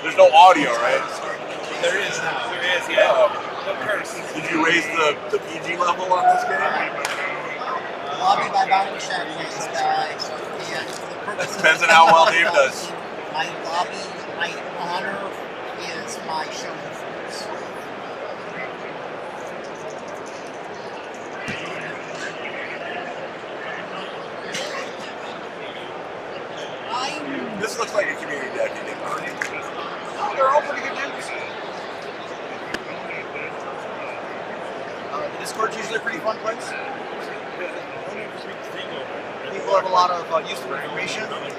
There's no audio, right? There is now. There is, yeah. No curse. Did you raise the PG level on this game? Lobby by Bottom Shack is guys. Yeah, the purpose Depends on how well Dave does. My lobby, my honor is my show force. This looks like a community deck you did. They're all pretty good games. The Discord's usually a pretty fun place. People have a lot of useful information and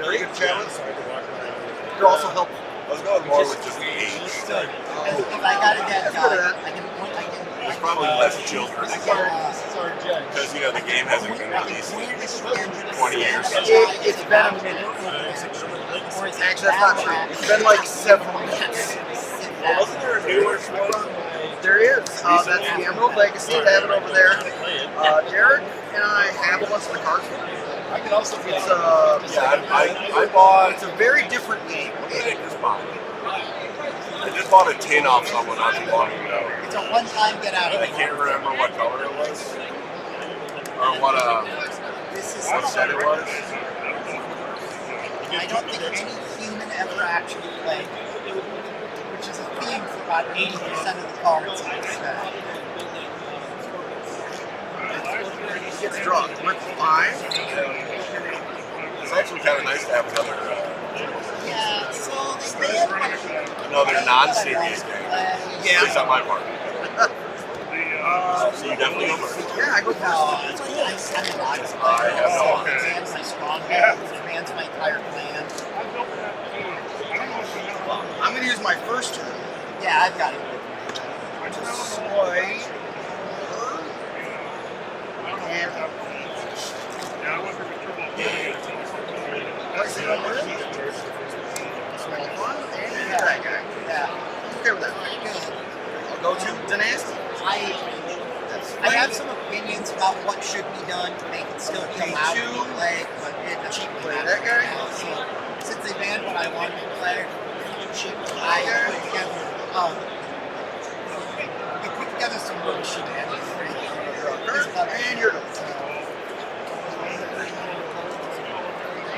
very good channels. They're also helpful. I was going more with just the age. If I got a dead guy, I can There's probably less children because the game hasn't been released in 20 years. It's been a minute. Actually, that's not true. It's been like 7 minutes. Wasn't there a newer one? There is. That's the Emerald Legacy. They have it over there. Derek and I have a bunch of the cards. I can also be It's I bought. It's a very different game. I just bought a tin off someone not too long ago. It's a one-time get out of I can't remember what color it was or what set it was. I don't think any human ever actually played, which is a theme for about 80% of the cards in this set. It gets drawn. With 5. It's actually kind of nice to have another Yeah, so they have another non-serious game. At least on my part. So you definitely go first. Yeah, I go first. I have no idea. My stronghold commands my entire clan. I'm going to use my first turn. Yeah, I've got it. Swipe. And place it over there. Small one. And that guy. Yeah. Okay with that. I'll go to Dynasty. I have some opinions about what should be done to make it still be allowed to be played, but it doesn't Play that guy. So, since they banned what I wanted to play, I put together, we put together some really shenanigans. And you're done.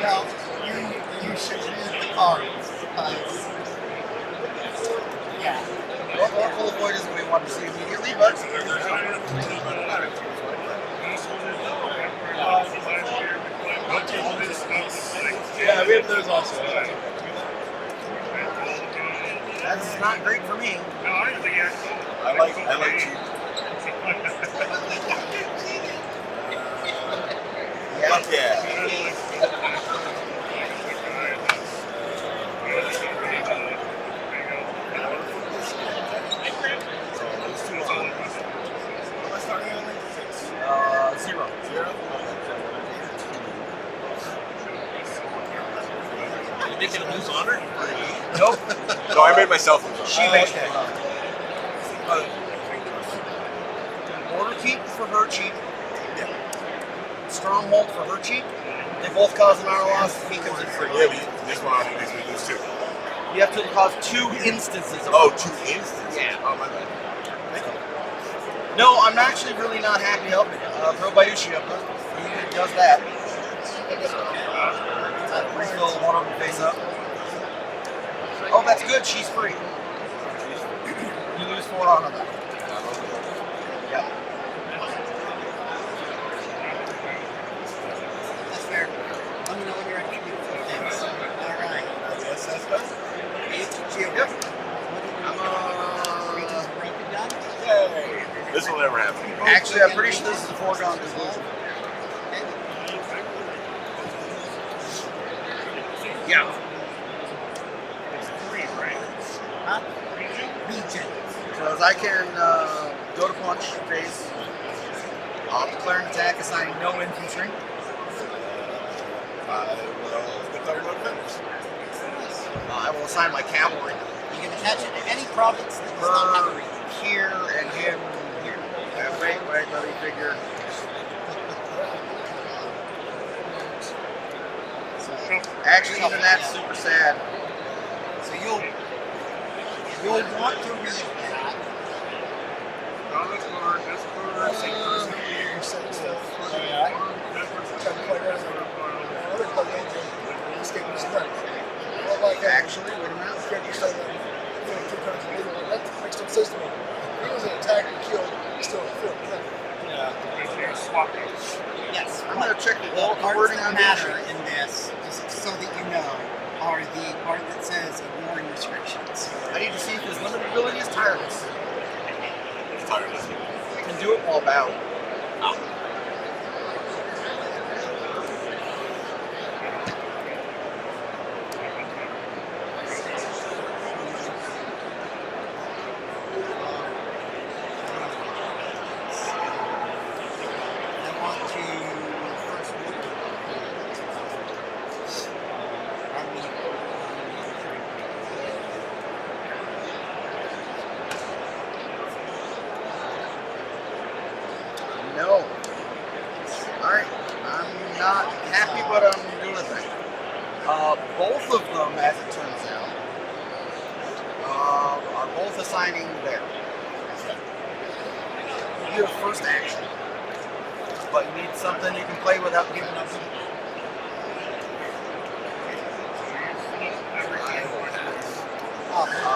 Well, you should use the cards because, yeah. Well, full avoid is what we want to see immediately, but Yeah, we have those also. that's not great for me. I like cheap. Yeah. Zero. You think it'll lose honor? Nope. No, I made myself lose. She makes that. Order keep for her cheap. Stronghold for her cheap. They both cause an honor loss. He comes in free. Yeah, this one on these we lose too. You have to cause 2 instances of Oh, 2 instances? Yeah. Oh, my bad. No, I'm actually really not happy helping him. Throw Bayushi up. He does that. Refill one of them face up. Oh, that's good. She's free. You lose 4 on that. Yep. That's fair. Let me know when you're ready to do things. Alright. Yes, that's good. Yep. Regions of broken gun. Yay. This will never happen. Actually, I'm pretty sure this is a foregone conclusion. Yeah. Huh? Region. Because I can go to punch phase. I'll declare an attack assigning no infantry. I will assign my cavalry. You can attach it to any province that does not have a region. Here and him here. Wait, let me figure. Actually, even that's super sad. You'll want to read that. Actually, wait a minute. Yes. I'm going to check the parts wording that on the matter issue. in this, just so that you know, are the part that says ignoring restrictions. I need to see if his limited ability is tireless. Tireless. Can do it while bound. I want to first look No. Alright. I'm not happy, but I'm doing a thing. Both of them, as it turns out, are both assigning there. You have first action. But you need something you can play without giving up.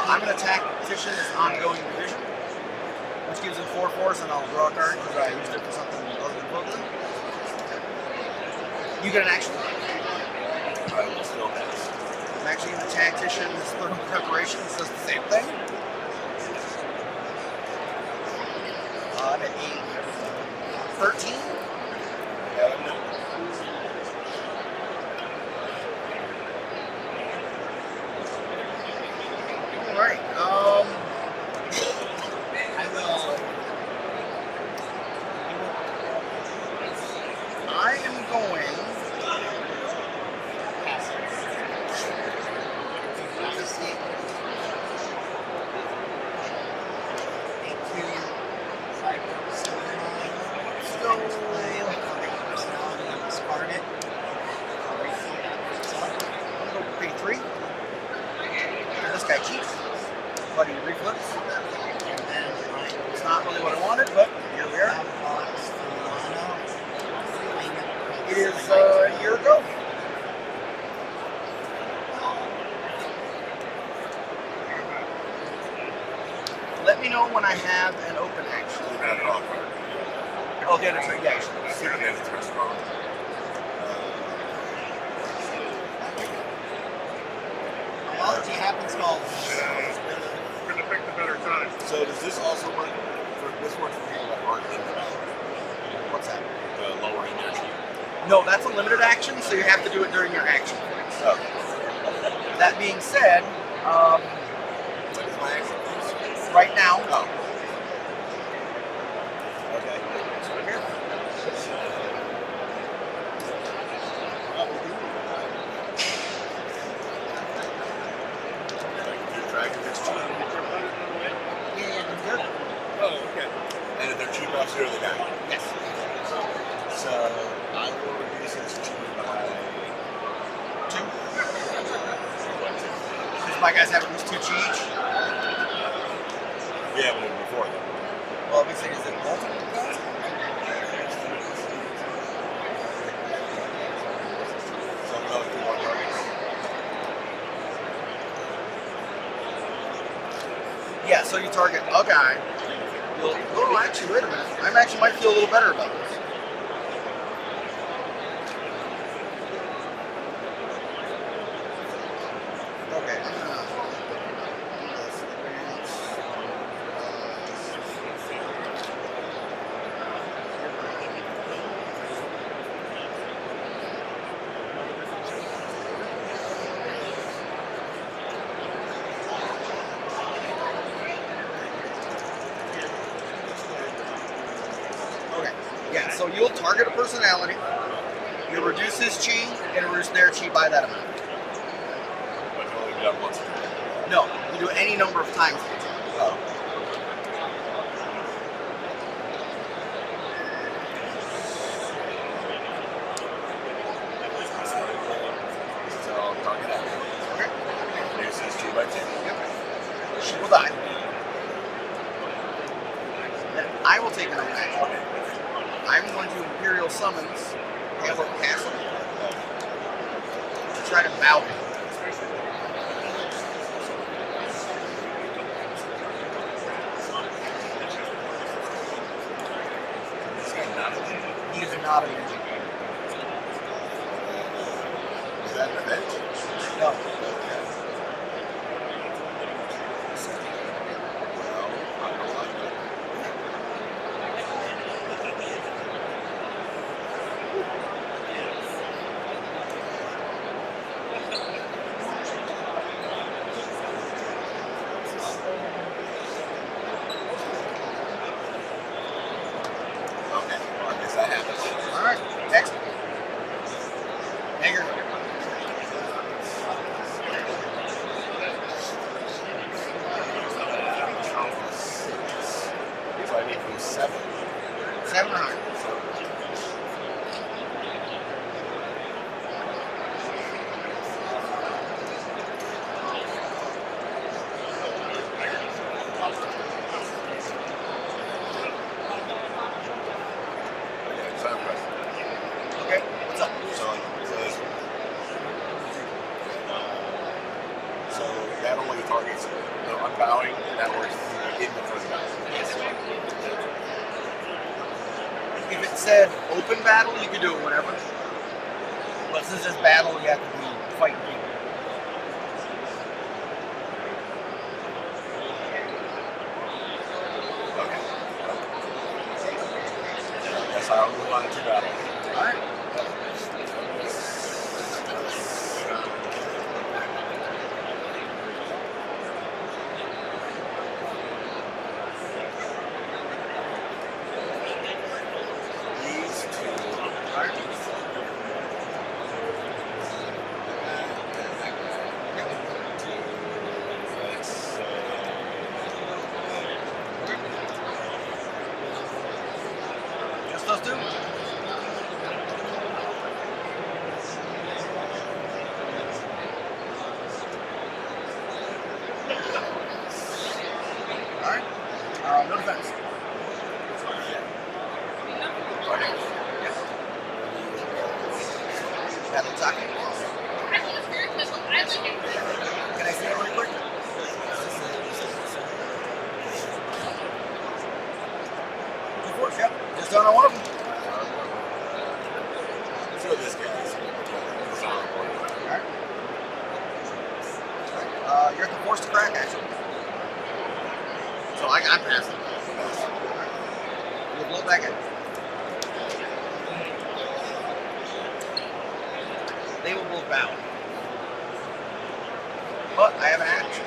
I'm going to attack Titian's ongoing division, which gives him 4 force, and I'll draw a card because I used it for something other than Pokemon. You get an action. I will still pass. I'm actually going to attack Titian's thermal preparation. This does the same thing. I'm at 13. Alright, I am going pay 3. And this guy cheats. But he reflips. It's not really what I wanted, but here we are. It is a year ago. Let me know when I have an open action. Oh, the other three actions. Apology happens to all of us. We're gonna pick the better time. So does this also work for this works for people that aren't in the battle? What's that? Lowering their cheat? No, that's a limited action, so you have to do it during your action phase. Oh. That being said, What is my action, please? right now, Oh. Okay. Oh, okay. And if they're cheap off 0, they die. yes. So I will reduce his cheat by 2. Because my guys have at least 2 chi each. Yeah, but before that. Well, obviously, is it multiple? So I'm going through 1 target. Yeah, so you target a guy. You'll, oh, actually, wait a minute. I actually might feel a little better about this. Okay. Okay. Yeah, so you'll target a personality, you'll reduce his chi, and reduce their chi by that amount. But you only do that once. No, you do it any number of times. Oh. So I'll target that. Okay. Reduce his chi by 10. Yep. She will die. Then I will take another action. I'm going to Imperial Summons Hamlet Castle to try to bow him. He is not a ninja. Is that an event? No. Okay, well, I guess that happens. All right. Next. Hanger. So I need to do 7. 7 or higher. Okay, so I'm pressing. Okay. What's up? So that only targets the unbowing, and that works in the first battle. If it said open battle, you could do it whenever. But since it's battle, you have to be fighting people. Okay. I guess I'll move on to battle. All right. These two. Just those two. All right. No defense. Battle attack. Can I see it really quick? Two force, yep. Just done on one of them. Let's go this guy. Alright. You're at the force to crack action. So I'm passing. You'll blow back in. They will both bow. But I have an action.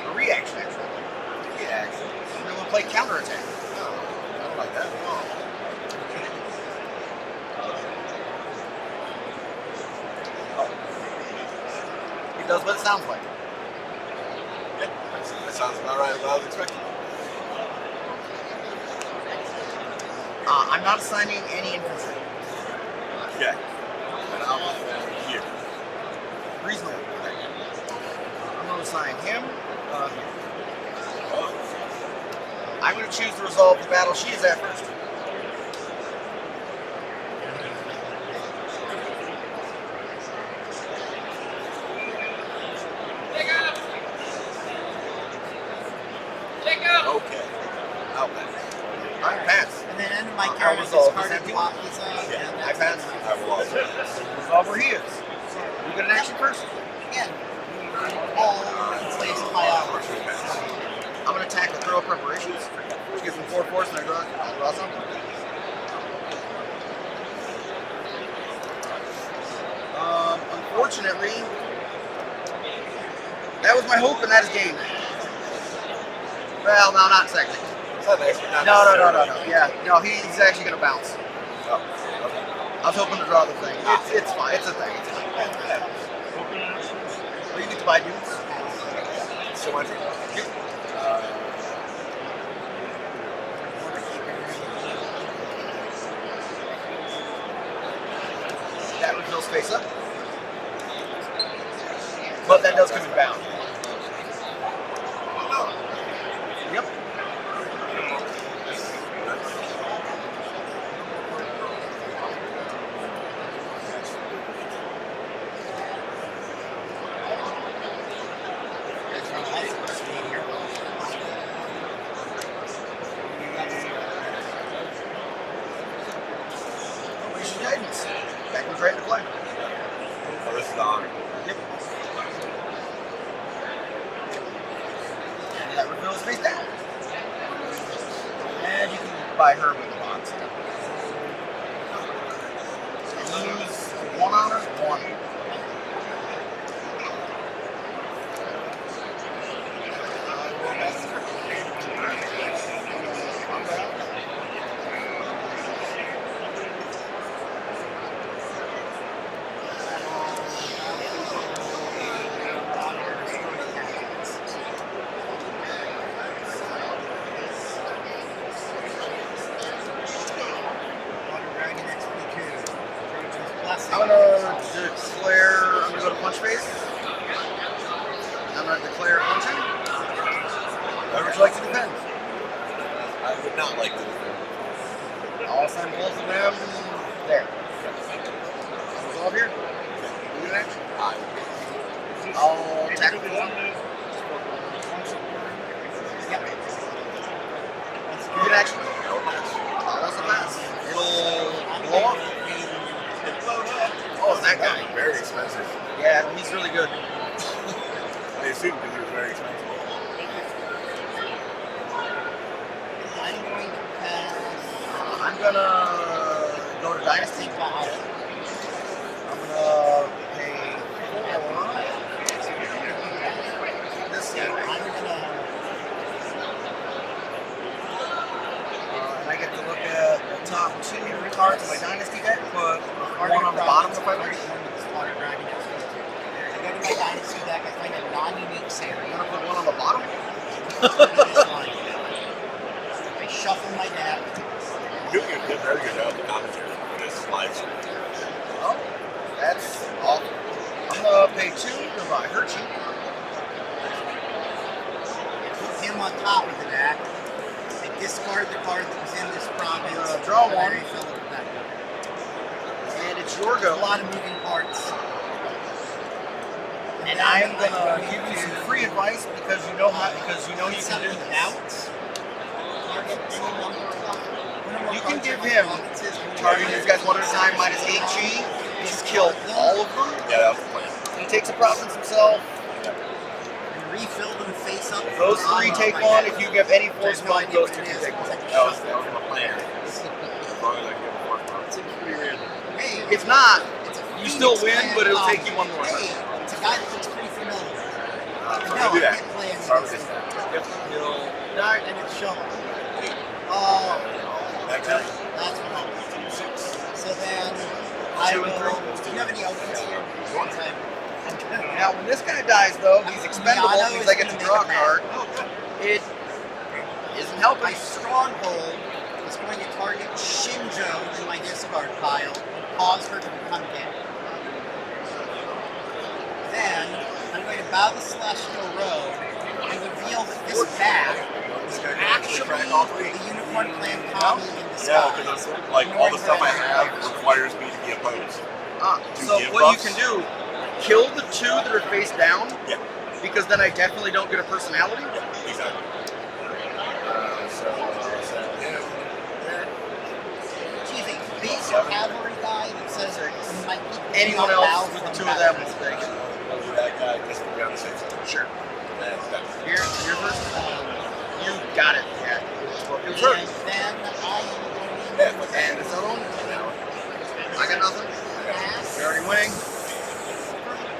A reaction, actually. Reaction. I'm going to play counterattack. No, I don't like that at all. It does what it sounds like. Yeah, that sounds about right as I was expecting. I'm not assigning any infantry. Okay. And I'll put them here. Reasonable. I'm going to assign him here. I'm going to choose to resolve the battle she is at first. Okay. I'll pass. I pass. And then end of my I'll turn, I resolve discarded this block this Yeah, I pass. I will also pass. Resolve where he is. You get an action first. Again, all place my hours. Unfortunately, pass. I'm going to attack the throw of preparations, which gives him 4 force and I draw something. Unfortunately, that was my hope and that is game. Well, no, not technically. Is that nice? Not No. necessarily. Yeah, no, he's actually going to bounce. Oh, okay. I was hoping to draw the thing. It's fine. It's a thing. It's fine. Well, you get to buy dudes. So much. That refills face up. But that does come in bound. No, Phil's face down. And you can buy her with the box. Lose 1 honor, 1. I'm gonna go to punch face. I'm gonna declare punching. Whoever would you like to defend? I would not like to. I'll assign both of them there. It's all here. You do action. I'll tackle for 1. Yep. You get action. That's a pass. It'll blow up. Oh, that guy. Very expensive. Yeah, he's really good. They assumed because he was very expensive. I'm gonna go to Dynasty. I'm gonna pay 4. This guy. And I get to look at the top 2 cards of my Dynasty deck, put 1 on the bottom if I wish. I go to my Dynasty deck, I find a non-unique Sarah. I'm gonna put 1 on the bottom. I shuffle my deck. You're doing a very good job of commentary for this live stream. Oh, that's awful. I'm gonna pay 2 to buy her cheap. Put him on top of the deck. I discard the card that was in this province. Draw and I 1. refill it with that card. And it's your A go. lot of moving parts. And I am gonna give you some free advice because you know you can do something this. out. You can give him targeting these guys 1 at a time minus 8G. Just kill all of them. Yeah, that was the plan. He takes a province himself. And refill them face up. If those 3 take 1, if you give any force bump, those 2 can take 1. That was my plan. As long as I can get a force bump. If not, It's a you still Phoenix win, Clan but it'll combo. take you 1 more Hey, time. it's a guy that looks pretty familiar. Let No, me do I that. can't play him Start with against this him. guy. He'll die. And it's showing. Oh, That guy. that's what happens. So then, 2 and 3. do you have any opens here? One time. Now, when this guy dies, though, he's expendable. Miano Means is I get to gonna draw a make a card. Oh, good. It isn't My helping. stronghold is going to target Shinjo in my discard pile and cause her to become dead. Then, I'm going to bow the Celestial Road and reveal that this bag is actually the Unicorn Clan Kami in disguise. Yeah, because like all the stuff I have requires me to be opposed. So give what buffs? you can do, kill the 2 that are face down, Yeah, because then I definitely don't get a personality. exactly. She's a base cavalry guy that says my people Anyone do not bow else with the from 2 of them battle. will take it. That guy just to be on the safe side. Sure. That's Here, you're first. You got it. Yeah. Well, it was her. And then I yeah, am but going And this other one? I got nothing. to pass. You're already winning.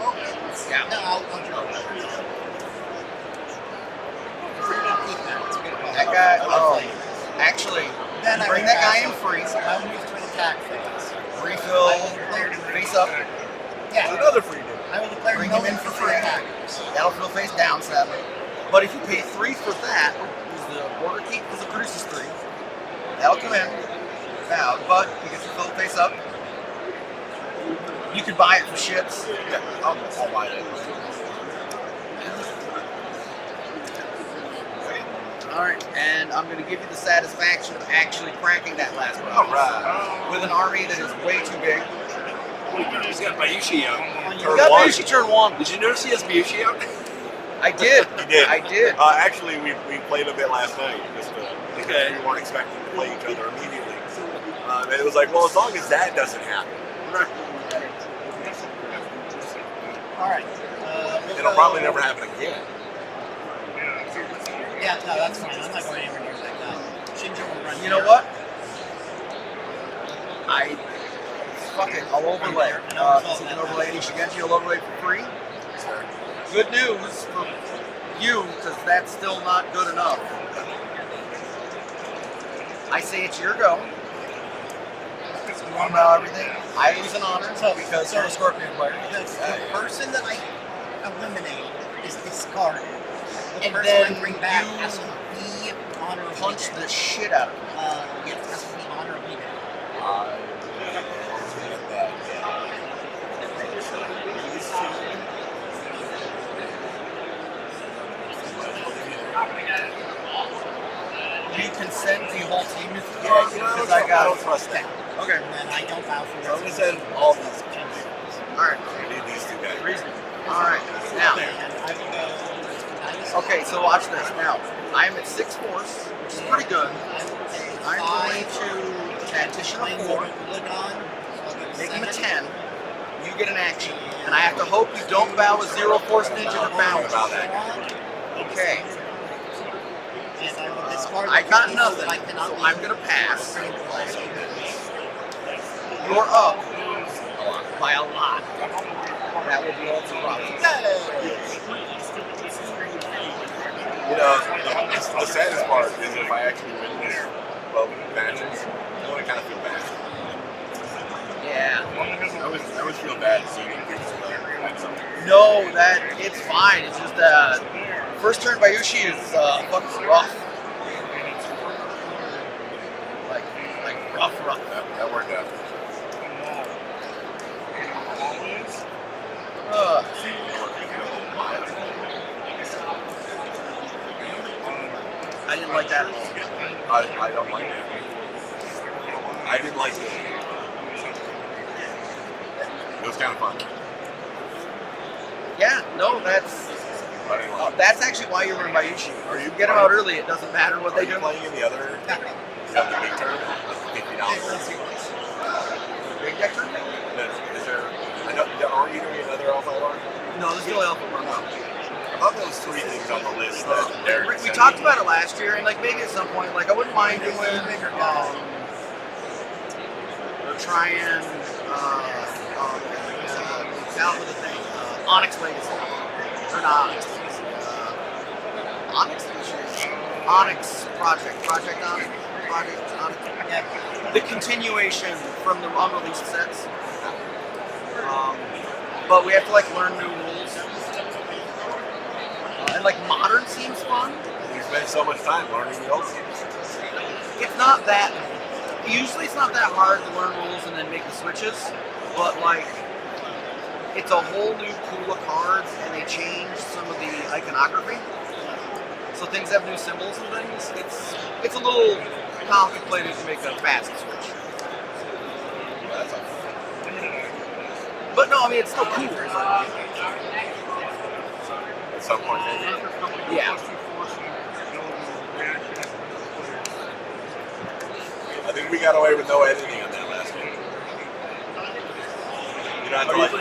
Opens. Yeah. No, I'll draw. Keep that. It's a good call. That guy, oh, actually, Then I bring will that guy pass in free. I will move to an attack phase. Refill, face up. Yeah. another free dude. I will declare Bring no him in for free. attackers. That'll fill face down, sadly. But if you pay 3 for that, is the border keep because it produces 3. That'll come in. Now, but you get your fill face up. You could buy it for shits. Yeah, I'll buy it. Alright, and I'm going to give you the satisfaction of actually cracking that last round. Alright. With an army that is way too big. You just got Bayushi out. You Turn got one. Bayushi turn 1. Did you notice he has Bayushi out? I did. You did. I did. Actually, we played a bit last night just because Okay. we weren't expecting to play each other immediately. And it was like, well, as long as that doesn't happen, All right. it'll probably never happen again. Yeah, Yeah, no, that's fine. I'm not going anywhere near that guy. Shinjo will run. You know what? I'll overlay. Because you can overlay any Shigenji, you'll overlay for free. Good news for you, because that's still not good enough. I say it's your go. You want to know everything? I lose an honor because you're a Scorpion player. The person that I eliminate is discarded. The And person then I bring back you has to be honorably punch dead. the shit out of him. Yes, has to be honorably dead. You consent the whole team to Yeah, you know, because I got don't trust that. Okay. And then I don't bow for So I'm it. gonna send all these. Alright. I need these two guys. Reasonable. Alright. Now. Okay, so watch this. Now, I'm at 6 force, which is pretty good. I'm going to transition a 4, make him a 10. You get an action. And I have to hope you don't bow a 0 force ninja to bounce. About that. Okay. I got nothing, so I'm going to pass. You're up by a lot. That will be all the problem. You know, the saddest part is if I actually win this 12 matches, I only kind of feel bad. Yeah. I always feel bad seeing it get something. No, it's fine. It's just first turn Bayushi is fucking rough. Like rough. That worked out. I didn't like that at all. I don't like it. I didn't like it. It was kind of fun. Yeah, no, that's actually why you run Bayushi. Or you get them out early, it doesn't matter what Are they you do. playing in the other? You have the big tournament? $50. Big deck tournament? Is there? I know. Are you doing another Alpha War? No, there's still Alpha One. I thought there was 3 things on the list that Derek We sent talked me. about it last year, and like maybe at some point, like I wouldn't mind doing or trying down with the thing, Onyx Legacy, or not Onyx Legacy, Onyx Legacy, Onyx Project Onyx, yeah, the continuation from the unreleased sets. But we have to like learn new rules, and like modern seems fun. You spend so much time learning the old games. It's not that. Usually, it's not that hard to learn rules and then make the switches. But like, it's a whole new pool of cards, and they change some of the iconography. So things have new symbols and things. It's a little complicated to make a fast switch. But no, I mean it's still cool. At some point, maybe. Yeah. I think we got away with no editing on that last game. You don't have to, like, you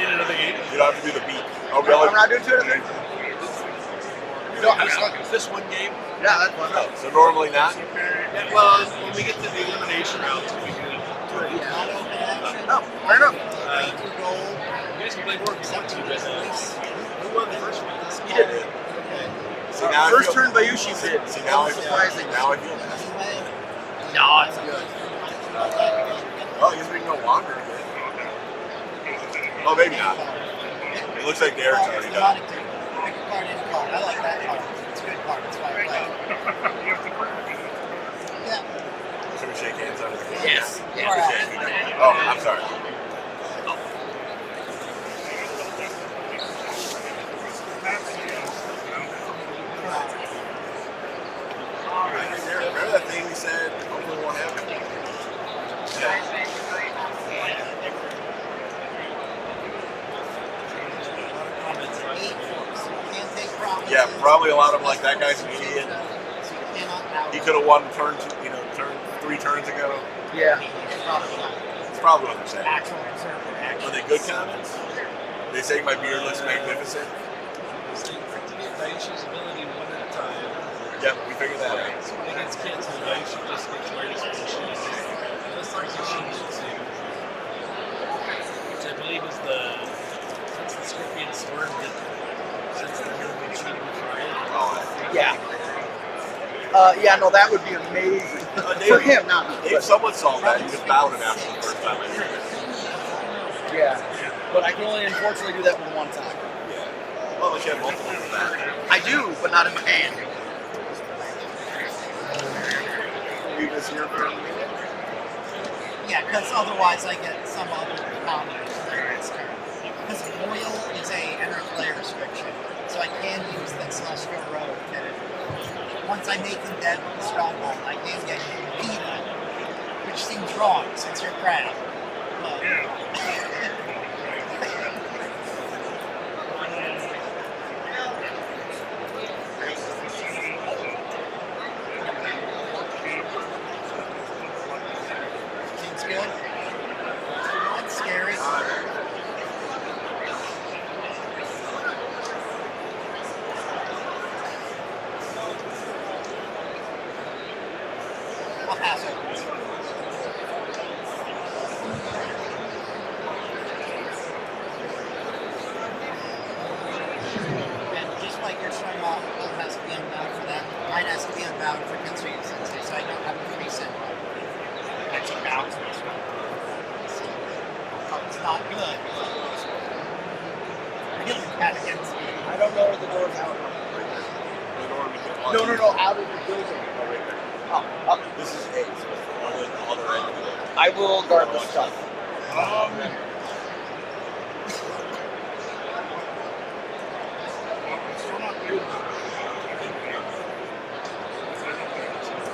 don't have to do the beat. Oh, really? I'm not doing two of them. No, this one game. Yeah, that's one. Oh, so normally not? Well, when we get to the elimination rounds, we can do it. No, fair enough. You guys can play more if you want to. Who won the first one? You did. See, now First I feel, turn Bayushi did. See, now I Surprising. feel, now I feel bad. No, it's good. Oh, I guess we can go longer a bit. Oh, maybe not. It looks like Derek's already done. I like that card. It's a good card. It's why I play it. Yeah. Should we shake hands on it? Yes. Oh, I'm sorry. Remember that thing we said? Hopefully it won't happen. Yeah, probably a lot of them like that guy's an idiot. He could have won turn 3 turns ago. Yeah. It's probably what they're saying. Are they good comments? They say my beard looks magnificent. Bayushi's ability one at a time. Yep, we figured that out. Against kids, you know, you should just get players for the shoes. Just like the shoes too. Which I believe is since the Scorpion Storm did, since the new cheating Friday. Yeah. Yeah, no, that would be amazing. For him, not me. Dave somewhat saw that. He just bowed him after the first time I heard it. Yeah. But I can only unfortunately do that with one time. Yeah. Well, unless you have multiple of that. I do, but not in my hand. Leave this here for a minute. Yeah, because otherwise I get some other combos next turn. Because Royal is a enter player restriction, so I can use that Celestial Road. Once I make him dead with the Stronghold, I can get Diva, which seems wrong since you're crab. But seems good. That's scary. I'll pass over. And just like you're showing off, it has to be unbound for that. Mine has to be unbound for Clinching, so I don't have a 3-cent one. Actually, bound to this one. So, it's not good. Really bad against me. I don't know where the door's out. No, out of the building. Oh, up. This is 8, so it's on the other end of it. I will guard the stuff.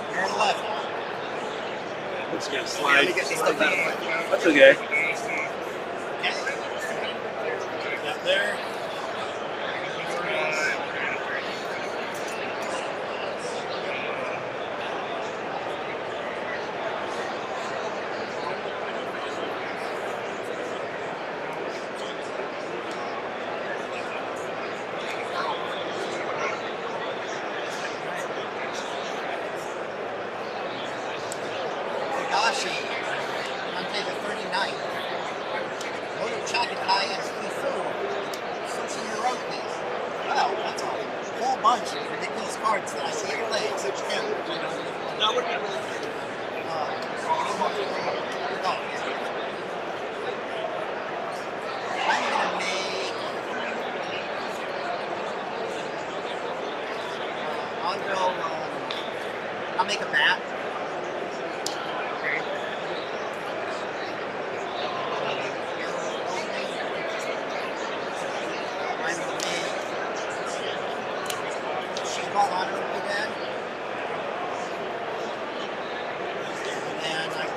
You're at 11. Let's get Let slide. me get these stuff out of the way. That's okay. Okay. Got there. Higashi, Monday the 39th. Moto Chagatai is P4. Switching your road piece. Wow, that's a whole bunch of ridiculous cards that I see you play. Such him. That would be really I'm gonna make. I'll make a bat.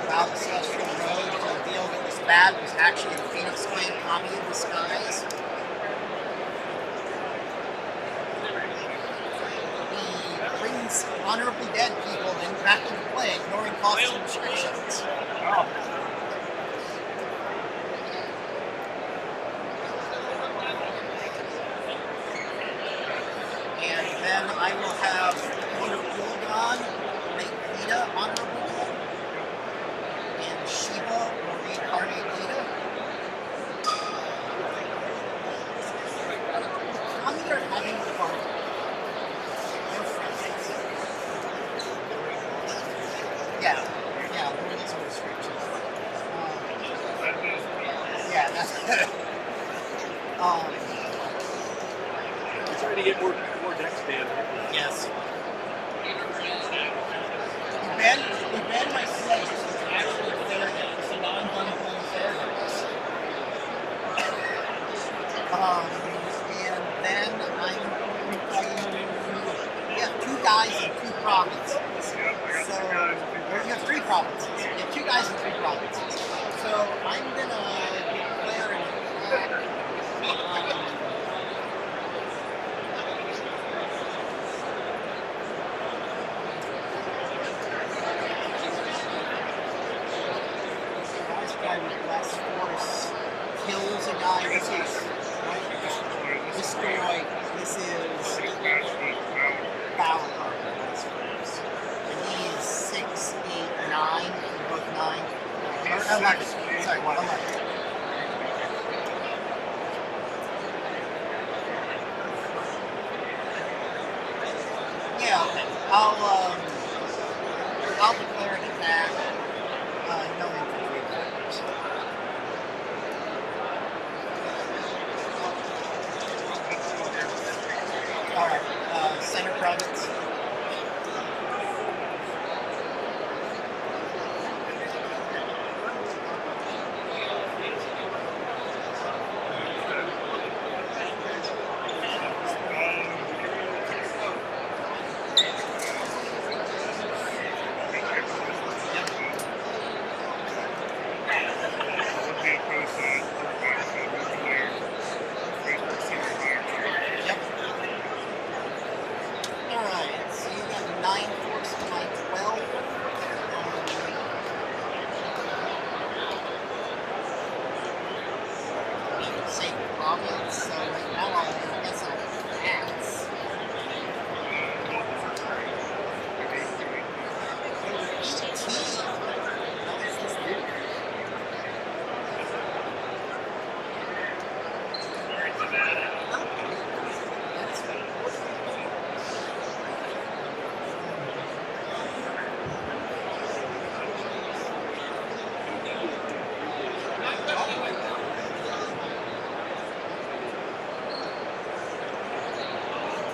About the Celestial Road to reveal that this bat was actually the Phoenix Clan Kami in disguise. He brings honorably dead people back into play, ignoring cost and restrictions. And then I will have Gilgon make Vita honorable. Shiba will reincarnate Lita. I'm either having fun. They're friends. Yeah, one of these are restrictions. Yeah, that's We're trying to get more decks, Dan. yes. We banned my sledge. Actually, it's a non-gun-pulling fairness. And then I'm going to have 2 guys and 2 provinces. So, or you have 3 provinces. You have 2 guys and 3 provinces. So I'm gonna declare an attack guy with less force kills a guy. This is destroy. This is power card. Yeah, okay. I'll declare an attack. No infantry attackers. Alright, center privates. Yep. Alright, so you got 9 force to my 12. Same province, so right now I guess I'll pass.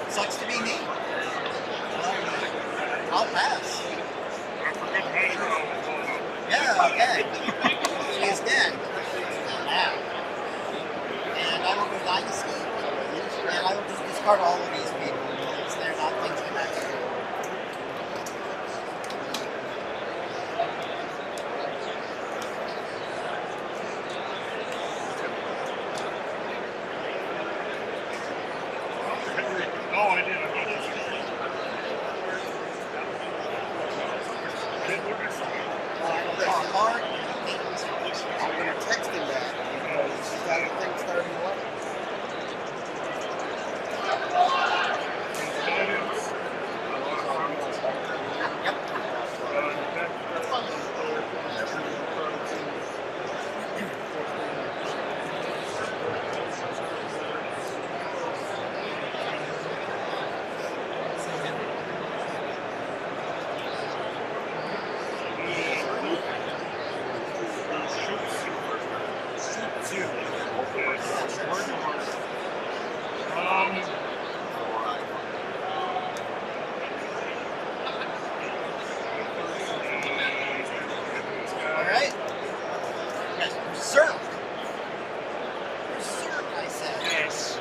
Sucks to be me. I'll pass. Yeah, okay. She's dead. Now. And I will go Dynasty. And I will just discard all of these people because they're not things to match. Oh, I did. Hard. I'm going to text him that because he's got a thing starting 11. Alright. Berserk. Berserk, I said. Yes.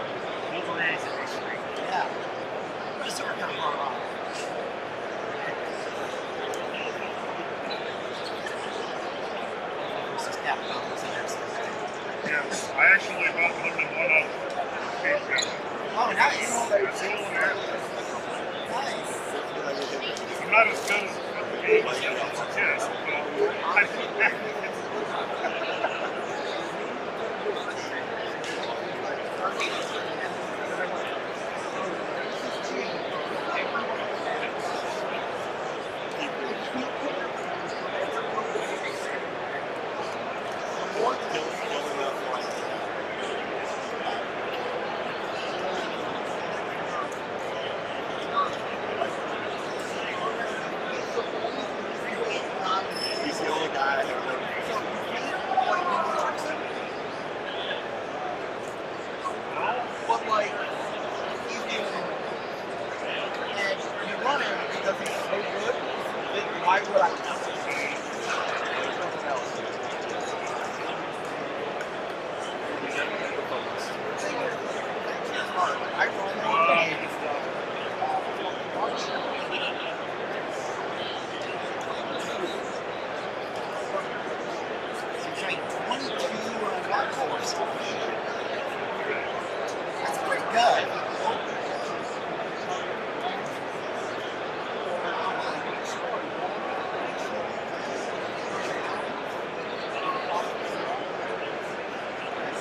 Yeah. Berserker. Versus Capcom was interesting. Yes. I actually bought limited one up. Oh, nice. It's a little rare. Nice. I'm not as good as the game as a kid, but I think He's the only guy I have known. But like, he's doing, and you run him because he's so good. Then why would I count him? There's nothing else. I run him. So you're showing 22 dark force. That's pretty good.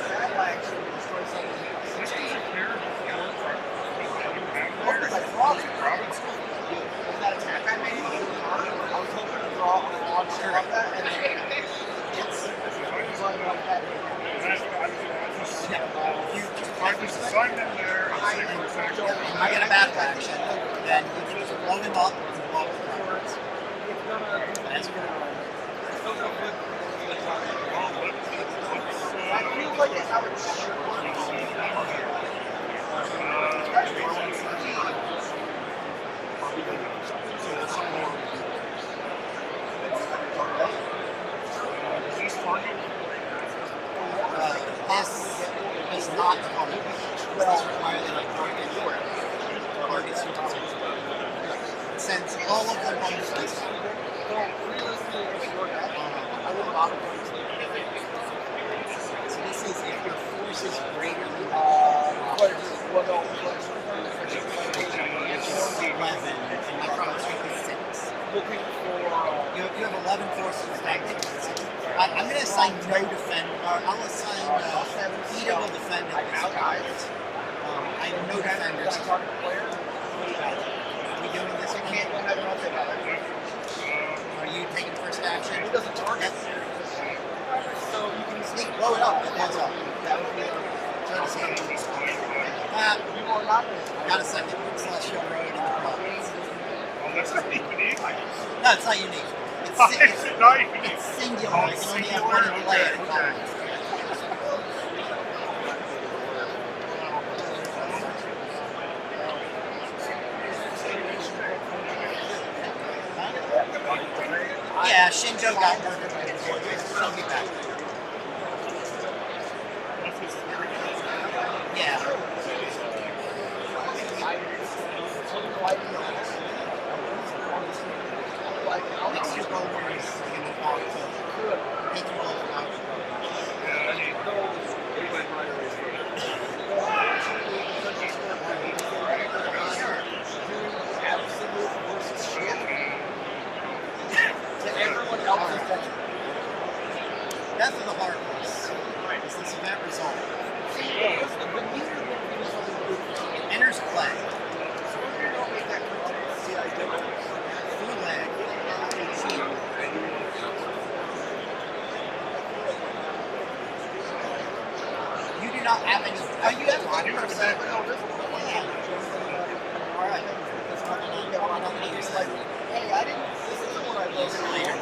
That will actually destroy something. this is a clear Province? That attack I made, I was hoping to draw on a monster like that, and it's running like that. I just signed in there and I get a battle action, then you can him up and block the cards. That's good. I feel like it's how it should This target? This is not the one. This requires that I targets you. Since all of them are useless. So this is if your force is greater than 11, and my promise is 6. You have 11 forces active. I'm going to assign no defend, or I'll assign Ida will defend at this point. I have no defenders. Are we doing this again? Are you taking first action? It doesn't target. So you can sneak, blow it up, it blows up. That would be got a second. Celestial Road in the province. Oh, that's not unique. No, it's not unique. It's, Why is it not unique? it's singular. Oh, You it's can only have one in play at a okay. time. Yeah, Shinjo got murdered by the fortress. She'll be back. Yeah. Next year, Goldberg is going to walk to make him all out. Yeah, I need Everyone else's That's the hard ones. Is this event result? Enters play. Full leg. You do not have any. Oh, you have 1%. Alright. I'm not going to use that. Hey, I didn't. This isn't what I Use it later.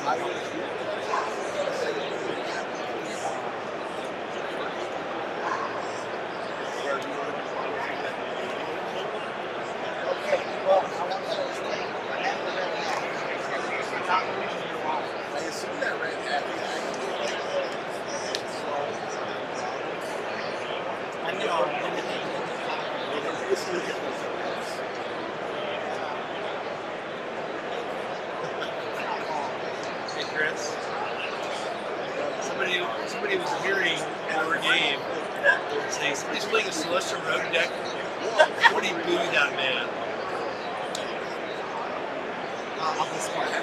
Okay, well, I want to explain. I have the red hat. Not the reason why. I assume that red hat is I'm going to eliminate Hey Chris, somebody was hearing our game saying somebody's playing a Celestial Road deck. What do you boo that man? I'll discard it.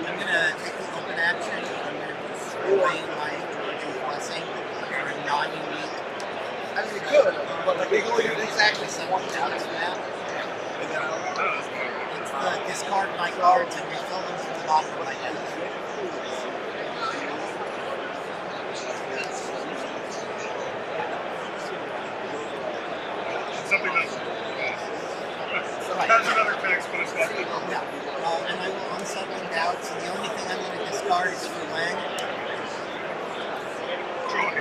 I'm going to take the open action. I'm going to throw away my blessing for a non-unique. I mean, it could, but like, they only do exactly 7 one down to that. and then It's the discard my cards and refill them to the bottom of my deck. something Right. that's another text, but it's not. Yeah. And I will unsettling doubts, and the only thing I'm going to discard is for Lang. Joy.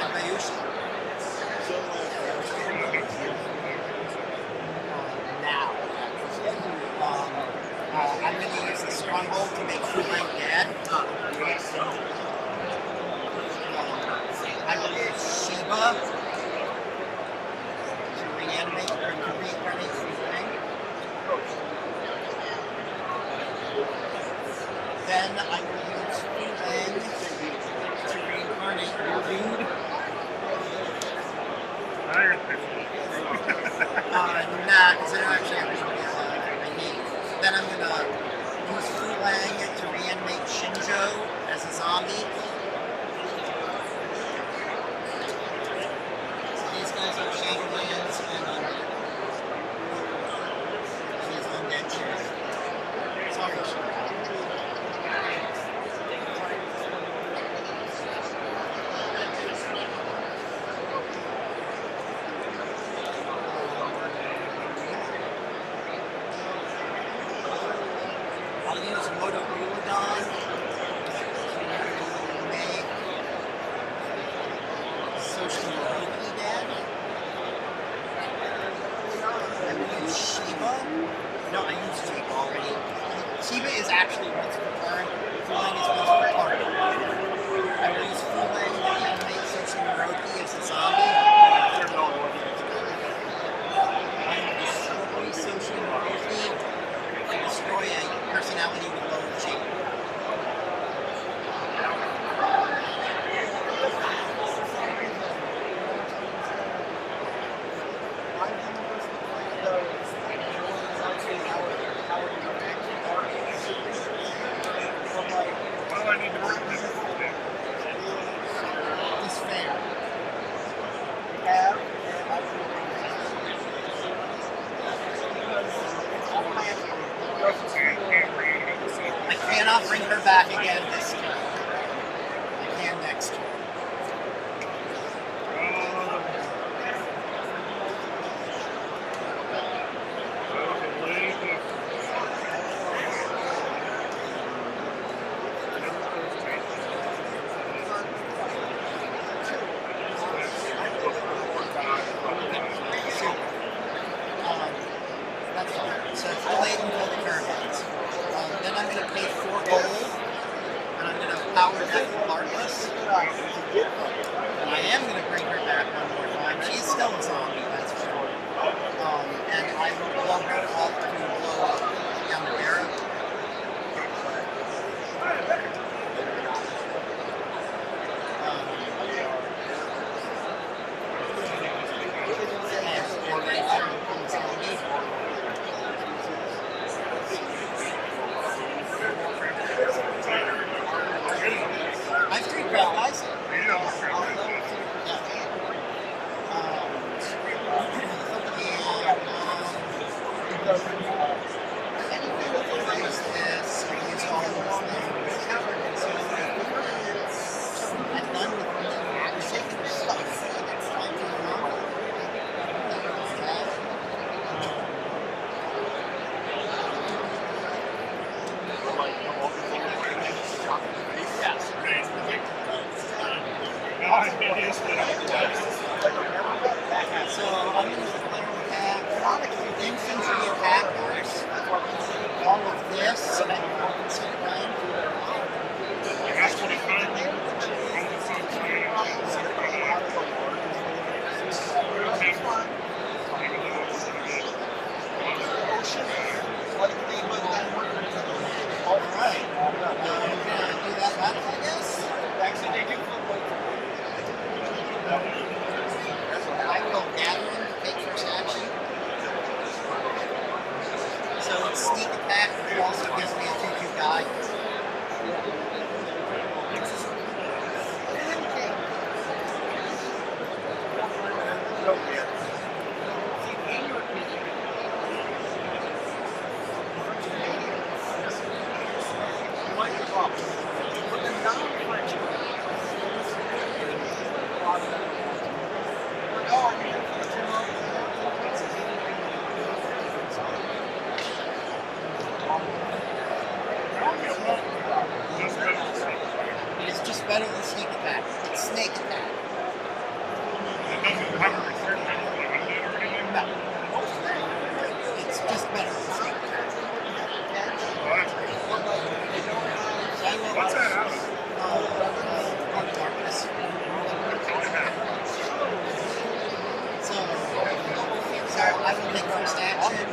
And Bayushi. Now. I'm going to use the Stronghold to make Fulang dead. I will use Shiba to reanimate or to reincarnate Fulang. Then I will use Fulang to reincarnate your dude. Nah, because I don't actually have I need. Then I'm going to use Fulang to reanimate Shinjo as a zombie. So these guys are Shadowlands and he's undead too. Sorry, actually once per turn. Fooling is once per target. I will use Fooling to animate Social Naroki as a zombie. I will destroy Social Naroki and destroy a personality with low shape. What do I need to bring this for? It's fair. I cannot bring her back again this turn. I can next turn. That's fine. So it's delayed until the turn ends. Then I'm going to pay 4 gold, and I'm going to power deck regardless. And I am going to bring her back one more time. She's still a zombie, that's for sure. And I will blow her up to blow up Yamagera. I have 3 craft guys. So I'm going to declare an attack. Infantry attackers. All of this and consider run. Alright. I'm going to do that battle, I guess. I will gather him to take first action. So it's sneak attack, but it also gives me a 2-2 guy. It is just better than sneak attack. It's snake attack. No. It's just better than sneak attack. So I will, What's that out? on darkness. So I will take first action.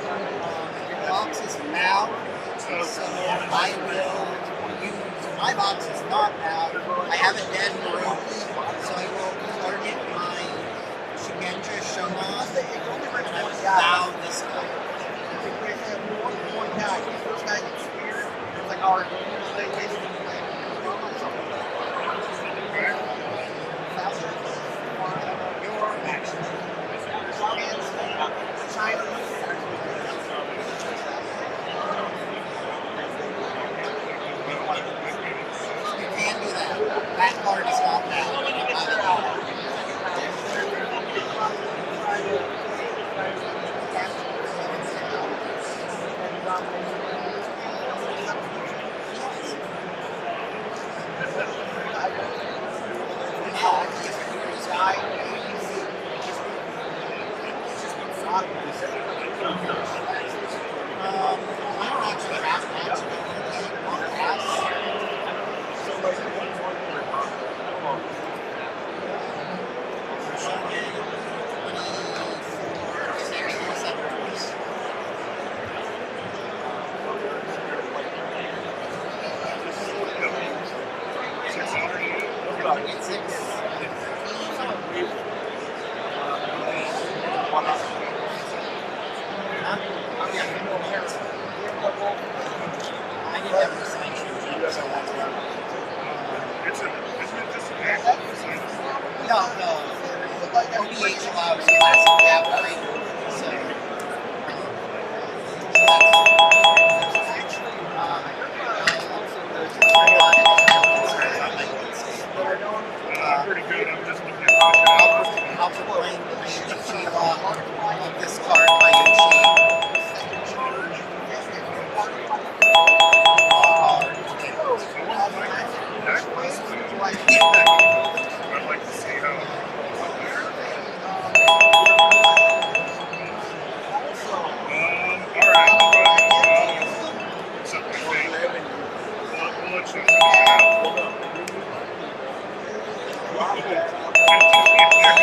Your box is now. So I will use my box is not out. I have a dead Naroki, so I will target my Shigenja Shonan and I will bow this guy. Your action. You can do that. That card is not now. I don't actually have that. It's six. Huh? Yeah. I didn't have to sign you, so that's why. Isn't it just an actual sign? No. OBH allows classic cavalry, so Pretty good. I'm just looking at I'll proclaim Sheila on this card by Yoshi. I'd like to see how. Alright. Something we'll let you finish it out.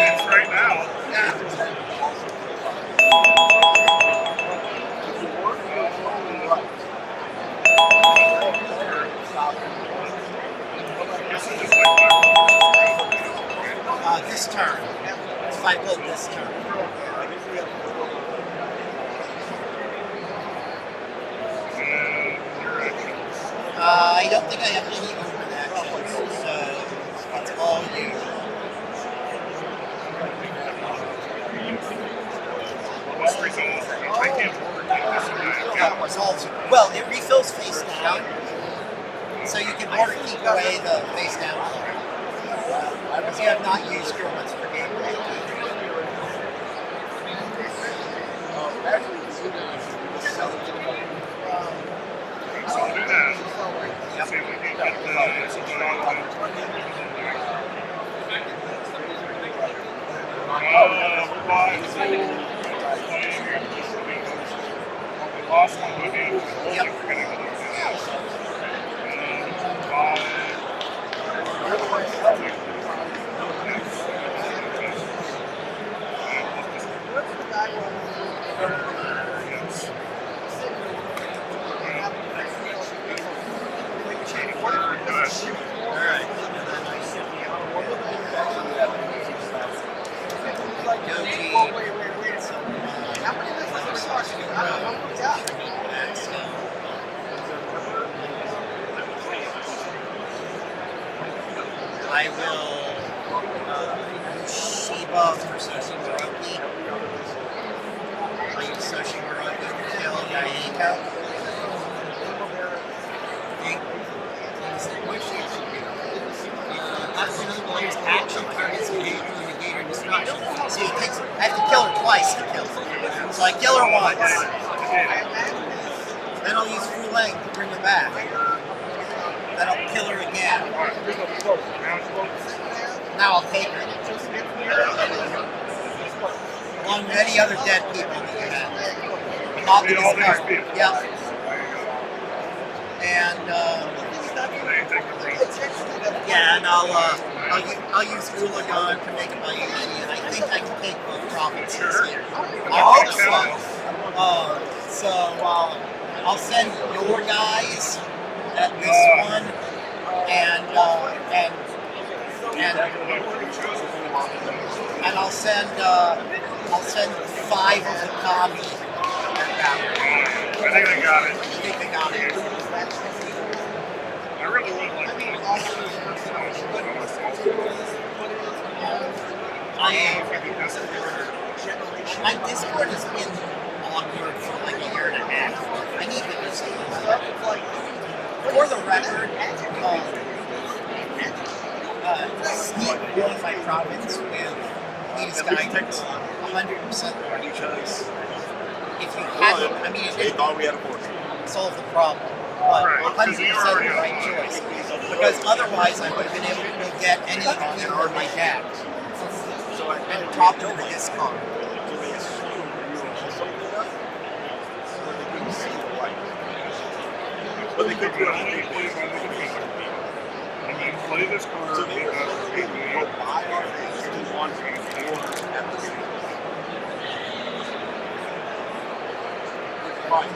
It's right now. This turn. It's 5 gold this turn. I don't think I have any open actions, so it's all you. Well, it refills face down, so you can border keep away the face down card. Because you have not used your ones for game break. So we'll do that. Yep. See if we can get the last one we gave. Yep. We're going to go do I will Shiba for Soshi Moroki. I'll use Soshi Moroki to kill Yaeko. When the player's action targets negate or negate or destruction. See, it takes, I have to kill her twice to kill her. So I kill her once. Then I'll use Fu Leng to bring her back. Then I'll kill her again. Now I'll take her. Along with any other dead people that you have. Not with this card. Yep. And yeah, and I'll use Ulagon to make a Bayushi, and I think I can take both provinces here. I hope so. So I'll send your guys at this one, and I'll send 5 of the Kami. I think they got it. I think they got it. I really would like to. My Discord has been awkward for like a year and a half. I need to do something. For the record, Steve won my province with these guys 100% the right choice. If you hadn't, I mean, They thought we had a fortune. solve the problem, but 100% the right choice. Because otherwise, I would have been able to get any people in my deck and drop them to this card. But they could do it. And then play this card. So they will buy our things to one and four at the same time. Fine.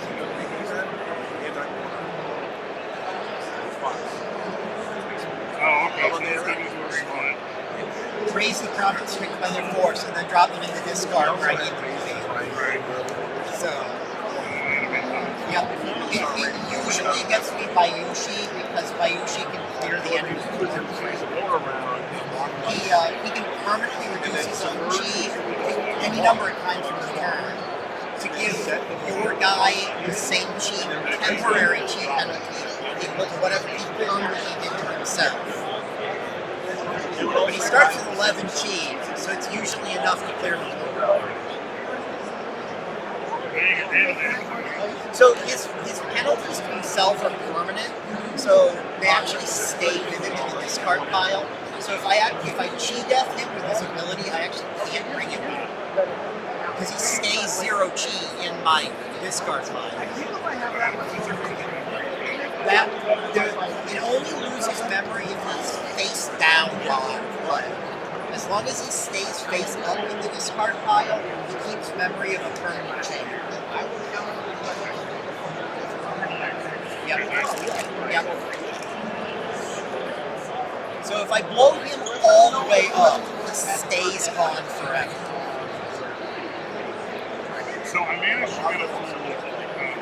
Oh, okay. So fun. raise the profit swing by their force, and then drop them in the discard where I need them to be. Right. So, yeah. It usually gets me Bayushi because Bayushi can clear the enemy. He can permanently reduce his own chi any number of times per turn to give your guy the same chi, temporary chi penalty equal to whatever he permanently did to himself. But he starts with 11 chi, so it's usually enough to clear the board. So his penalties to himself are permanent, so they actually stay with him in the discard pile. So if I chi death him with his ability, I actually can't bring him back because he stays 0 chi in my discard pile. It only loses memory if he's face down while I'm playing. As long as he stays face up in the discard pile, he keeps memory of a permanent chain. Yep. So if I blow him all the way up, he stays on forever. So I managed to get a full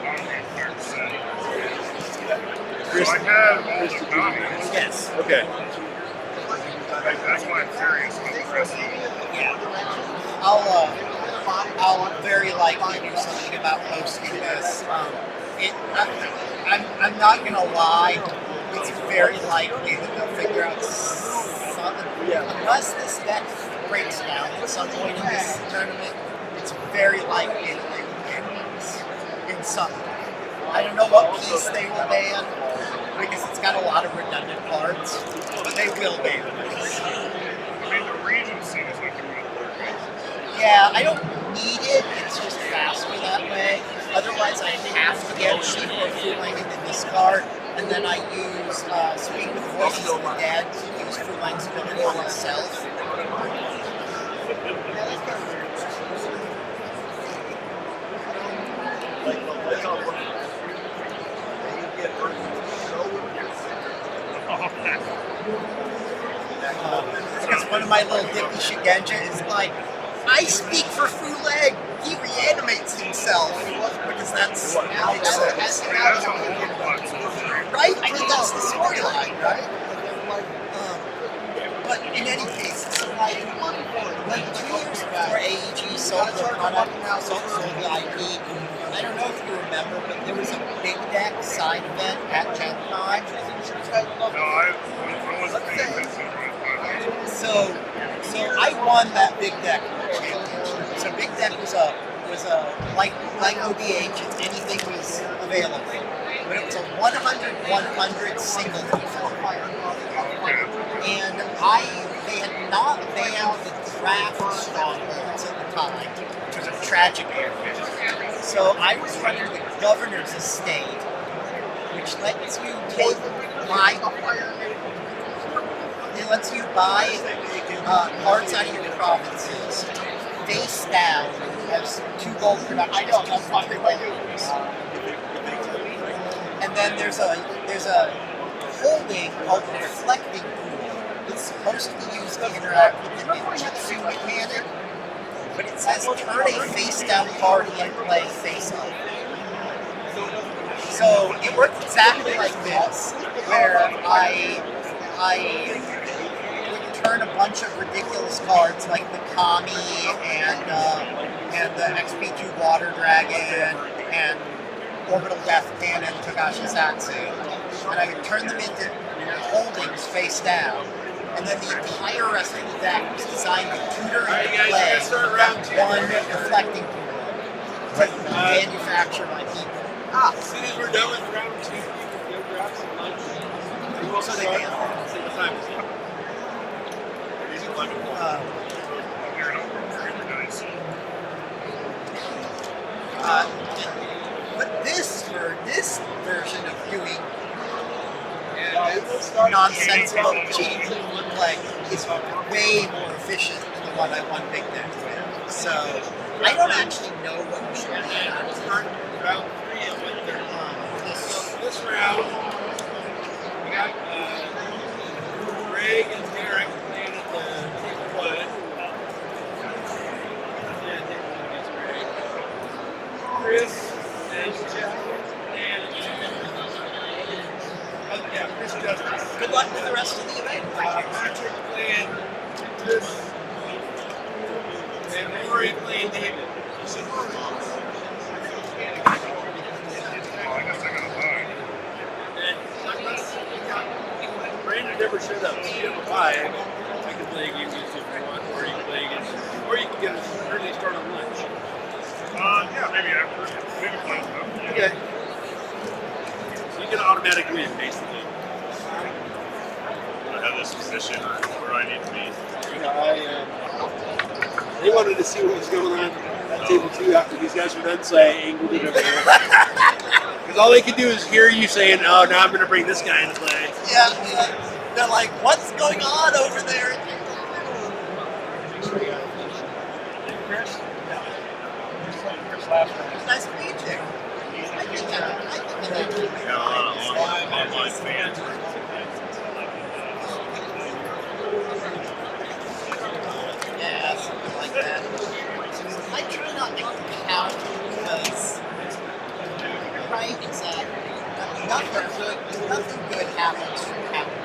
non-game player set. So I have all the copies. Yes. Okay. That's why I'm curious about the rest of them. Yeah. I'll very likely do something about posting this. I'm not gonna lie. It's very likely that they'll figure out something. Unless this deck breaks down at some point in this tournament, it's very likely that they will ban this in some way. I don't know what piece they will ban because it's got a lot of redundant parts, but they will ban this. I mean, the Regency is like a good word. Yeah, I don't need it. It's just faster that way. Otherwise, I have to get Sheep or Fulang in the discard, and then I use Speak with Voices of the Dead to use Fulang's ability on myself. Because one of my little dippy Shigenja is like, I speak for Fulang, he reanimates himself. Because that's how it says. That's a whole lot. Right? I mean, that's the storyline, right? But in any case, it's like 2 years before AEG sold the product, sold the IP, I don't know if you remember, but there was a big deck side event at Gen Con. No, I wasn't paying attention. So I won that big deck championship. So big deck was a like OBH, if anything was available, but it was a 100-100 single defense. And they had not banned the draft strongholds at the time, which was a tragic error. So I was running the governor's estate, which lets you buy cards out of your provinces face down as 2 gold production. And then there's a holding called the reflecting pool. It's supposed to be used to interact with the ninjutsu mechanic, but it says turn a face down card and play face up. So it worked exactly like this, where I would turn a bunch of ridiculous cards like the Kami and the XP2 Water Dragon and Orbital Death Cannon Togashi Satsu, and I would turn them into holdings face down. And then the entire rest of the deck was designed to tutor and play one reflecting pool to manufacture my people. As soon as we're done with round 2, we can go grab some lunch. So they can. What time is it? It's 11 o'clock. But this version of doing nonsensical cheating like is way more efficient than the one I won Big Deck with. So I don't actually know what we should do. We'll start round 3 at 1:30. So this round, we got Greg and Derek to the event. Patrick playing this, and Rory playing David. I guess I got a buy. And Brandon never showed up. So you have a buy. I can play against you if you want, or you can play against, or you can get an early start on lunch. Yeah, maybe after. Maybe close enough. Okay. So you get an automatic win, basically. I have this position where I need to be. They wanted to see what was going on at table 2 after these guys were done, so I angled it over there. Because all they could do is hear you saying, "Oh, now I'm going to bring this guy into play." Yeah, they're like, what's going on over there? Nice to meet you. I think Got a lot of online fans. yeah, something like that. I try not to count because you're right, exactly. Nothing good happens from counting.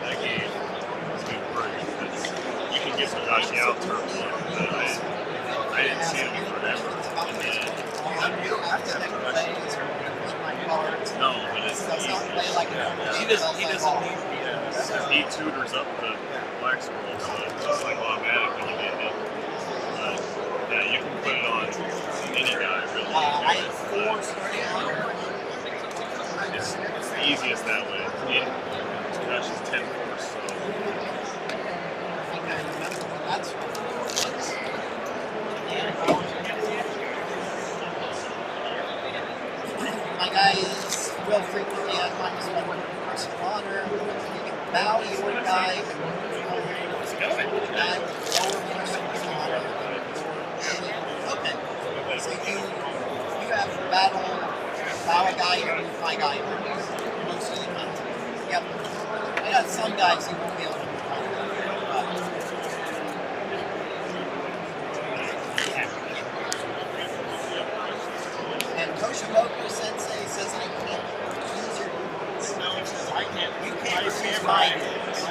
That game is good for you because you can get some dodgy out turn one. I didn't see him forever. And then, You don't have to never play these my cards. no, but it's Does not play like He doesn't need the he tutors up the black scroll, so it's just like automatic when you get hit. Yeah, you can put it on any guy really. I have 4 starting on. It's the easiest that way. Gosh, it's 10 force, so. That's my guy is real frequently at -1 person of honor. You can bow your guy. Let's go. Guy with lower person of honor. Okay. So you have battle, bow a guy, and move my guy. Most of the time. Yep. I got some guys who won't be able to move my guy. And Koshiboku Sensei says I can't use your moves. No, he says I can't. You can't use my moves.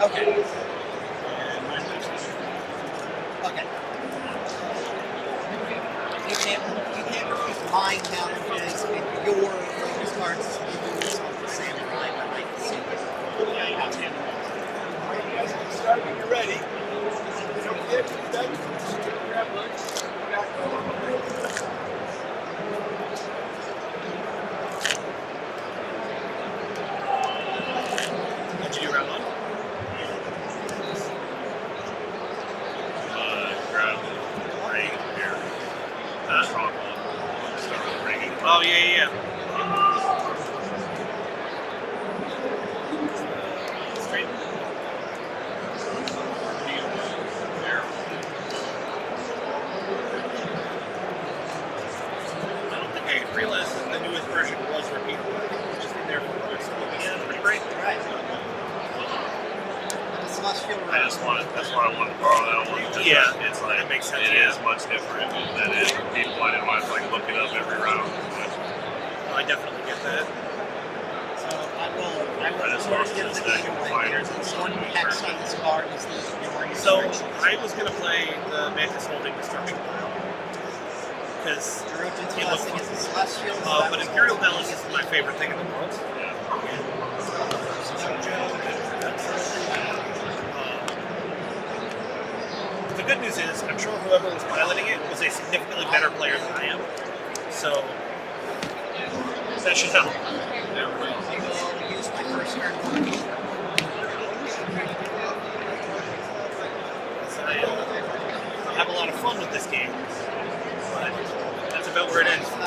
Okay. Okay. You can't use my counterfeits with your focus cards to use on the samurai, but I can see it. Yeah, you have to. Start when you're ready. Don't get done. Grab lunch. What'd you do around lunch? Grab ring here. Not strong one. Start with ringing. Oh, yeah. Straight. There. I don't think I realized that the newest version was repeatable. It's just in there for the yeah, pretty great. Right. The Celestial I Road. just wanted, that's why I wanted to borrow that one. because Yeah, it's like, that makes sense, It yeah. is much different than it is repeatable. I didn't want to like look it up every round. But Oh, I definitely get that. So I will just sort of lost give this the deck game of away. fighters There's and one stuff. hex on this card is the Enduring So Restriction. I was gonna play the Mantis Holding Destruction Pile because Erogen's it Blessing looks is a Celestial. so that but was Imperial all Balance is my favorite thing in the world. The good news is, I'm sure whoever was piloting it was a significantly better player than I am. So that should help. I will use my first turn. I have a lot of fun with this game, but that's about where it ends for me.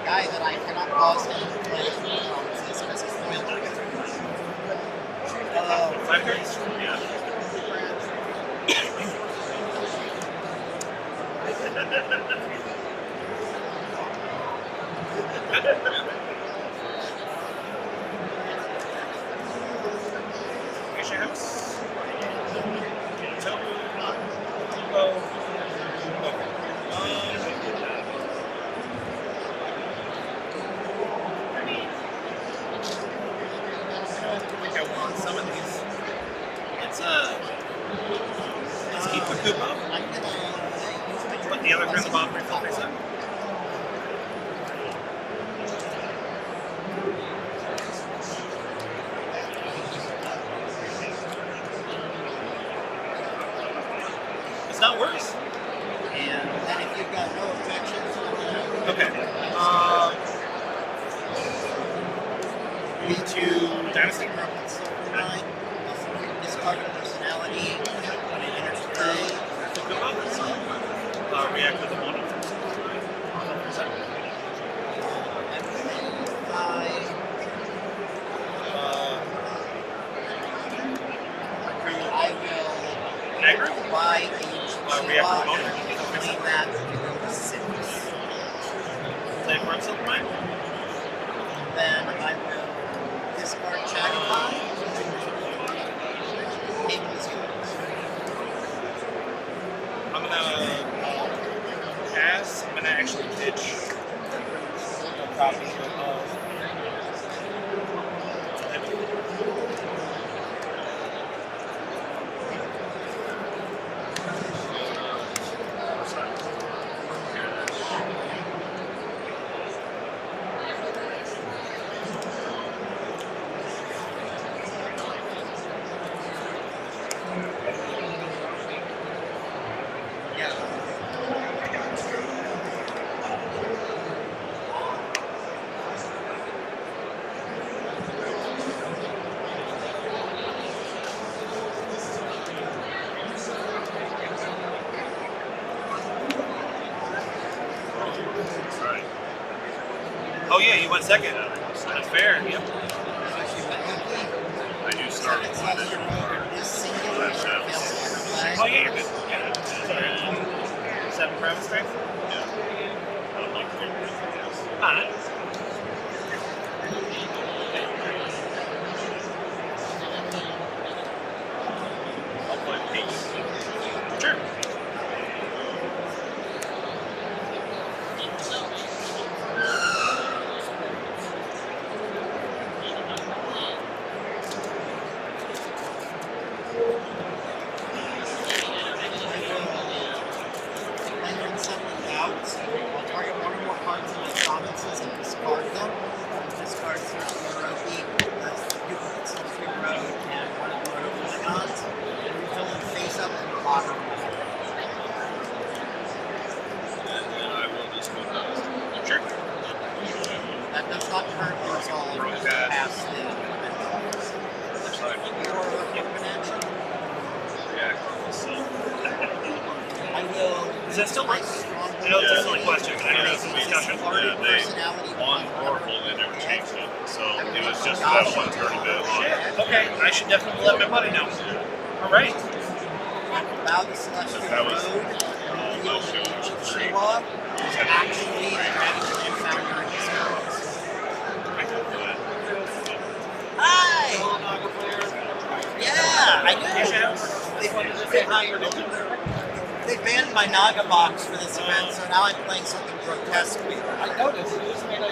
Guy that I cannot pause to play because it's foiled. 5 turns? Yeah. Acacia House. Tobu. Logo. Okay. I think I want some of these. Let's keep the Koopa. Put the other three in the bottom refill face up. It's not worse. And then if you've got no objections, Okay. B2 Dynasty. Silver 9, discard a personality, when it enters play, React with the one. I will Aggro? buy a React Chihuahua with the and clean that to go to 6. Play for Silver Mine. Then I will discard Chagify. Take this yours. I'm gonna pass. I'm gonna actually ditch a copy of. Right. Oh yeah, you went second. That's fair. Yep. I do start with one additional card. Is singular, That's fails it. every Oh yeah, you're good. Yeah. 7 private strength. Yeah. I don't like to do anything else. Alright. I'll play peace. Sure. I'll target one or more cards in my provinces and discard them. Discard Circular Road, duplicate Circular Road, and one of the Road of Polygons, and refill them face up in the bottom. And then I will just go past. Sure. That does not currently resolve past the conventions. Decide what Your convention, react on the sun. I will. Does that still work? I know it's a silly question, but I know it's a discussion. Yeah, they on Oracle they never changed it, so it was just that one tournament on it. Okay, I should definitely let my buddy know. All right. Bow the Celestial That was- Road, reveal the ancient Shiwa, is actually a dragon founder in his house. Hi! Yeah, I do. They banned my Naga box for this event, so now I'm playing something grotesque. I noticed it was made out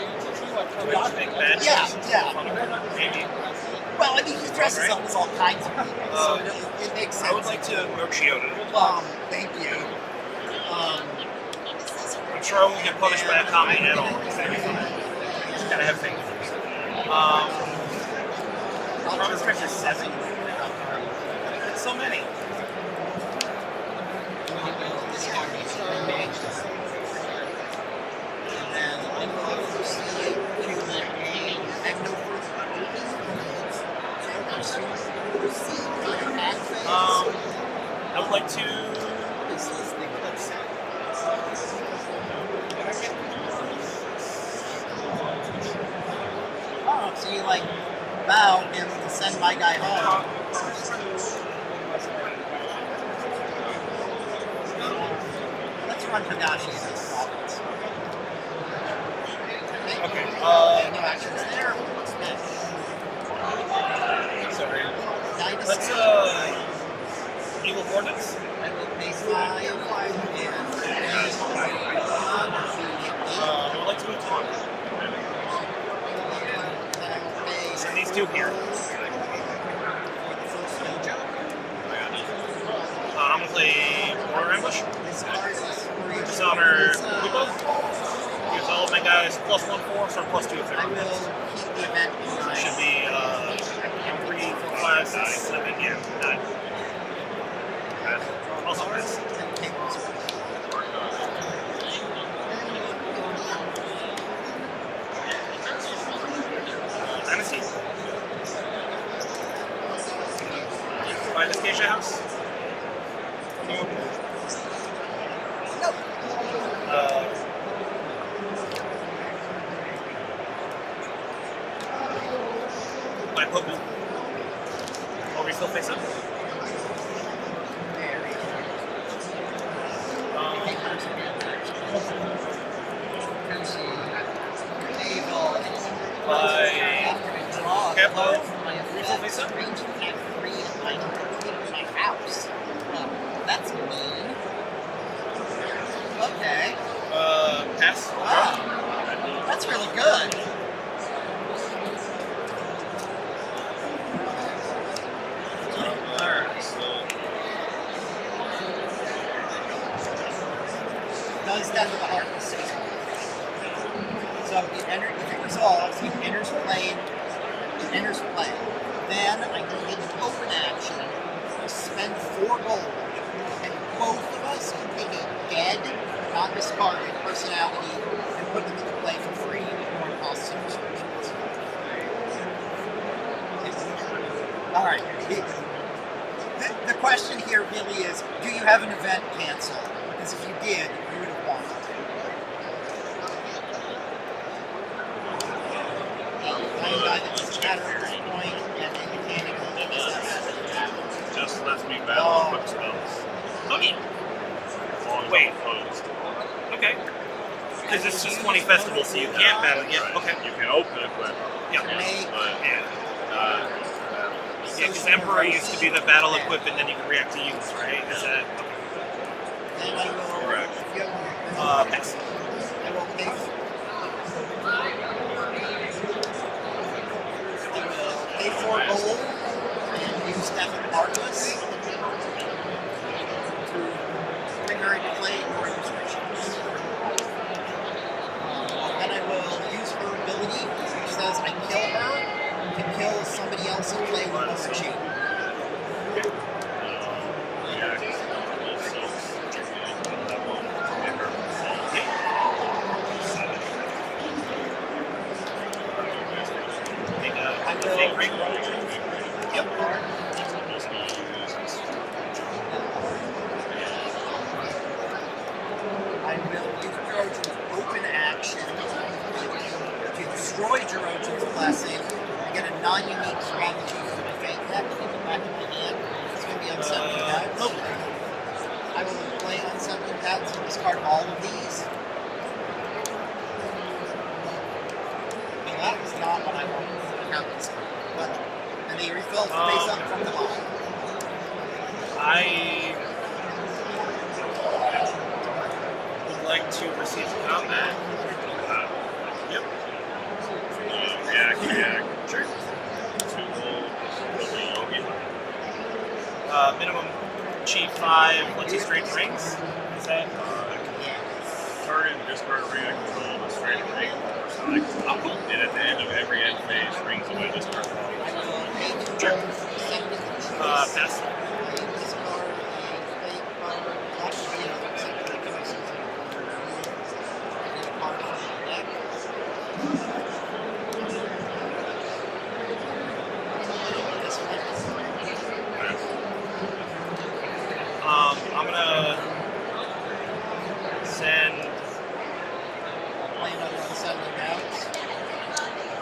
of big bad. Yeah. Maybe. Well, I mean, he dresses up as all kinds of people, so it makes sense. I would like to Rochiota. Thank you. I'm sure I won't get punished by a comment at all. It's gonna be fine. Just gotta have faith. Promise Trick is 7. It's so many. I would like to. Oh, so you like bow and send my guy home. Let's run Higashi in this province. Okay. No actions there. Smash. Sorry. Let's Evil Coordinates. I will pay 5 and Let's move on. then I will pay. Send these two here. For the first dojo. I'm gonna play Border Ambush. This card is for your Dishonor Kubo. Gives all of my guys +1/4, so +2 if they're I on will this. keep the event in So it mind. should be 3, 4, 5, 6, 7, yeah, 9. Also pass. And tables. Dynasty. By this Geisha House. By Poku. Or we still face up. By Capo. Refill face up. That's mean. Okay. Pass. Wow. That's really good. Does Death of the Heart the season? So if it resolves, he enters play. Then I can get an open action, spend 4 gold, and both of us can take a dead, not discarded personality and put them into play for free or cost 2 restrictions. Alright. The question here really is, do you have an event cancel? Because if you did, you would have won. Playing guy that doesn't matter at this point, and a mechanic that doesn't matter. Just lets me battle quick spells. Okay. As long as Wait. I'm opposed. Okay. Because it's just 20 festivals, so you can't battle. Yeah, Right. okay. You can open it, but Yeah. but Yeah. uh, Yeah, because Emperor used to be the battle equip, and then you can react to use, right? Is that Then I will. Correct. If you have pass? I will pay. I will pay 4 gold and use Death of Artemis to bring her into play for restrictions. Then I will use her ability, which says I kill her to kill somebody else in play with OBH. Make a I will. fake ring. Yep. I will use Trojan's open action to destroy Trojan's blessing. I get a non-unique strategy for my fate deck in the back of my hand. It's going to be unsettling pads. I will play unsettling pads and discard all of these. And that was not what I wanted to happen. But and they refill face up from the bottom. I would like to proceed to combat. Yep. React. Sure. 2 gold. Yogi. Minimum cheap 5, let's use straight rings. Is that? Target and discard a ring, I control a straight ring. Oh, cool. And at the end of every end phase, rings away this card. I will pay 2 Sure. second Pass. discard a fake card. Actually, second choices. And a card from the deck. This one. I'm gonna send Play another unsettling bounce.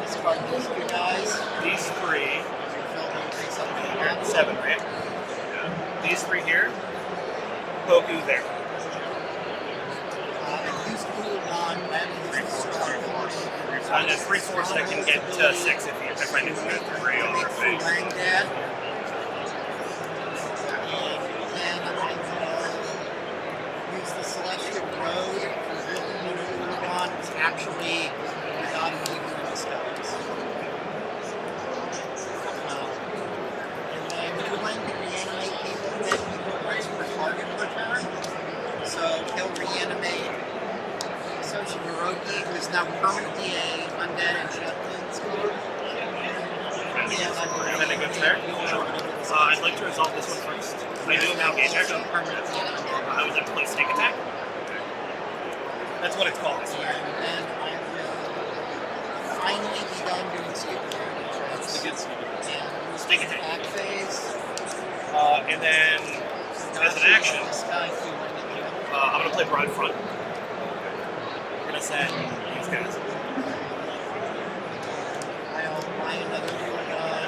Discard these 2 guys. these 3. Fill them face up with You're at bounce. 7, right? These 3 here. Poku there. And use cool on when it's And then 3/4 I can get to 6 if I find it good. 3 on their face. Lang Dad. Celestial Road on is actually the god of evil in disguise. And then Newland can reanimate people that people raise for target per turn. So he'll reanimate Social Hiroki, who is now permanently a undead and Shetland score. Can I go there? I'd like to resolve this one first. I do now engage action. I would like to play Snake Attack. That's what it's called. And then I will finally be done doing stupid damage. That's the good stuff. And Snake Attack. attack phase. And then, as an action, This guy to win it. I'm going to play Broad Front. We're going to send these guys. I'll buy another new gun.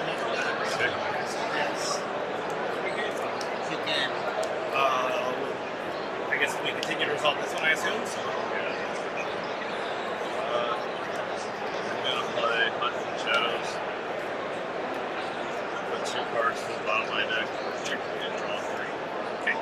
Again. I guess we continue to resolve this one, I assume. So. I'm gonna play Hunt in the Shadows. Put 2 cards to the bottom of my deck and draw 3. Okay.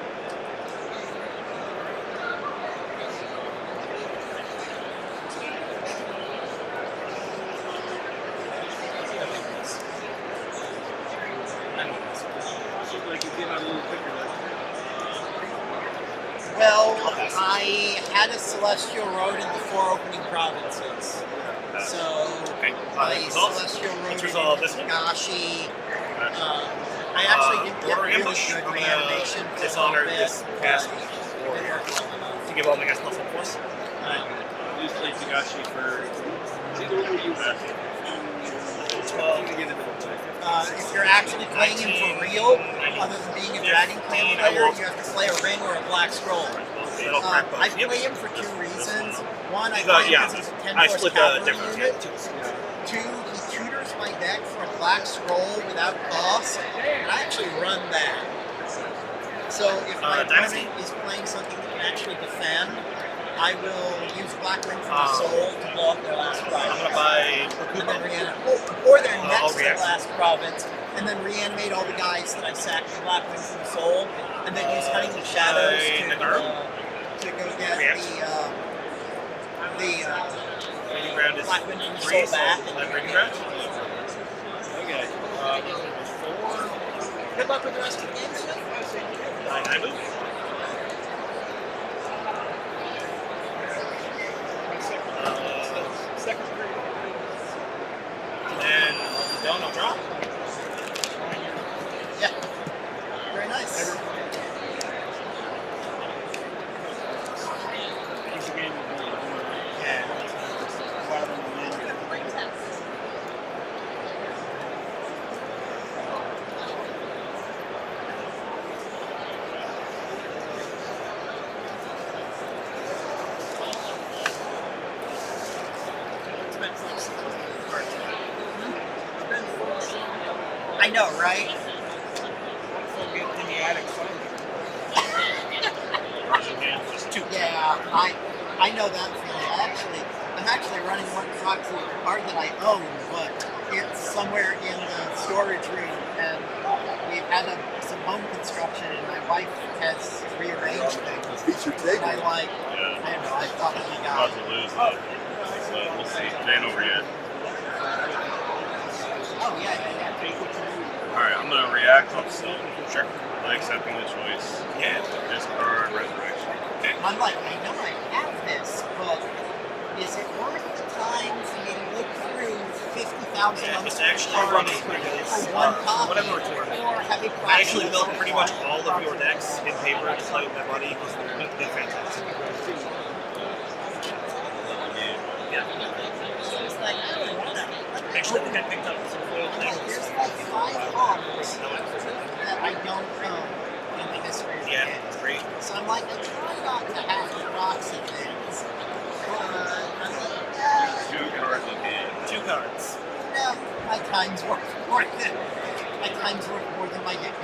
Looked like you came out a little quicker there. Well, I had a Celestial Road in the 4 opening provinces. So, Okay. my Results? Celestial Road Let's resolve this one. Gashi. I actually didn't get Order really ambush. good I'm reanimation gonna for dishonor a little this bit, cast but warrior it worked well enough. to give all my guys plus 1 force. I used to play Tagashi for. See the one you have. 12. To get into the play. If you're actually playing him for real, other than being a Dragon Clan player, you have to play a ring or a black scroll. It'll crack both. I play him for 2 reasons. One, I He's, play him yeah, because he's a 10 I force split the cavalry difference. unit. Yeah. 2, he tutors my deck for a black scroll without cost, and I actually run that. So if my Dynasty? opponent is playing something that can actually defend, I will use Black Ring from the Soul to blow up their last I'm province. gonna buy And then or their I'll next to react. last province, and then reanimate all the guys that I sacked the Black Ring from the Soul, and then use Hunting the Shadows to go get React. the Breeding ground is Black Ring from the 3, Soul back. so my breeding ground. Okay. 4. Good luck with the rest of the game, Smith. 9 move. Second three. And then I'll draw. Yeah. Very nice. It's a game of Yeah. wild on the wind. I know, right? In the attic Russian hand, just 2. Yeah, I know that feeling. I'm actually running one proxy card that I own, but it's somewhere in the storage room, and we've had some home construction, and my wife has rearranged things. Feature And table. I like, Yeah. I don't know, I thought we About got. to lose though. So we'll see. It ain't over yet. Oh yeah. Alright, I'm gonna react off Silk. Sure. By accepting the choice. Yeah. Discard Resurrection. Okay. I'm like, I know I have this, but is it worth the time for me to look through 50,000 Yeah, other it's actually cards running for this, one for copy, whatever it's worth. or have it I actually built pretty much all of your decks in paper to play with my buddy because they're fantastic. Yeah. So it's like, I don't want that. Actually, I think I picked up some foil things. There's like 5 cards that I don't own in the history of the Yeah, game. it's great. So I'm like, I try not to have the Roxy things. But I'm like, 2 cards in hand. 2 cards. no, my time's worth more than my dignity.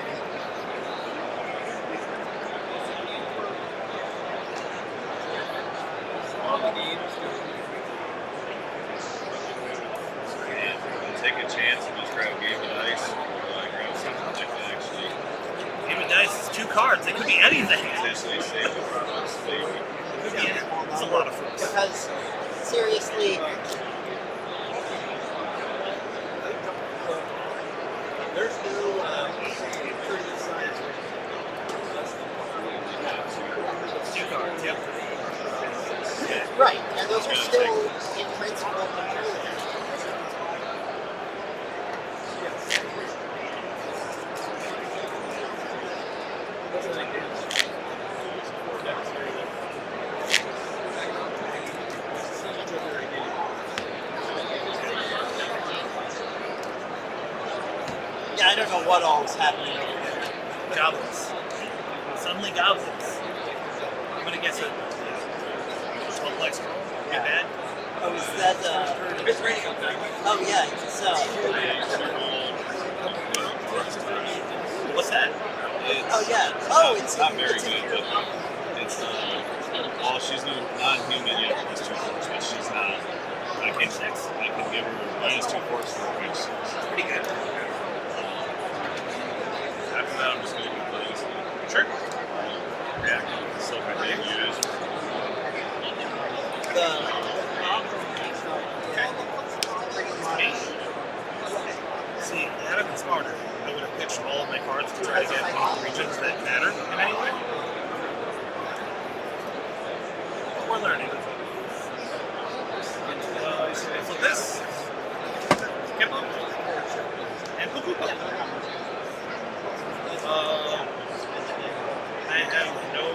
Take a chance and just grab a game of dice. Or like grab something like that actually. Game of Dice is 2 cards. It could be anything. Potentially save the products, maybe. It could be anything. It's a lot of fruits. Because seriously, There's no pretty size. Two cards, yep. right, and those are still in principle controlled. Yeah, I don't know what all is happening over there. Goblins. Suddenly goblins. I'm gonna guess it. 12 legs roll. Get bad. Oh, is that, It's raining. oh yeah, so, What's that? oh yeah, oh, it's not very it's good, but it's well, she's non-human yet plus 2 force, but she's not. I can give her minus 2 force for her, which is Pretty good. after that I'm just going to do plays. Sure. Reactive stuff I didn't use. Me. See, had I been smarter, I would have pitched all of my cards to try to get one of the regions that matter in any way. But we're learning. So I flip this. Skip them. And poop poop. I have no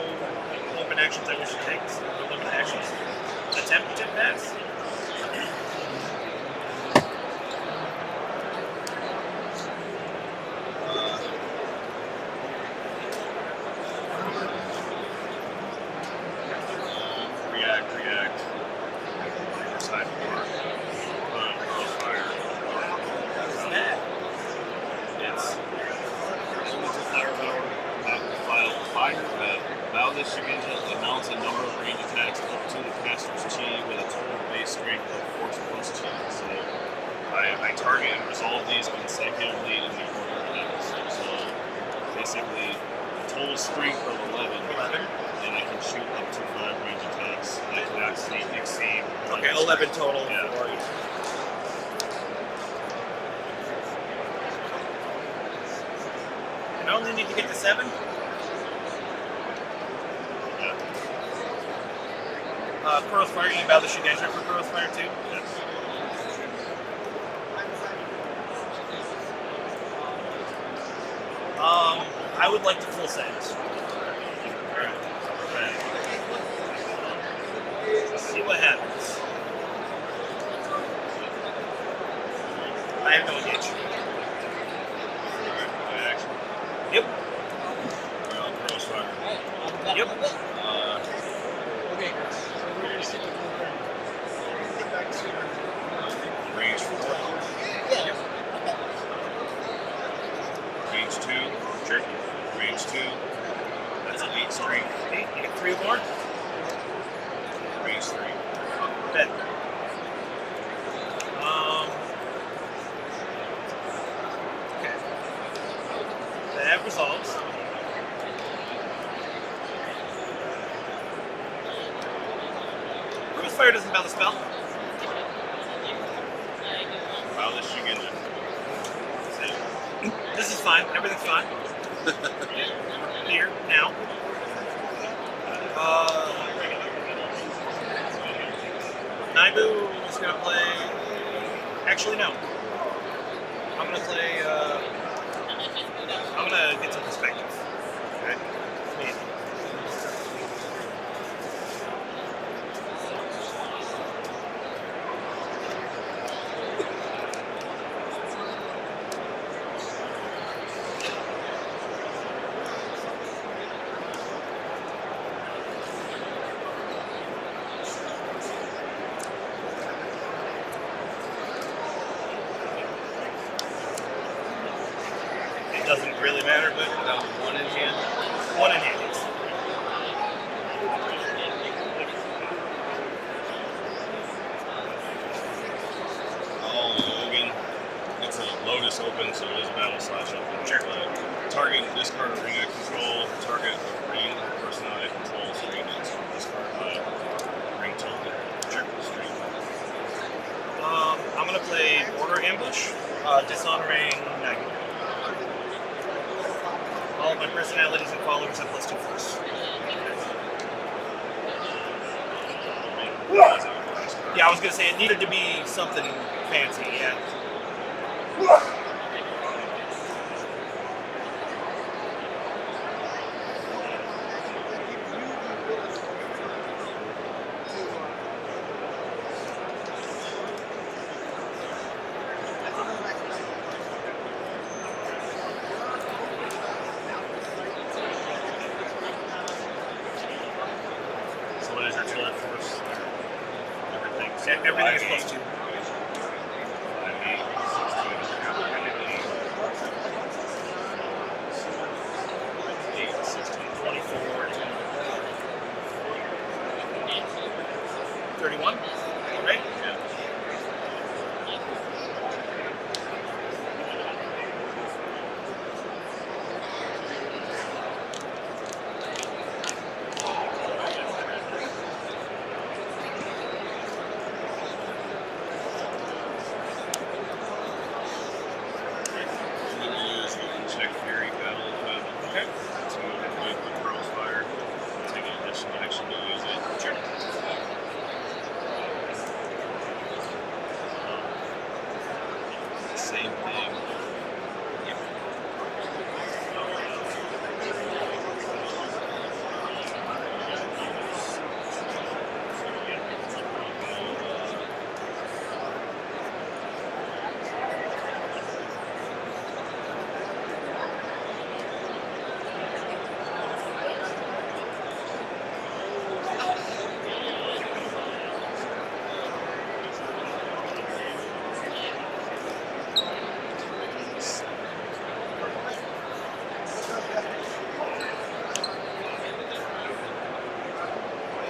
open actions I wish to take, so no limit actions. Attempt to pass. React. Side 4. Fire. It's elemental firepower. Fire that while this Shugenja amounts a number of range attacks up to the caster's chi with a total base strength of force plus chi. So I target and resolve these consecutively in the order of levels. So basically, total strength of 11, and I can shoot up to 5 range attacks. I can actually exceed. Okay, 11 total. Yeah. For you. And I only need to get to 7. Yeah. Crow's Fire, you bow the Shugenja for Crow's Fire too? Yes. I would like to full send. Alright. See what happens. I have no engage. Alright. My action. Yep. Crossfire. Yep. Range 4. yeah. Range 2. Sure. Range 2. That's an 8 strength. 8, you get 3 more? Range 3. Bet. Okay. That resolves. Crow's Fire doesn't bow the spell. Wow, this Shugenja. This is fine. Everything's fine. Here, now. Naibu is going to play... Actually, no. I'm going to play... I'm going to get some perspective. Okay? Please. It doesn't really matter, but Without 1 in hand. 1 in hand. Yes. Oh, Logan. it's a Lotus open, so it is battle slash open. Sure. Target discard a ring I control. Target a ring or person I control stream it. So discard ring token. Sure. Stream. I'm gonna play Border Ambush, dishonoring Nagel. All of my personalities and followers have +2 force. Yeah, I was gonna say it needed to be something fancy. Yeah. So what is your total force? Everything. Everything is +2. 5, 8, 16, 24. 31. All right. Yeah. Check Fury battle equipment. Okay. To avoid the crossfire. Take an additional action to use it. Sure. Same thing.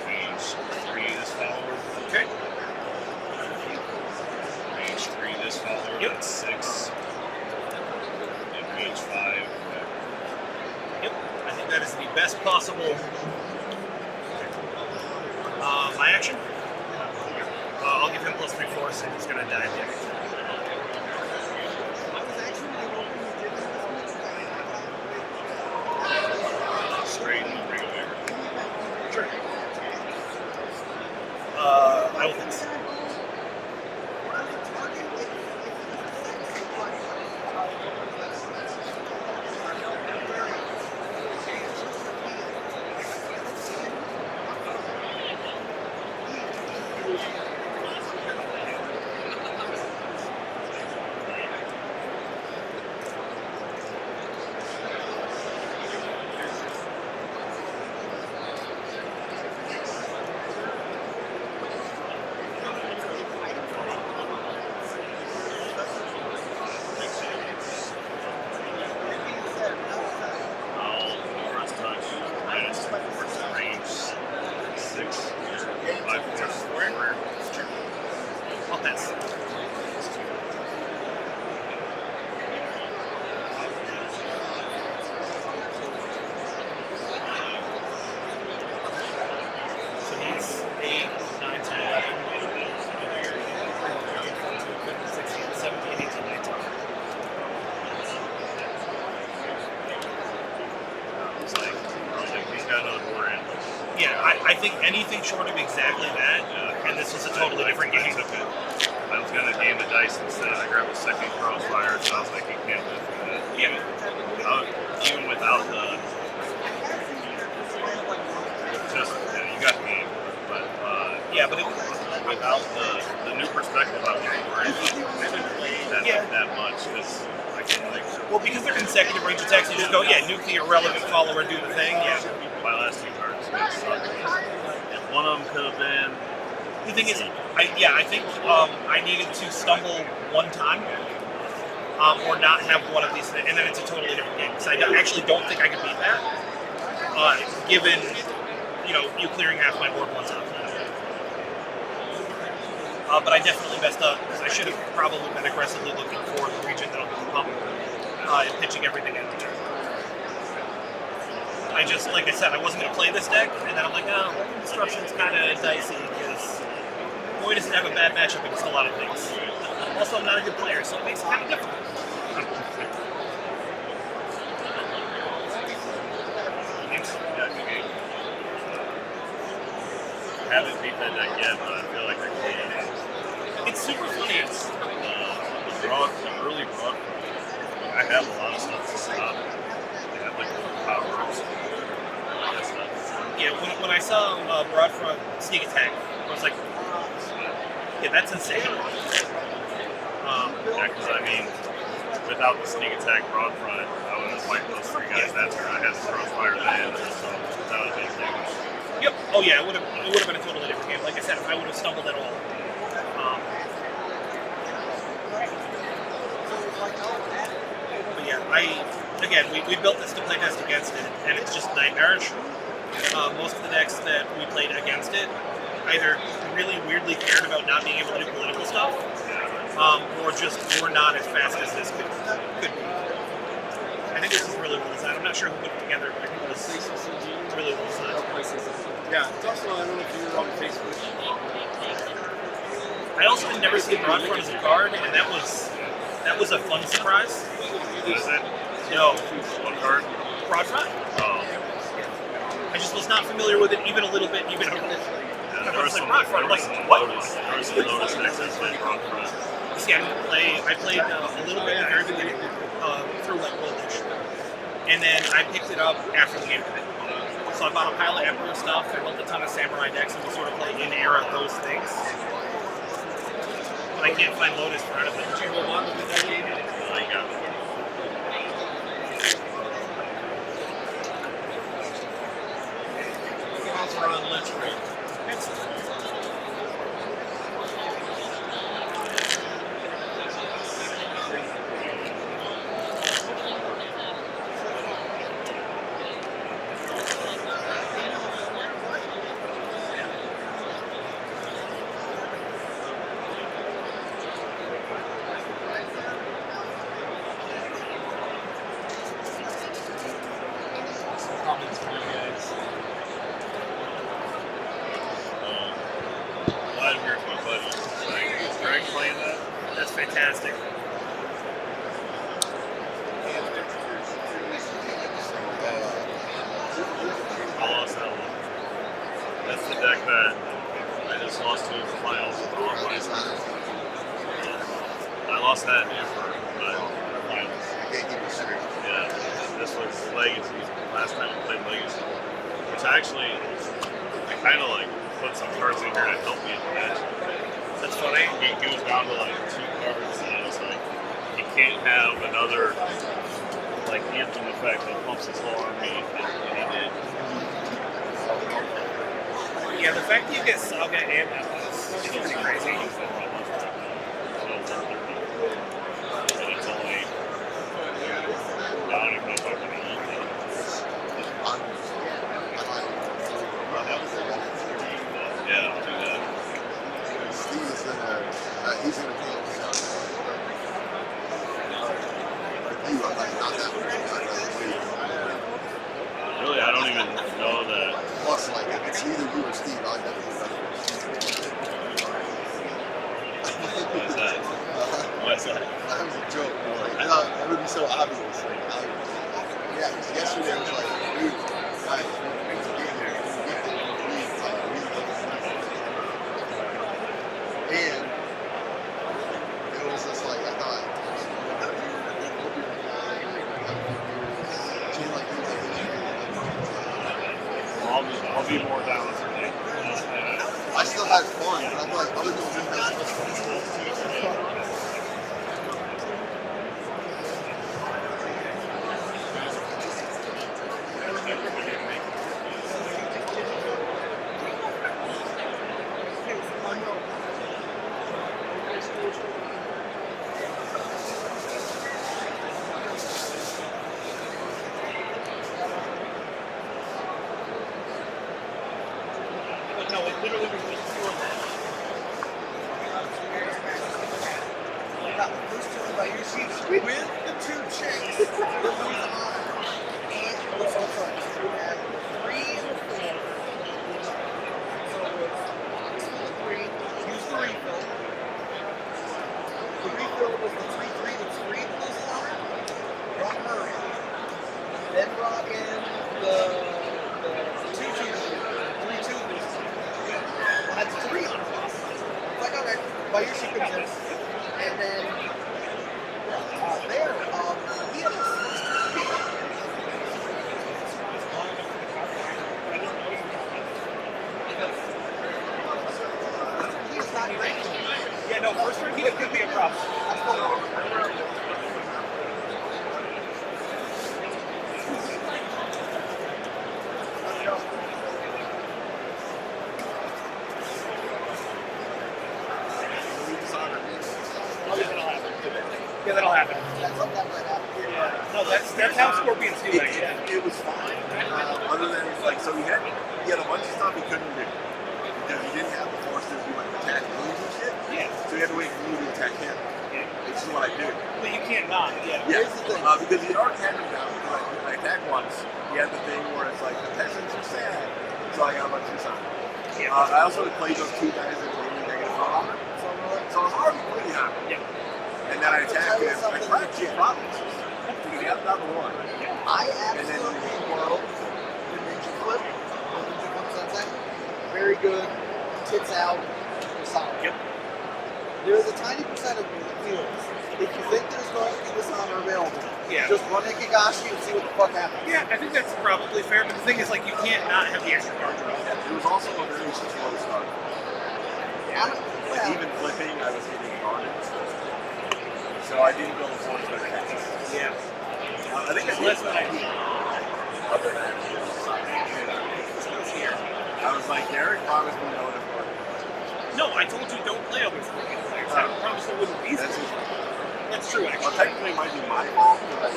Range 3 this follower. Okay. Range 3 this follower. Yep. That's 6. And range 5. Yep. I think that is the best possible. My action. I'll give him +3 force, and he's gonna die at the end. Straighten and bring away. Sure. I will fix. I'll pass. So he's 8, 9, 10, 11, 16, 17, 18, 19. It's like, he's got another board in. Yeah, I think anything short of exactly that, and this was a totally different game. I was gonna game the dice instead. I grabbed a second crossfire, so I was like, you can't live through that. Yeah. Even without the, just you got the game, but Yeah, but without the new perspective, I wouldn't worry about that much because I can like. well, because they're consecutive range attacks, you just go, yeah, nuclear relevant follower, do the thing. Yeah. My last 2 cards sucked. And one of them could have been. The thing is, I think I needed to stumble one time, or not have one of these, and then it's a totally different game. So I actually don't think I could beat that, given you clearing half my board one time. But I definitely messed up because I should have probably been aggressively looking for the region that'll be pumped and pitching everything in there. I just, like I said, I wasn't going to play this deck, and then I'm like, oh, Disruption's kind of dicey because Boy doesn't have a bad matchup against a lot of things. Also, I'm not a good player, so it makes it kind of difficult. I haven't beat that deck yet, but I feel like I can. It's super funny. The early broad, I have a lot of stuff to stop. They have like powers and all that stuff. Yeah, when I saw Broadfront sneak attack, I was like, yeah, that's insane. Yeah, because I mean, without the sneak attack Broadfront, I would have wiped those three guys that turn. I had to throw fire then, so that would have been huge. Yep. Oh yeah, it would have been a totally different game. Like I said, if I would have stumbled at all. But yeah, we built this to play test against it, and it's just nightmarish. Most of the decks that we played against it either really weirdly cared about not being able to do political stuff, or just were not as fast as this could be. I think this is really well designed. I'm not sure who put it together, but I think it was PlayCCG. Really well designed. Yeah, it's also, I don't know if you're on Facebook. I also had never seen Broadfront as a card, and that was a fun surprise. What is it? No, What card? Broadfront. Oh. I just was not familiar with it even a little bit, even Yeah, I there was was like, some Broadfront. I'm like, what? Lotus decks that played Broadfront. See, I played a little bit in the very beginning through like OBH, and then I picked it up after the game ended. So I bought a pile of Emperor stuff. I built a ton of Samurai decks, and we sort of play in era those things. But I can't find Lotus for anything. Did you hold on to that game? I got it. Also on Lynch, right? Vladimir's my buddy. Is Greg playing that? That's fantastic. I lost that one. That's the deck that I just lost to in the finals with all my starters. I lost that in Emperor, but in the finals. Yeah, this was Legacy. Last time we played Legacy. Which actually, I kind of like put some cards in here to help me in the match. That's funny. He was down to like 2 cards, and I was like, he can't have another like anthem effect that pumps his whole army, and he did. Yeah, the fact that you get Saga and Atlas is pretty crazy. And it's only, I don't even know if I can eat that. Yeah, I'll do that. Steve's he's gonna be on the you, I'm like, not that much. Really, I don't even know that. Plus, like, if it's either you or Steve, I'd never do that. What is that? What's that? That was a joke, boy. I thought it would be so obvious. Like, yeah, because yesterday I was like, dude, guys, it's a game here. It's a game here. And it was just like, I thought, I'll be more down with today. I still had fun, but I'm like, other people didn't have as much fun. But no, it literally was before that. brought in the 2-2, 3-2. That's 3 on it. It's like, okay, buy your ship engine. And then there, he had his first turn. He is not great. Yeah, no, first turn heat could be a problem. Yeah, that'll happen. Yeah. No, that's how scorpions do that. Yeah. It was fine. Other than like, so he had a bunch of stuff he couldn't do because he didn't have the force to do like attack moves and shit. Yeah. So he had to wait for me to attack him. Yeah. Which is what I did. But you can't not. Yeah. Yeah. Because he already had him down. Like, I attacked once. He had the thing where it's like the peasants are sad. So I got a bunch of time. Yeah. I also played those 2 guys that gave me negative armor. So I was already pretty high. Yeah. And then I attacked him. I cracked 2 provinces. He got down to 1. I absolutely love the Ninja Flip, Sensei. Very good, tits out, solid. Yep. There's a tiny percent of me that feels if you think there's going to be dishonor available, Yeah. just run Ikagashi and see what the fuck happens. Yeah, I think that's probably fair, but the thing is, like, you can't not have the extra card draw. It was also a very slow start. Like even flipping, I was hitting garbage. So I didn't go as much better fast. Yeah. I think it's less than I did. Other than I was like, Derek promised me no other part. No, I told you don't play other scorpion players. I promised there wouldn't be. That's his fault. That's true, Well, actually. technically, it might be my fault, but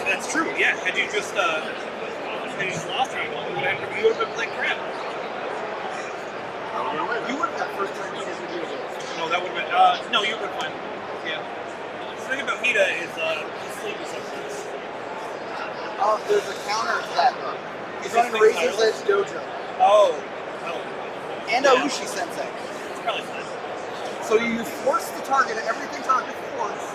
That's true. Yeah. Had you just lost round one, you would have been playing crap. I don't know when. You would have got first turn Hita to do it. No, that would have been. No, you would have been fine. Yeah. The thing about Hita is he's sleepy sometimes. There's a counter to that though. He's Is running this thing Razor's Edge Dojo. Oh. Well, And yeah. Aoshi Sensei. It's probably fine. So you force the target, everything target force.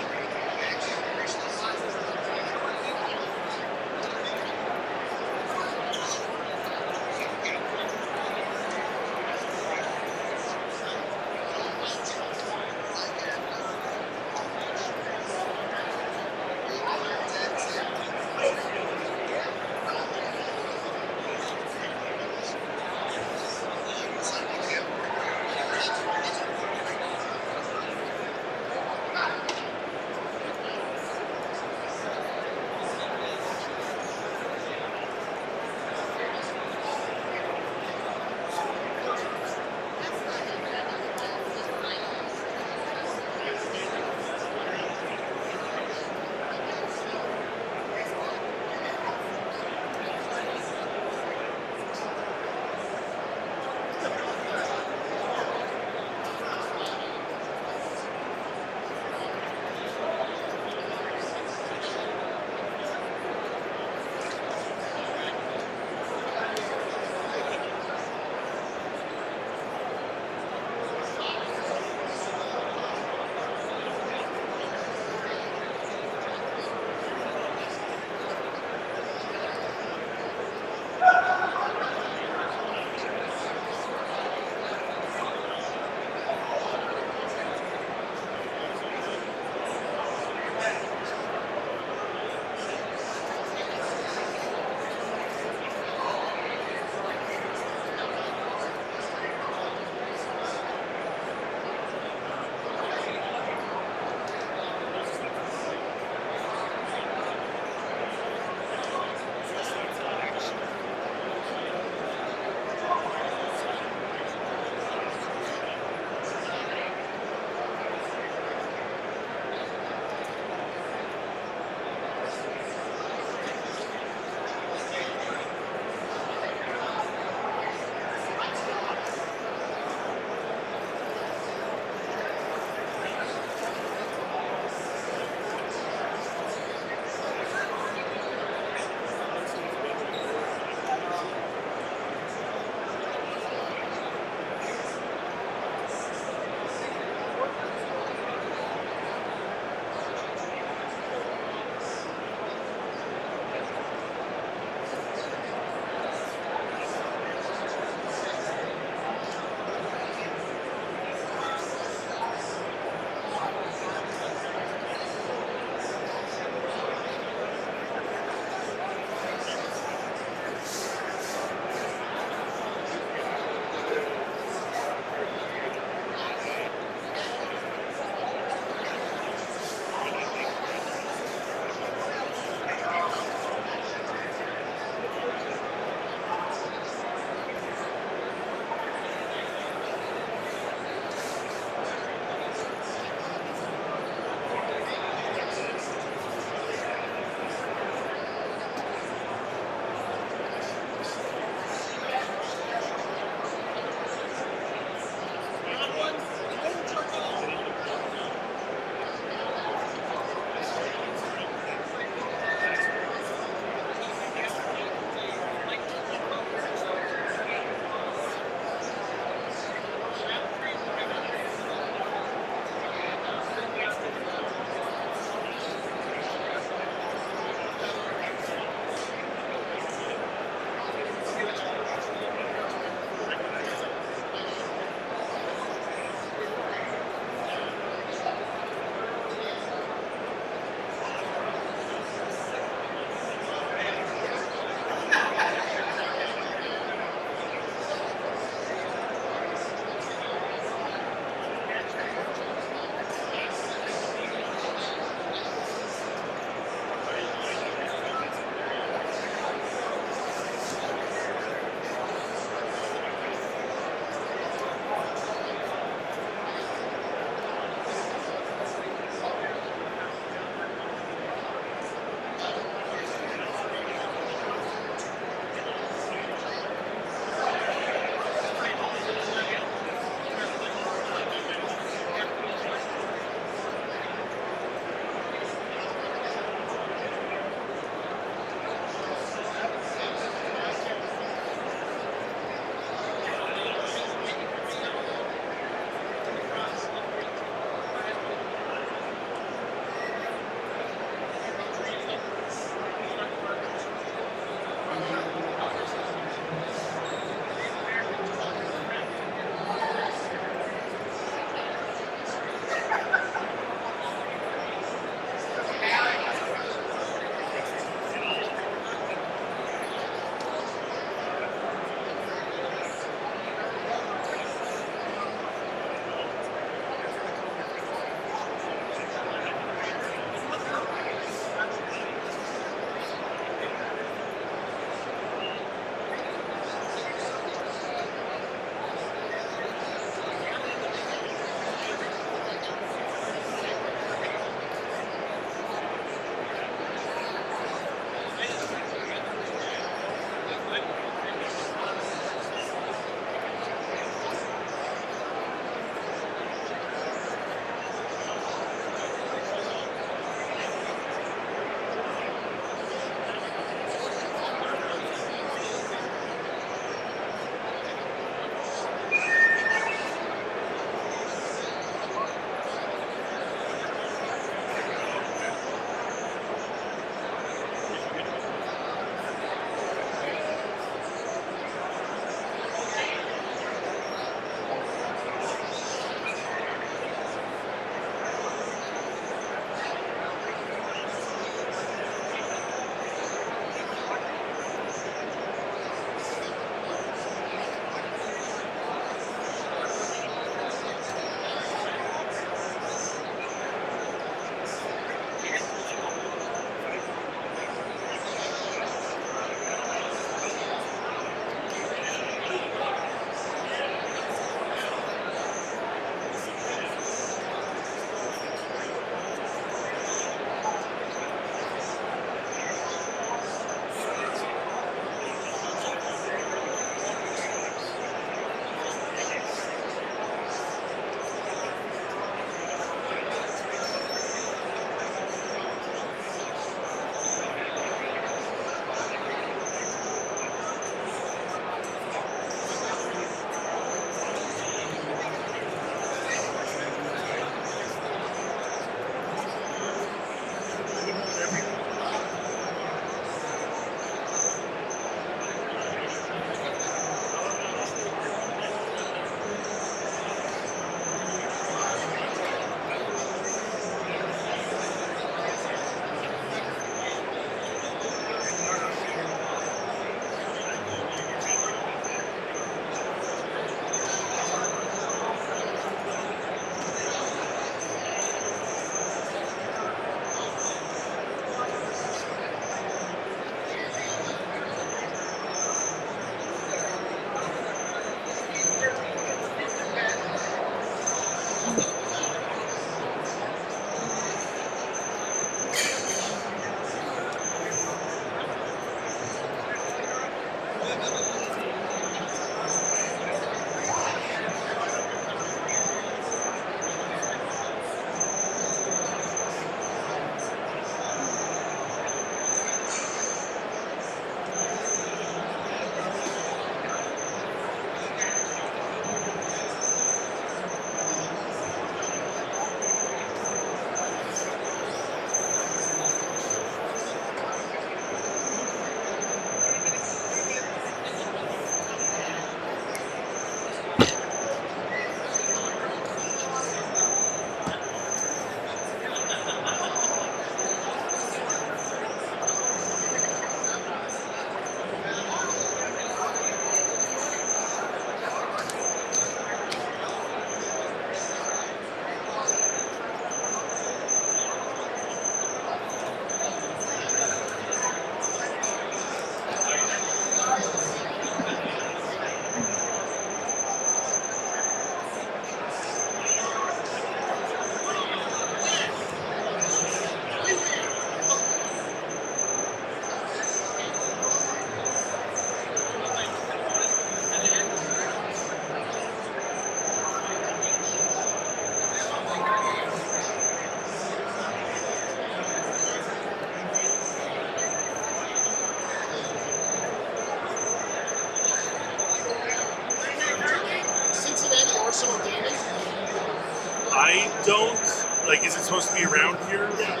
I don't like. Is it supposed to be around here? Yeah.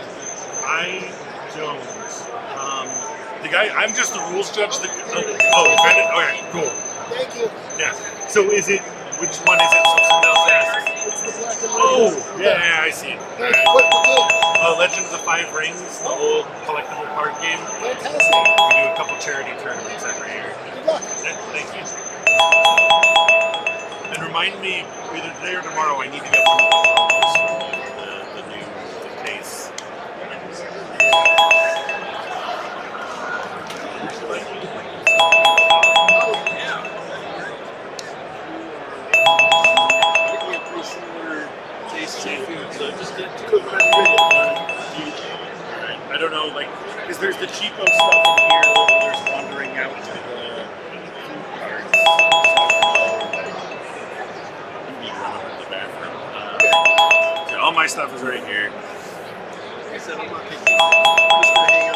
I don't. The guy. I'm just the rules judge. Okay, cool. Thank you. Yeah. So is it? Which one is it? So someone else asks. It's the black and white. Oh, yeah, I see it. Thank you. What game? Legends of Five Rings, the old collectible card game. Fantastic. We do a couple charity tournaments every year. Good luck. Yeah, thank you. And remind me, either today or tomorrow, I need to get one of the promos for the new case. So just to I don't know, like, because there's the cheapo stuff in here where there's wandering out to the food cards. You need one over the bathroom. So all my stuff is right here. Like I said, I'm not picking. I'm just gonna hang out.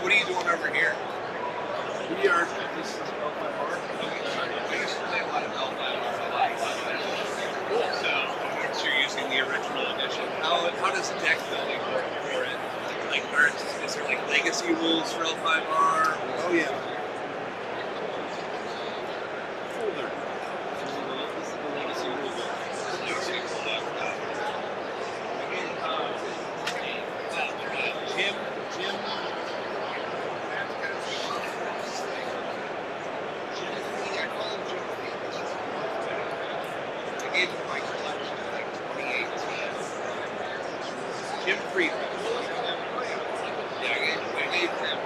what are you doing over here? We are. This is L5R. I used to play a lot of L5R. So I'm sure you're using the original edition. How does deck building work for it? Like, is there like legacy rules for L5R? Oh yeah. Folder. This is the legacy rule book. Jim. I call him Jim. I gave him my collection in like 2018. Jim Friedman. Yeah, I gave him.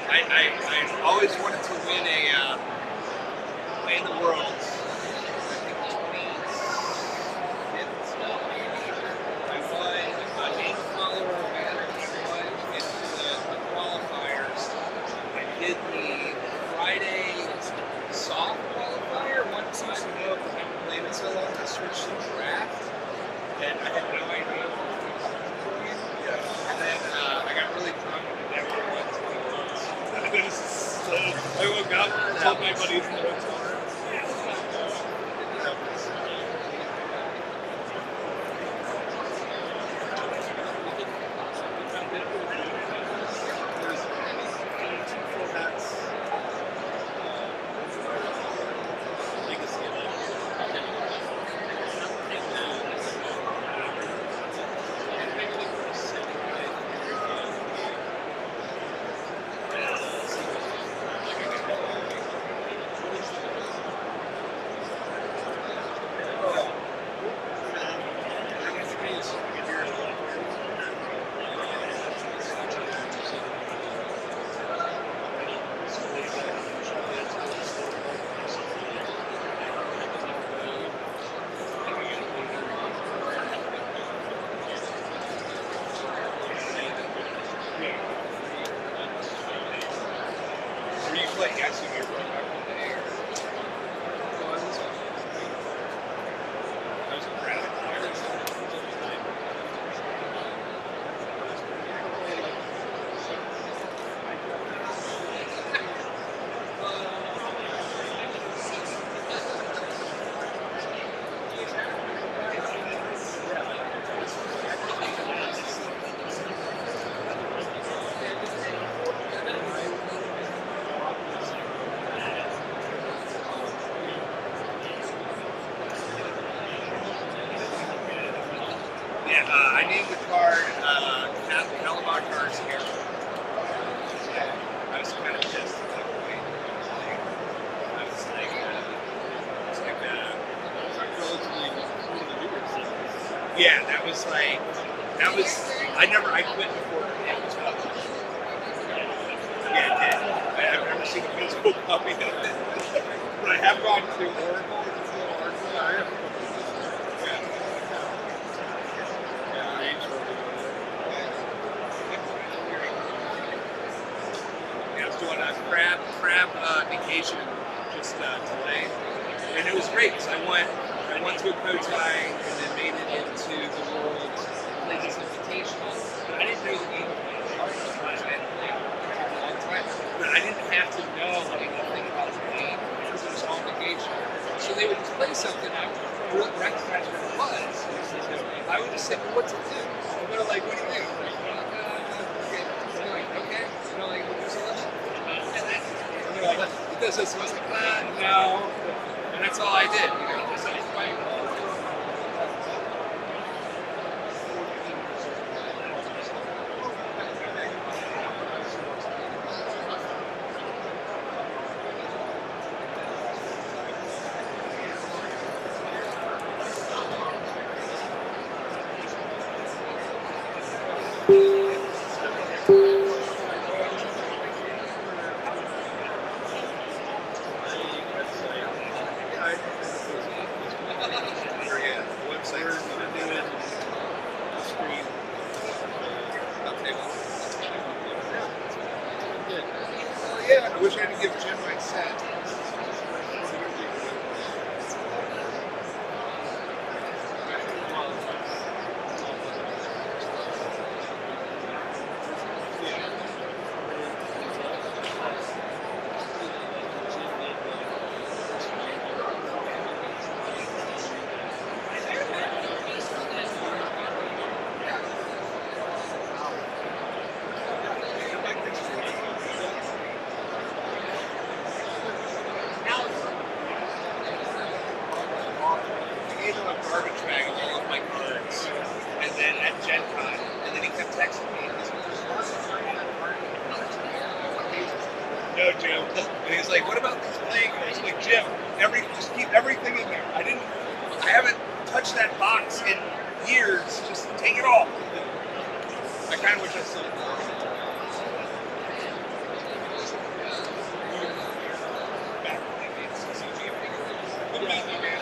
I always wanted to win a play in the worlds. I think 2015. I won a name follower event. I won into the qualifiers. I did the Friday soft qualifier one time ago because I've been playing it so long. I switched to draft, and I had no idea what I was doing. Yeah. And then I got really drunk and never went to the worlds. I woke up and told my buddies in the hotel room. I named the card Calabacar's Hair. I was kind of pissed at that point. I was like, Relatively one of the newer things. yeah, I quit before it was published. Yeah, it did. I've never seen a physical copy of it. But I have gone to Oracle. I was doing a crab vacation just today, and it was great because I went to a pro tie and then made it into the world Players Invitational. But I didn't know the game plan. But I didn't have to know anything about the game because it was on vacation. So they would just play something I would recognize what it was. I would just say, well, what's it do? And they're like, what do you do? Okay. You know, like, what's the lesson? And they're like, it does this. And I was like, no. And that's all I did. You know, just like, yeah, I wish I could give Jim my set. Jim. And he's like, what about these playing cards? I'm like, Jim, just keep everything in there. I haven't touched that box in years. Just take it all. I kind of wish I still did. Back when they made CCG bigger. The meaty man.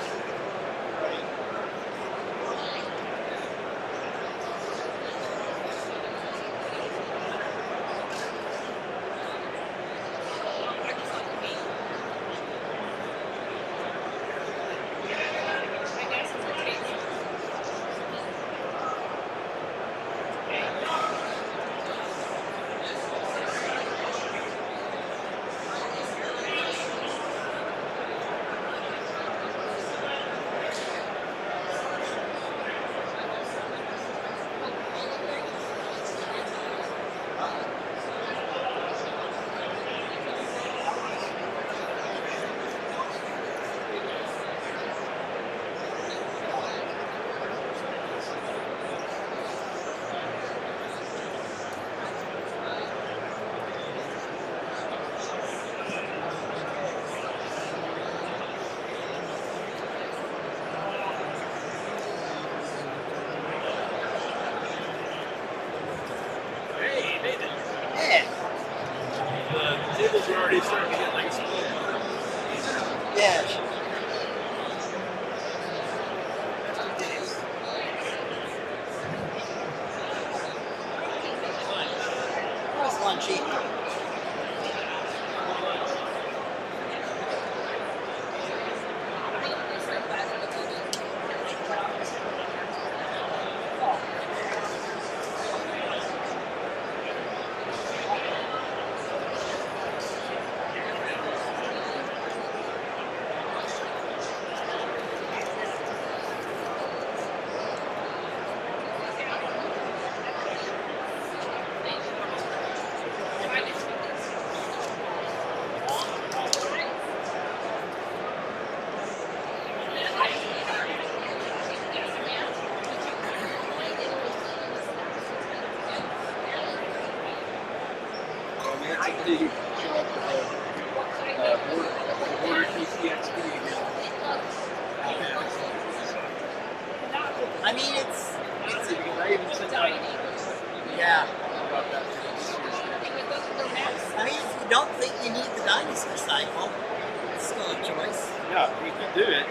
Yeah. The tables are already starting to get like small. Yeah. Where's Lunchy? Border PCXP again. I mean, it's Because I even sent out yeah. about that to this year's game. I mean, if you don't think you need the dynasty cycle, it's still a choice. Yeah, you can do it.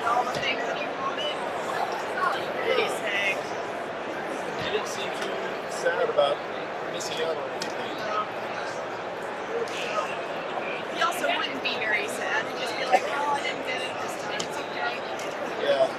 All the things that you wanted. Basic. You didn't seem too sad about missing out on anything. He also wouldn't be very sad. He'd just be like, oh, I didn't get it this time. It's okay. Yeah.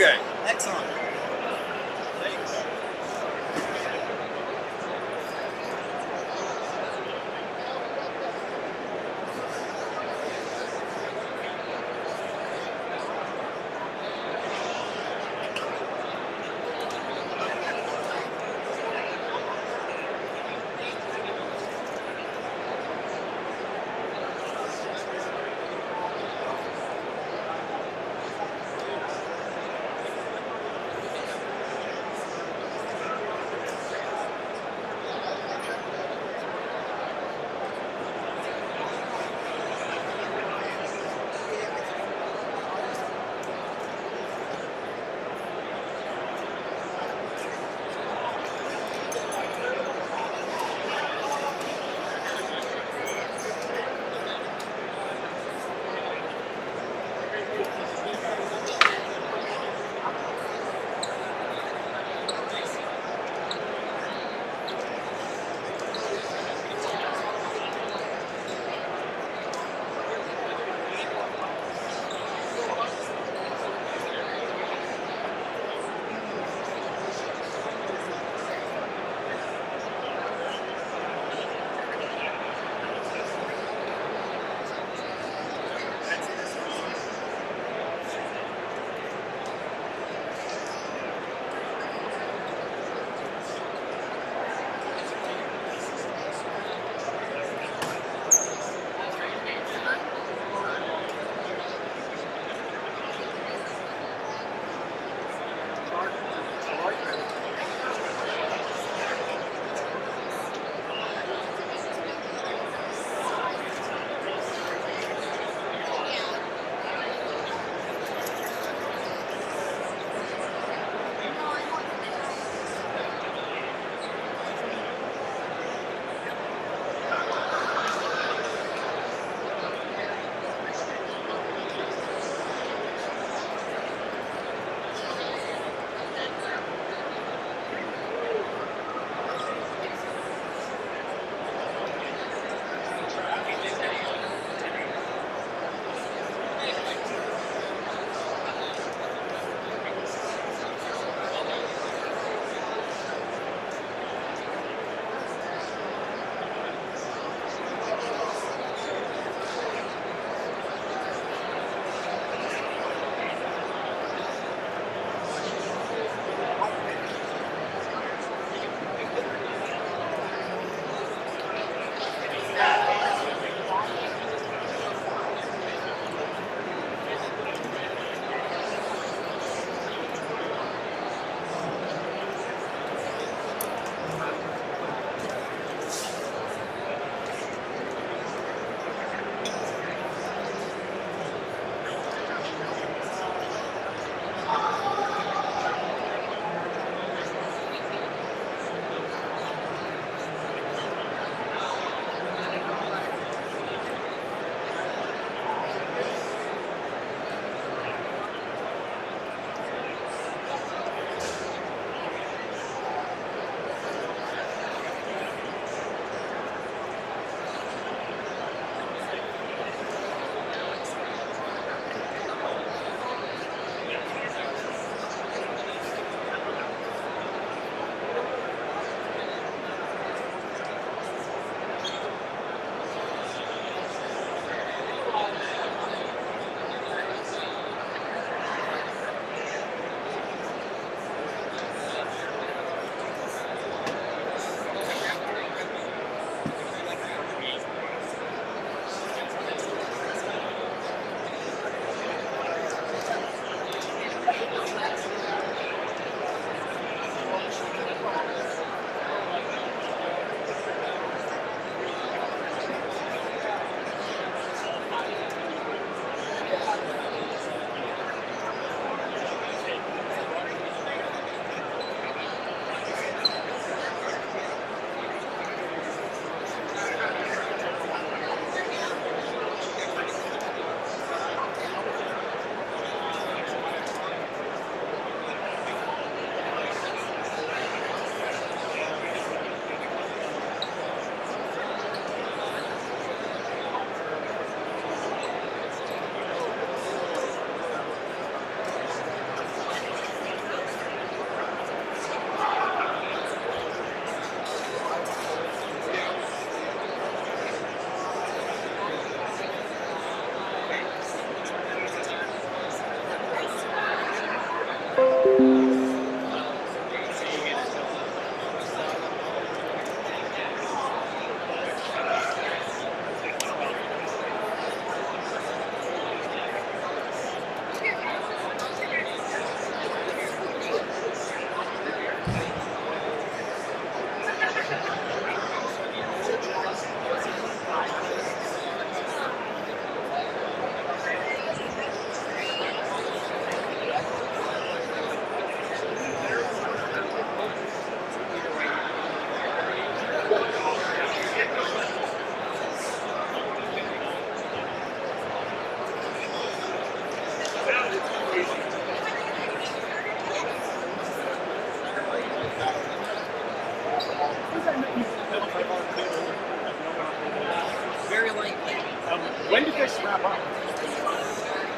Okay. Excellent.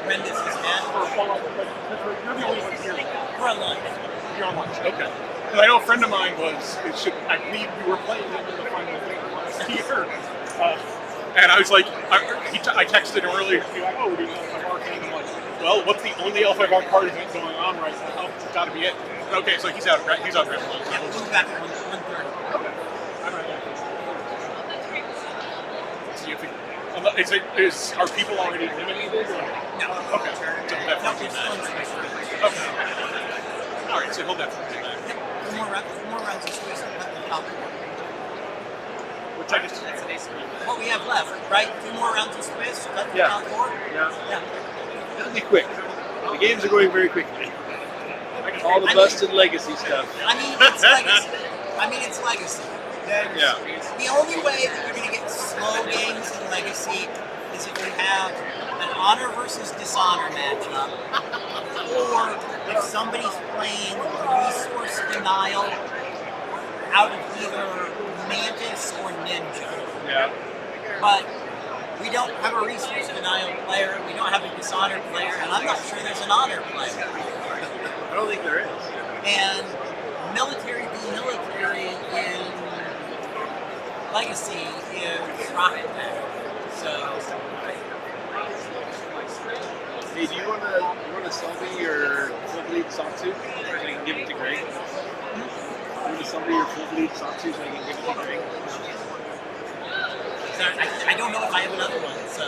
When this is end, You're the only one here. we're on lunch. You're on lunch. Okay. Because I know a friend of mine was. I believe we were playing it in the final game last year. And I was like, I texted him earlier. He's like, oh, we're doing L5R game. I'm like, well, what's the only L5R card event going on right now? It's got to be it. Okay, so he's out. He's out there. Yeah, we'll move back at 1:30. Okay. I'm right back. See if are people already eliminated? Or? No. Okay. So definitely No, not. Okay. All right. So he'll definitely be back. Two more rounds of squeeze and cut the top four. Which I just. What we have left, right? 2 more rounds of squeeze, cut the top four. Yeah. It'll be quick. The games are going very quickly. All the busted legacy stuff. I mean, it's legacy. Yeah. The only way that you're going to get slow games in Legacy is if you have an honor versus dishonor matchup, or if somebody's playing resource denial out of either Mantis or Ninja. Yeah. But we don't have a resource denial player, we don't have a dishonor player, and I'm not sure there's an honor player. I don't think there is. And military v military in Legacy is rocket back. So Hey, do you want to sell me your full bleed Satsu so I can give it to Greg? You want to sell me your full bleed Satsu so I can give it to Greg? I don't know if I have another one. So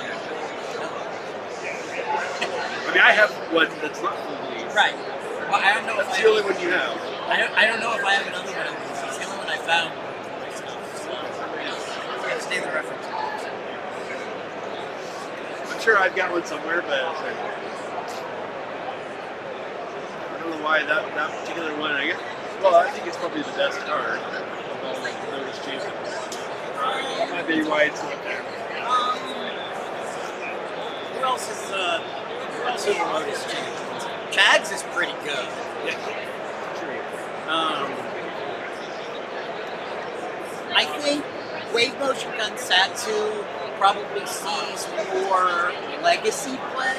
I mean, I have one that's not full bleed. right. Well, I don't know if That's I the only one you have. I don't know if I have another one of these. It's the only one I found. So, yeah, stay the reference. I'm sure I've got one somewhere, but I don't know why that particular one. I guess. Well, I think it's probably the best card of all the Lotus Chases. That might be why it's not there. Who else is the Lotus Champions? Chags is pretty good. Yeah. True. I think Wave Motion Gun Satsu probably sees more legacy play.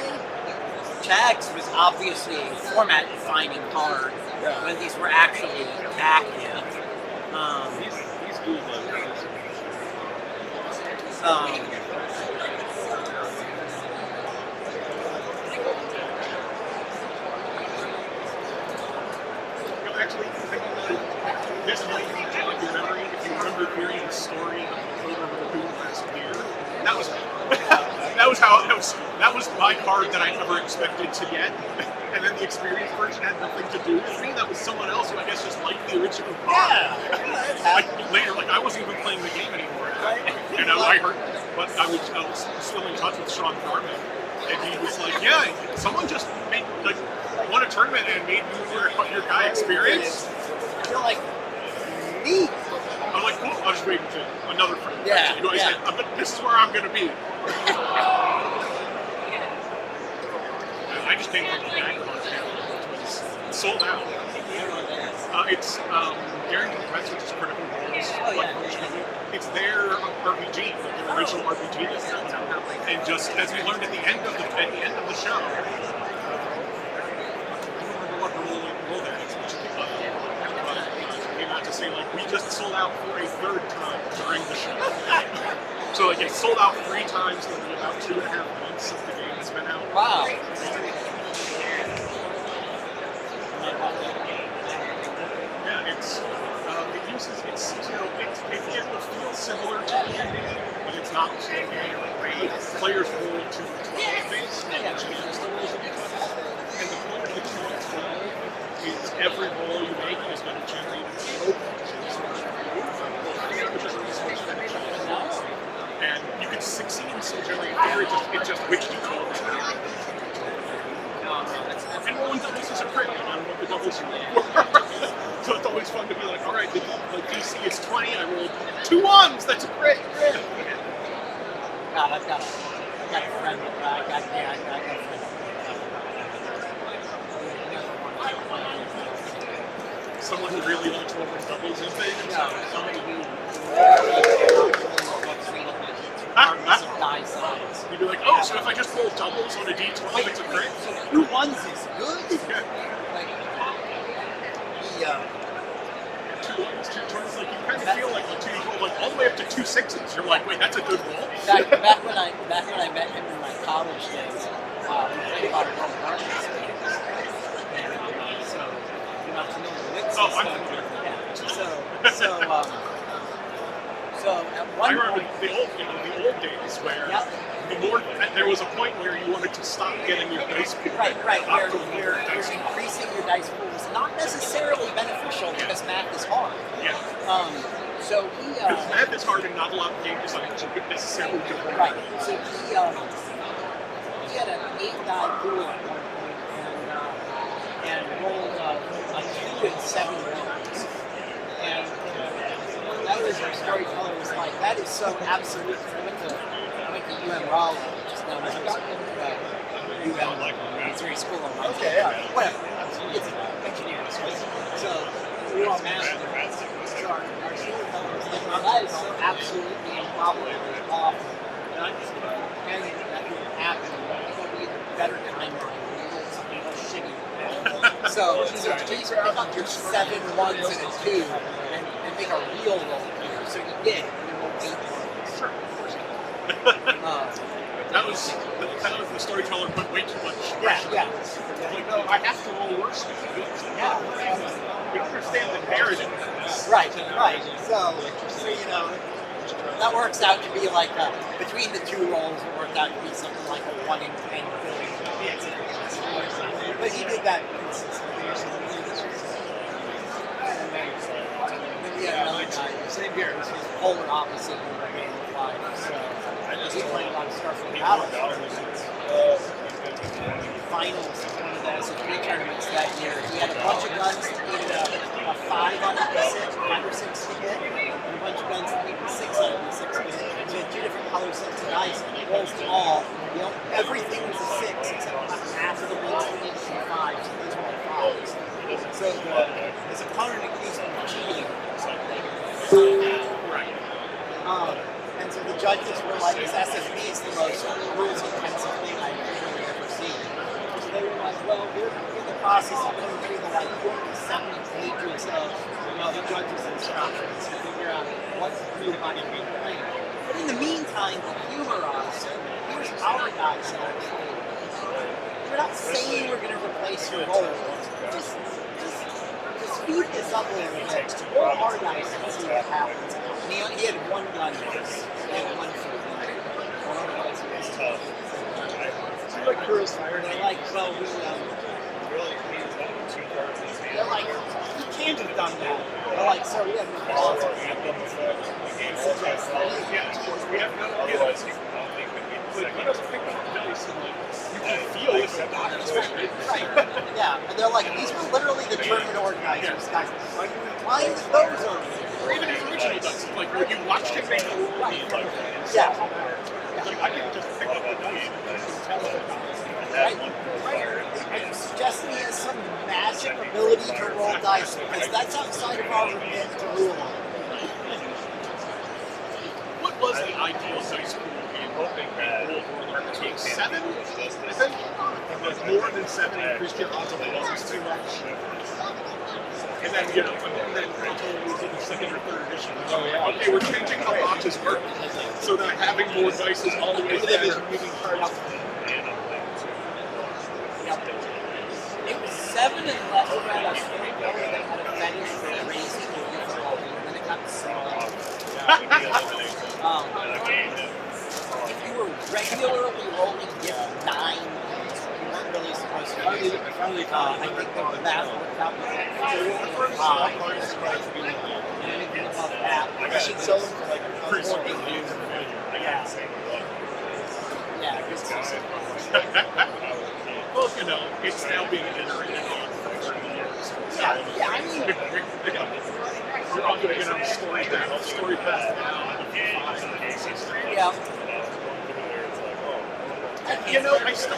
Chags was obviously a format-defining card when these were actually active. He's cool though. Actually, this might be jog your memory if you remember hearing the story of October of the Boom last year. That was my card that I never expected to get, and then the experience version had nothing to do with me. That was someone else who I guess just liked the original card. Later, I wasn't even playing the game anymore, and I heard, but I was still in touch with Sean Carmen, and he was like, "Yeah, someone just won a tournament and made you your guy experience." You're like, neat. I'm like, cool. I was just waiting to another friend. Yeah, You said, this is where I'm going to be. I just came from the back of It's sold out. It's Guaranteed Threats, which is Critical Roles. It's their RPG, their original RPG that's out. And just as we learned at the end of the show, I don't remember what role there is. Came out to say we just sold out for a third time during the show. So it sold out 3 times in about 2.5 months of the game has been out. Wow. Yeah, it will feel similar to D&D, but it's not players roll to 12 base, and the GMs to roll to 12. And the point of the 2 and 12 is every roll you make is going to generate which is a resource for the GM. And you can succeed in still generating fear, it's just which D12 is and rolling doubles is a crit on what the doubles you roll. So it's always fun to be like, alright, the DC is 20, I rolled 2 1s, that's a crit! God, I've got a friend that I got a friend. Someone who really likes rolling doubles and things. No, somebody who regardless of die size. You'd be like, oh, so if I just roll doubles on a D12, it's a crit? So 2 ones is good? Yeah. Like, Two ones, 2 twins, like you kind of feel like on 2D12, like all the way up to 2 6s. You're like, wait, that's a good roll. back when I met him in my college days, we played a lot of World Warcraft games. And so, you know, to know the wits Oh, and I'm stuff. familiar. Yeah. So at I one remember point, the old days where the more there was a point where you wanted to stop getting your dice pool. right, Up where to the you're dice pool. increasing your dice pool is not necessarily beneficial because math is hard. Yeah. So he, Because math is hard and not a lot of game designers are necessarily good at it. right. So he had an 8-die pool at one point and rolled a 2 and 7 ones. And that was our storyteller was like, that is so absolute. I went to UM Raleigh, which is known as UM Missouri School of Life. Okay, yeah. Whatever. It's engineering school. So we were all math. So our storyteller was like, well, that is so absolutely improbably awful. And I'm just pretending that didn't happen. It'll be a better timeline. We'll something else shitty. So he said, please pick up your 7 ones and a 2 and make a real roll here. So you did. And you rolled 8 ones. Sure, of course. That was the storyteller put way too much. Yeah. Like, no, I have to roll worse than you. Yeah. We understand the narrative. Right. So you know, that works out to be like between the 2 rolls, it worked out to be something like a 1 in 10 billion. But he did that consistently. And then we had another guy, same here, this was polar opposite of the game of life. So he played a lot of Starfleet Battlefield. Finals of one of the SFP tournaments that year. He had a bunch of guns that needed a 5 on a D6, 5 or 6 to hit, and a bunch of guns that needed 6 on a D6 to hit. So he had 2 different color sets of dice, and he rolls them all. You know, everything was a 6, except half of the ones that needed some 5s, so these were all 5s. So his opponent accused him of cheating. Right. And so the judges were like, this SFB is the most rules-intensive thing I've really ever seen. So they were like, well, we're in the process of going through the 70 pages of the judges' instructions to figure out what group I'm going to be playing. But in the meantime, to humor us, here's our guys in our trade. We're not saying we're going to replace your role. Just speed this up a little bit. Roll our dice and see what happens. And he had 1 gun. He had 1 foot. Do you like Kuro's Fire? They're like, well, they're like, you can't have done that. They're like, sir, we have no balls. We have no idea. Like, he doesn't pick up the dice and like, you can feel it in the dice. Right. Yeah, and they're like, these were literally the German organizers, guys. Are you implying that those are? Or even his original dice. Like, when you watched him make a roll, like, Yeah. like, I can just pick up the dice and tell it. Right. Are you suggesting he has some magic ability to roll dice? Because that's outside of our remit to rule on. What was the ideal dice pool in World War II? 7? I think? Like, more than 7 increased your odds of losses too much. And then, you know, and then until we did the 2nd or 3rd edition, okay, we're changing how boxes work so that having more dice is always better. It was 7 unless you had a storyteller that had a fetish for raising the difficulty, and then it got small. If you were regularly rolling gift 9 points, you weren't really supposed to use it. I think the math worked out with 4 or 5. And anything above that, I should sell them for like Yeah, because Well, you know, it's now being iterated on for 30 years. yeah, I mean, You're all going to get on story path now. yeah. You know, I still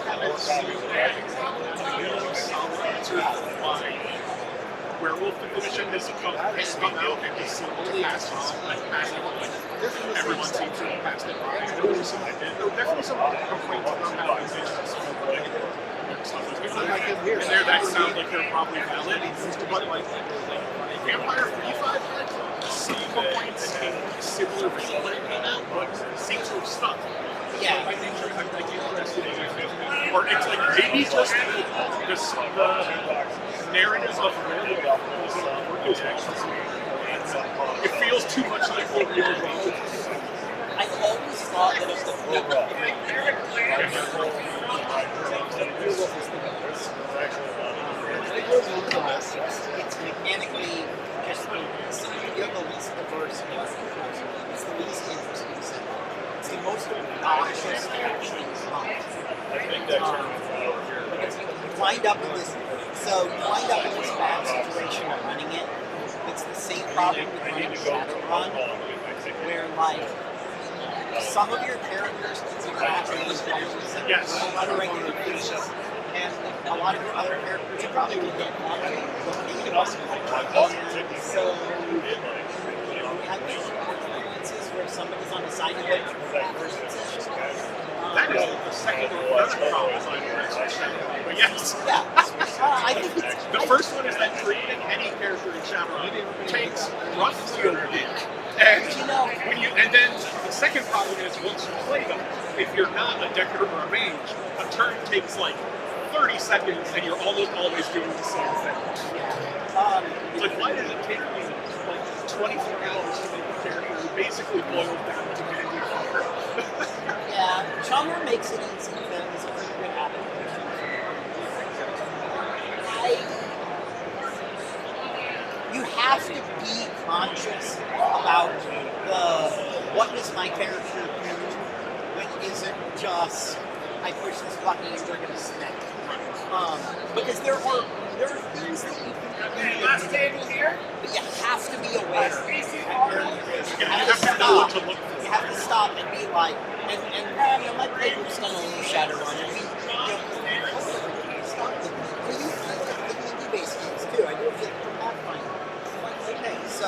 haven't seen a really solid answer for why Werewolf Division has come out and just seemed to pass on. everyone seems to have passed it by. There were definitely some complaints about how indigenous and there that sounds like they're probably valid, but like Vampire 3-5 had some complaints and similar feeling, but seems to have stuck. Yeah. I think I'm like interested in it. Or it's like maybe just the narrative of werewolf is it feels too much like the real world. I always thought that if the it's mechanically just you have the least diverse, it's the least interesting set. It's the most obnoxious action because you wind up in this. So you wind up in this bad situation of running it. It's the same problem with running Shadowrun, where like some of your characters interact with these characters on a regular basis, and a lot of your other characters probably will get on and so you have these experiences where somebody's on the side of it for that person session. That is the second or third problem but yes. Yeah. I think the first one is that creating any character in Shadowrun takes roughly a week. And and then the second problem is once you play them, if you're not a decker or a mage, a turn takes like 30 seconds and you're almost always doing the same thing. It's like, why does it take me like 24 hours to make a character who basically boils down to getting your fire? Yeah, Chummer makes it easy because it's a pretty good application. You have to be conscious about what does my character do when isn't just I push this button and we're gonna snap. Because there are things that you can do. Last table here. But you have to be aware. You have to stop and be like, and my playgroup's gonna lose Shadowrun, and we do base games too. I do a bit from Pathfinder. Okay, so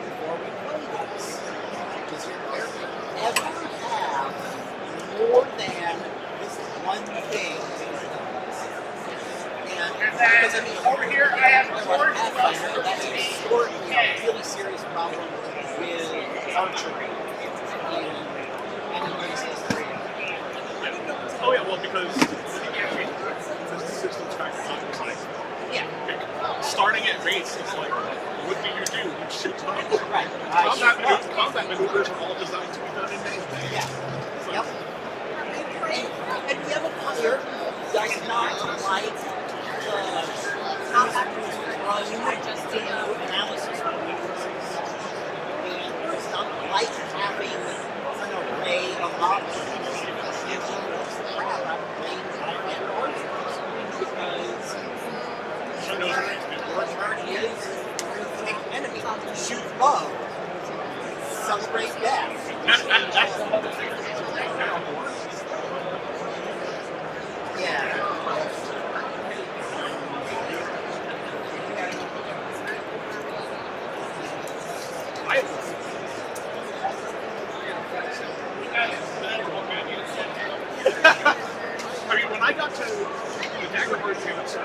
before we play this, does your character ever have more than this one thing? And because I mean, over here I have Pathfinder. That's historically a really serious problem with archery and history. Oh yeah, well because the system's back to like starting at base is like, what do? You shoot up. Right. Combat maneuvers are all designed to be done in base. Yeah. Yep. And the other player does not like the analysis maneuvers. And does not like having an array of options. And he knows the crap out of playing Highlander archers because your turn is pick enemy, shoot low, celebrate death. Yeah. I mean, when I got to the Daggerheart cancer, I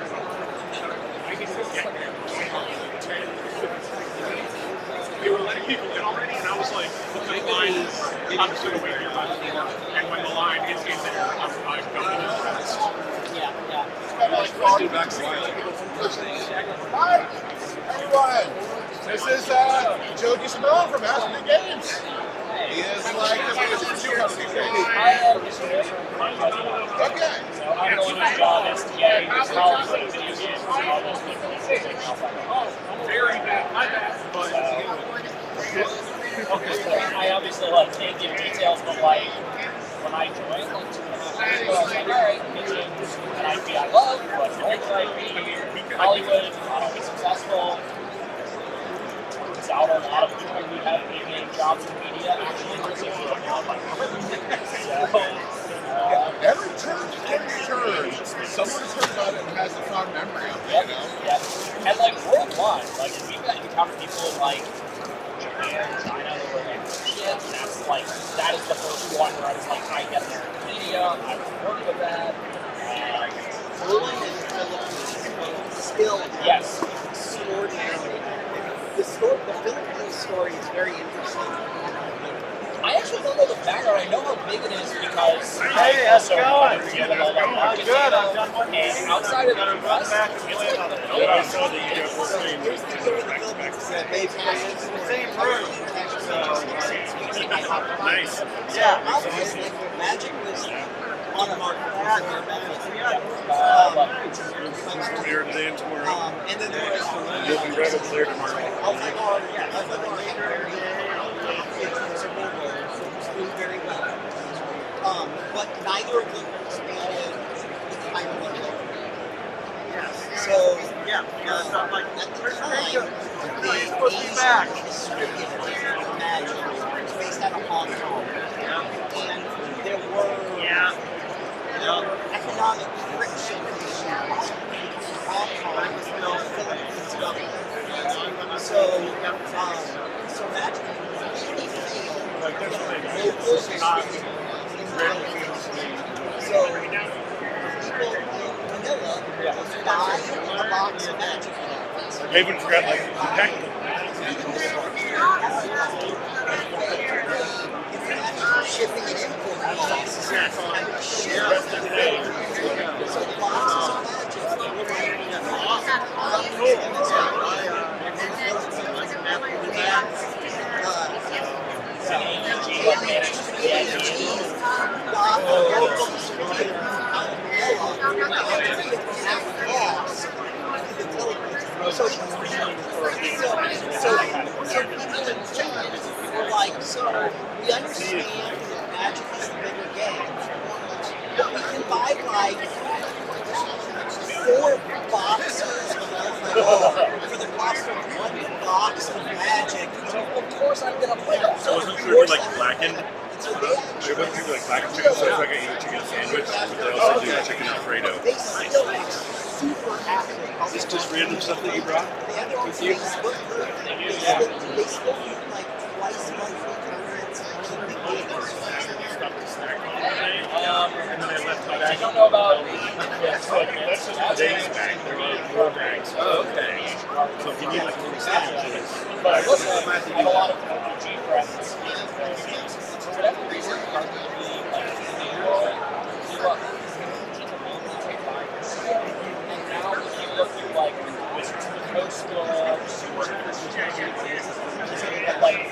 didn't get there. They were letting people in already, and I was like, okay, the line is, I'm just going to wait here by the door, and when the line is in there, I'm going to fast. Yeah. Hi, everyone. This is Joe Gismell from Aspen Games. He is like the biggest review company. Okay. I'm going to draw this to get Very bad. My bad. But I obviously can't give details, but like when I joined, like 2.5 years ago, I was like, alright, it's an IP I love, but it's only IP, Hollywood, I don't be successful. It's out a lot of people who have big jobs in media actually receive it now by Every turn, someone's heard about it and has a fond memory of it, you know? Yeah. And like worldwide, like we've encountered people in like Japan, China, like that is the first one where I was like, I get their media, I work with that. Brewing in the Philippines still Yes. extraordinarily. The Philippine story is very interesting. I actually don't know the background. I know how big it is because Hey, I how's also it going? deal with all that market Good, data. I've done one And outside of the US, it's like the Yeah, I saw that you guys were playing Here's the deal with the Philippines that they've passed the same room. nice. Yeah, obviously, Magic was on a market for their benefit. From here today and tomorrow. And then there was You'll be right over there tomorrow. doing very well. But neither of them expanded the kind of money. So, at the time, the Asian history of Magic was based out of Hong Kong. And there were economic friction issues between Hong Kong and the Philippines government. So Magic really failed. So people in Manila buy a box of Magic cards. I even forgot like the pack. Shipping and importing costs kind of shift. So the boxes of Magic were so we understand that Magic is the bigger game, but we can buy like 4 boxes of Alpha for the cost of 1 box of Magic. of course I'm gonna play that. So wasn't there like blackened? There wasn't people like blackened chicken, so it's like a chicken sandwich, but they also do chicken Alfredo. They still are super active. Is this just random stuff that you brought They have their own Facebook group. They still do like twice monthly tournaments and keep the games. and then they left I don't know about That's just today's bag. They're like your bags. Oh, okay. So if you need like a little sandwich, but I will say I have a lot of OBG friends. For whatever reason, arguably, like, they grew up and now if you look through like Wizards of the Coast books, and like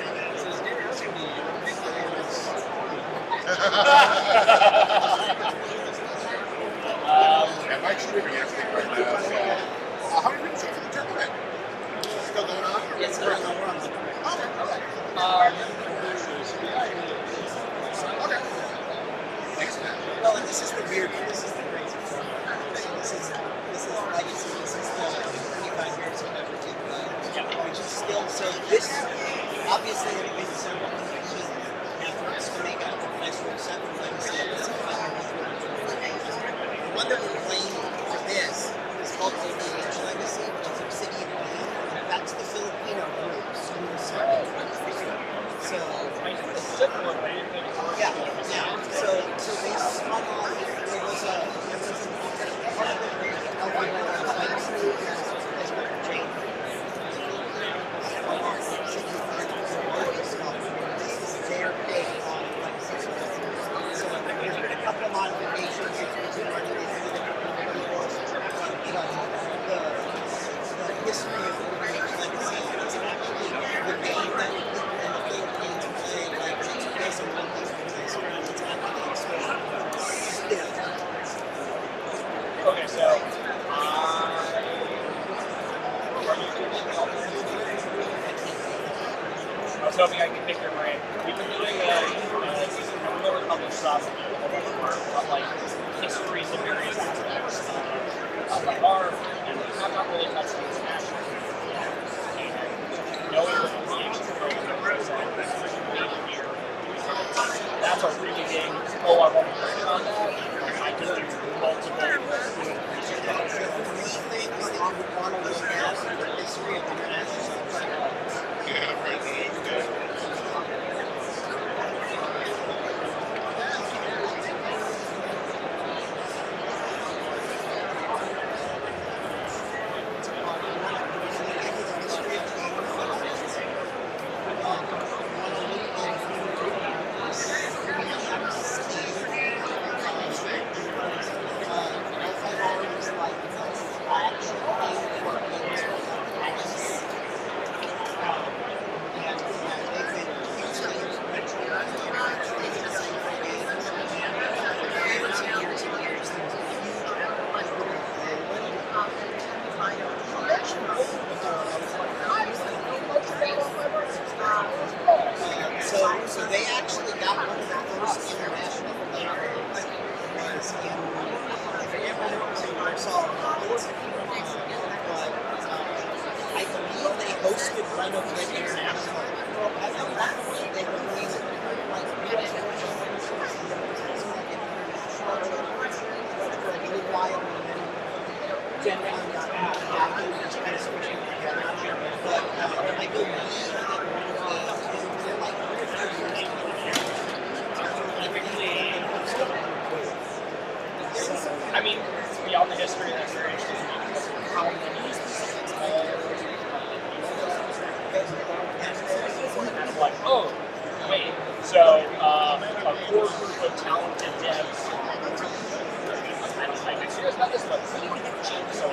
Yeah, Mike's streaming everything right now. So, how many minutes after the tournament? Still going on? It's not a run. Okay. Thanks, man. Well, and this is the weird, this is the crazy part. This is legacy, this is the 25 years of everything, which is still, so this, obviously, it has been several efforts to make a nice little set for legacy. The one that we're playing for this is called OBH Legacy, which is Obsidian Game. That's the Filipino group, so yeah. So they spun off. There was a part of their big on legacy. So there's been a couple of modifications. The history of OBH Legacy is actually the game that in the Philippines play like it's a one-piece around its academic still. okay, so I was hoping I could pick your brain. We've been doing a couple stuff, but like histories of various aspects of like art, and we have not really touched the international. And knowing what the ancient program represents here, that's a really big, I want to bring on that. I can do multiple Things that you would want to look at in the history of international. Yeah, right. I know it's like international. Well, I know that they were doing like for a little while, and then generally Yahoo just kind of switching together. But I do know they're like 3 or 4 years. I mean, beyond the history, that's very interesting. How many specific kind of like, oh, wait, so a core group of talented devs. I'm not serious about this, but we need to get change so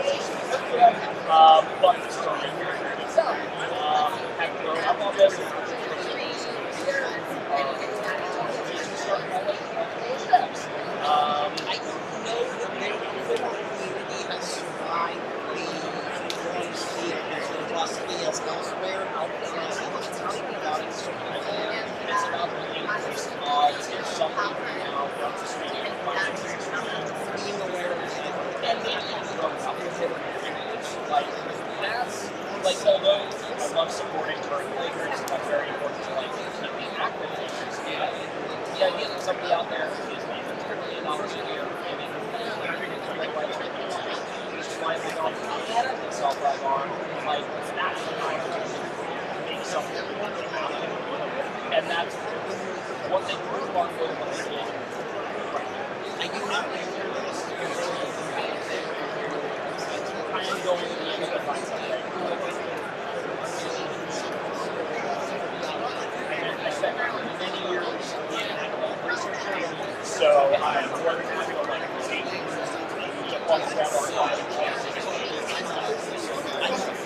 but the story itself have grown up on this. I don't know that their community has survived the scale as robustly as elsewhere. Talking about it, It's about the increased odds if something now runs a streaming being aware of it. and then grown up with it. Like, that's, like, although I love supporting current players, that's very important to, like, keep being active players. And the idea that somebody out there is making $1 million a year and just flying on itself right on, like, that's the kind of make something happen. And that's what they grew up with when they did. I do not remember this. I am going to the end of the fight someday. And I spent many years in academic research, so I'm working on like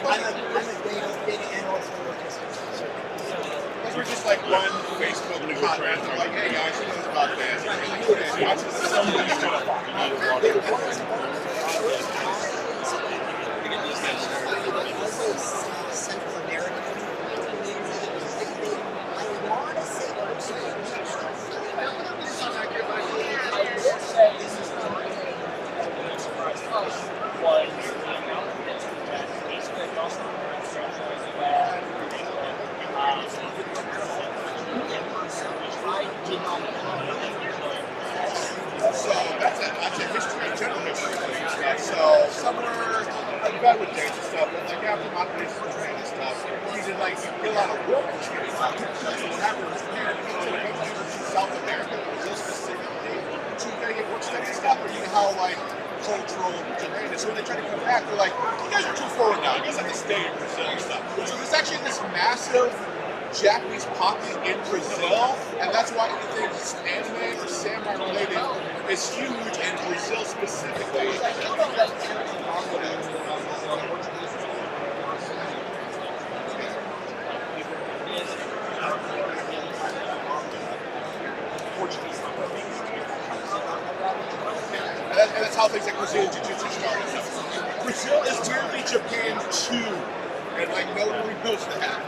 I'm a data analyst for logistics. We're just like one Facebook comment, like, hey guys, who knows about this? And watch this. Central American I want to say I will say this is really surprised us was the amount of history that basically across the board franchise that I did not know. So that's a history, general history thing stuff. So somewhere like back with dates and stuff, but like after my place for training and stuff, you did like get a lot of work experience. So what happened was South America, Brazil specifically, so you gotta get work study and stuff, or you know how like cultural terrain is. So when they try to come back, they're like, you guys are too forward now. You guys have to stay in Brazil and stuff. So there's actually this massive Japanese pocket in Brazil, and that's why anything anime or samurai related is huge in Brazil specifically. And that's how things like Brazilian Jiu-Jitsu started. Brazil is weirdly Japan too, and like nobody knows that.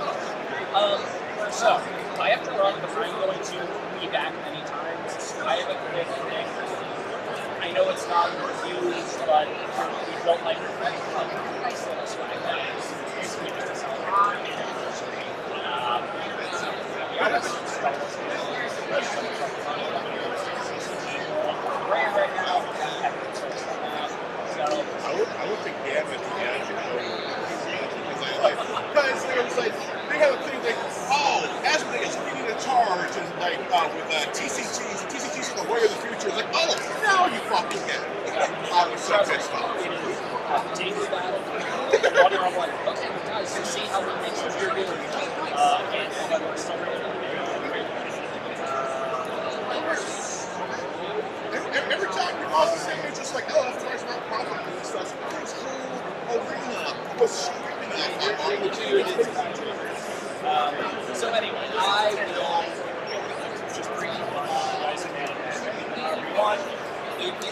So, I have to run, but I'm going to be back many times. I have a quick thing. I know it's not used, but we don't like nice little swag bags. Basically, just to sell right now. I would think Gavin because there was like they have a thing like, oh, Asmodee is leading the charge and like with TCGs. TCGs are the way of the future. It's like, oh, now you fucking get it. I was so pissed off. I'm like, okay, guys, so see how we make sure you're doing. And we're still every time you're also saying it's just like, oh, of course, not profitable and stuff. This whole arena was screaming at so anyway, I will just brief guys one, if you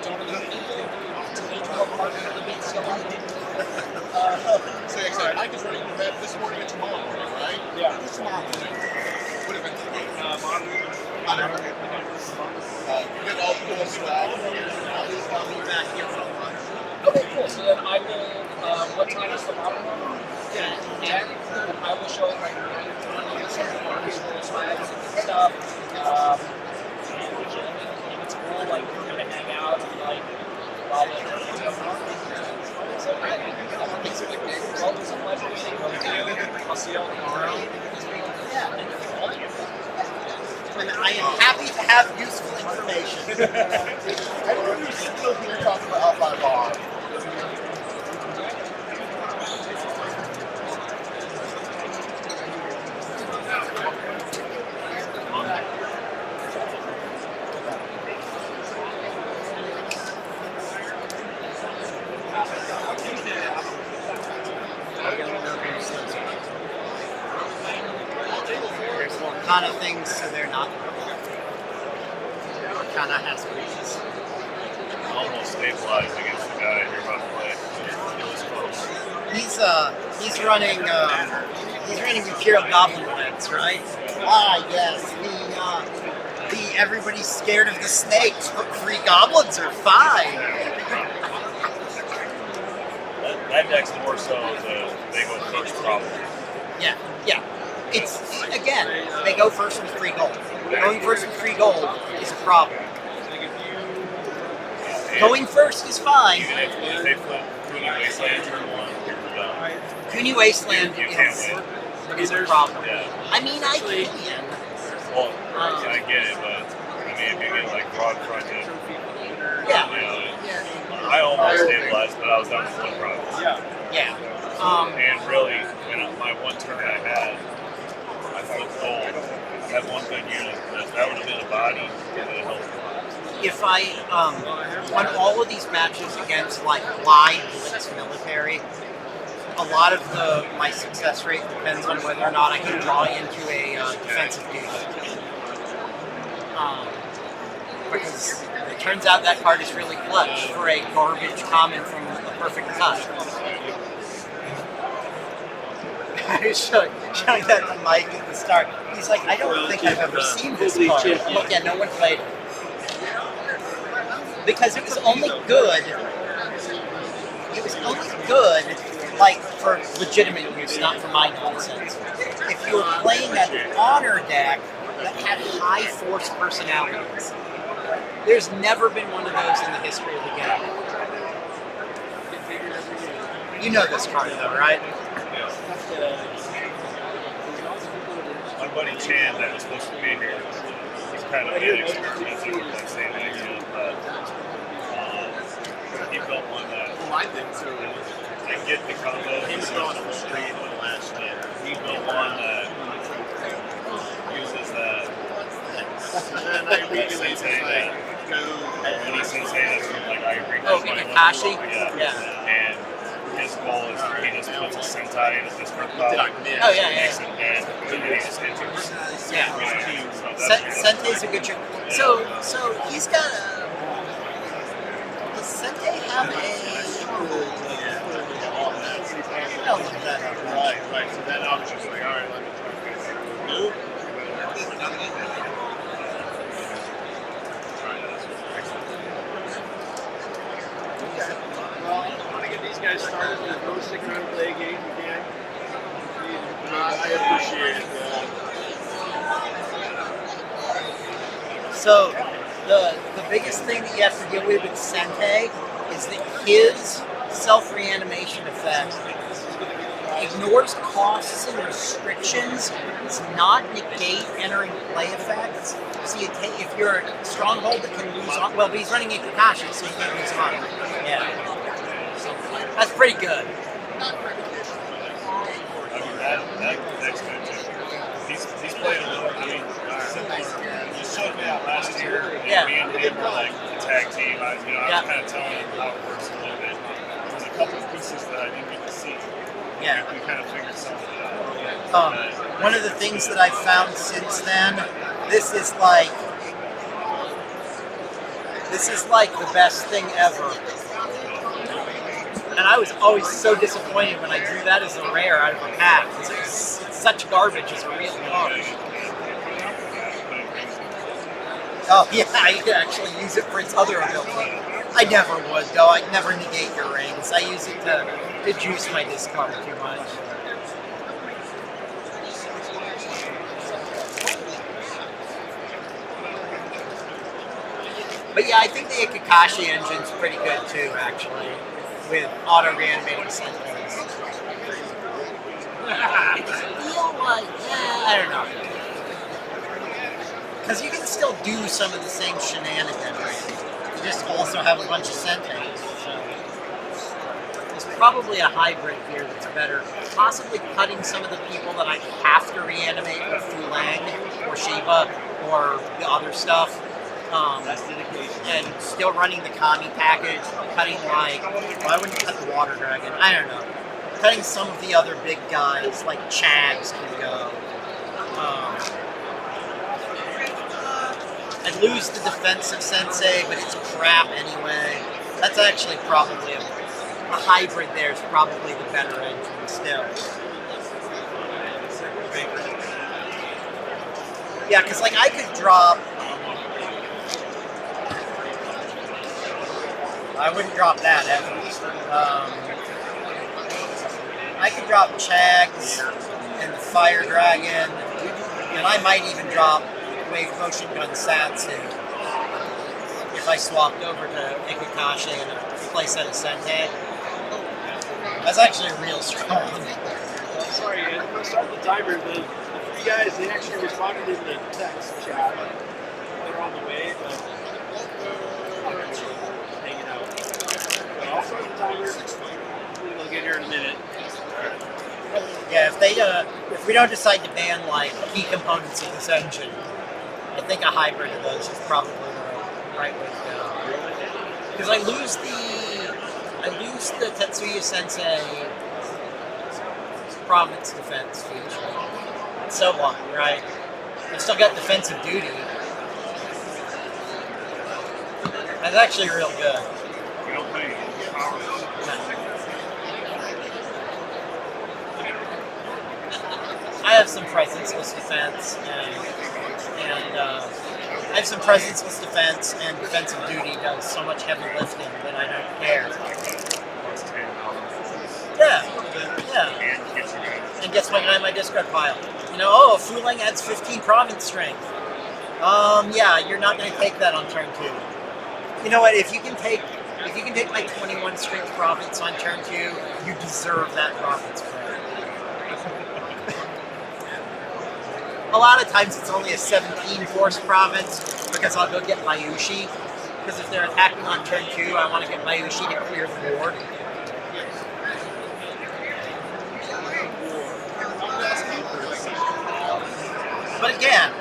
don't know people to make more part of the big stuff. So excited. I just running to bed this morning and tomorrow morning, right? Yeah. What's tomorrow morning? What event? Get all the cool swag. I'll be back here for lunch. Okay, cool. So then I will, what time is the modern one? And I will show like slides and stuff. And we can, if it's cool, like we're gonna hang out and like while the tournament's going on. So yeah, it's always a pleasure meeting both of you. I'll see you all tomorrow. Yeah, thank you for all of you. And I am happy to have useful information. I remember you still here talking about Up by Bar. Kind of things, so they're not. Kind of has reasons. Almost stabilized against the guy you're about to play. It was close. He's running Imperial Goblin legs, right? Ah, yes. The everybody's scared of the snakes, but free goblins are fine. That deck's more so the they go first problem. Yeah. It's again, they go first with free gold. Going first with free gold is a problem. Going first is fine. Even if they flip Cooney Wasteland turn one, you're done. Cooney Wasteland You can't is a problem. Yeah. I mean, I can. Well, I get it, but I mean, if you get like broad fronted, Yeah. you know, I almost stabilized, but I was down to one province. Yeah. And really, when my one turn I had, I flipped gold. I had one good unit. If that would have been a body, it would have helped. If I won all of these matches against like wide blitz military, a lot of my success rate depends on whether or not I can draw into a defensive duty. Because it turns out that card is really clutch for a garbage common from a perfect cut. I was showing that to Mike at the start. He's like, I don't think I've ever seen this card. Look, yeah, no one played it. Because it was only good. It was only good, like, for legitimate use, not for my nonsense. If you were playing an honor deck that had high force personalities. There's never been one of those in the history of the game. You know this card though, right? My buddy Chan that was supposed to be here, he's kind of experimenting with that same idea, but he built one that I think so. I get the combo. He was going on the street last year. He built one that uses that. And I immediately Sensei that. And he sensei that's like I agree. Oh, Kakashi? Yeah. And his goal is he just puts a sentai in his discard pile. Oh, yeah. And he just enters. Yeah. Sentei's a good trick. So he's got a. Does Sentei have a? I'll look that up. Right. So then I was just like, all right, let me try. Nope. Well, I want to get these guys started. There's no stick around and play a game again. I appreciate it. So the biggest thing that you have to deal with Sentei is that his self-reanimation effect ignores costs and restrictions. Does not negate entering play effects. So if you're a stronghold that can lose on, well, but he's running a Kakashi, so he can't lose on. Yeah, that's pretty good. I mean, that's good too. He's played a little bit similar. He showed me out last year. And me and him were like a tag team. I was kind of telling him how it works a little bit. There's a couple of pieces that I didn't get to see. Yeah. We kind of figured something out. One of the things that I've found since then, this is like the best thing ever. And I was always so disappointed when I drew that as a rare out of a pack, because it's such garbage as a real card. Oh yeah, I could actually use it for its other ability. I never would though, I'd never negate your rings. I use it to juice my discard too much. But yeah, I think the Kakashi engine's pretty good too, actually, with auto reanimating sentences. I feel like, I don't know. Because you can still do some of the same shenanigans. You just also have a bunch of sentences. So there's probably a hybrid here that's better. Possibly cutting some of the people that I have to reanimate with Fulang or Shiba or the other stuff. And still running the Kami package, cutting like, why wouldn't you cut the Water Dragon? I don't know. Cutting some of the other big guys, like Chags can go. I'd lose the defensive sensei, but it's crap anyway. That's actually probably a hybrid there is probably the better engine still. Yeah, because like I could drop. I wouldn't drop that ever. I could drop Chags and the Fire Dragon, and I might even drop Wave Motion Gun Satsu if I swapped over to Ikakashi and a playset of Sente. That's actually real strong. Sorry, I'm going to start the timer. The three guys, they actually responded in the text chat. They're on the way, but hanging out. But I'll start the timer. They'll get here in a minute. Yeah, if we don't decide to ban like key components of this engine, I think a hybrid of those is probably the right way to go. Because I lose the Tetsuya Sensei province defense feature. So what, right? I've still got defensive duty. That's actually real good. I have some presenceless defense, and I have some presenceless defense, and defensive duty does so much heavy lifting that I don't care. Yeah. And guess what? I have my discard pile. You know, Fulang adds 15 province strength. Yeah, you're not going to take that on turn 2. You know what? If you can take my 21 strength province on turn 2, you deserve that province credit. A lot of times it's only a 17 force province because I'll go get Mayushi. Because if they're attacking on turn 2, I want to get Mayushi to clear the board. But again,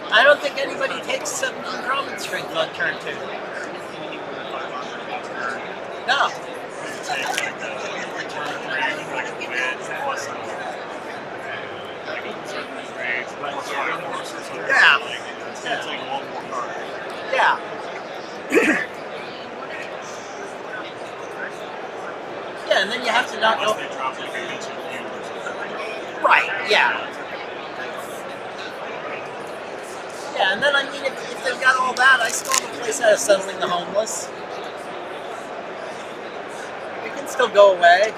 I don't think anybody takes 17 province strength on turn 2. No. Yeah. Yeah. Yeah, and then you have to not go. Right, yeah. Yeah, and then I mean, if they've got all that, I still have a place out of settling the homeless. It can still go away.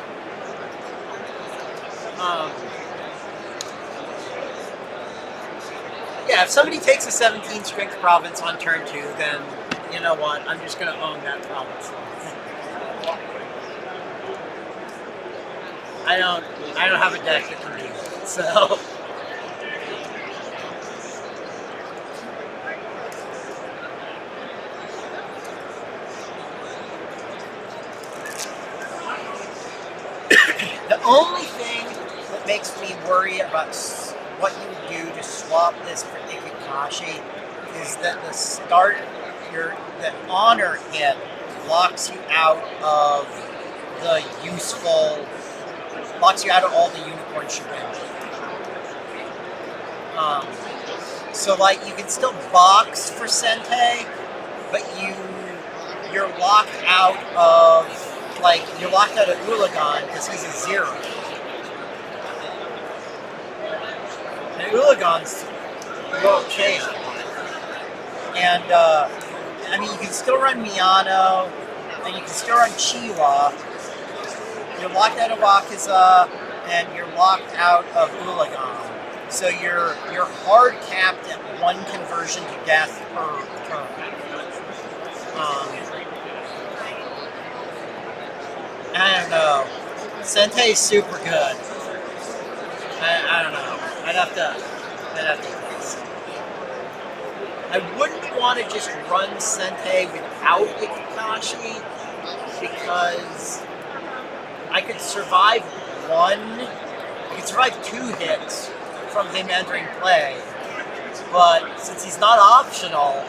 Yeah, if somebody takes a 17 strength province on turn 2, then you know what? I'm just going to own that province. I don't have a deck that can do it, so. The only thing that makes me worry about what you would do to swap this for Ikakashi is that the honor hit locks you out of all the unicorn shebang. So like you can still box for Sente, but you're locked out of Ulagan because he's a 0. And Ulagan's world change. And I mean, you can still run Miyano, and you can still run Chiwa. You're locked out of Akaza, and you're locked out of Ulagan. So you're hard capped at 1 conversion to death per turn. Sentei's super good. I don't know. I'd have to guess. I wouldn't want to just run Sentei without Ikikashi because I could survive two hits from him entering play. But since he's not optional,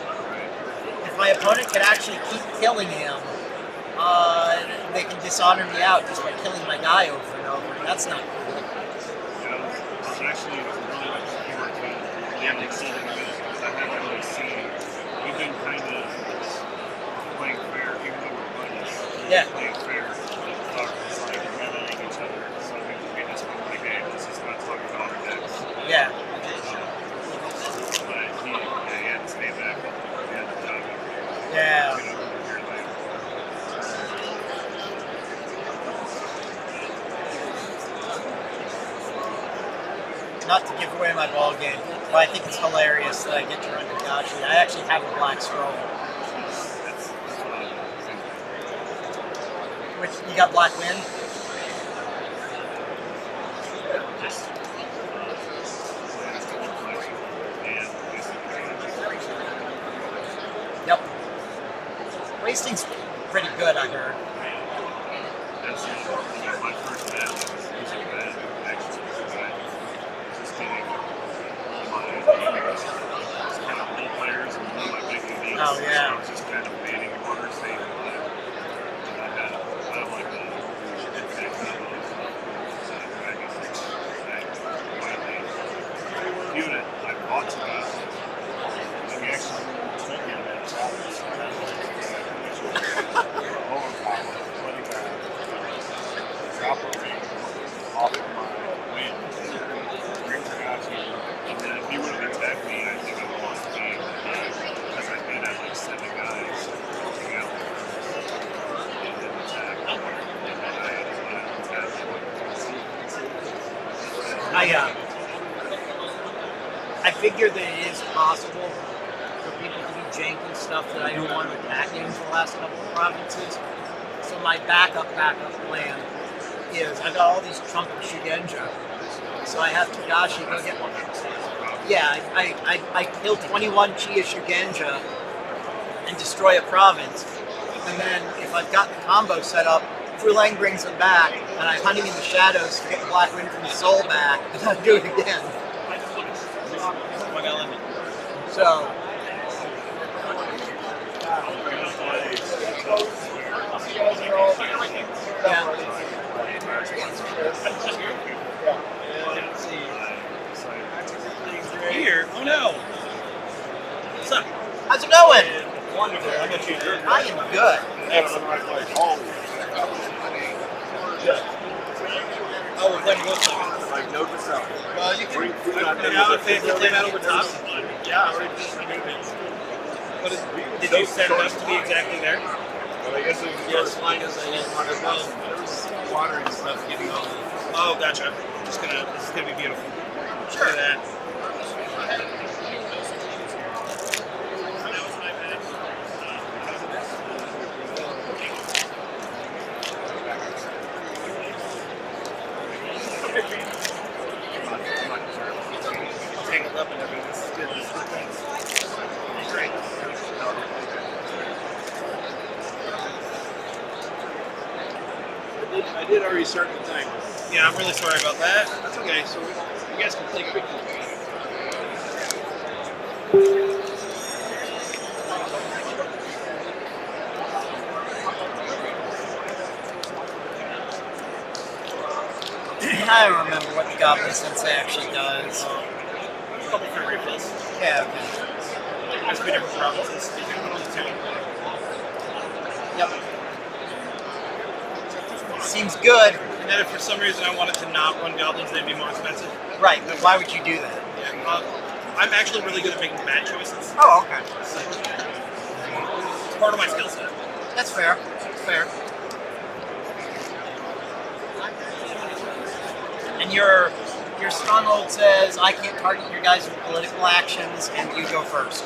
if my opponent can actually keep killing him, they can dishonor me out just by killing my guy over and over. And that's not cool. I was actually really looking forward to the ending season because I haven't really seen. We've been kind of playing fair, even though we're buddies. Yeah. Playing fair. It's like meddling each other. So we just want to play games. This is not talking about our decks. Yeah. But he had to stay back. He had the job. Yeah. Not to give away my ball game, but I think it's hilarious that I get to run Kakashi. I actually have a black scroll. That's what I was thinking. Which, you got black wind? Just Yep. Wasting's pretty good, I heard. that's my first match was using that actually. Just getting my kind of little players and my big leagues. Oh, yeah. So I was just kind of banning water saving that. And I have like a unit I bought to me. And he actually told me that overpowered, putting a dropper ring off of my wing. Bring Tagachi, and then if he would have attacked me, I think I lost the game. Because I did have like 7 guys working out there. And didn't attack. And then I attacked. I figure that it is possible for people to do janky stuff that I don't want to attack in for the last couple of provinces. So my backup plan is I got all these chunk of Shugenja. So I have Tagashi go get one. Yeah, I kill 21 Chi of Shugenja and destroy a province. And then if I've got the combo set up, Fulang brings them back, and I hunt him in the shadows to get the Black Wind from the soul back, and I do it again. So, Here? Oh no! What's up? how's it going? Wonderful. How about you? I am good. Oh, we're playing both sides. Like, note to self. Well, you can Bring food out there. now if they play that over top. Yeah, I already What did you set it up to be exactly there? But I guess it was as fine as I didn't want to go. There was water and stuff getting on. Oh, gotcha. This is gonna be beautiful. Sure. Look at that. Tangled up and everything. This is good. This is good. Great. I did already start the timer. Yeah, I'm really sorry about that. That's okay. So you guys can play quickly. I don't remember what the Goblin Sensei actually does. A couple free refills. Yeah, okay. There's 2 different provinces. You can put on the 2. Yep. Seems good. And then if for some reason I wanted to not run goblins, they'd be more expensive. Right, but why would you do that? Yeah, I'm actually really good at making bad choices. Oh, okay. It's part of my skill set. That's fair. That's fair. And your stronghold says I can't target your guys with political actions, and you go first.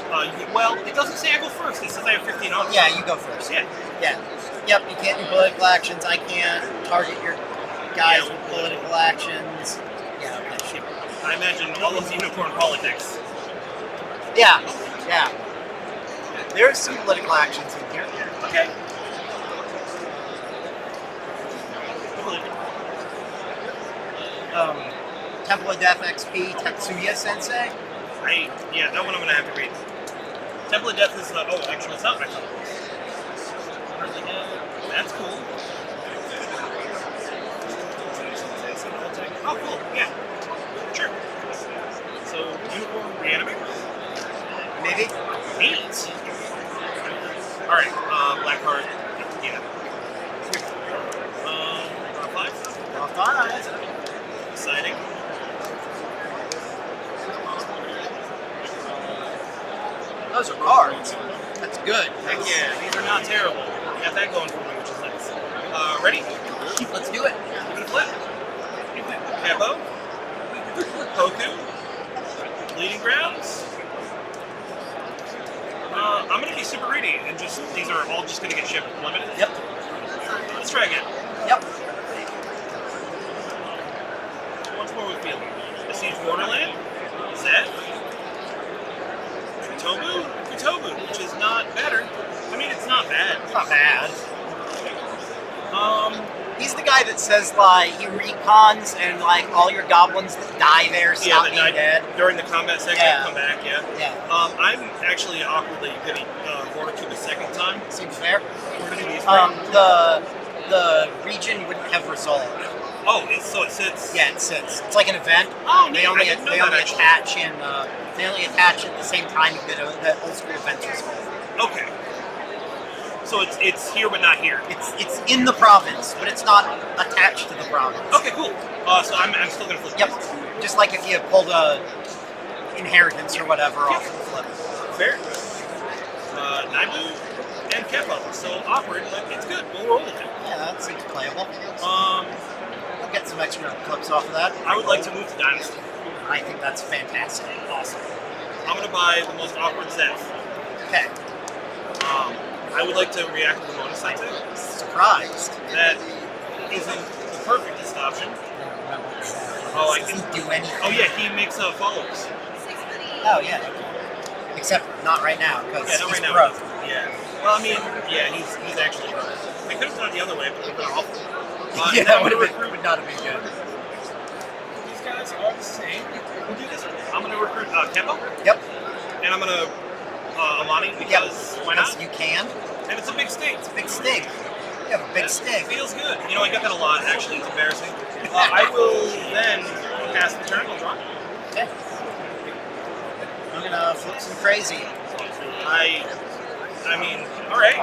Well, it doesn't say I go first. It says I have 15 on. Yeah, you go first. Yeah. Yeah. Yep, you can't do political actions. I can't target your guys Yeah. with political actions. Yeah, okay, shit. I imagine all those unicorn politics. Yeah, yeah. There's some political actions in here. Okay. Temple of Death XP, Tetsuya Sensei. Yeah, that one I'm gonna have to read. Temple of Death is oh, actually, it's not my fault. That's cool. Oh, cool. Yeah. Sure. So, unicorn reanimate. Maybe. Neat. All right. Black card. Yeah. Draw 5. Draw 5. Exciting. Those are cards. That's good. Heck yeah, these are not terrible. I got that going for me, which is nice. Ready? Let's do it. Give it a flip. Capo. Poku. Bleeding Grounds. I'm going to be super greedy and just, these are all just going to get shipped limited. Yep. Let's try again. Yep. Once more with feeling. Besiege Borderland. Zed. Kutobu, which is not better. I mean, it's not bad. It's not bad. He's the guy that says, like, he recons and, like, all your goblins that die there stop being dead. During the combat segment, come back, yeah. Yeah. I'm actually awkwardly getting Border Cube a second time. Seems fair. We're going to do these The region wouldn't have resolved. Oh, so it sits. Yeah, it sits. It's like an event. Oh, They neat. only I didn't know they that, only actually. attach in they only attach at the same time that old school events resolve. Okay. So it's here but not here. It's in the province, but it's not attached to the province. Okay, cool. So I'm still gonna flip. Yep. Just like if you pulled a inheritance or whatever off the flip. Fair. Naibu and Keppa. So awkward, but it's good. We'll roll with it. Yeah, that seems playable. I'll get some extra clips off of that. I would like to move to Dynasty. I think that's fantastic. Awesome. I'm gonna buy the most awkward set. Okay. I would like to react with the bonus I took. Surprised. That isn't the perfectest option. Oh, I can do anything. Oh yeah, he makes follows. Oh yeah. Except not right now because Yeah, not he's right now. broke. Yeah. Well, I mean, yeah, he's actually broke. I could have done it the other way, but it would have been awful. Yeah, that would not have been good. These guys are the same. We'll do this. I'm gonna recruit Kempo. Yep. And I'm gonna Amani because why not? You can. And it's a big sting. It's a big sting. You have a big sting. Feels good. You know, I got that a lot. Actually, it's embarrassing. I will then pass the turn. I'll draw. Okay. I'm gonna flip some crazy. I mean, all right.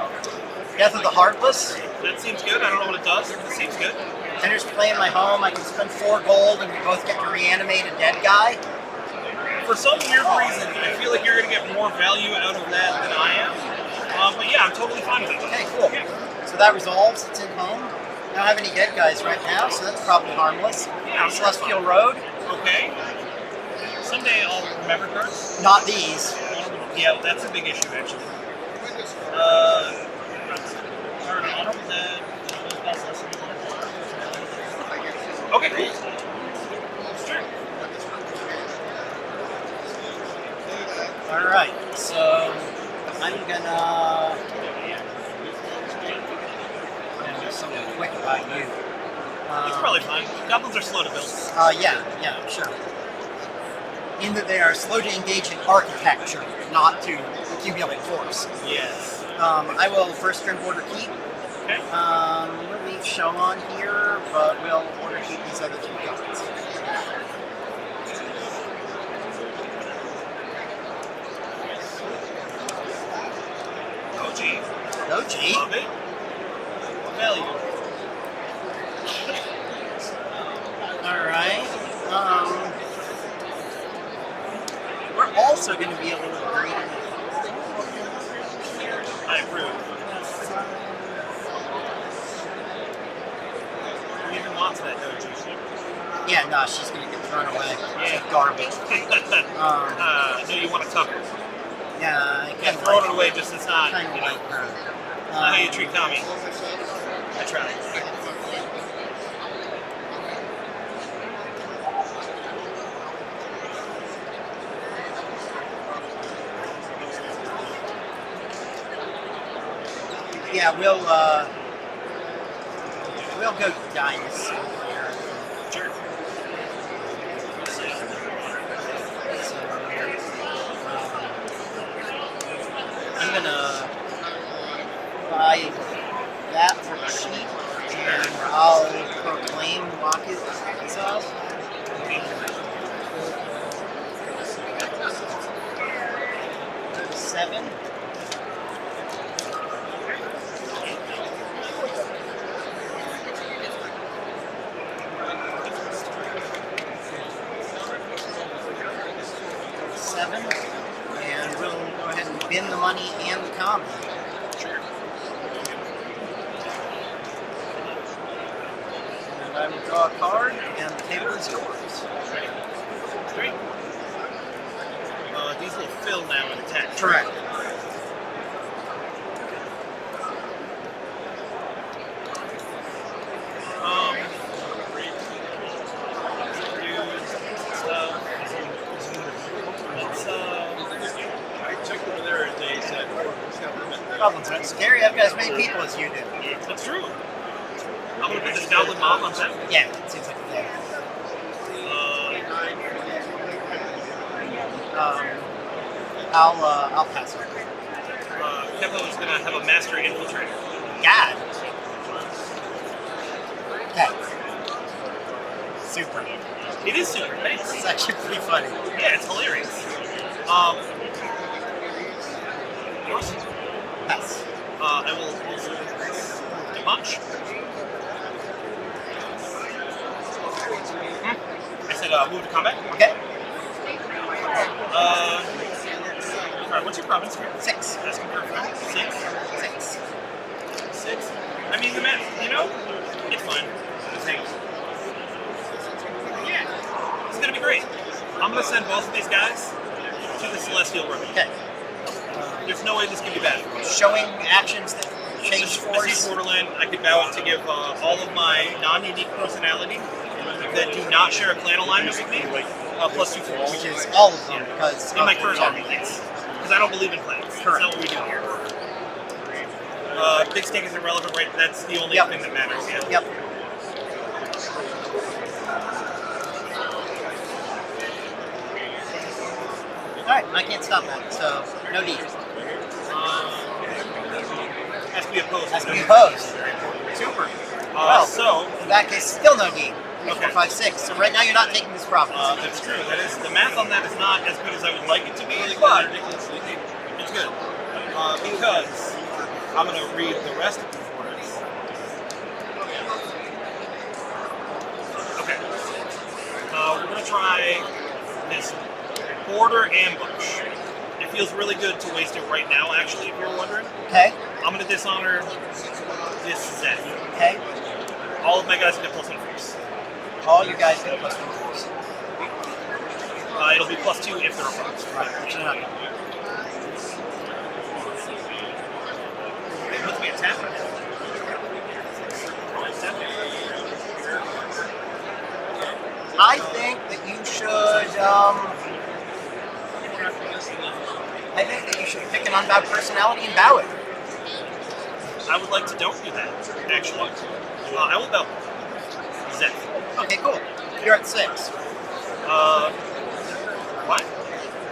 Death of the Heartless. That seems good. I don't know what it does. It seems good. Enters play in my home. I can spend 4 gold, and we both get to reanimate a dead guy. For some weird reason, I feel like you're going to get more value out of that than I am. But yeah, I'm totally fine with it. Okay, cool. So that resolves. It's in home. I don't have any dead guys right now, so that's probably harmless. Yeah, Celestial Road. Okay. Someday I'll remember cards. Not these. Yeah, that's a big issue, actually. Okay, cool. Sure. Alright, so I'm gonna do something quick about you. It's probably fine. Goblins are slow to build. Yeah, sure. In that they are slow to engage in architecture, not to accumulate force. Yes. I will first turn Border Keep. Okay. We'll leave Show on here, but we'll Border Keep these other 2 cards. OG. OG? Love it. Value. Alright. We're also going to be a little greedy. I approve. Who even wants that dojo? Yeah, no, she's going to get thrown away. Yeah. She's garbage. No, you want to tuck her. Yeah, I Yeah, kind of throw like it away just it's not, kind of you know, like her. not how you treat Tommy. I tried. Yeah, we'll go dynasty here. Sure. I'm gonna buy that for cheap, and I'll proclaim Rocket's up. 7. And we'll go ahead and bin the money and the common. Sure. And I will draw a card, and the table is yours. Great. These will fill now and attack. Correct. I checked over there and they said, Problems aren't scary. I've got as many people as you do. that's true. I'm going to put this Goblin Mob on set. Yeah, it seems like a thing. I'll pass it. Kevin is going to have a Master Infiltrator. God. Okay. Super. It is super. Thanks. It's actually pretty funny. Yeah, it's hilarious. Yours? Pass. I will punch. I said move to combat. Okay. Alright, what's your province here? 6. Asking for a friend. 6. 6. I mean, the man, you know, it's fine. Thanks. Yeah, it's gonna be great. I'm gonna send both of these guys to the Celestial Room. Okay. There's no way this can be bad. Showing actions that change I see force. Borderland. I could vow it to give all of my non-unique personality that do not share a clan alignment with me +2 force. Which is all of them, because In my current army, yes. Because I don't believe in clans. That's not what we do here. Big stake is irrelevant, right? That's the only thing that matters, yeah. Yep. Alright, I can't stop that, so no D. Has to be opposed. Has to be opposed. Super. Well, so, in that case, still no D. 3, Okay. 4, 5, 6. So right now you're not taking this province. that's true. That is, the math on that is not as good as I would like it to be, but it's good. Because I'm going to read the rest of the words. Okay. We're going to try this border ambush. It feels really good to waste it right now, actually, if you're wondering. Okay. I'm going to dishonor this Zeth. Okay. All of my guys get +1 force. All you guys get +1 force. It'll be +2 if they're opposed. Right, which are not. Let's be a 10. I think that you should, I think that you should pick an unbowed personality and bow it. I would like to don't do that, actually. I will bow Zeth. Okay, cool. You're at 6. What?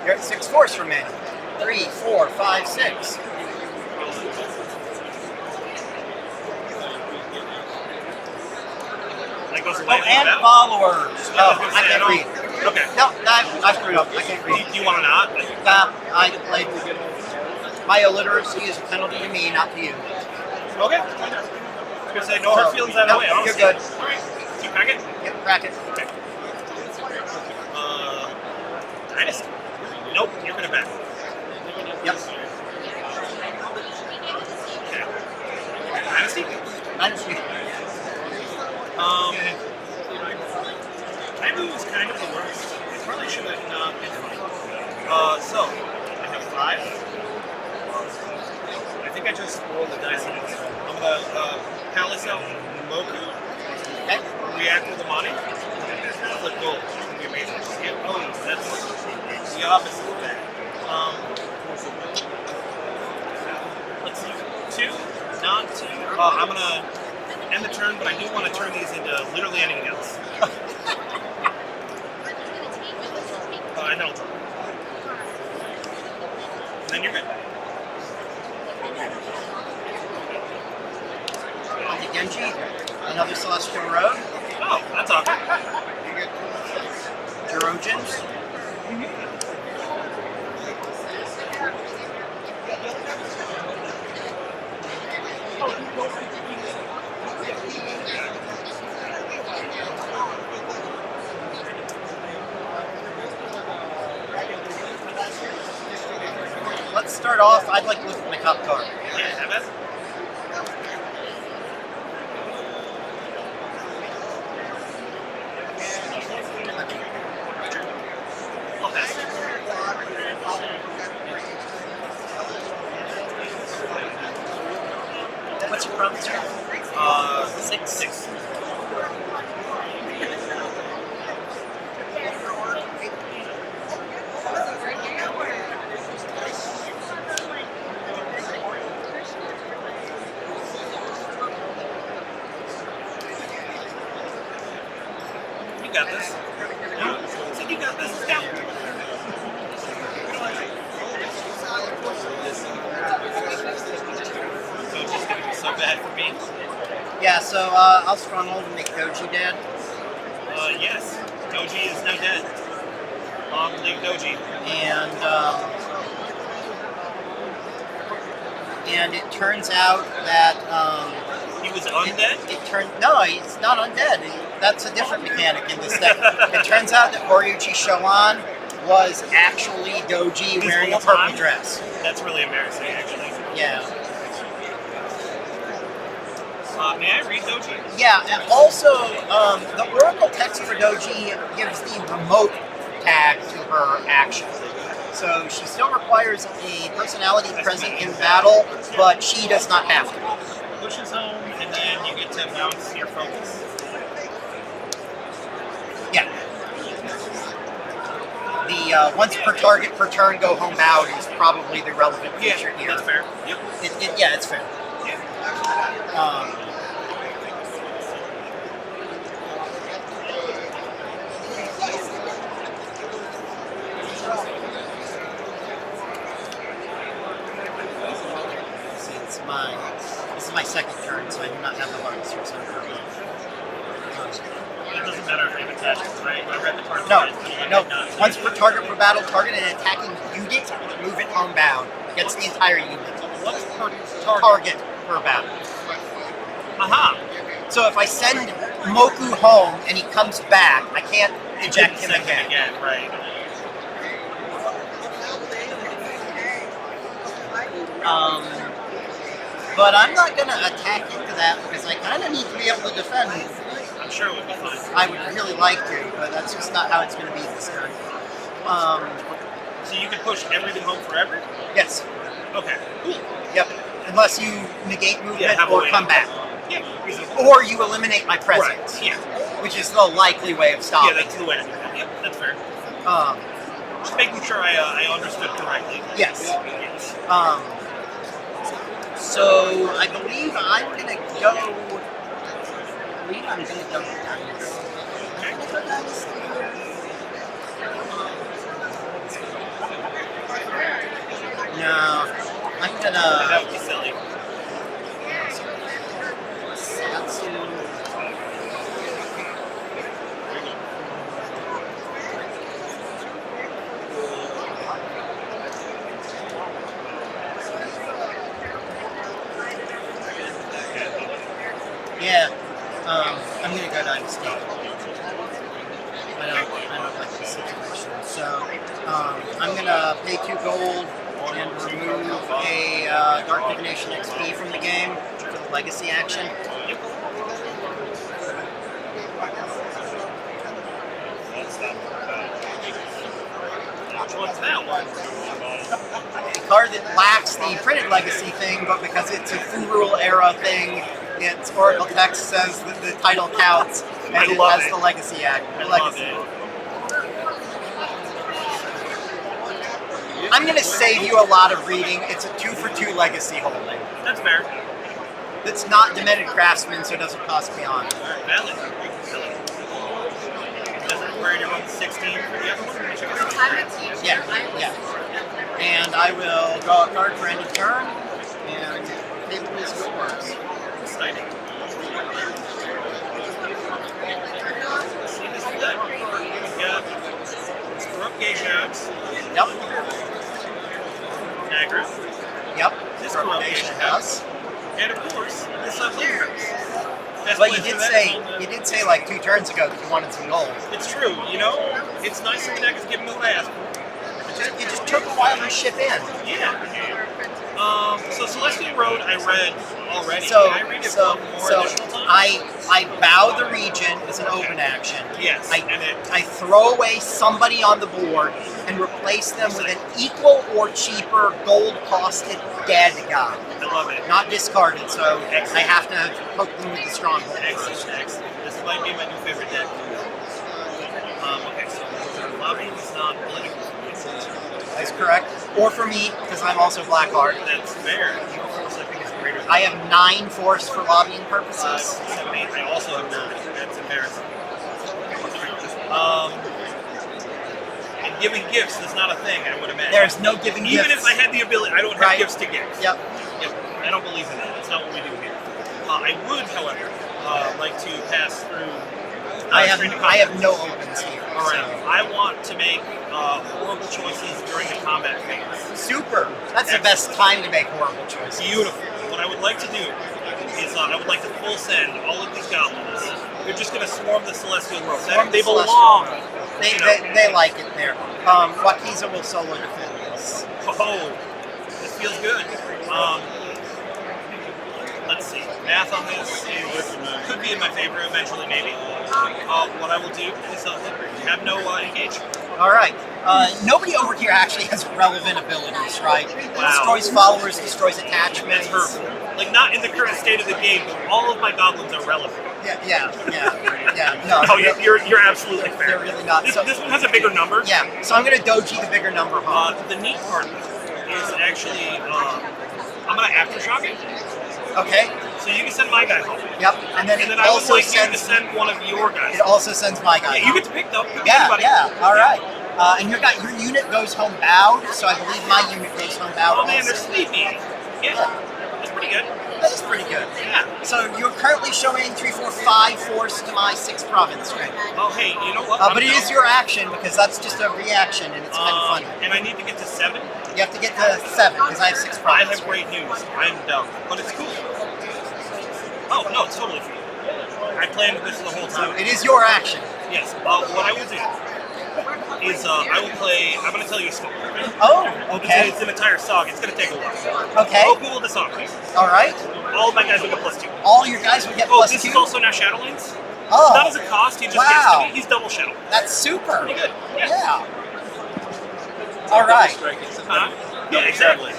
You're at 6 force for me. 3, 4, 5, 6. That goes Oh, away from and that? followers. Yeah, I was Oh, gonna I say, can't don't- read. Okay. No, I screwed up. I can't Do read. you want to not? I like my illiteracy is a penalty to me, not to you. Okay. I was going to say, no hard feelings either Nope, way. you're Honestly. good. Alright. Do you pack it? Yep, bracket. Okay. Dynasty. Nope, you're going to back. Yep. Okay. Dynasty? Dynasty. Taimu was kind of the worst. I probably should have not been funny. So, I have 5. I think I just rolled the dice on this. I'm going to Palace out Moku. Okay. React with the money. Flip gold. It's going to be amazing. Oh, that's the opposite of that. Let's see. 2, 9, not to. I'm gonna end the turn, but I do want to turn these into literally anything else. I know. And then you're good. Genji, another Celestial Road. Oh, that's awkward. Jerojins. Let's start off. I'd like to look at my top card. Yeah, have it. I'll pass. What's your problem, sir? 6. 6. You got this. Said you got this. Down. So it's just gonna be so bad for me. Yeah, so I'll stronghold and make Doji dead. Yes. Doji is now dead. Long live Doji. And it turns out that He was undead? no, he's not undead. That's a different mechanic in this deck. It turns out that Horiuchi Showan was actually Doji wearing a purple dress. That's really embarrassing, actually. Yeah. May I read Doji? Yeah, and also the Oracle text for Doji gives the remote tag to her action. So she still requires a personality present in battle, but she does not have to. Pushes home, and then you get to bounce your focus. Yeah. The once per target per turn go home out is probably the relevant feature here. That's fair. Yep. Yeah, it's fair. Yeah. This is my second turn, so I do not have the hardest or something. It doesn't matter if you have attachments, right? I read the part. No. Once per target per battle, target an attacking unit, move it homebound. Gets the entire unit. What's per Target per battle. Aha! So if I send Moku home and he comes back, I can't eject him again. Right. But I'm not going to attack into that because I kind of need to be able to defend. I'm sure it would be fine. I would really like to, but that's just not how it's going to be this turn. So you can push everything home forever? Yes. Okay. Cool. Yep. Unless you negate movement have a or way come out. back. Yeah. Reasonable. Or you eliminate my presence. Right. Yeah. Which is the likely way of stopping. Yeah, that's the way to do it. Yep, that's fair. Just making sure I understood correctly. Yes. Yes. So I believe I'm gonna go. I'm gonna go Dynasty. I'm gonna go Dynasty. No, I'm gonna. That would be silly. Satsu. Yeah, I'm gonna go Dynasty. I don't like this situation. So, I'm gonna pay 2 gold and remove a Dark Divination XP from the game for the Legacy action. Which one's that one? A card that lacks the printed Legacy thing, but because it's a Furul era thing, its Oracle text says that the title counts as it has the Legacy act. I'm going to save you a lot of reading. It's a 2-for-2 Legacy holding. That's fair. that's not Demented Craftsman, so it doesn't cost beyond. Alright, valid. Does it require you to run 16 for the other one? Yeah, yeah. And I will draw a card for end of turn, and table is yours. Exciting. See this flip. We've got Corrupt Gauge House. Yep. Niagara. Yep. This Corrupt Corrupt Gauge Gauge House. And of course, this Bleeder House. Best But place you did for that say is on the- you did say like 2 turns ago that you wanted some gold. It's true, you know? It's nice when the deck is giving me what I asked for. You just took a while to ship in. Yeah. So Celestial Road I read already. So, Can I read it so, one more so additional time? I bow the region as an open action. Yes. and it, I throw away somebody on the board and replace them with an equal or cheaper gold-costed dead guy. I love it. Not discarded, so Excellent. I have to poke them with the stronghold first. Excellent. This might be my new favorite deck. Okay, so lobbying is not political. That's correct. Or for me, because I'm also black art. That's fair. Your force, I think, is greater than I have 9 force for lobbying purposes. 7, 8. I also have 9. That's embarrassing. And giving gifts is not a thing, I would imagine. There's no giving Even gifts. if I had the ability, I don't have Right. gifts to give. Yep. Yep. I don't believe in that. That's not what we do here. I would, however, like to pass through. I straight to have combat. no opens here. All right. so- I want to make horrible choices during the combat phase. Super. That's the best time to make horrible choices. Beautiful. What I would like to do is I would like to full send all of these goblins. They're just going to swarm the Celestial World. Swarm They the Celestial belong. World. you know. They like it there. Wakiza will solo defend this. Oh, this feels good. Let's see. Math on this could be in my favor eventually, maybe. What I will do is have no engage. All right. Nobody over here actually has relevant abilities, right? Wow. Destroys followers, destroys attachments. That's hurtful. Like, not in the current state of the game, but all of my goblins are relevant. Yeah. No, Oh, you're absolutely fair. they're really not. This, So, this one has a bigger number. yeah. So I'm gonna doji the bigger number home. The neat part is actually, I'm gonna aftershock it. Okay. So you can send my guy home. Yep. And then And then it I would also like you to sends. send one of your guys. It also sends my guy. Yeah, you get to pick though. You can Yeah. anybody. Yeah. All right. And your unit goes home bowed. So I believe my unit goes home bowed. Oh man, also. they're sleepy. Yeah, that's pretty good. That is pretty good. Yeah. So you're currently showing 3, 4, 5 force to my 6 province, right? Oh hey, you know what? But it is your action because that's just a reaction and it's kind of funny. And I need to get to 7. You have to get to 7 because I have 6 I province. have great news. I'm dumb, but it's cool. Oh no, it's totally free. I planned this the whole So time. it is your action. Yes. What I will do is I will play. I'm going to tell you a story. Oh, okay. It's an entire song. It's going to take a while. Okay. Roku will disarm me. All right. All of my guys will get +2. All your guys will get Oh, plus this 2. is also now Shadowlands. Oh, Not as a cost. He just Wow. gets to me. He's double Shadow. that's super. Pretty good. Yeah. All right. Huh? Yeah, exactly.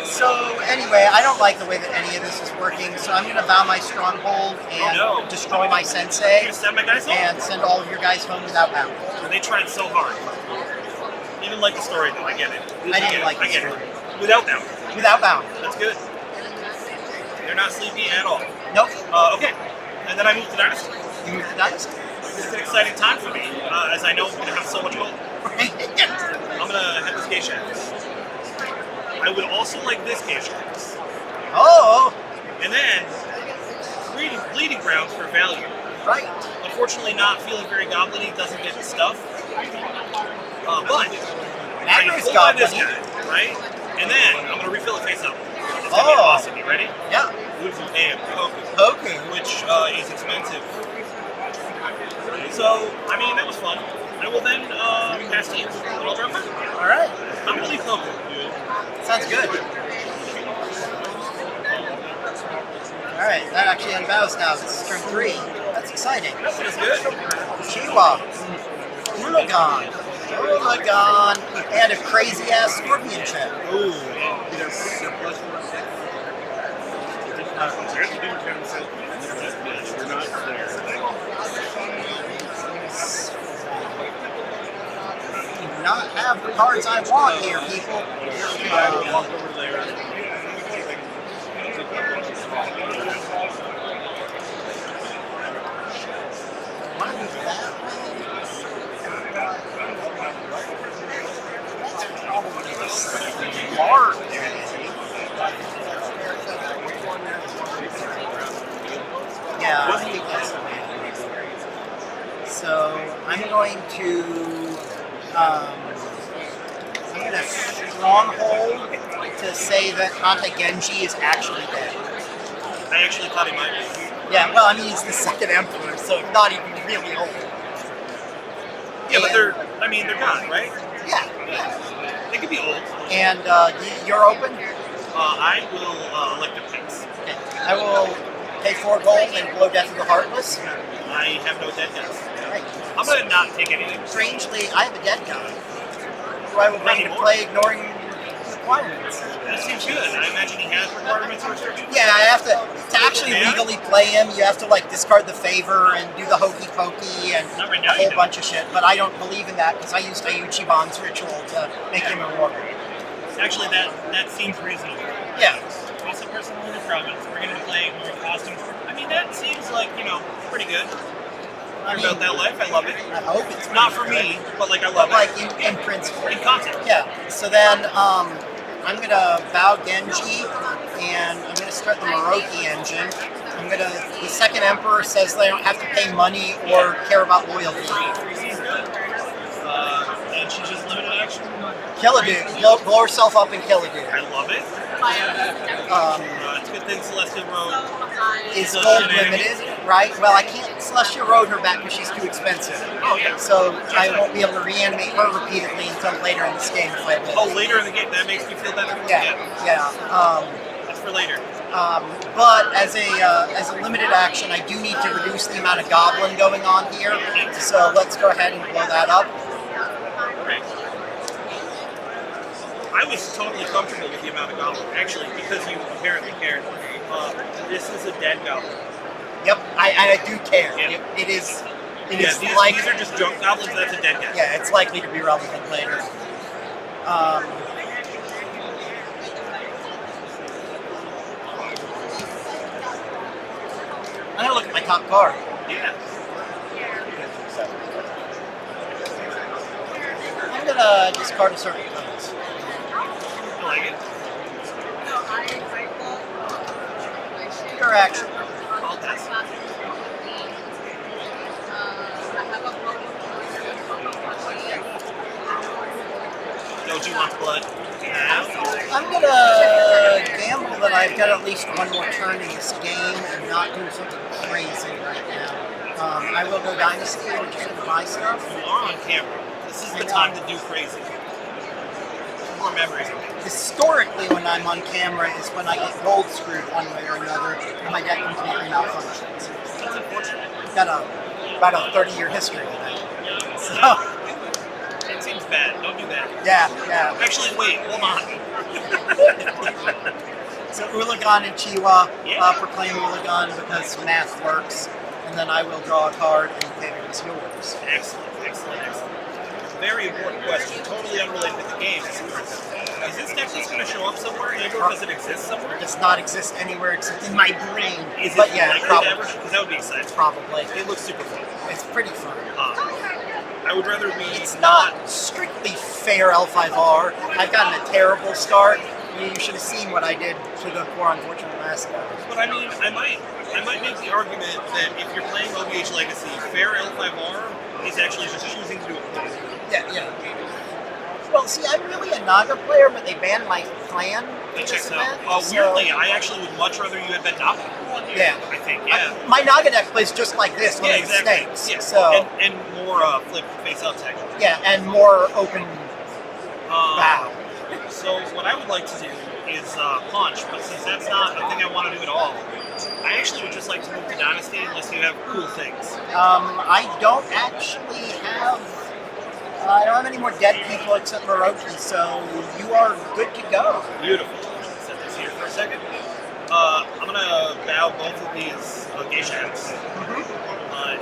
So anyway, I don't like the way that any of this is working, so I'm going to vow my stronghold and Oh, no. destroy my You sensei gonna send my guys home? and send all of your guys home without bound. They tried so hard. You didn't like the story, though. I get it. I didn't like I the get story. it. Without them. Without bound. That's good. They're not sleepy at all. Nope. Okay. And then I move to Dynasty. You move to Dynasty. This is an exciting time for me, as I know I'm going to have so much gold. Yeah. I'm going to have this Geisha Axe. I would also like this Geisha Axe. Oh, And then, Bleeding Grounds for value. right. Unfortunately, not feeling very goblin-y, doesn't get the stuff. But, I Macro's pull by this goblin-y. guy, right? And then, I'm going to refill it face up. It's going to be Oh. awesome. You ready? Yeah. And Poku, Okay. which is expensive. So, I mean, that was fun. I will then pass to you. I'll drop it. All right. I'm going to leave Poku. Sounds good. All right. That actually unbows now. This is turn 3. That's exciting. That is good. Chihuahua. Ulagon. And a crazy ass scorpion chip. Ooh. We're not there. Do not have the cards I want here, people. Walk over there. I'm going to stronghold to say that Hanta Genji is actually dead. I actually thought he might be. Yeah, well, I mean, he's the second emperor, so not even really old. Yeah, but they're gone, right? Yeah. They could be old. And you're open? I will elect a pace. Okay. I will pay 4 gold and blow Death of the Heartless. I have no dead guys. Right. I'm going to not take anything. Strangely, I have a dead guy who I will bring to play ignoring requirements. That seems good. I imagine he has requirements or restrictions. Yeah, I have to actually legally play him, you have to like discard the favor and do the hokey pokey and Right a whole bunch of shit, but I don't believe in that because I used Ichiban's ritual to make him immortal. Actually, that seems reasonable. Yeah. Face up personal requirements. We're going to play more costumes. I mean, that seems like, pretty good. About that life, I love it. I hope it's not for me, but like I love like it. in principle. In concept. Yeah. So then I'm gonna bow Genji and I'm gonna start the Moroki engine. The second emperor says they don't have to pay money or care about loyalty. And she's just limited action. Kill a dude. Blow herself up and kill a dude. I love it. It's a good thing Celestial Road is gold limited, right? Well, I can't Celestial Road her back because she's too expensive. Oh, yeah. So I won't be able to reanimate her repeatedly until later in this game if I win. Oh, later in the game? That makes me feel better? Yeah. That's for later. But as a limited action, I do need to reduce the amount of goblin going on here. So let's go ahead and blow that up. Right. I was totally comfortable with the amount of goblin, actually, because you apparently cared. This is a dead goblin. Yep, I do care. Yeah. It is these are just junk goblins, that's a dead guy. Yeah, it's likely to be relevant later. I'm gonna look at my top card. Yeah. I'm gonna discard a certain cards. I like it. Your action. I'll pass. Don't you want blood? I'm gonna gamble that I've got at least one more turn in this game and not do something crazy right now. I will go Dynasty, which is gonna buy stuff. You are on camera. This is the time to do crazy. More memories. Historically, when I'm on camera is when I get gold screwed one way or another, and my deck completely malfunctions. That's unfortunate. Got about a 30-year history with that. So. It seems bad. Don't do that. Yeah. Actually, wait. Hold on. So Ulagan and Chiwa proclaim Ulagan because math works, and then I will draw a card and pay it as yours. Excellent. Very important question. Totally unrelated with the game. Is this deck just going to show up somewhere, or does it exist somewhere? It does not exist anywhere except in my brain. Is it likely to ever? Because that would be exciting. Probably. It looks super fun. It's pretty fun. I would rather be. It's not strictly fair L5R. I've gotten a terrible start. You should have seen what I did to the poor unfortunate mascot. But I mean, I might make the argument that if you're playing OBH Legacy, fair L5R is actually just choosing to do it. Yeah. Well, see, I'm really a Naga player, but they banned my clan. That checks out. Weirdly, I actually would much rather you had been Naga. Yeah. I think, yeah. My Naga deck plays just like this, only with snakes. Yeah. So, and more flip face up tech. Yeah, and more open bow. So what I would like to do is punch, but since that's not a thing I want to do at all, I actually would just like to move to Dynasty unless you have cool things. I don't actually have. I don't have any more dead people except Moroki, so you are good to go. Beautiful. Set this here for a second. I'm gonna bow both of these geisha hats.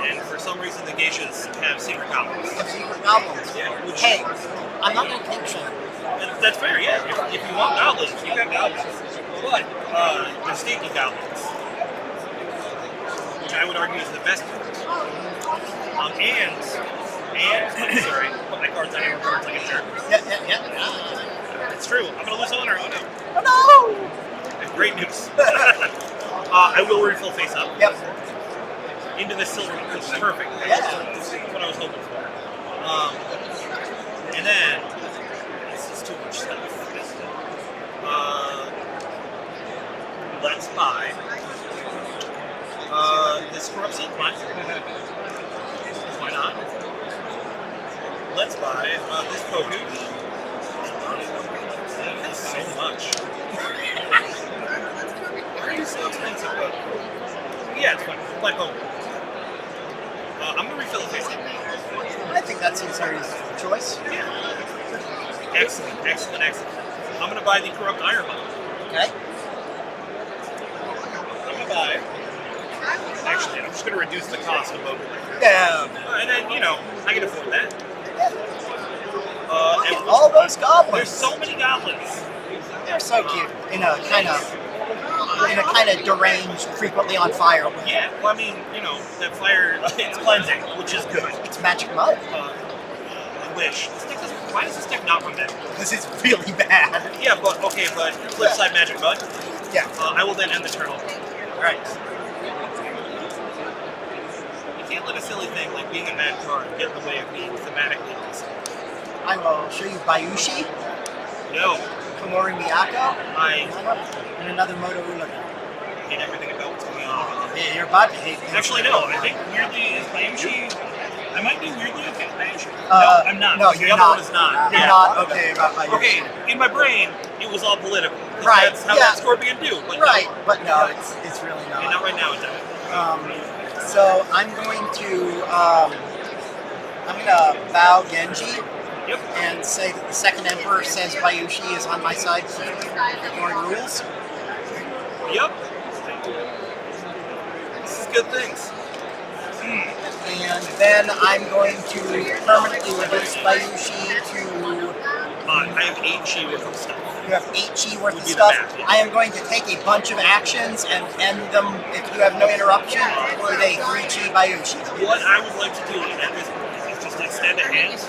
And for some reason the geishas have secret goblins. Secret goblins? Yeah. Hey, I'm not gonna take shit. That's fair, yeah. If you want goblins, you got goblins. But they're sneaky goblins, which I would argue is the best part. And sorry, put my cards on your cards like a jerk. Yeah. It's true. I'm gonna lose honor. Oh no. Oh no! Great news. I will refill face up. Yep. into the silver, which is perfect. Yeah. That's what I was hoping for. And then, this is too much stuff. Let's buy this corrupt silk mine. Why not? Let's buy this Poku. That's so much. Why are you so expensive, Poku? Yeah, it's fine. Like Poku. I'm gonna refill the face. I think that seems very reasonable choice. Yeah. Excellent, excellent, excellent. I'm gonna buy the corrupt iron mine. Okay. I'm gonna buy. Actually, I'm just gonna reduce the cost of Poku. Yeah. And then, you know, I can afford that. Look And at all those goblins. there's so many goblins. They're so cute. In a kind of deranged, frequently on fire way. Yeah, well, I mean, you know, that fire, it's cleansing, which is good. It's magic mud. I wish. Why does this deck not run that? Because it's really bad. Yeah, but, okay, but flip side magic mud. Yeah. I will then end the turn. Right. You can't let a silly thing like being a mad card get in the way of being thematically awesome. I will show you Bayushi, No, Komori Miyako, I and another Moto Ulaga. hate everything about what's going on. Yeah, you're about to hate things. Actually, no, I think weirdly is Bayushi. I might be weirdly okay with Bayushi. Uh, No, I'm not. no, the you're other not. one is not. You're Yeah. not okay about Bayushi. Okay, in my brain, it was all political. 'Cause Right, That's how yeah. that Scorpion do. But Right, no. but no, it's really Okay, not. not right now, it doesn't. So I'm going to bow Genji Yep. and say that the second Emperor says Bayushi is on my side for ignoring rules. Yep. This is good things. And then I'm going to permanently reduce Bayushi to, I have 8 chi worth of stuff. you have 8 chi worth Would of be the stuff. math, yeah. I am going to take a bunch of actions and end them, if you have no interruption, with a 3 chi Bayushi. What I would like to do at this point is just extend a hand.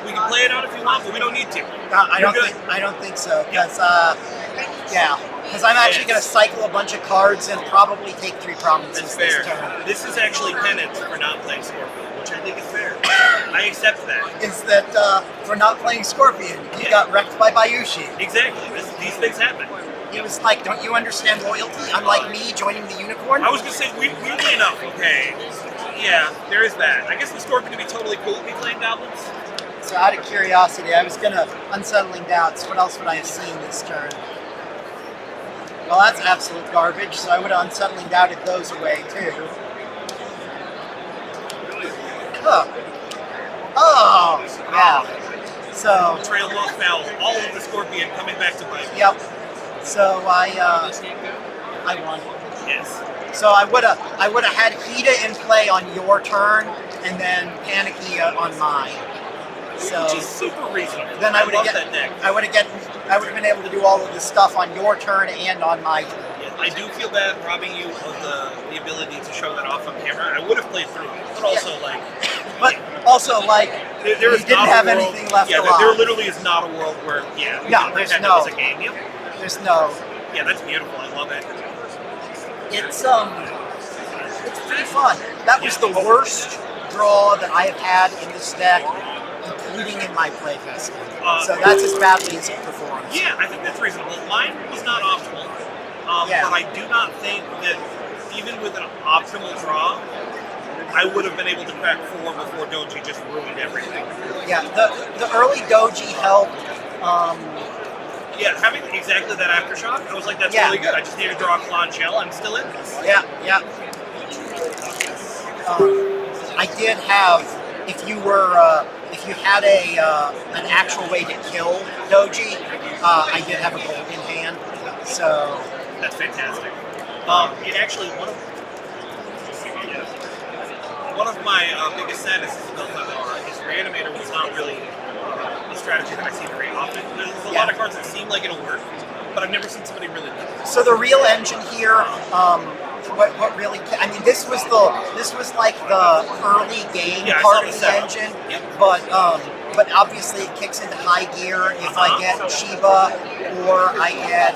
We can play it out if you want, but we don't need to. I You're good. don't think so, because because I'm actually going to cycle a bunch of cards and probably take 3 provinces That's fair. this turn. This is actually penance for not playing Scorpion, which I think is fair. I accept that. Is that for not playing Scorpion, he got wrecked by Bayushi. Exactly. These things happen. He was like, don't you understand loyalty? Unlike me joining the Unicorn? I was gonna say, weirdly enough, okay. Yeah, there is that. I guess the Scorpion would be totally cool with me playing goblins. So out of curiosity, I was going to Unsettling Doubts. What else would I have seen this turn? Well, that's absolute garbage, so I would have Unsettling Doubted those away, too. Huh. Oh, yeah. So, Trail both foul, all of the Scorpion coming back to bite. yep. So I won. Yes. So I would have had Hida in play on your turn, and then Panicky on mine. So Which is super reasonable. then I would love have that deck. been able to do all of this stuff on your turn and on my turn. Yeah, I do feel bad robbing you of the ability to show that off on camera. I would have played through it, but also But also, like, there you is didn't not have a world, anything left yeah, alive. there literally is not a world where we No, can there's pretend no- it was a game. Yep. There's no. Yeah, that's beautiful. I love it. It's pretty fun. That was the worst draw that I have had in this deck, including in my playtest. So that's as badly as it performs. Yeah, I think that's reasonable. Mine was not optimal, Yeah. but I do not think that even with an optimal draw, I would have been able to crack 4 before Doji just ruined everything. Yeah, the early Doji helped. Yeah, having exactly that aftershock, I was like, that's Yeah. really good. I just need to draw a Claw and Shell. I'm still in this. Yeah. I did have, if you had an actual way to kill Doji, I did have a gold in hand. So That's fantastic. It actually, one of my biggest sadnesses about Thundera is Reanimator was not really a strategy that I see very often. There's a lot of cards that seem like it'll work, but I've never seen somebody really do it. So the real engine here, what really, I mean, this was like the early game Yeah, I part saw of the the setup. engine, Yep. but obviously it kicks into high gear if I get Shiba or I get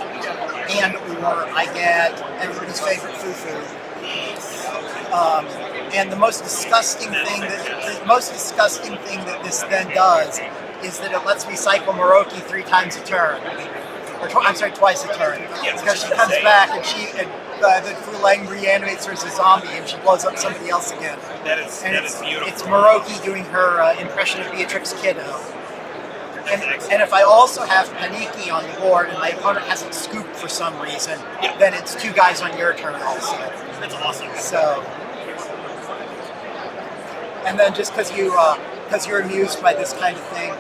and or I get everybody's favorite Fufu. And the most disgusting thing that this then does is that it lets me cycle Moroki 3 times a turn. Twice a turn. Because she comes back and the Fulang reanimates her as a zombie and she blows up somebody else again. That is beautiful. It's Moroki doing her impression of Beatrix Kiddo. And if I also have Paniki on the board and my opponent hasn't scooped for some reason, then it's 2 guys on your turn also. That's awesome. So, and then just because you're amused by this kind of thing,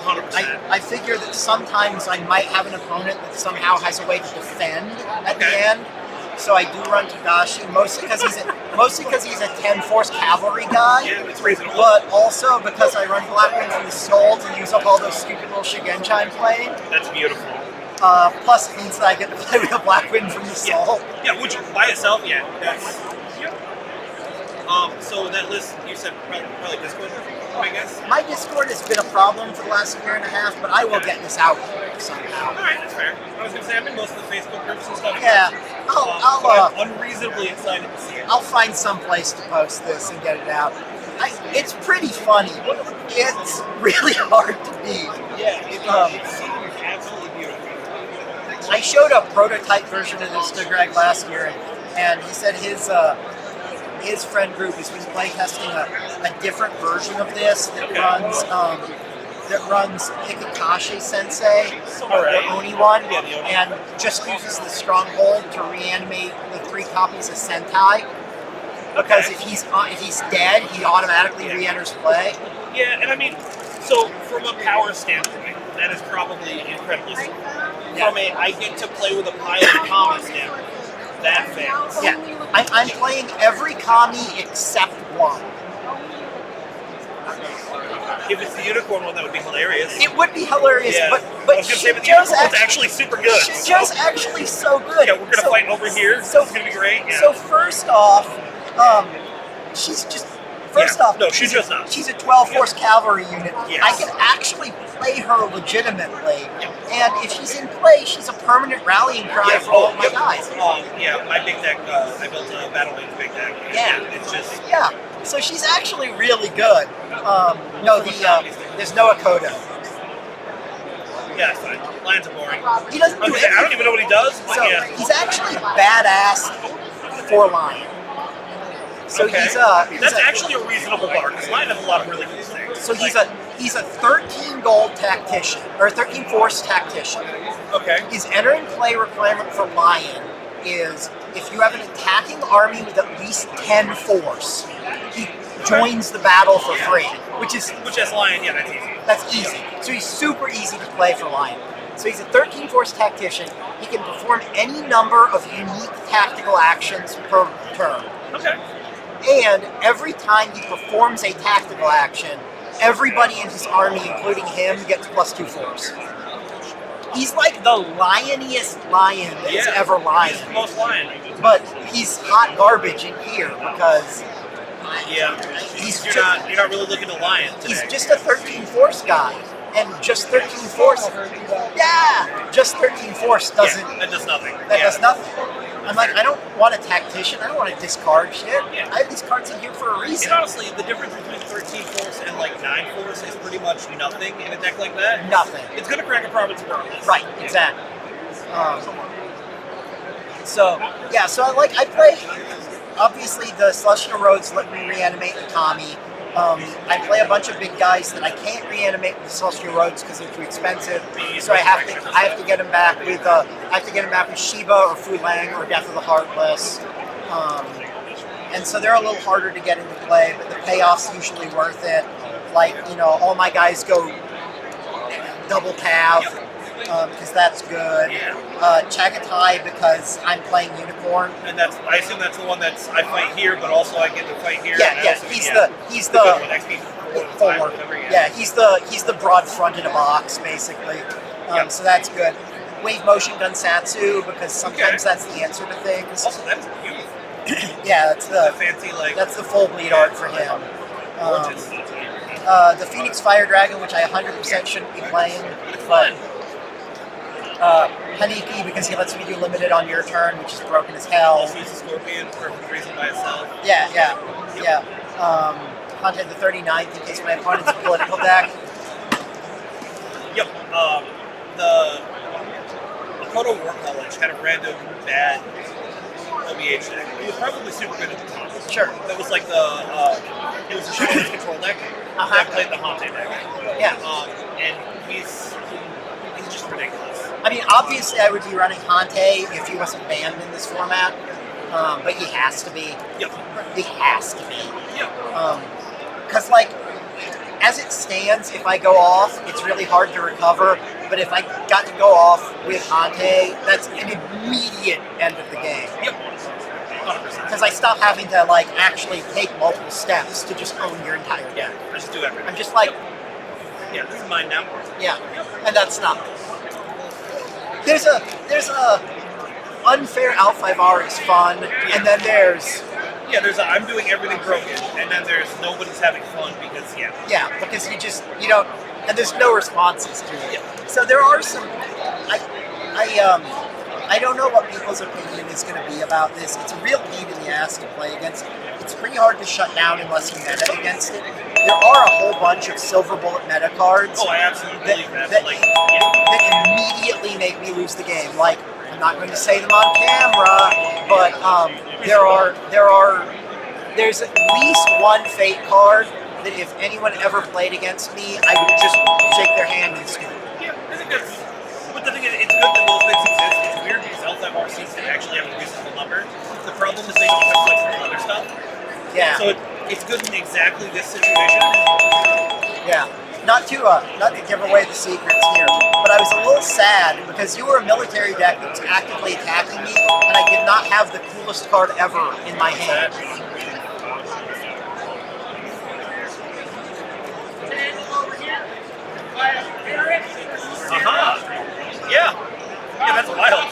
100%. I figure that sometimes I might have an opponent that somehow has a way to defend at the end. So I do run Togashi, mostly because he's a 10 force cavalry guy. Yeah, it's reasonable. But also because I run Blackwind from the Soul to use up all those stupid little Shigenja I'm playing. That's beautiful. Plus it means that I get to play with a Blackwind from the Soul. Yeah, which by itself, that's. So that list, you said probably Discord, I guess? My Discord has been a problem for the last year and a half, but I will get this out somehow. Alright, that's fair. I was going to say, I'm in most of the Facebook groups and stuff. Yeah, I'm unreasonably excited to see it. I'll find some place to post this and get it out. It's pretty funny. It's really hard to beat. Yeah, it seems absolutely beautiful. I showed a prototype version of this to Greg last year, and he said his friend group has been playtesting a different version of this that runs Hikikashi Sensei, the Oni one, and just uses the Stronghold to reanimate the 3 copies of Sentai. Because if he's dead, he automatically re-enters play. Yeah, and I mean, so from a power standpoint, that is probably incredible. From a I get to play with a pile of Kami standpoint, that fails. Yeah, I'm playing every Kami except one. If it's the unicorn one, that would be hilarious. It would be hilarious, Yeah. but I was gonna say, but the unicorn's actually super good. Joe's actually so good. Yeah, we're gonna fight over here. So it's gonna be great. Yeah. So first off, she's just. First off, no, she's just not. She's a 12 force cavalry unit. Yes. I can actually play her legitimately, and if she's in play, she's a permanent rallying cry for all of my guys. My big deck. I built a Battle Lane's big deck. Yeah. It's just. Yeah. So she's actually really good. There's no Akodo. Yeah, it's fine. Lions are boring. He doesn't do I don't even know what he does. But So yeah. he's actually badass for Lion. So okay. That's actually a reasonable bar because Lion has a lot of really cool things. So he's a 13 gold tactician or 13 force tactician. Okay. His enter and play requirement for Lion is if you have an attacking army with at least 10 force, he joins the battle for free, which as Lion, yeah, that's easy. That's easy. So he's super easy to play for Lion. So he's a 13 force tactician. He can perform any number of unique tactical actions per turn. Okay. And every time he performs a tactical action, everybody in his army, including him, gets +2 force. He's like the lioniest lion that's ever lion. He's the most lion. But he's hot garbage in here because you're not really looking to lion today. He's just a 13 force guy. And just 13 force, just 13 force doesn't. Yeah, that does nothing. That does nothing. I'm like, I don't want a tactician. I don't want to discard shit. Yeah. I have these cards in here for a reason. And honestly, the difference between 13 force and like 9 force is pretty much nothing in a deck like that. Nothing. It's gonna crack a province regardless. Right. Exactly. So I play. Obviously, the Celestial Roads let me reanimate the Kami. I play a bunch of big guys that I can't reanimate with the Celestial Roads because they're too expensive. So I have to get them back with Shiba or Fulang or Death of the Heartless. And so they're a little harder to get into play, but the payoff's usually worth it. Like, all my guys go double Cav because that's good. Chagatai because I'm playing Unicorn. And I assume that's the one that's I fight here, but also I get to fight here. He's the broad-fronted box basically. So that's good. Wave motion gun Satsu because sometimes that's the answer to things. Also, that's beautiful. That's the fancy that's the full bleed art for him. The Phoenix Fire Dragon, which I 100% shouldn't be playing, but Haniki because he lets me do limited on your turn, which is broken as hell. Also use a Scorpion for a reason by itself. Yeah. Content the 39th in case my opponent's a political deck. Yep. The Makoto War College had a random bad OBH deck. It was probably super good at the time. Sure. That was like it was a Shadowlands control deck that played the Hante deck. Yeah. And he's just ridiculous. I mean, obviously I would be running Hante if he wasn't banned in this format, but he has to be. Yep. He has to be. Yep. Because, like, as it stands, if I go off, it's really hard to recover. But if I got to go off with Hante, that's an immediate end of the game. Yep. 100%. Because I stop having to, like, actually take multiple steps to just own your entire deck. I just do everything. I'm just like, yeah, this is mine now. yeah, and that's not. There's a unfair Al 5R is fun, and then there's I'm doing everything broken, and then there's nobody's having fun because because you don't, and there's no responses to it. Yeah. So there are some. I don't know what people's opinion is going to be about this. It's a real pain in the ass to play against. It's pretty hard to shut down unless you meta against it. There are a whole bunch of silver bullet meta cards. Oh, I absolutely believe that. That immediately make me lose the game. Like, I'm not going to say them on camera, but there's at least one fate card that if anyone ever played against me, I would just shake their hand and scoop. Yeah, I think that's. But the thing is, it's good that those things exist. It's weird because L5R seems to actually have a reasonable number. The problem is they don't have flexible other stuff. Yeah. So it's good in exactly this situation. Yeah. Not to give away the secrets here, but I was a little sad because you were a military deck that was actively attacking me, and I did not have the coolest card ever in my hand. Yeah, that's wild.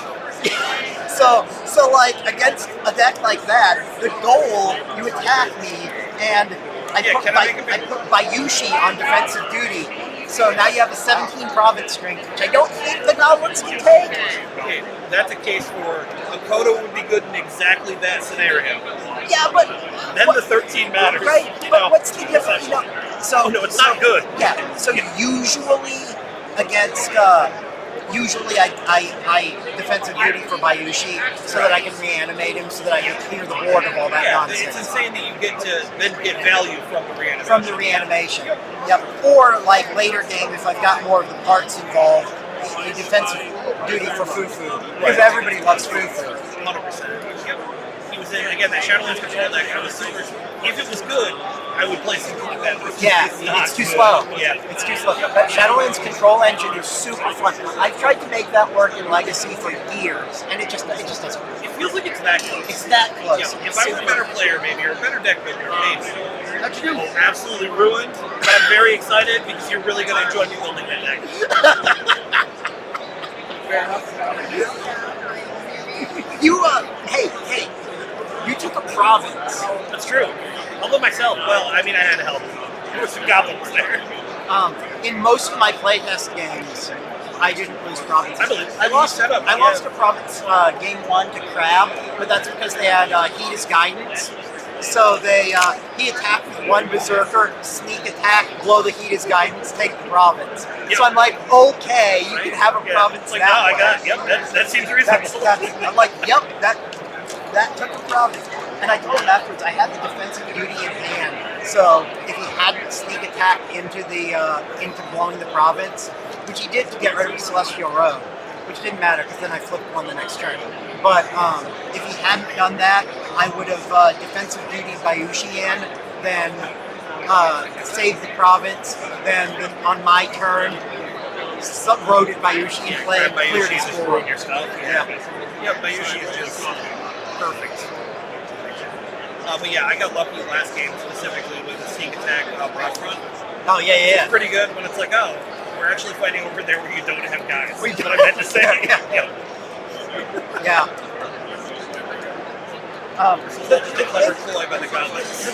So like against a deck like that, the goal you attack me and I put Bayushi on defensive duty. So now you have a 17 province strength, which I don't think the goblins can take. Okay, that's a case for Makoto would be good in exactly that scenario. Yeah, but then the 13 matters. Right, but what's the difference? So no, it's not good. Yeah, so usually against usually I defensive duty for Bayushi so that I can reanimate him so that I can clear the board of all that nonsense. It's insane that you get to then get value from the reanimation. From the reanimation. Yep. Or like later game if I've got more of the parts involved, a defensive duty for Fufu. Because everybody loves Fufu. 100%. Yep. He was in again that Shadowlands control deck. I was super. If it was good, I would play something like that. Yeah, it's too slow. Yeah, it's too slow. But Shadowlands control engine is super fun. I've tried to make that work in Legacy for years, and it just doesn't work. It feels like it's that close. It's that close. Yeah, if I were a better player, maybe, or a better deck builder, maybe. How'd you do? Oh, absolutely ruined. But I'm very excited because you're really going to enjoy me building that deck. Fair enough. Hey. You took a province. That's true. Although myself, well, I mean, I had help. There were some goblins there. In most of my playtest games, I didn't lose provinces. I believe. I lost a province game 1 to Crab, but that's because they had Hita's guidance. So he attacked with one berserker, sneak attack, blow the Hita's guidance, take the province. Yep. So I'm like, okay, you can have a province it's like, that no, way. That seems reasonable. I'm like, yep, that took a province. And I told him afterwards I had the defensive duty in hand. So if he hadn't sneak attacked into blowing the province, which he did to get rid of Celestial Road, which didn't matter because then I flipped one the next turn. But if he hadn't done that, I would have defensive duty Bayushi in, then saved the province, then on my turn, roaded Bayushi and played, cleared his board. Your stuff. Yeah, Bayushi is just perfect. But yeah, I got lucky last game specifically with the sneak attack broad front. Oh yeah. It's pretty good when it's like, oh, we're actually fighting over there where you don't have guys. That's what I meant to say. Yeah. The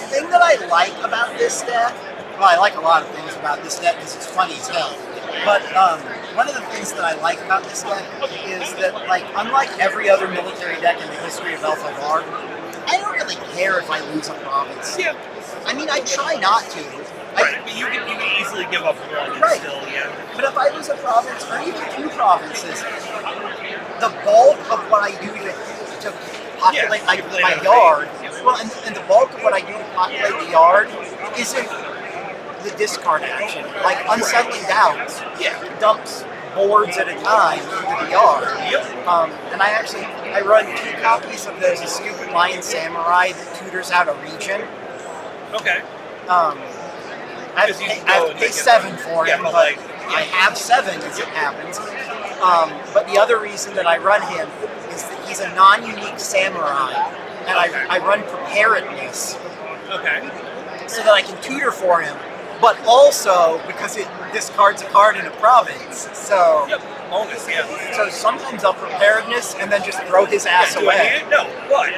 thing that I like about this deck, well, I like a lot of things about this deck because it's funny as hell. But one of the things that I like about this deck is that, like, unlike every other military deck in the history of LFR, I don't really care if I lose a province. Yeah. I mean, I try not to. Right, but you can easily give up one and Right. still, yeah. But if I lose a province, or even 2 provinces, the bulk of what I do to populate my yard, well, and the bulk of what I do to populate the yard isn't the discard action. Like Unsettling Downs dumps boards at a time into the yard. And I run 2 copies of the stupid Lion Samurai that tutors out a region. Okay. I have to pay 7 for him, but I have 7 as it happens. But the other reason that I run him is that he's a non-unique samurai, and I run preparedness. Okay. So that I can tutor for him, but also because it discards a card in a province. So bonus, So sometimes I'll preparedness and then just throw his ass away. No, what?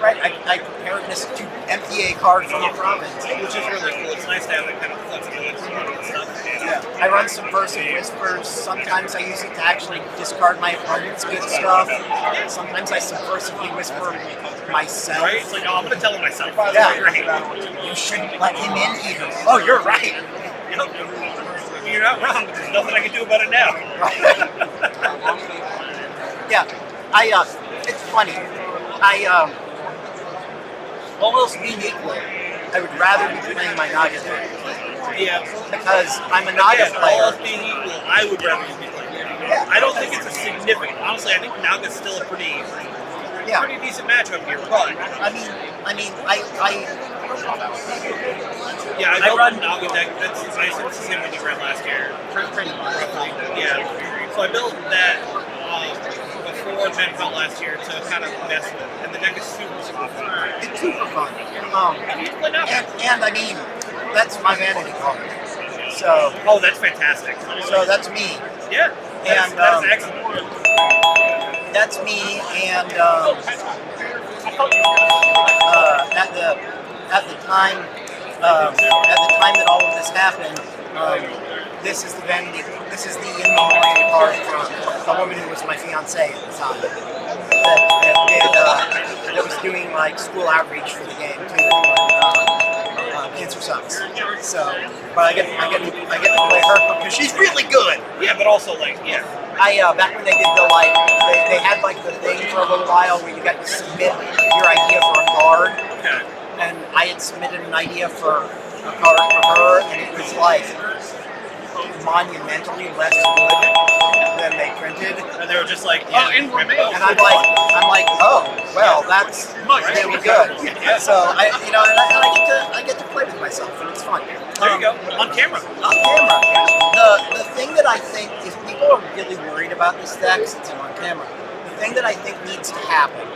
Right, I preparedness to empty a card from a province. Which is really cool. It's nice to have that kind of flexibility and stuff. I run Subversive Whispers. Sometimes I use it to actually discard my opponent's good stuff. Sometimes I subversively whisper myself. Right? It's like, oh, I'm going to tell him myself. Yeah. Right. You shouldn't let him in here. Oh, you're right. You're not wrong, but there's nothing I can do about it now. It's funny. Almost being equal, I would rather be playing my Naga deck. Yeah. Because I'm a Naga All player. else being equal, I would rather be playing. I don't think it's a significant. Honestly, I think Naga's still a pretty decent matchup here. But I run Naga deck. That's the same one you ran last year. Pretty much. Roughly. Yeah. So I built that before Manfelt last year to kind of mess with, and the deck is super fun. It's super fun. And I mean, that's my vanity card. So. Oh, that's fantastic. So that's me. Yeah. That's excellent. That's me, and at the time that all of this happened, this is the vanity. This is the in memoriam card from a woman who was my fiancée at the time. That was doing like school outreach for the game too. Cancer sucks. So, but I get to play her because she's really good. Yeah, but also Back when they did they had like the thing for a little while where you got to submit your idea for a card. Okay. And I had submitted an idea for a card for her, and it was like monumentally less good than they printed. And they were just like, and I'm like, oh, well, that's really good. So I get to play with myself, and it's fun. There you go, on camera. On camera. The thing that I think is people are really worried about this deck since I'm on camera. The thing that I think needs to happen.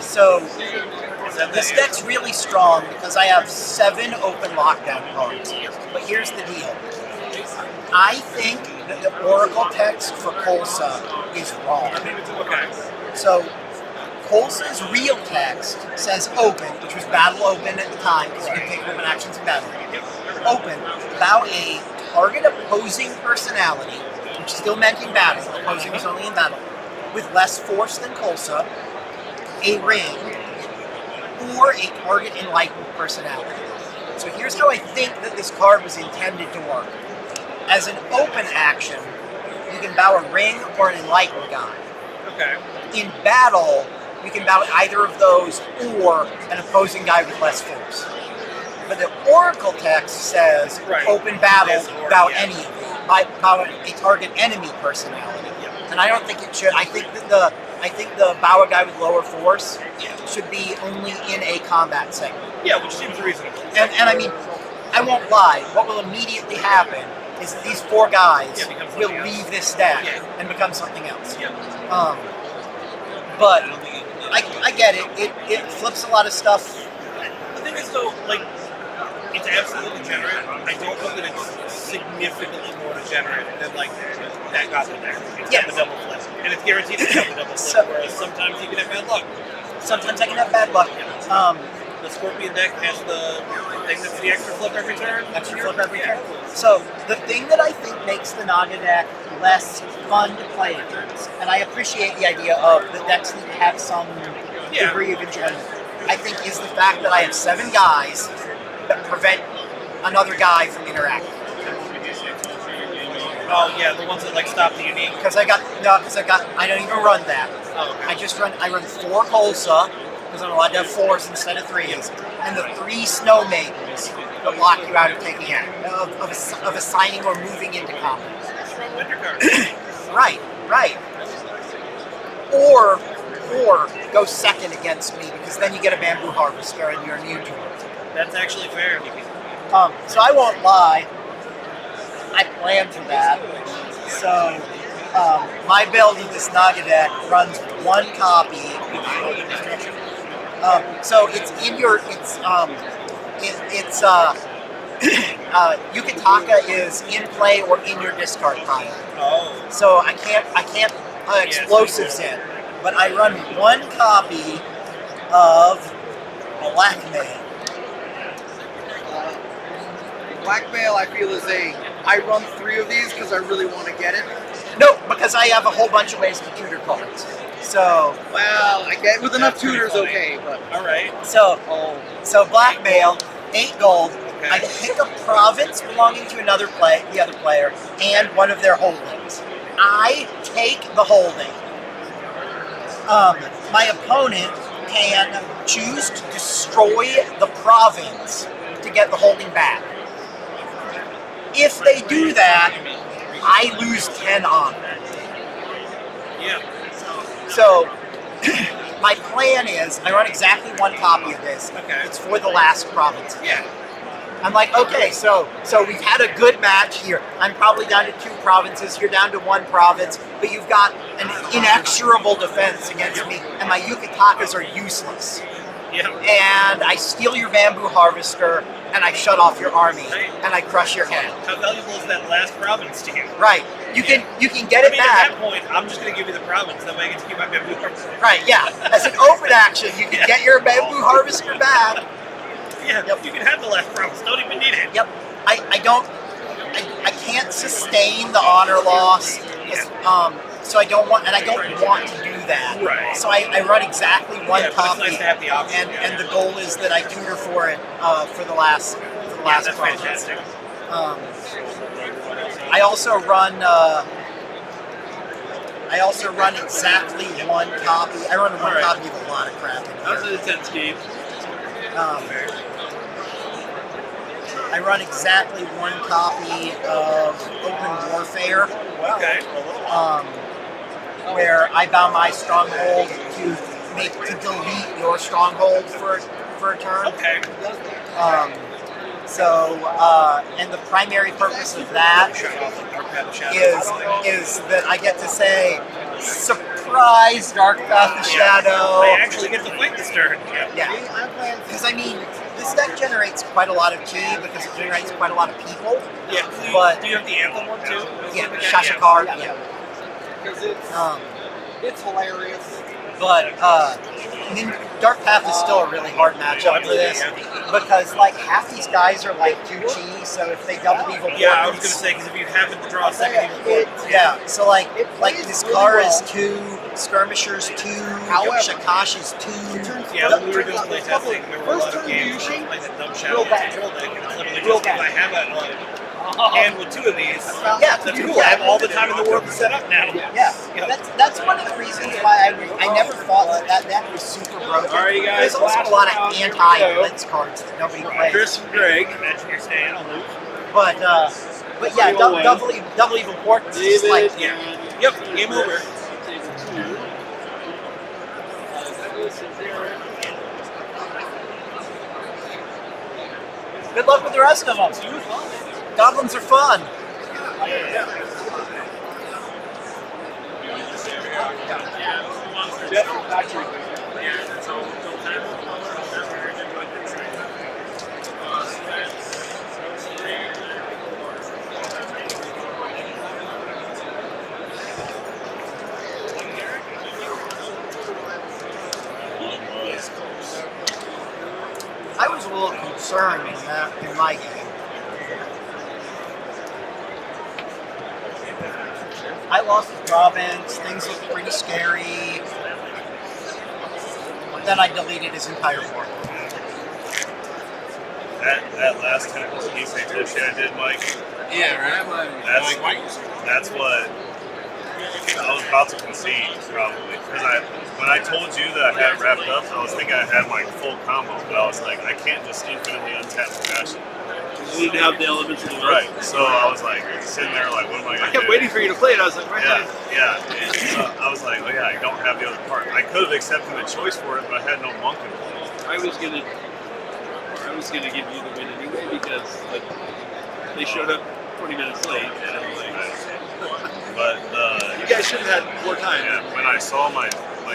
So this deck's really strong because I have 7 open lockdown cards. But here's the deal. I think that the Oracle text for Kolsa is wrong. Okay. So Kolsa's real text says open, which was battle open at the time because you can take open actions in battle. Open about a target opposing personality, which is still meant in battle. Opposing is only in battle. With less force than Kolsa, a ring, or a target enlightened personality. So here's how I think that this card was intended to work. As an open action, you can bow a ring or an enlightened guy. Okay. In battle, you can bow either of those or an opposing guy with less force. But the Oracle text says open battle, bow any of them. Bow a target enemy personality. And I don't think it should. I think the bow a guy with lower force should be only in a combat segment. Yeah, which seems reasonable. And I mean, I won't lie. What will immediately happen is that these 4 guys will leave this deck and become something else. But I get it. It flips a lot of stuff. The thing is, though, it's absolutely degenerate. I don't know that it's significantly more degenerate than that goblin deck. It's got the double flip, and it's guaranteed to have the double flip. Whereas sometimes you can have bad luck. Sometimes I can have bad luck. the Scorpion deck has the thing that's the extra flip every turn. Extra flip every turn. So the thing that I think makes the Naga deck less fun to play against, and I appreciate the idea of the decks need to have some degree of enjoyment, I think is the fact that I have 7 guys that prevent another guy from interacting. Oh yeah, the ones that like stop the unique. Because I don't even run that. Oh, okay. I run 4 Kolsa, because I'm allowed to have 4s instead of 3s, and the 3 Snow Maidens that block you out of taking of assigning or moving into combat. Winter card. Right. Or go second against me, because then you get a Bamboo Harvester and you're immune to it. That's actually fair. So I won't lie, I planned for that. So my build of this Naga deck runs 1 copy. So it's in your Yukataka is in play or in your discard pile. Oh. So I can't explosives in, but I run 1 copy of Blackmail. Blackmail, I feel, is I run 3 of these because I really want to get it. No, because I have a whole bunch of ways to tutor cards. So, well, I get with enough tutors, okay, but all right. So Blackmail, 8 gold. Okay. I pick a province belonging to the other player, and one of their holdings. I take the holding. My opponent can choose to destroy the province to get the holding back. If they do that, I lose 10 on it. Yeah. So, my plan is, I run exactly 1 copy of this. Okay. It's for the last province. Yeah. I'm like, okay, so we've had a good match here. I'm probably down to 2 provinces. You're down to 1 province, but you've got an inexorable defense against me, and my Yukatakas are useless. Yeah. And I steal your Bamboo Harvester, and I shut off your army, and I crush your head. How valuable is that last province to you? Right. You can get it back. At that point, I'm just going to give you the province. That way I get to keep my Bamboo Harvester. Right, yeah. As an open action, you can get your Bamboo Harvester back. Yeah, yep. You can have the last province. Don't even need it. Yep. I can't sustain the honor loss. So I don't want to do that. Right. So I run exactly 1 copy. It's nice to have the option. And the goal is that I tutor for it for the last that's province. fantastic. I also run exactly 1 copy. I run 1 copy of a lot of crap in here. That was an intense game. I run exactly 1 copy of Open Warfare. Okay. Where I bound my stronghold to delete your stronghold for a turn. Okay. And the primary purpose of that is that I get to say, surprise, Dark Path of Shadow. I actually get to fight this turn. Yeah. Because this deck generates quite a lot of chi because it generates quite a lot of people. Yeah. But do you have the Anthem one too? Yeah, Shashakar. Yeah. Because it's hilarious. But Dark Path is still a really hard matchup for this because half these guys are 2 chi, so if they double evil portents, I was gonna say because if you happen to draw a second evil portent, so this car is 2, Skirmishers 2, Shakash is 2. Yeah, when we were doing playtesting, there were a lot of games where I was playing that Dumb Shadow control deck, and it's literally just if I have a hand with 2 of these, that's cool. I have all the time in the world to set up now. Yeah, that's one of the reasons why I never thought that deck was super broken. All right, you guys. There's also a lot of anti-blitz cards that nobody plays. Chris and Greg. Imagine you're staying on loop. But yeah, double evil portents is just Yep, game over. Good luck with the rest of them. Goblins are fun. a little concerning in my game. I lost the province, things looked pretty scary. Then I deleted his entire board. That last tentacles piece I told you I did, Mike. Yeah, right. That's what I was about to concede, probably. Because when I told you that I had it wrapped up, I was thinking I had my full combo, but I was like, I can't just infinitely untap the fashion. You need to have the elements of the Right. So I was like sitting there, like, what am I I gonna do? kept waiting for you to play it. I was like, Yeah. And so I was like, oh yeah, I don't have the other part. I could have accepted the choice for it, but I had no monk in it. I was gonna give you the win anyway because like they showed up 20 minutes late. And I'm like, But you guys should have had more time. yeah, when I saw my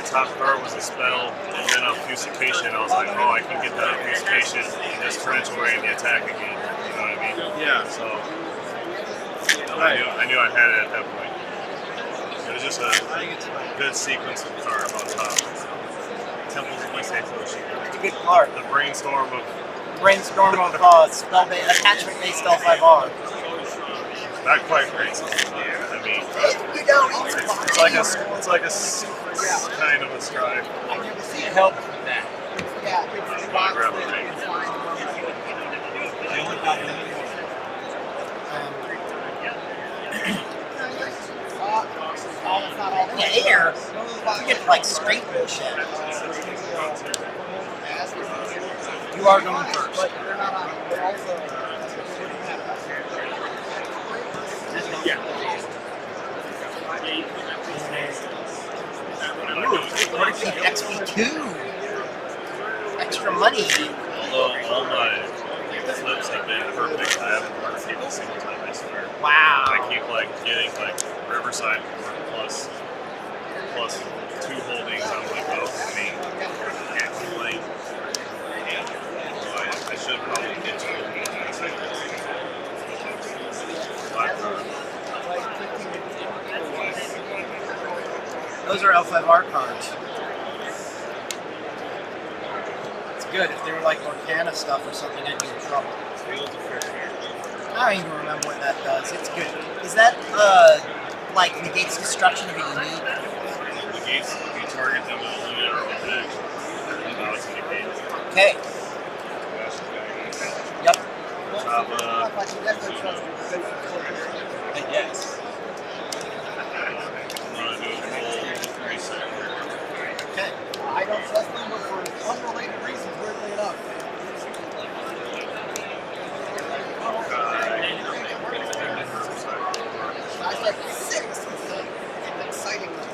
top card was a spell and then obfuscation, I was like, oh, I can get that obfuscation and just torrential rain the attack again. You know what I mean? Yeah. So I knew I had it at that point. It was just a good sequence of cards on top. Temples of Satoshi. It's a good card. The brainstorm of Spell-based, attachment-based L5R. not quite brainstorm. Yeah, I mean, it's like a kind of a stride. It helps with that. I'll grab a ring. Yeah, air. You get to like straight bullshit. You are going first. What if you XP2? Extra money. Although all my flips have been perfect, I haven't worked a single time, I swear. Wow. I keep like getting like Riverside plus 2 holdings. I'm like, oh, I mean, can't complain. So I should probably get to it in a second. Those are L5R cards. It's good. If they were like Orcana stuff or something, I'd be in trouble. I don't even remember what that does. It's good. Is that, like, negates destruction of a unique? Negates, if you target them with a unit or OBH, now it's negated. Okay. Yep. Yes. I'm gonna do a full reset. Okay. I don't trust them, but for unrelated reasons, weirdly enough. I start 6. It's an exciting one.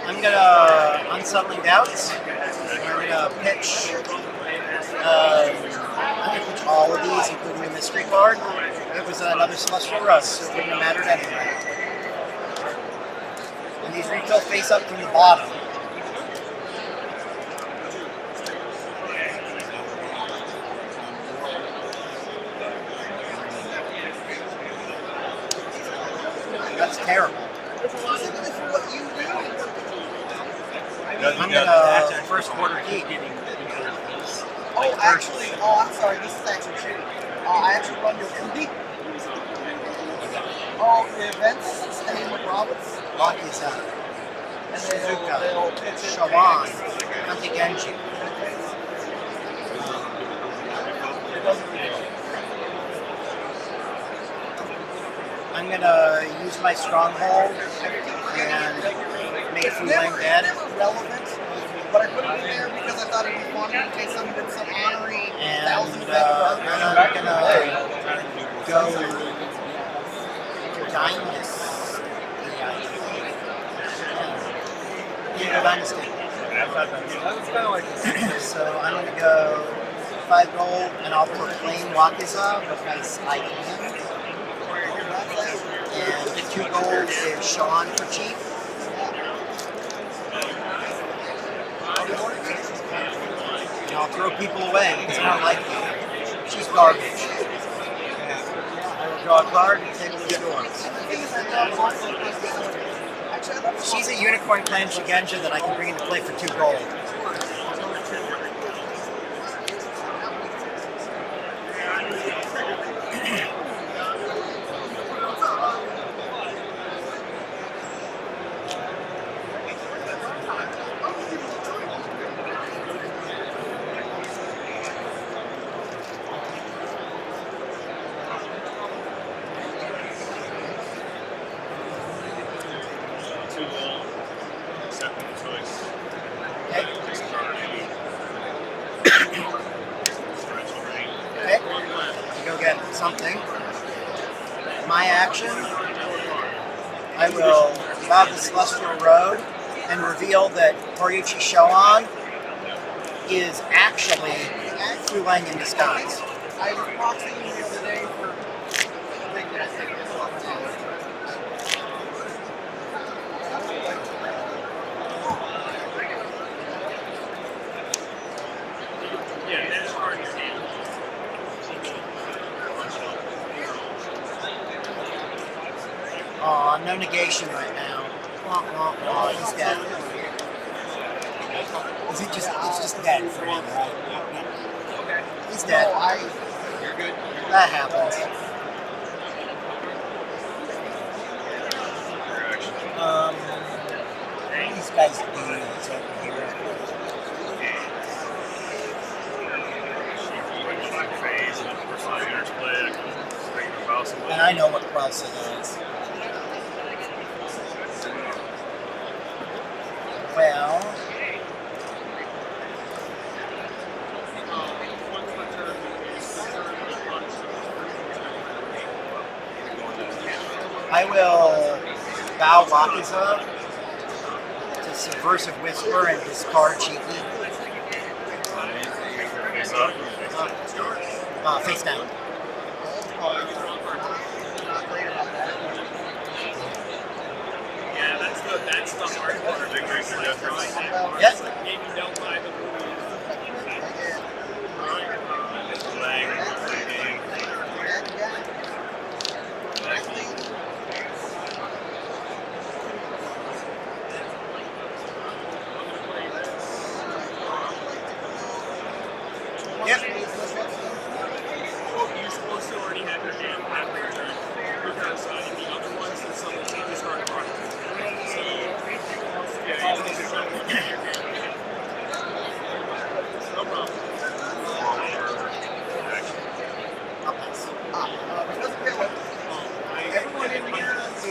I'm gonna Unsettling Doubts. I'm gonna pitch. I'm gonna pitch all of these, including the mystery card. It was another Celestial Rust, so it wouldn't have mattered anyway. And these refill face up from the bottom. That's terrible. I'm gonna first quarter heat. Oh, actually, I'm sorry, this is actually cheating. I actually run your MD. Oh, the events, staying with Roberts. Lock-San, And Suzuka, pitch it. Shawan, Kanti Genji. I'm gonna use my stronghold and made Fu never, Lang dead. never relevant, but I put it in there because I thought it'd be fun in case someone did some honorary And 1,000 then event I'm gonna go Dynasty. Yeah, Dynasty. So I'm gonna go 5 gold, and I'll proclaim Wakiza because I can. And 2 gold is Sean for cheap. And I'll throw people away because I don't like you. She's garbage. I will draw a card and take the storms. She's a unicorn clan Shigenja that I can bring into play for 2 gold. Something. My action, I will bow the Celestial Road and reveal that Horiuchi Shoan is actually Fu Lang in disguise. I was boxing the other day for Aw, no negation right now. Aw, he's dead. Is he just, it's just dead for him, right? He's dead. You're good. That happens. These guys are doing this over here. And I know what Quelsa is. Well, I will bow Wakiza to Subversive Whisper and discard Cheeky. Face down. Yeah, that's the hard part. Yes. Maybe don't buy the movie. Yep. You're supposed to already have your hand halfway through because the other ones that some of the changes are hard. So, yeah, you need to jump on your hand. No problem. Everyone in here is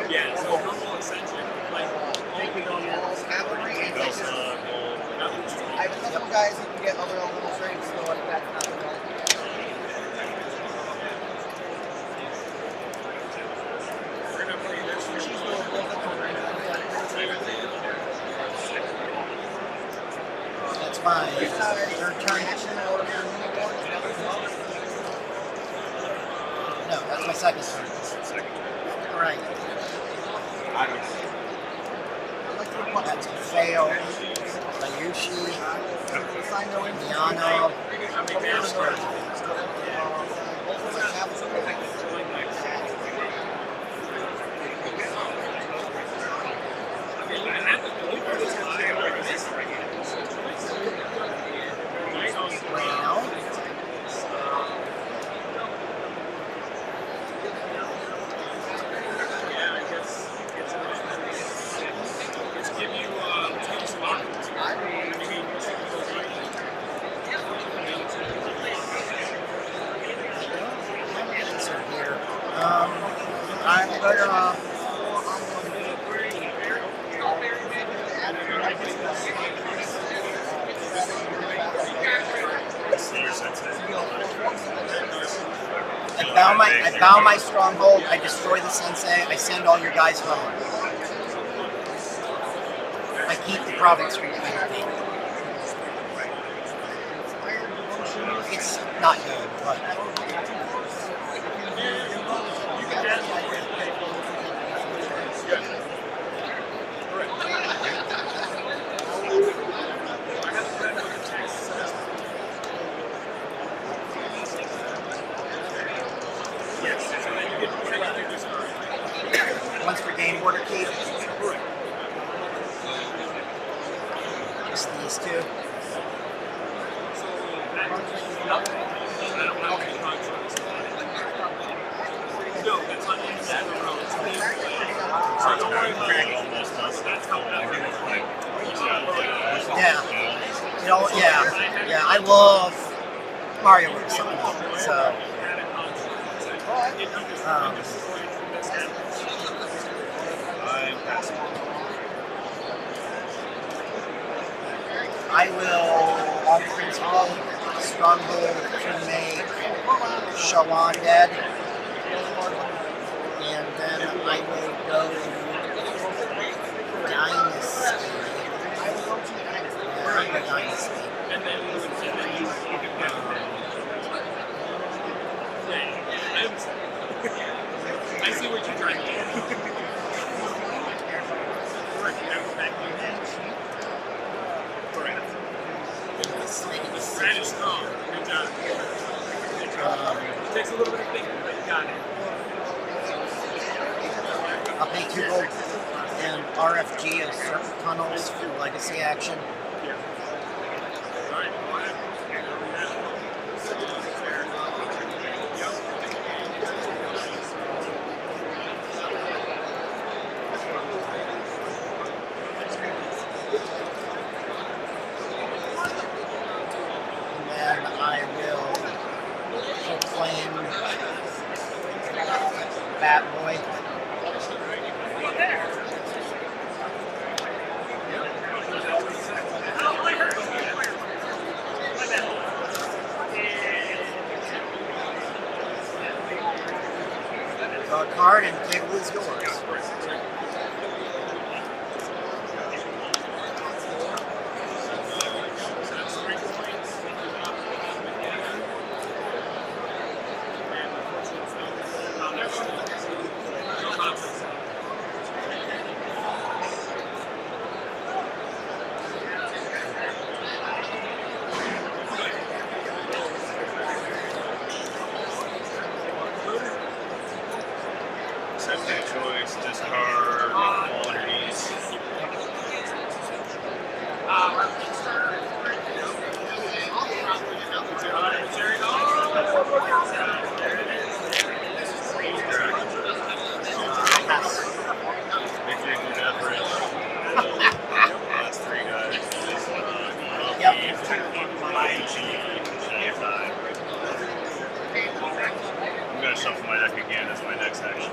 Yeah, so normal ascension, like, taking on walls, cavalry, and I have a couple guys who can get other little trades, so like that's not the goal. we're gonna play this. She's going to That's fine. Third turn. No, that's my second turn. Right. That's a fail. Bayushi, Miyano, I bow my stronghold, I destroy the sensei, I send all your guys home. I keep the province street penalty. It's not good, but once for game order key. Just these two. Yeah. Yeah. I love Mario Bros. So. I will, on principle, stronghold to make Shawan dead, and then I will go Dynasty. Dynasty. I see what you're trying to do. That is strong. Good job. It takes a little bit of thinking, but you got it. I'll pay 2 gold and RFG as circuit tunnels for legacy action. Draw a card and the table is yours. Second choice, discard, all underneath. Victory from Everett. Last 3 guys. I'm going to shuffle my deck again as my next action.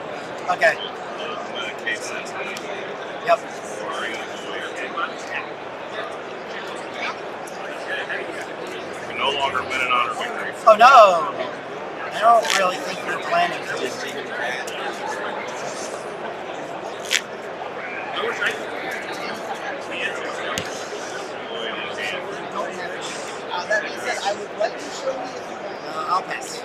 Okay. I'm going to case sense. Yep. Or are you going to go away? You can no longer win an honor victory. Oh no! I don't really think you're planning to win. That being said, I would like to show you if you want. I'll pass.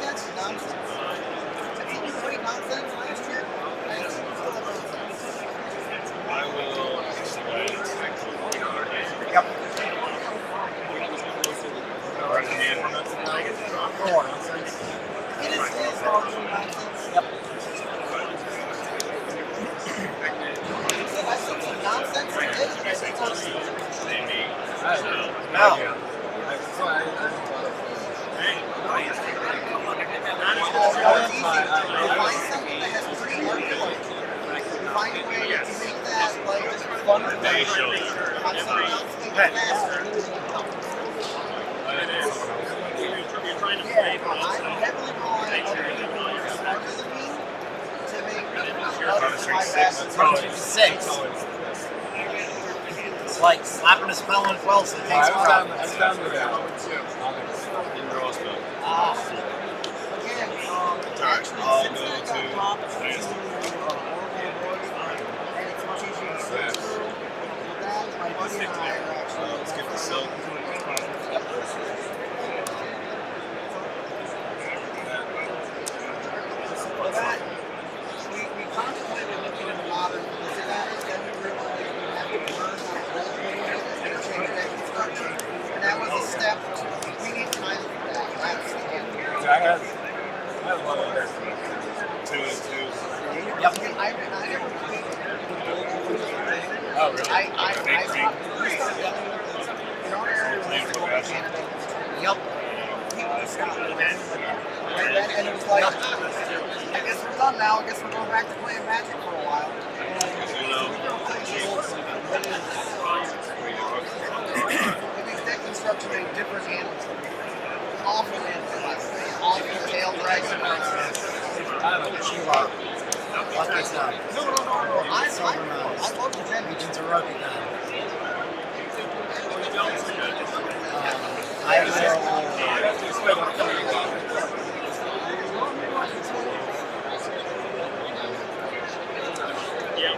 That's nonsense. I think you played nonsense last year. I will. Yep. Right hand. 4. It is nonsense. Yep. If I said some nonsense, I did it. I said something. No. Find something that has pretty good points. Find a way to make that like just fun. They show you. Have something else make it faster. trying to Yeah, play, but also I'm heavily relying make on sure other you people know who are smarter than me to make Counter-Strike my 6. best. Counter-Strike 6. It's like slapping a spell on 12 so it takes progress. down with that. In Roseville. Again, Alright, actually, I'll since go that to got dropped to Dynasty. and it's much easier to search through, with that, my buddy and I are actually. Let's get the silk. For that, we contemplated looking into modern because of that, then we realized we had to learn how to role play it and change that construction. And that was a step. We need time for that. That's I had one of those. 2 and 2. Yep. I never played the goal thing. Oh, really? I thought we started yelling because in our area we used to go to Canada. Yep. People stopped playing right then, and it was like, I guess we're done now. I guess we're going back to playing Magic for a while. And we were playing goals. It makes deck construction a different animal. Awful animal. Awful tail dragon. Sheila. Lucky stuff. No. I love the Gen Legion's a rugby gun. I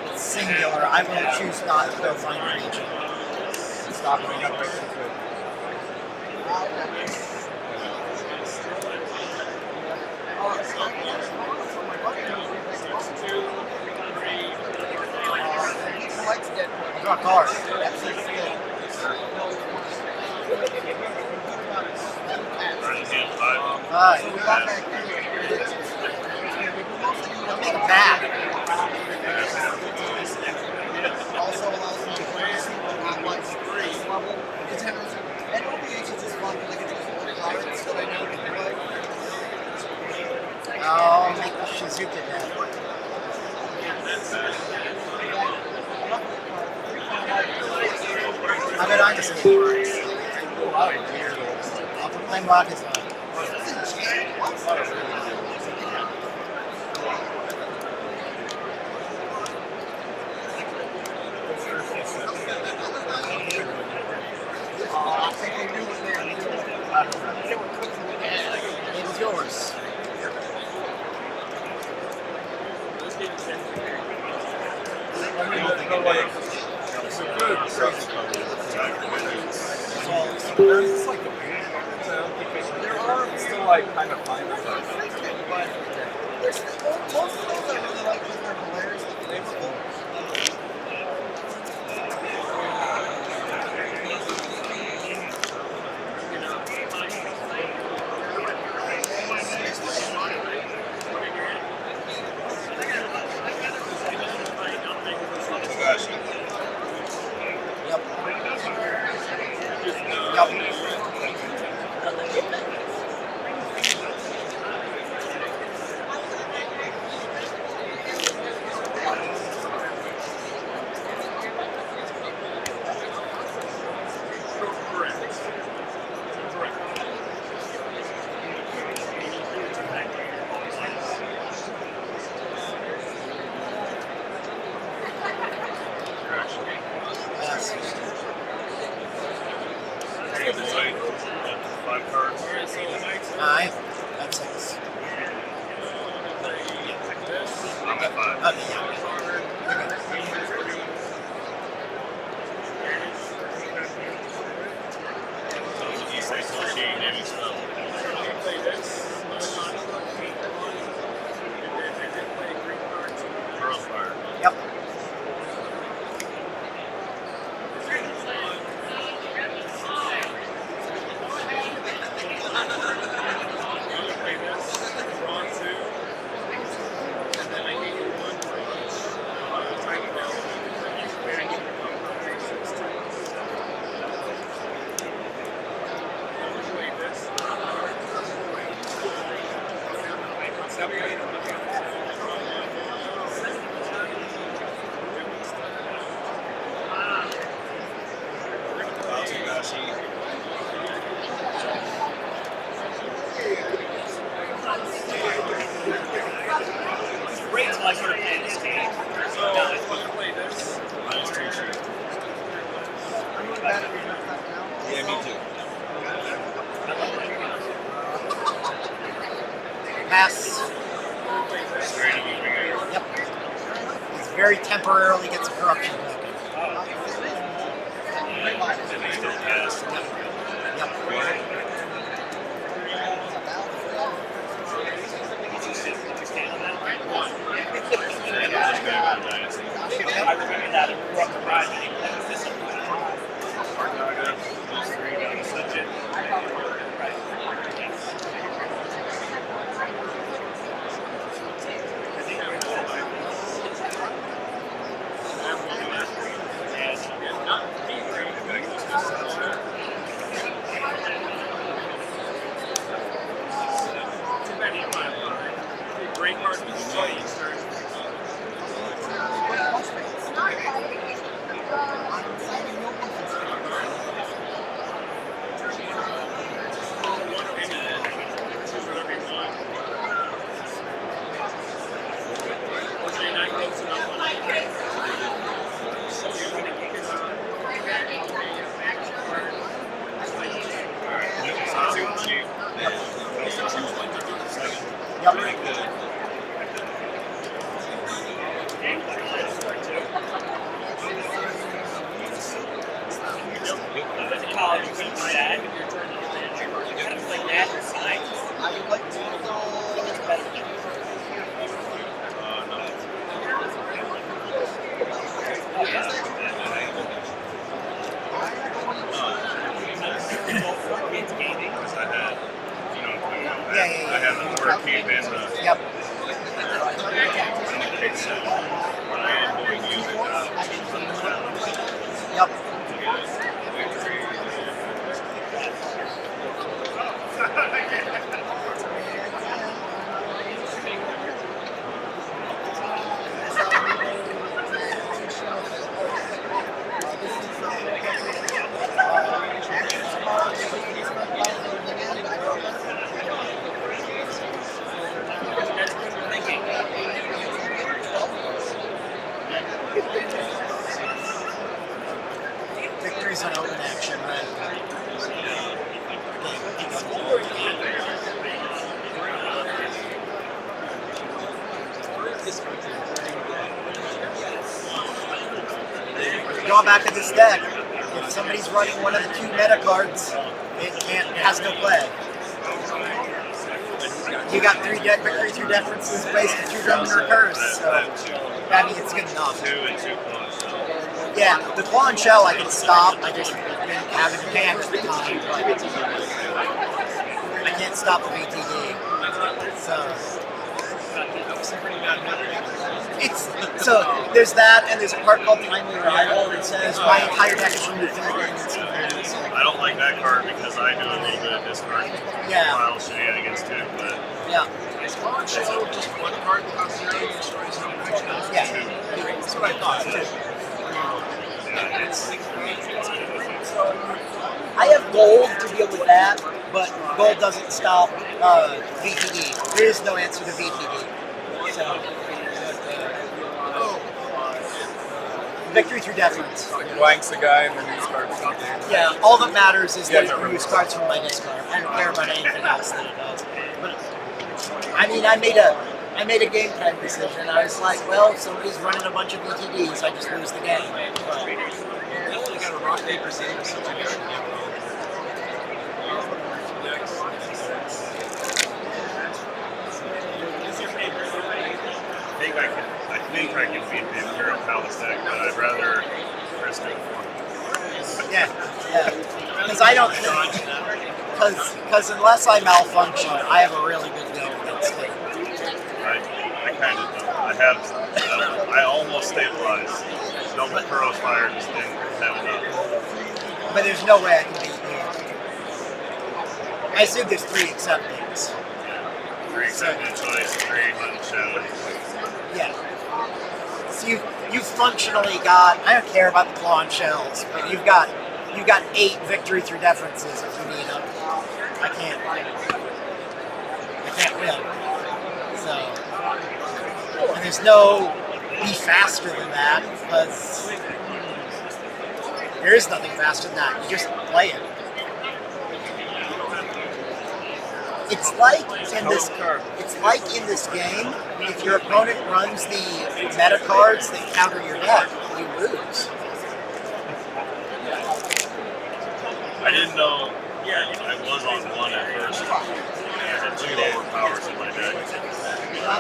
will singular. I will choose not to go find a Legion. Stop it. He collects dead. Draw a card. That's his skill. Alright. So we got back here. Make a bat. Also allows me to play on like 3 level contenders. And OBH is just fun because I get to use cards that I know can play. Oh, make the Shizuka that. I'm at Dynasty. I'll play Rockets on. It was yours. There are still like kind of fine. But there's most of those I really like because they're hilariously flavorful. Aye. That's 6. I'm at 5. Okay, yeah. You say associating naming spell. Pearl Fire. Yep. me too. Pass. Straight up over here. Yep. He's very temporarily gets a corruption token. And they still pass. Yep. I remember that in Brooklyn Rising. Great card for the play. College, you couldn't do that. You kind of like that or science. I would like to It's better than Kids gaming because I had, you know, Yeah. I had the work keep in the Yep. kids but I am going to use it now. Yep. Victory's an open action, right? Going back to this deck, if somebody's running one of the two meta cards, it has no play. You got victory through differences based on 2 drum and recurs, so I mean it's good enough. 2 and 2 plus. Yeah, the claw and shell I can stop. I just didn't have it in hand at the time, but I can't stop a VTD. So so there's that, and there's a part called Timely Arrival that says my entire deck is removed from the game. I don't like that card because I do a little bit of discard pile shenanigans too, but Yeah. Is Claw Show just one card that costs 0 and destroys an action? Yeah. That's what I thought too. I have gold to deal with that, but gold doesn't stop VTD. There is no answer to VTD. So, victory through deference. Blanks a guy and then these cards come in. Yeah, all that matters is that it removes cards from my discard. I don't care about anything else that it does. But I mean, I made a game time decision. I was like, well, if somebody's running a bunch of VTDs, I just lose the game. But, You got a rock, paper, scissors situation. I think I can beat the Imperial Palace deck, but I'd rather risk it. yeah. Because I don't because unless I malfunction, I have a really good game against it. I kind of don't. I almost stabilized. Double Pearl's Fire just didn't have enough. But there's no way I can beat you. I assume there's 3 acceptings. 3 accepted choice, 3 hunting shadows. Yeah. So you functionally got, I don't care about the claw and shells, but you've got 8 victory through deferences if you need them. I can't win. So, and there's no be faster than that, because there is nothing faster than that. You just play it. It's like in this game, if your opponent runs the meta cards that counter your deck, you lose. I didn't know I was on one at first. I had 2 overpowers in my deck. I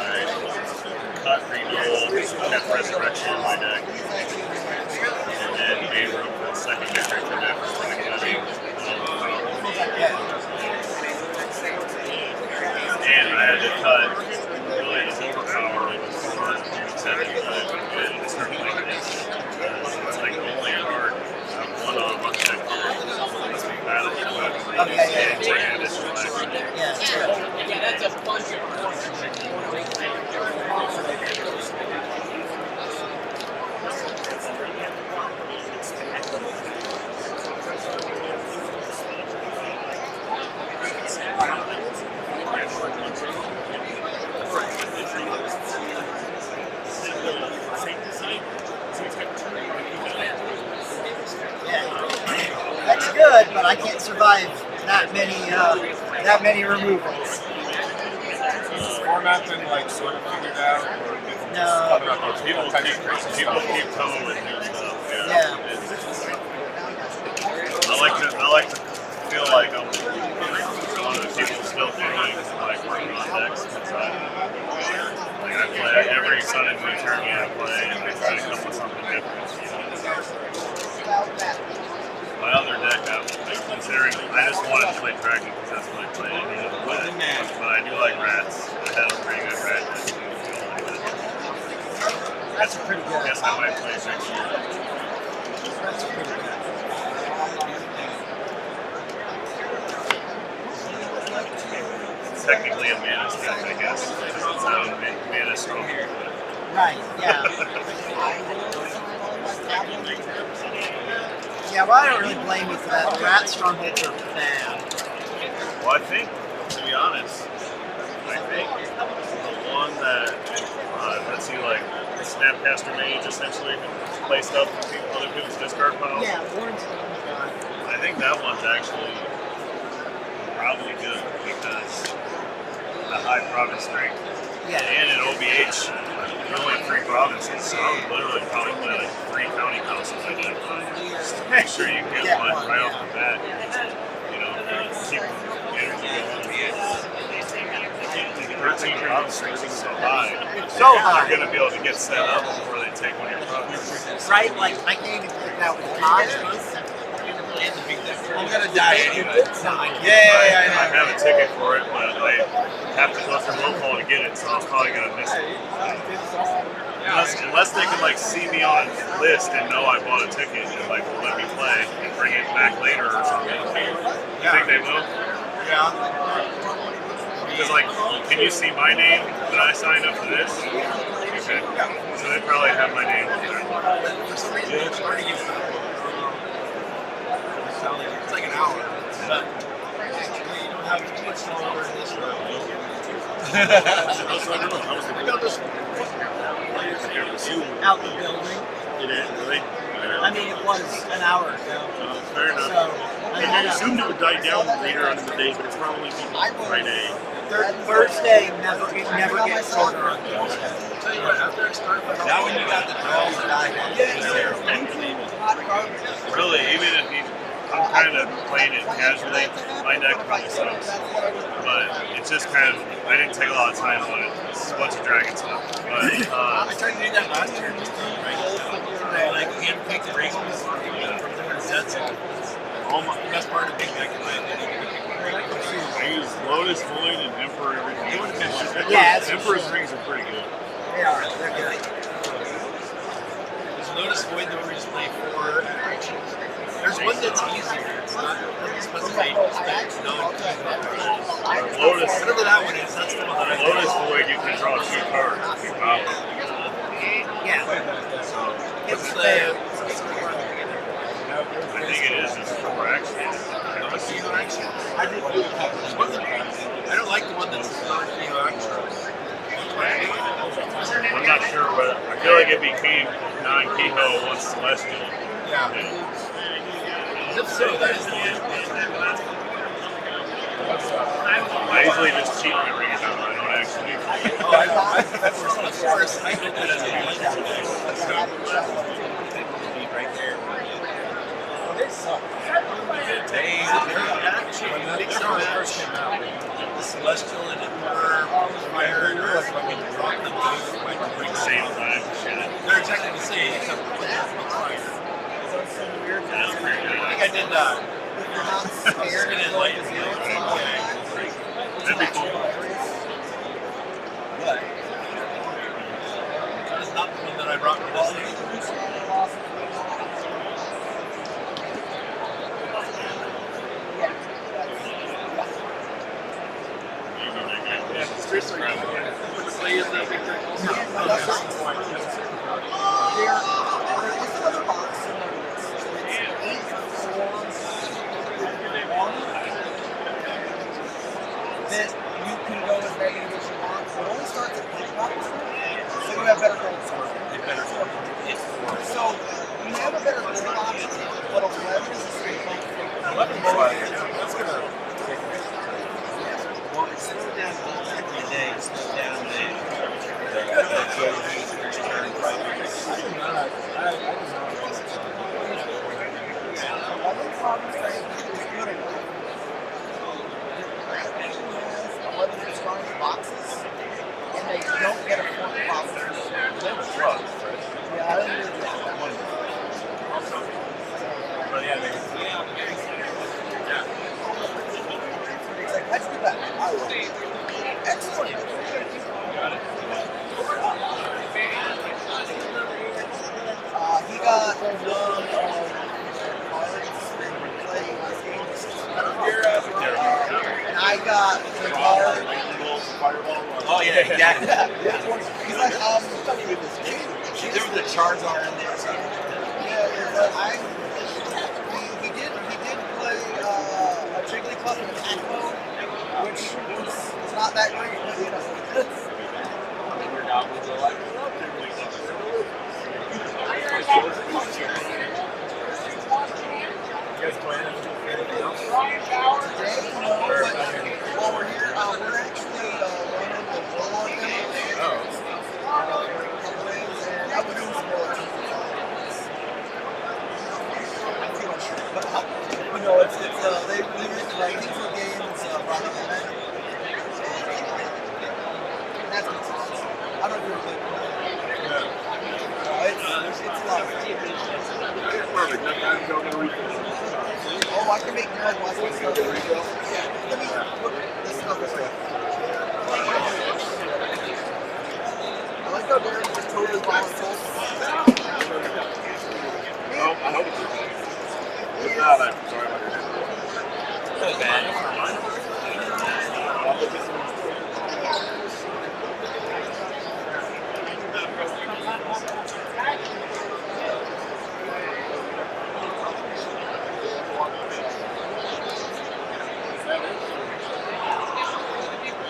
cut Renewal, kept Resurrection in my deck, and then made room for the second victory for that by cutting Overpower. And I had to cut really the Overpower with 4 and start playing this. It's like the only card one on one deck. Battle. Oh, yeah. Yeah, it's good. Yeah, that's a bunch of That's good, but I can't survive that many removals. Is this format been like sort of figured out? Or No. People keep coming with new stuff. Yeah. I like to feel like I'm one of the people still doing like working on decks. I play every Sun and Moon tournament I play, and I try to come with something different. My other deck, I'm considering, I just wanted to play Dragon because that's what I play. But I do like Rats. I had a pretty good Rat deck. That's pretty good. I guess I might play next year. That's pretty good. It's technically a mana deck, I guess. It's not a mana strong. Right, yeah. Yeah, well, I don't really blame you for that. The Rat Strongholds are bad. Well, I think, to be honest, the one that lets you like Snapcaster Mage essentially play stuff in other people's discard piles. Yeah, I think that one's actually probably good because the high province strength. Yeah. And in OBH, you only have 3 provinces, so I would literally probably play like 3 county houses I did. Just to make sure you get one right off the bat. You know, keep energy going. 13 provinces is so high. So high. You're going to be able to get set up before they take one of your provinces. Right, like I can't even pick out with Taj. I'm gonna die anyway. I have a ticket for it, but I have to go through roll call to get it, so I'm probably gonna miss it. Unless they can like see me on a list and know I bought a ticket and like will let me play and bring it back later or something. You think they will? Yeah. Because like, can you see my name when I signed up for this? Okay. So they probably have my name up there. For some reason, it's hard to get it's like an hour, but you don't have too much longer in this room. I got this Out the building. It is, really? I mean, it was an hour ago. Fair enough. So, I assumed it would die down later on in the day, but it's probably Friday. Thursday never gets shorter on Thursday. Now when you got the dogs die Really, even if you, I'm kind of playing it casually, my deck probably sucks. But it's just kind of, I didn't take a lot of time on it. It's a bunch of dragon stuff. But, I tried to do that last year. Like, hand-pick rings from different sets. The best part of big deck is I use Lotus, Void, and Emperor everything. Yeah, Emperor's rings are pretty good. They are. They're good. There's Lotus Void that we just play 4 actions. There's one that's easier. It's not specified specs. Lotus. Whatever that one is, that's the one that I Lotus Void, you can draw 2 cards. Yeah. What's the... I think it is just 4 actions. I don't like the one that's non-kilo actions. I'm not sure, but I feel like it became non-Keho once Celestial. Yeah. If so, that is the one. I usually just cheat when I bring it down. I don't actually. Of course, I did that as a right there. They actually mixed and match the Celestial and Emperor, Fire and Earth when we dropped them both like the Same time. Shit. They're exactly the same except for Fire. That's pretty good. I think I did that. If you're not scared of going to zero That'd be cool. But that is not the one that I brought for this thing. Seriously, you want to play in the big thing? There is another box similar to this. So it's 8 forms that you can go as many as you want. It only starts at 8 bucks, so you have better gold scores. So you have a better gold option, but 11 is a straight bump. 11 that's gonna take a bit. Well, it slowed down both back in the day. It slowed down the turn right. Boxes, and they don't get a fourth box. Yeah, I didn't really get one. But yeah, It's like, how'd you do that? I will. Excellent. He got one of cards and played this game. And I got the card. oh yeah, exactly. He's like, study with this game. There was a Charizard in there. So. Yeah, but he did play a Jigglypuff in attack mode, which is not that great, but you know. You guys playing anything else? Today, no, but while we're here, we're actually running the buildup demo. Oh. For a couple days, and I was doing some more. I'm feeling sure, but no, it's they use like these are games brought up in that. And that's good stuff. I don't know if you're it's a lot of fun. Perfect. That guy's going to refill. Oh, I can make more like this stuff. Yeah, let me put this stuff away. I like how Darren just totally volunteered. Oh, I hope it's okay. If not, I'm sorry about your That was bad.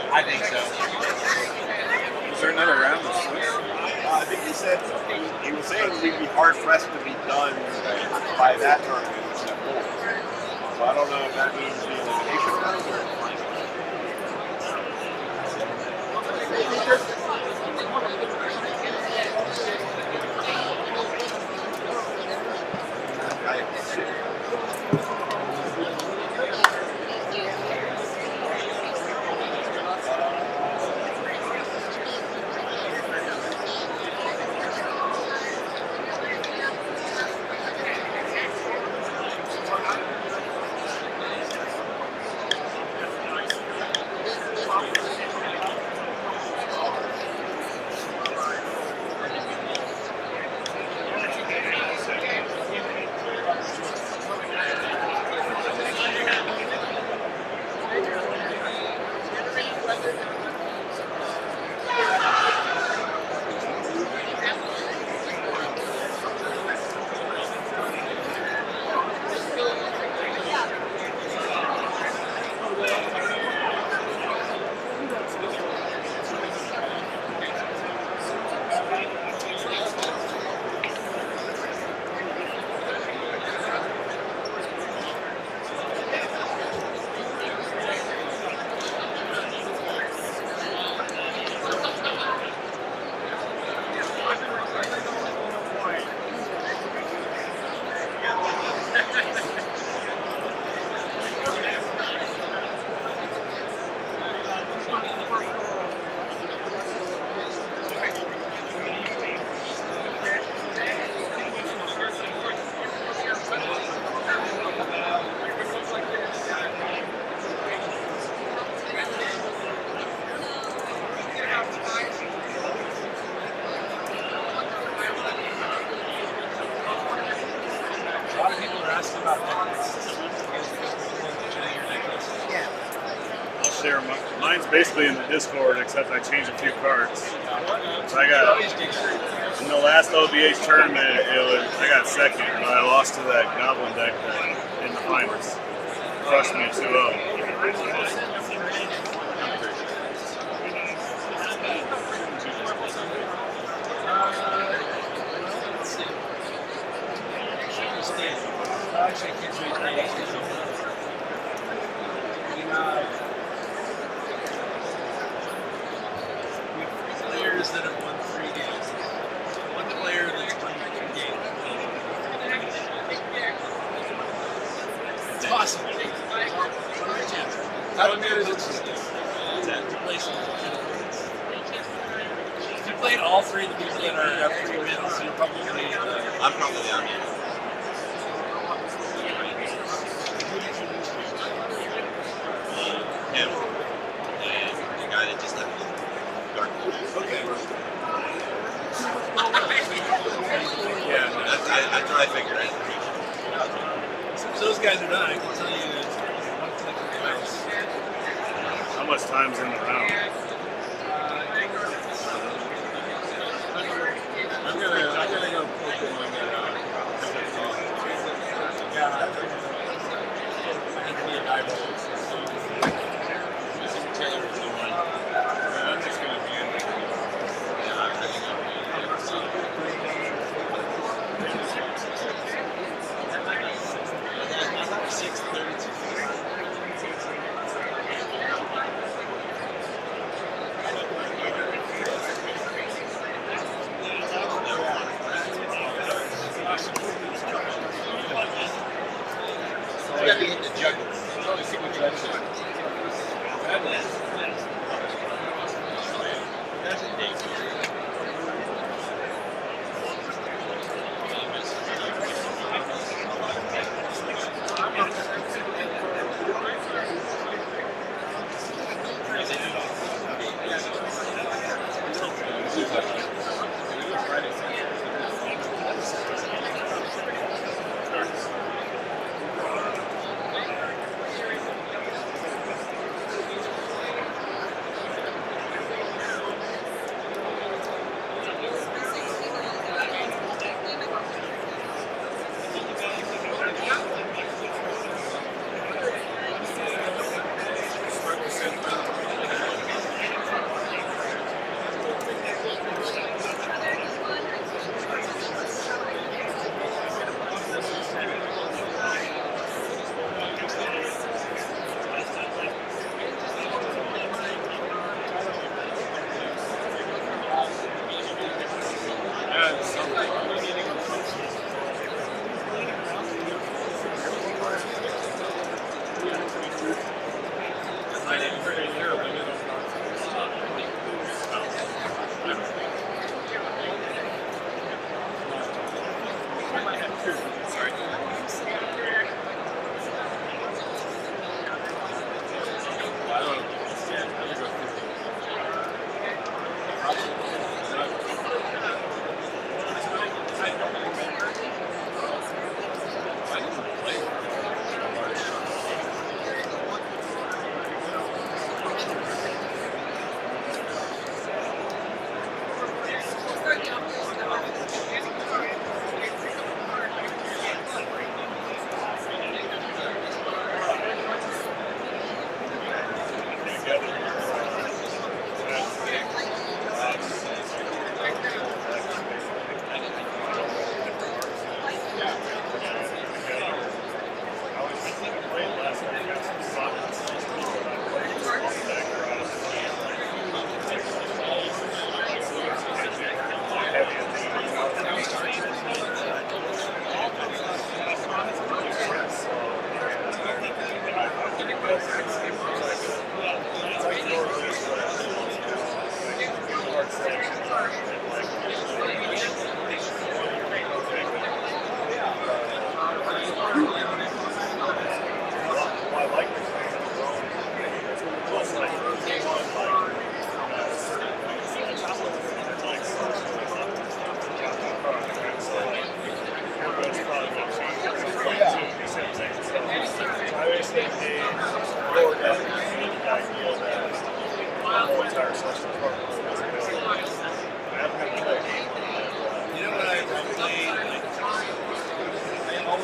I think so. Is there another round of Swiss? I think he said he was saying we'd be hard pressed to be done by that tournament, which is at 4. So I don't know if that means the elimination round or ask about necklace. Yeah. I'll share mine's basically in the Discord, except I changed a few cards. So I got in the last OBH tournament, I got second, and I lost to that Goblin deck in the finals. Crushed me 2-0. Actually, I can't show you today. We have 3 players that have won 3 games. 1 player that's won 2 games. It's possible. How good is it to play some opponents? If you played all 3 of the people that have 3 wins, you're probably I'm probably on it. Him. And the guy that just left dark. okay. Yeah, that's what I figured. Since those guys are done, I can tell you that 1 click of the mouse. How much time's in the round? I'm gonna go poke the one that yeah, I need to be a dive roll. I'm just gonna hand it. You gotta be hitting the jugular. That's a date.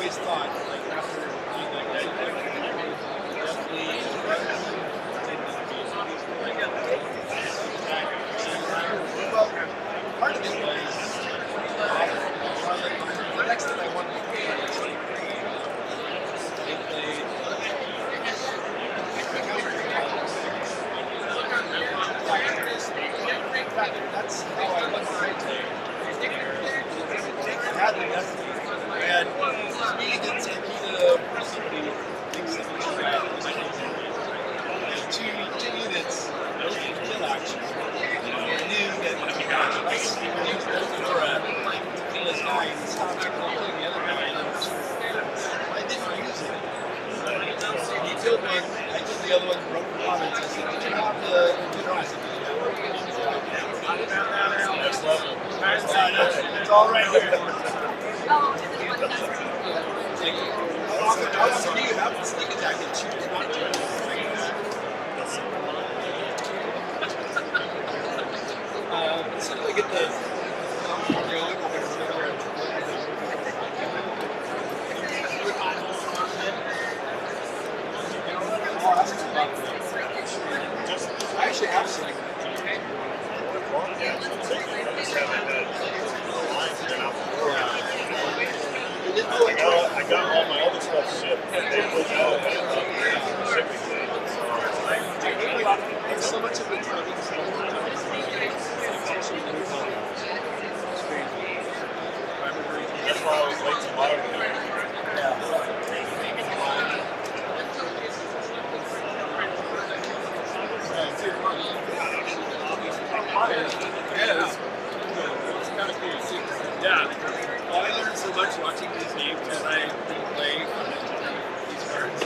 always thought, like after being like that, well, part of it was the next thing I wanted to play was like they played. In fact, that's how I went to play. I had the Destiny, and me and Tankita recently things that we should have. And two units, both in kill action. I knew that I used Dora to kill his guy, and stopped killing the other guy. And I didn't use it. He killed one, I killed the other one, broke the province. I said, did you have the Dora? Next level. It's all right here. Oh, to the one that's How often do you have the sneak attack and choose not to? As soon as I get the going, I actually have some. I got all my other stuff shipped. They put all that shipping thing. And so much of it's That's why I was late to modern. It's kind of cool. Yeah. Well, I learned so much watching these games because I didn't play these cards.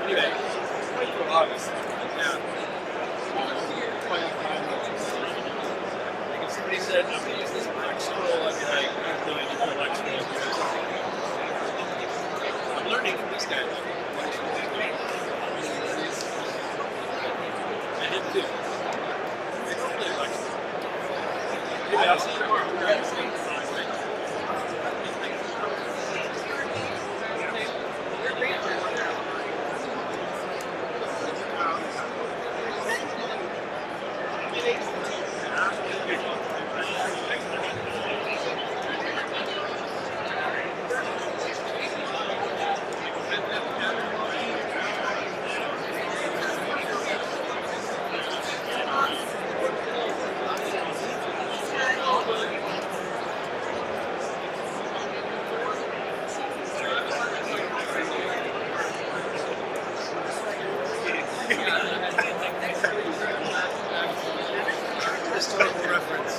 Anyway, played for a lot of this. Yeah. Quite a time. Like if somebody said, I'm going to use this black scroll, I'd be like, no, I don't black scroll. I'm learning from this guy. I did too. I don't play black scroll. Anyway, I'll see you tomorrow. Historical reference.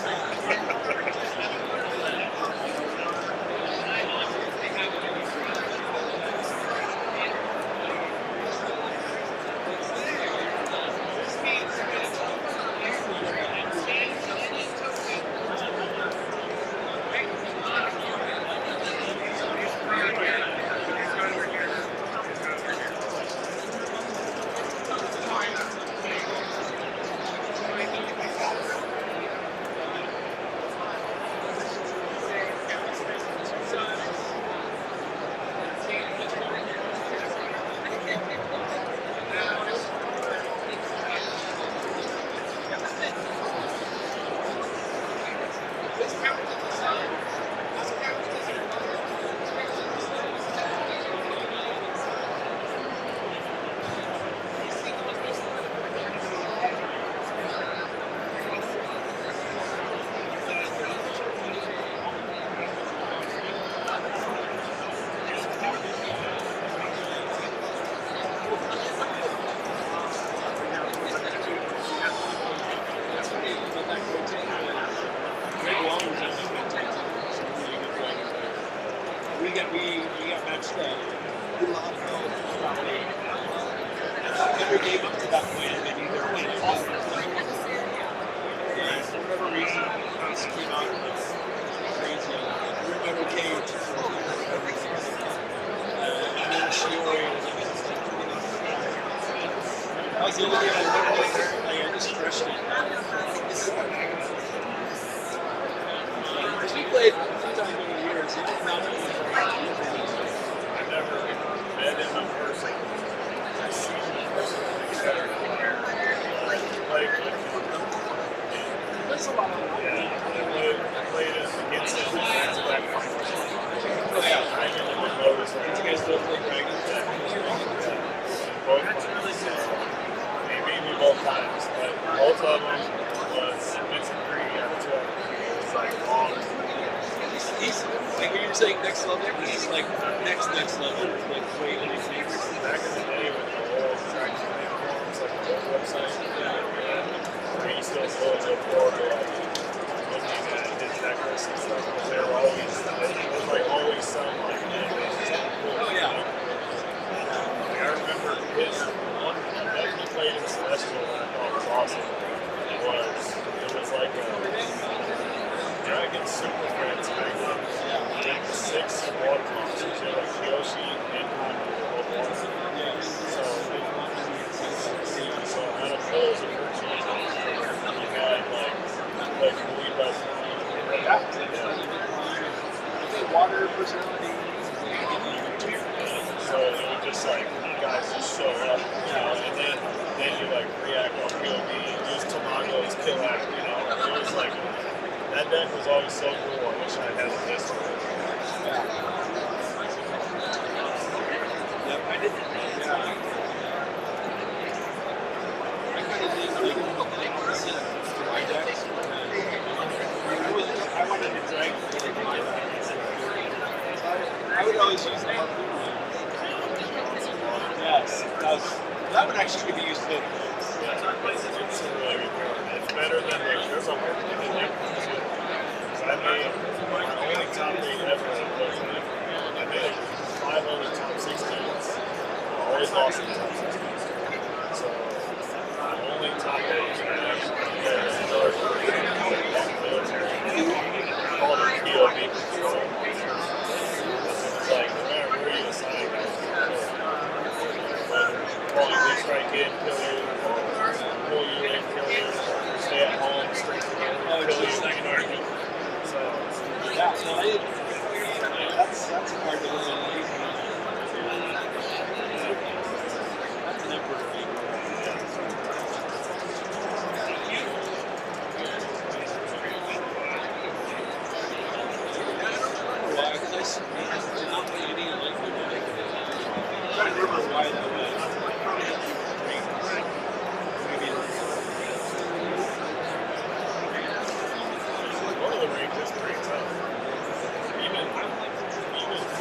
We got matched up. We lost probably every game up to that point had been either win or loss. Yeah, for whatever reason, this came out crazy. We remember Cage. And then Shiori was that was the only game I went with. I just crushed it. Because we played 2 times over the years. I've never met him in person. I've seen him in person together. Like, There's a lot of I played against him in back-to-back finals. Oh, yeah. I didn't even notice that. You guys both play dragons? Both times. He beat me both times, but both of them was Vincent 3 out of 2. It was like long. He's like you were saying next level, but he's like next level, like way only things. Back in the day with the old tracking platforms, like the old website, I used to go to the floor to like looking at his deck lists and stuff, because they were always, it was like always some like animation. Oh yeah. Like, I remember his one deck he played in Celestial that I thought was awesome. It was like a Dragon Super Friends back then. Like 6 water monsters. You had like Kyoshi and Hanyu were both water. So out of those of her changes, you had like Louis Buzz. Water personality. So it would just like guys just show up, you know, and then you like react on POV, use Tamagos, kill out, you know. It was like that deck was always so cool. I wish I had a list of it. Yep, I did. Yeah. I kind of did like my decks. I wanted to drag my decks. I would always use the harpoon. Yes, that would actually be useful. It's a really good card. It's better than there's a harpoon in there too. Because I made my only top 8 ever was I made 5 other top 16s. I always lost in the top 16s. So my only top 8 I actually played was another military. Called it POV control. It's like no matter where you assign guys, call you this right in, kill you, pull you in, kill you, stay at home, straight to kill you, second argument. So yeah, so that's a part that was amazing. That's an emperor. I don't remember why that was. one of the rings is pretty tough. Even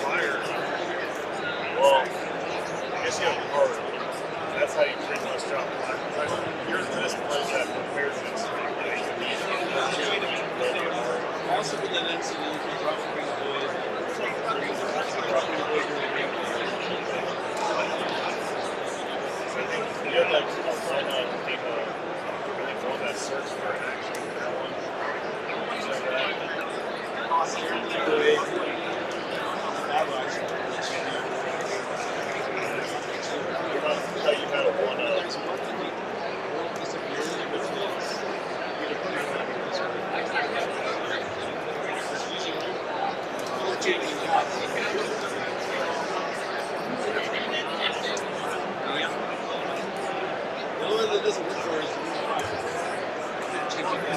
fire. Well, I guess you have hard. That's how you pretty much drop fire. Here's this place that prepares this. I also put that in so that you can drop the ring blade. Drop the blade in the ring. So I think you had like one that search for an action. That one. I thought you had a 1-up. The only one that doesn't work for is changing that.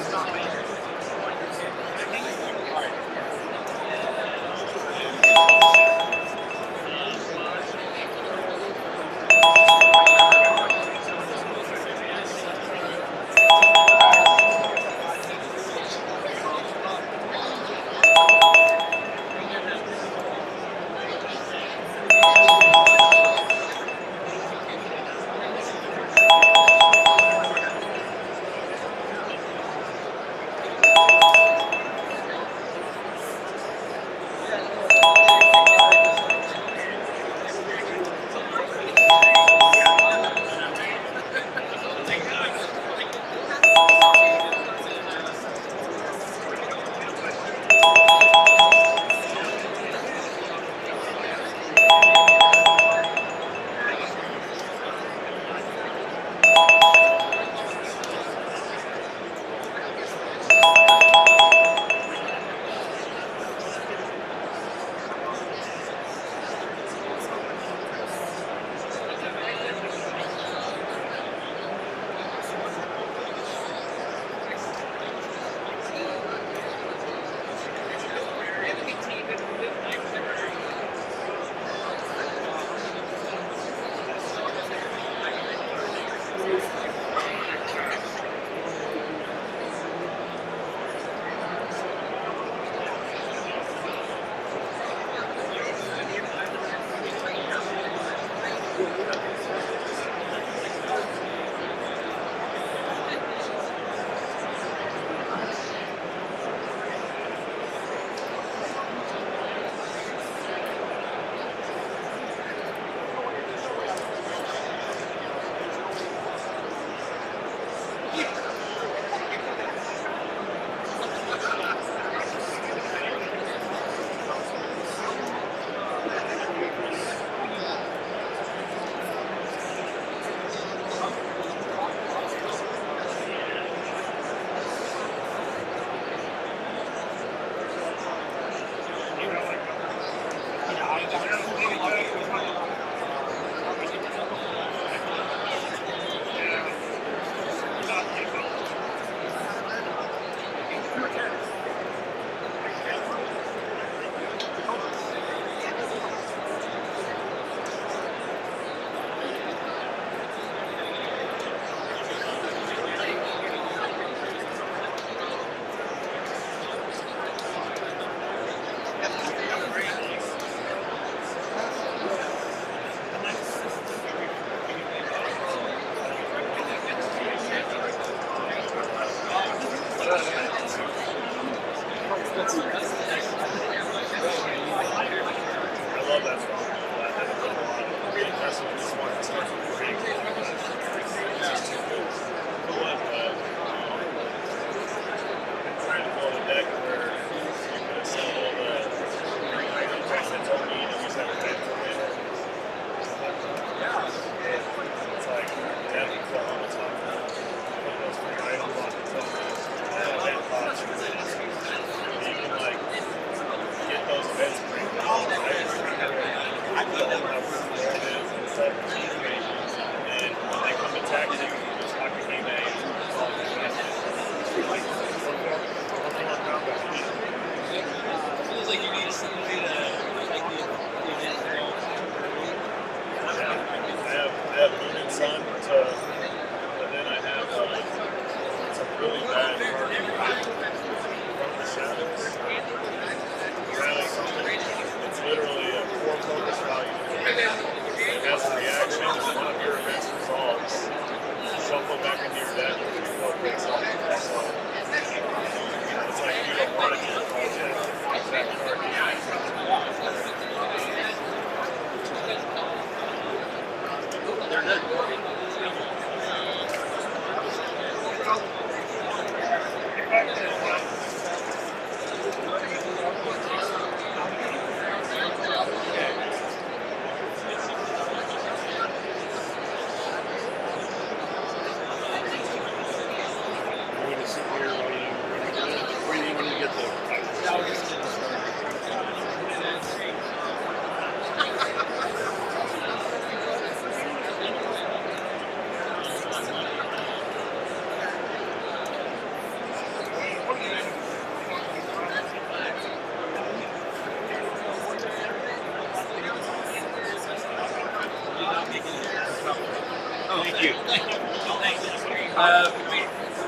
Oh, thank you.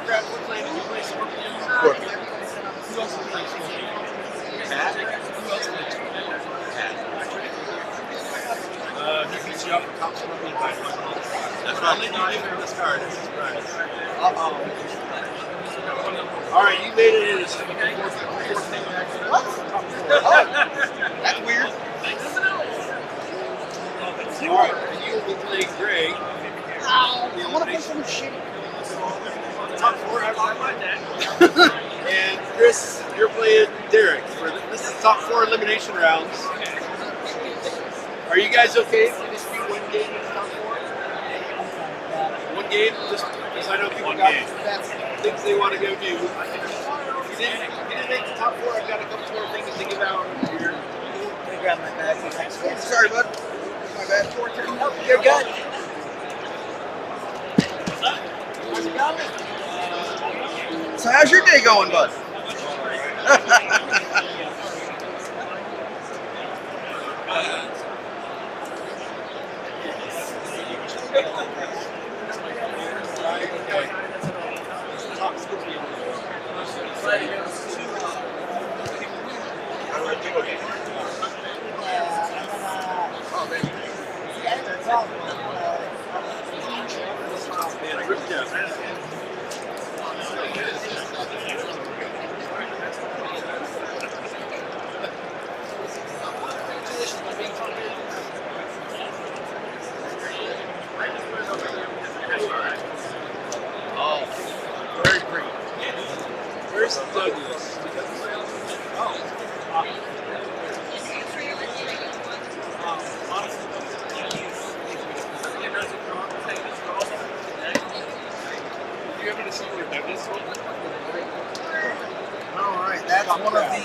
We're playing. You play Scorpion? Of course. Who else plays Scorpion? Cat? Who else plays Scorpion? Cat. He beats you up for top Scorpion by 1 month. That's right. Only you give him this card. This is right. Uh-oh. All right, you made it in as What? Oh, that's weird. All right, and you will be playing Greg. I want to play some shit. Top 4 have my deck. And Chris, you're playing Derek. This is top 4 elimination rounds. Are you guys okay if we just do 1 game in top 4? 1 game, just because I know people got things they want to go do. You didn't make the top 4. I've got a couple more things to give out here. Let me grab my bag. Sorry, bud. My bad. Oh, you're good. How's it going? So how's your day going, bud? Oh, very pretty. Where's Douglas? Do you ever see where Douglas went? All right, that's one of the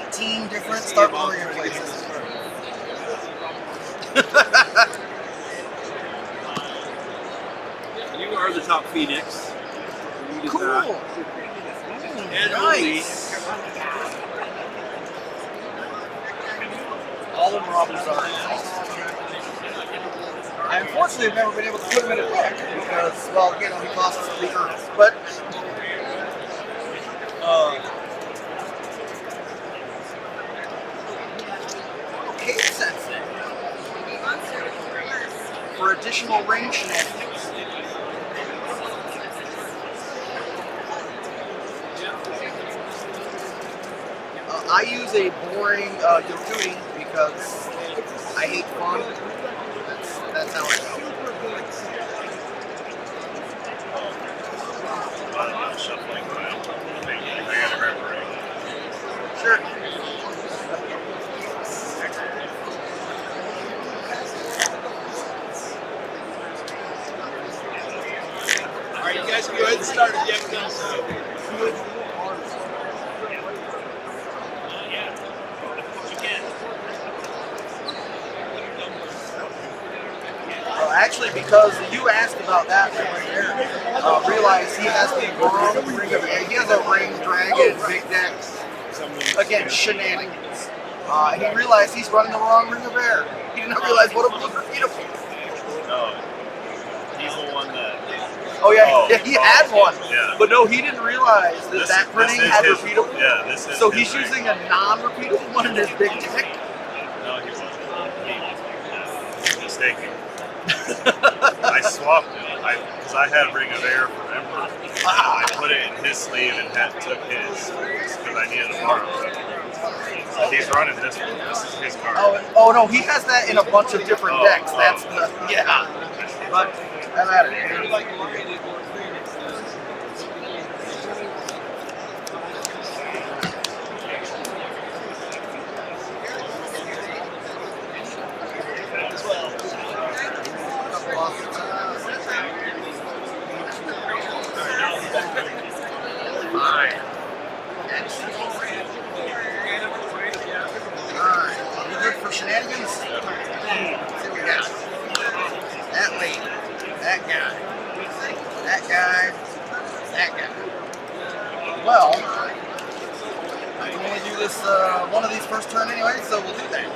18 different start warrior places. You are the top Phoenix. Cool. And Nice. All of Robbers are. I unfortunately have never been able to put him in a deck because, well, you know, he costs 3 turns. But okay, Sensei. For additional ring shenanigans. I use a boring Yokudi because I hate fun. That's how I go. Shuffling around. I gotta remember it. Sure. all right, you guys can go ahead and start if you haven't done so. Actually, because you asked about that right there, realize he has the wrong ring of he has a ring dragon big deck. Again, shenanigans. And he realized he's running the wrong ring of air. He did not realize what a blue repeatable. No, he's the one that. Oh yeah, he had one. Yeah. But no, he didn't realize that that printing had his, repeatable. Yeah, this is. So his he's ring. using a non-repeatable one in his big deck. No, he wasn't. He was mistaken. I swapped it because I had Ring of Air from Emperor. I put it in his sleeve and took his because I needed to borrow it. So he's running this one. This is his card. Oh no, he has that in a bunch of different decks. That's the yeah. But that matters. Alright. You good for shenanigans? See what we got. That lady. That guy. That guy. That guy. Well, I can only do this one of these first turn anyway, so we'll do that.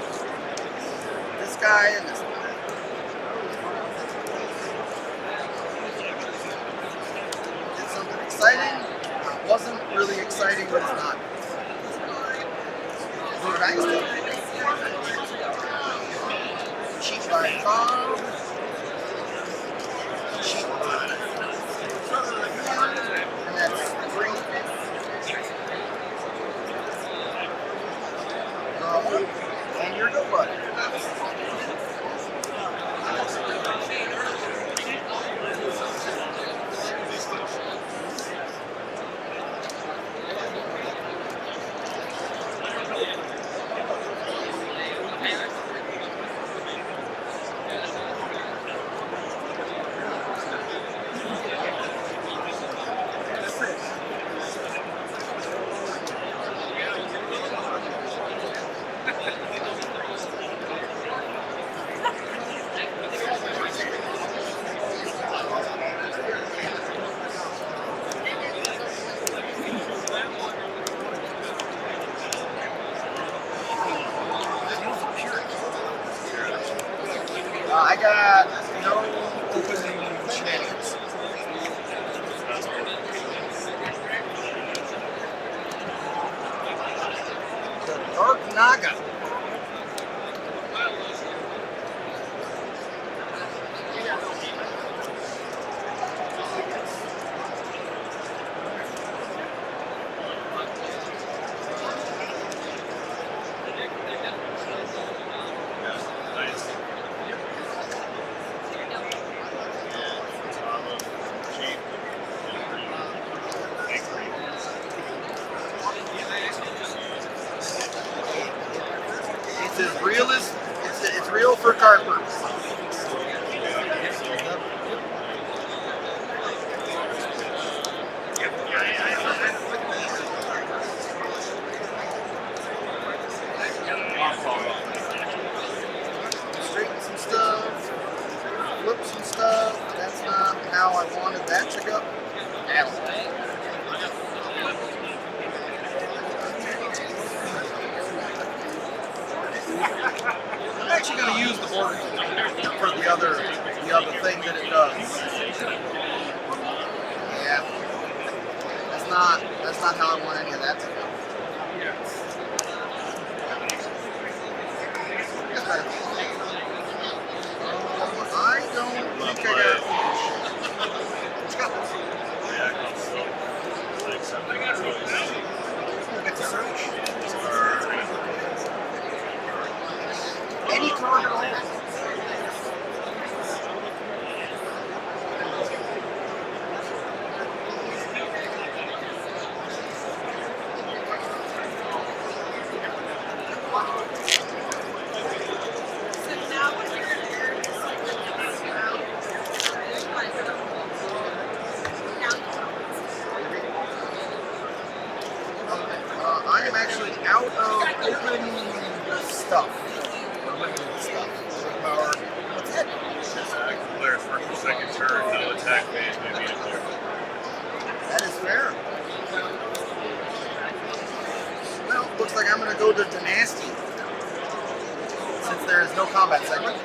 This guy and this one. Switch by Bob. Cheat by. And that's 3. And you're good, buddy. I got no opening shenanigans. The Dark Naga. It's as real as it's real for card purposes. Straighten some stuff, flip some stuff. That's not how I wanted that to go. I'm actually going to use the board for the other thing that it does. Yeah, that's not how I want any of that to go. I don't think I got. It's a search. Any card at all. I am actually out of open stuff. Power. What's it? Player's first or second turn, no attack phase may be declared. That is fair. Well, looks like I'm going to go to Dynasty since there is no combat segment.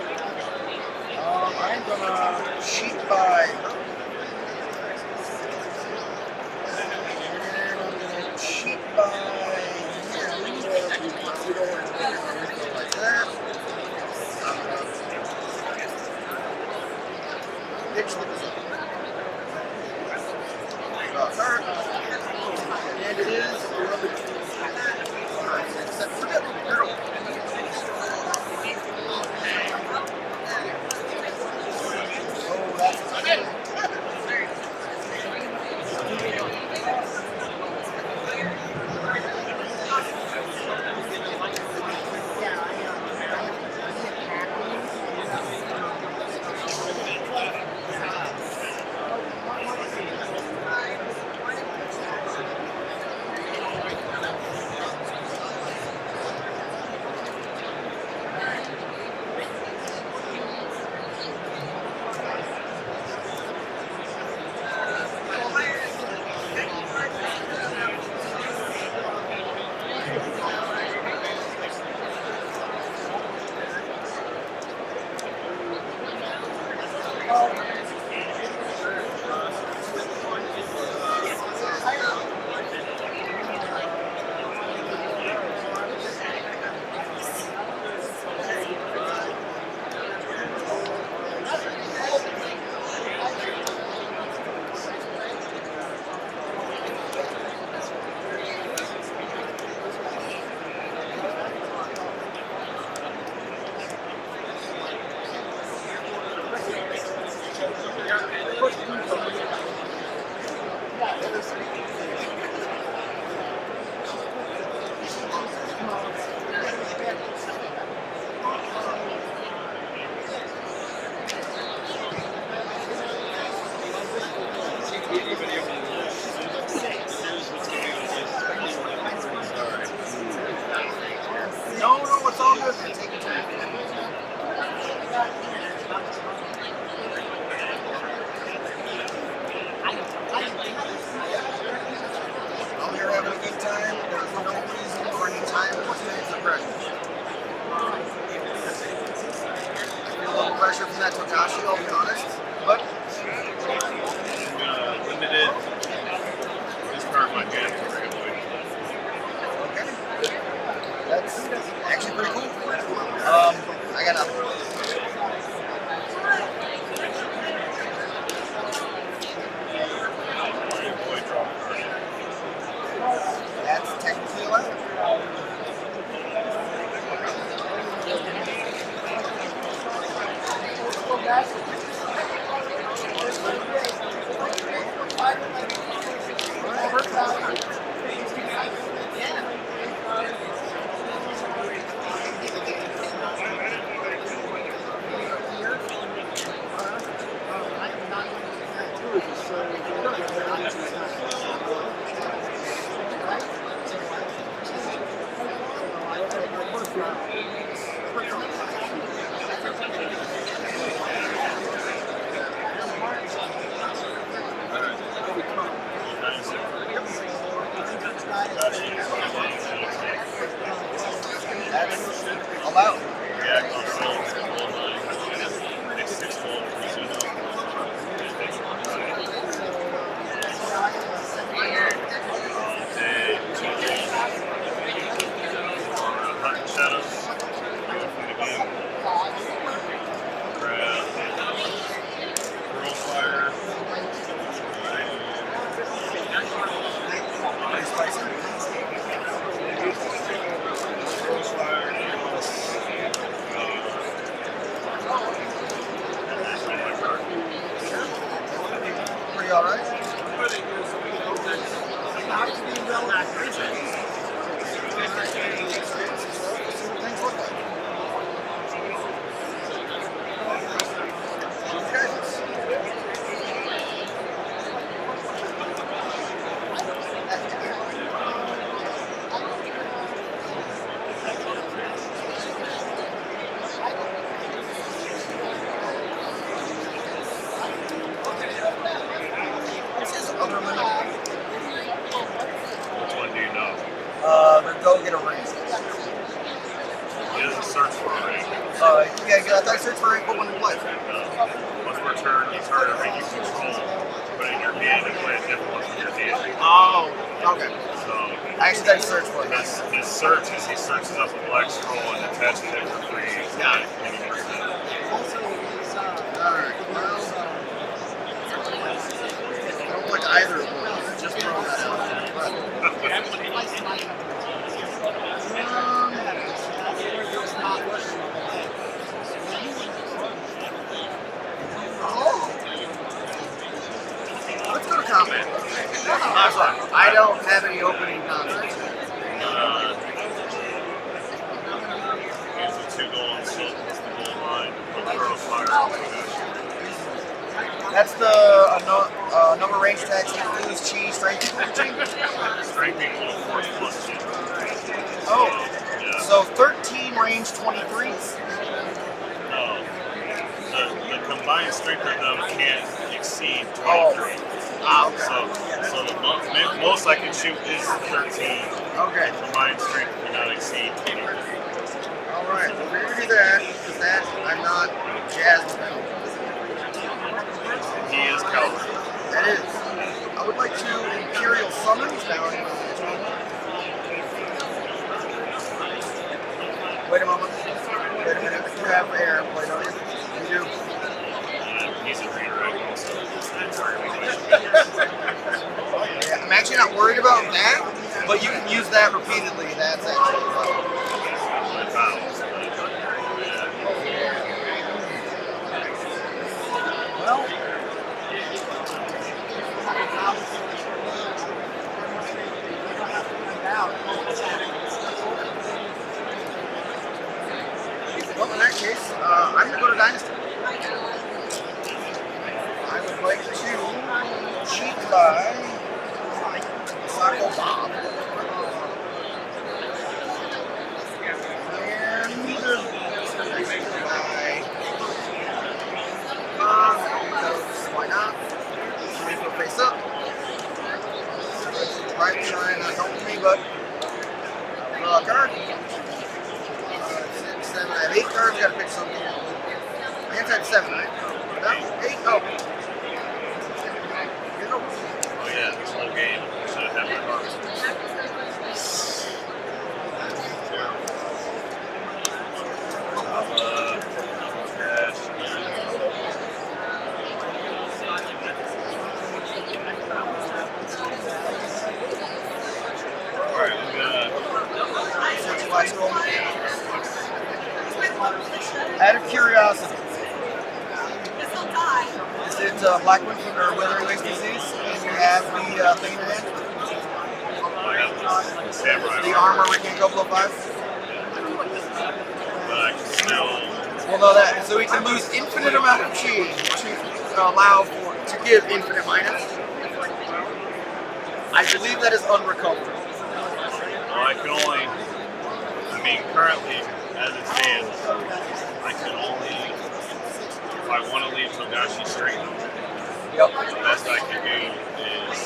I'm going to cheat by. And I'm going to cheat by. Like that. Pitch the card. And it is except for that. Oh, that's good. No, it's all good. Man. Take your time. Oh, you're having a good time. There's no reason or any time or sense of pressure. I feel a little pressure from that Togashi, I'll be honest. But Limited this part of my hand for Railway. okay. That's actually pretty cool. I got nothing. That's technically 11. That's allowed. React on souls, gold line, next 6 gold, 3 Hot shadows. From the game. Grab. Pearl fire. Pretty spicy. Pearl fire. Pretty alright. Which one do you know? The go get a ring. He doesn't search for a ring. Yeah, I thought search for a ring, put one in play. Once per turn, you target a ring you control, put it in your hand and play a different one from your hand. Oh, okay. So I actually thought you search for it. his search is he searches up a black scroll and attaches it for free. Got it. 20%. Alright, well, I don't like either of those. Just throw that out there. Let's go to combat. I'm sorry, I don't have any opening concepts. Here's the 2 gold silk, it's the gold line, put Pearl fire. That's the number range attacks you lose chi, strength, clinching. Strength equals force plus 2. Oh, Yeah. so 13 range 23s. No. The combined strength of them can't exceed 23. Oh. Okay. So the most I can shoot is 13. Okay. Combined strength cannot exceed 23. Alright, well, we're gonna do that, because that I'm not jazzed about. He is Calvin. That is. I would like to Imperial Summons now. Wait a moment. Wait a minute. You have air play, don't you? You do. He's a redirect also. Yeah, I'm actually not worried about that, but you can use that repeatedly. That's actually well, case, I'm going to go to Dynasty. I would like to cheat by Sacco Bob. And because why not? Somebody put face up. Right, trying to help me, but draw a card. 6, 7, I have 8 cards, gotta pick something. My hand's had 7, right? No, 8, oh. Oh yeah, this whole game should have had my cards. Alright, I'm gonna Switch last roll. Out of curiosity, is it Blackwood or Withering Waste Disease? And you have the thing in your hand? The armor we can go below 5? but I can still. Well, no, that so we can lose infinite amount of chi to allow for to give infinite minus. I believe that is unrecoverable. Well, I can only. I mean, currently, as it stands, I can only. If I want to leave Togashi straight, Yep. the best I can do is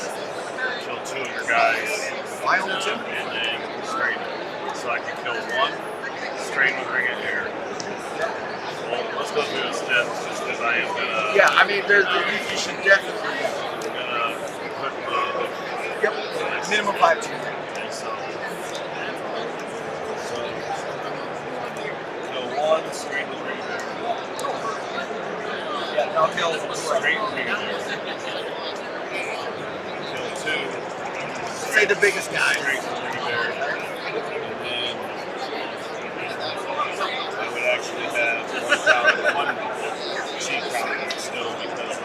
kill 2 of your guys. Why only 2? And then straight. So I can kill 1 straight with Ring of Air. Well, let's go through the steps just because I am gonna. Yeah, I mean, you should definitely. I'm gonna put the. Yep. Minimum 5 2. Okay, so kill 1 straight with Ring of Air. Yeah, no, kill Straight with Ring of Air. Kill 2. Say the biggest guy. Straight with Ring of Air. And then I would actually have 1 cheat counter still because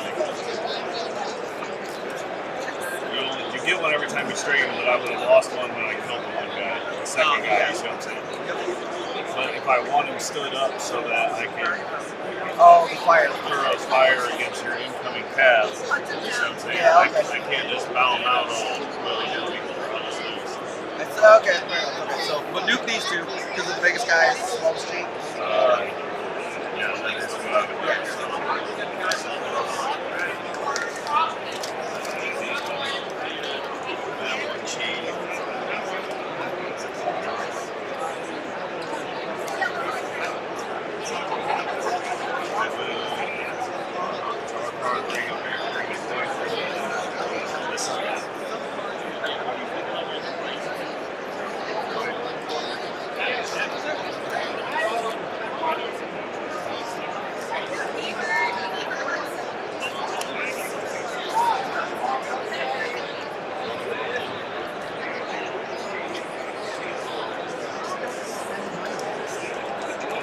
you get 1 every time you straighten, but I would have lost 1 when I killed the 1 guy, the second guy, you see what I'm saying? But if I want him stood up so that I can the fire. throw fire against your incoming path, you see what I'm saying? Yeah, okay. I can't just bow him out all willy-nilly. It's, okay, so we'll nuke these 2 because the biggest guy is the smallest cheat. Yeah, that's what I would do. That 1 cheat.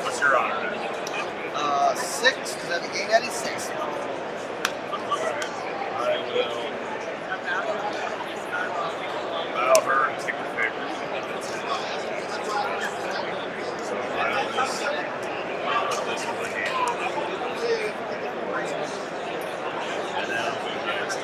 What's your honor? 6, because I have a game at 6. I will bow her and take the favor. So I will just put this in the hand. And then I'll go against it.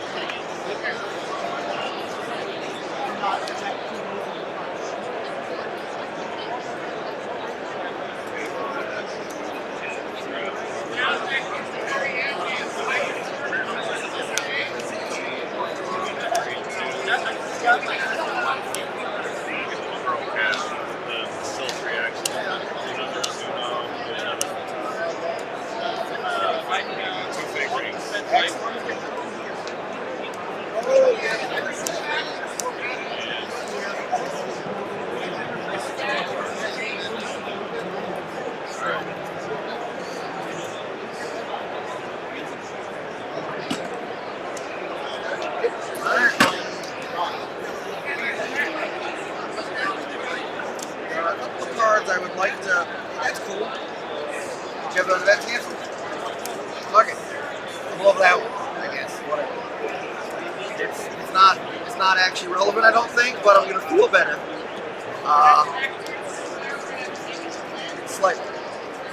I would like to. That's cool. Do you have those events canceled? Fuck it. We'll love that one, I guess. Whatever. It's not actually relevant, I don't think, but I'm gonna feel better. Slightly.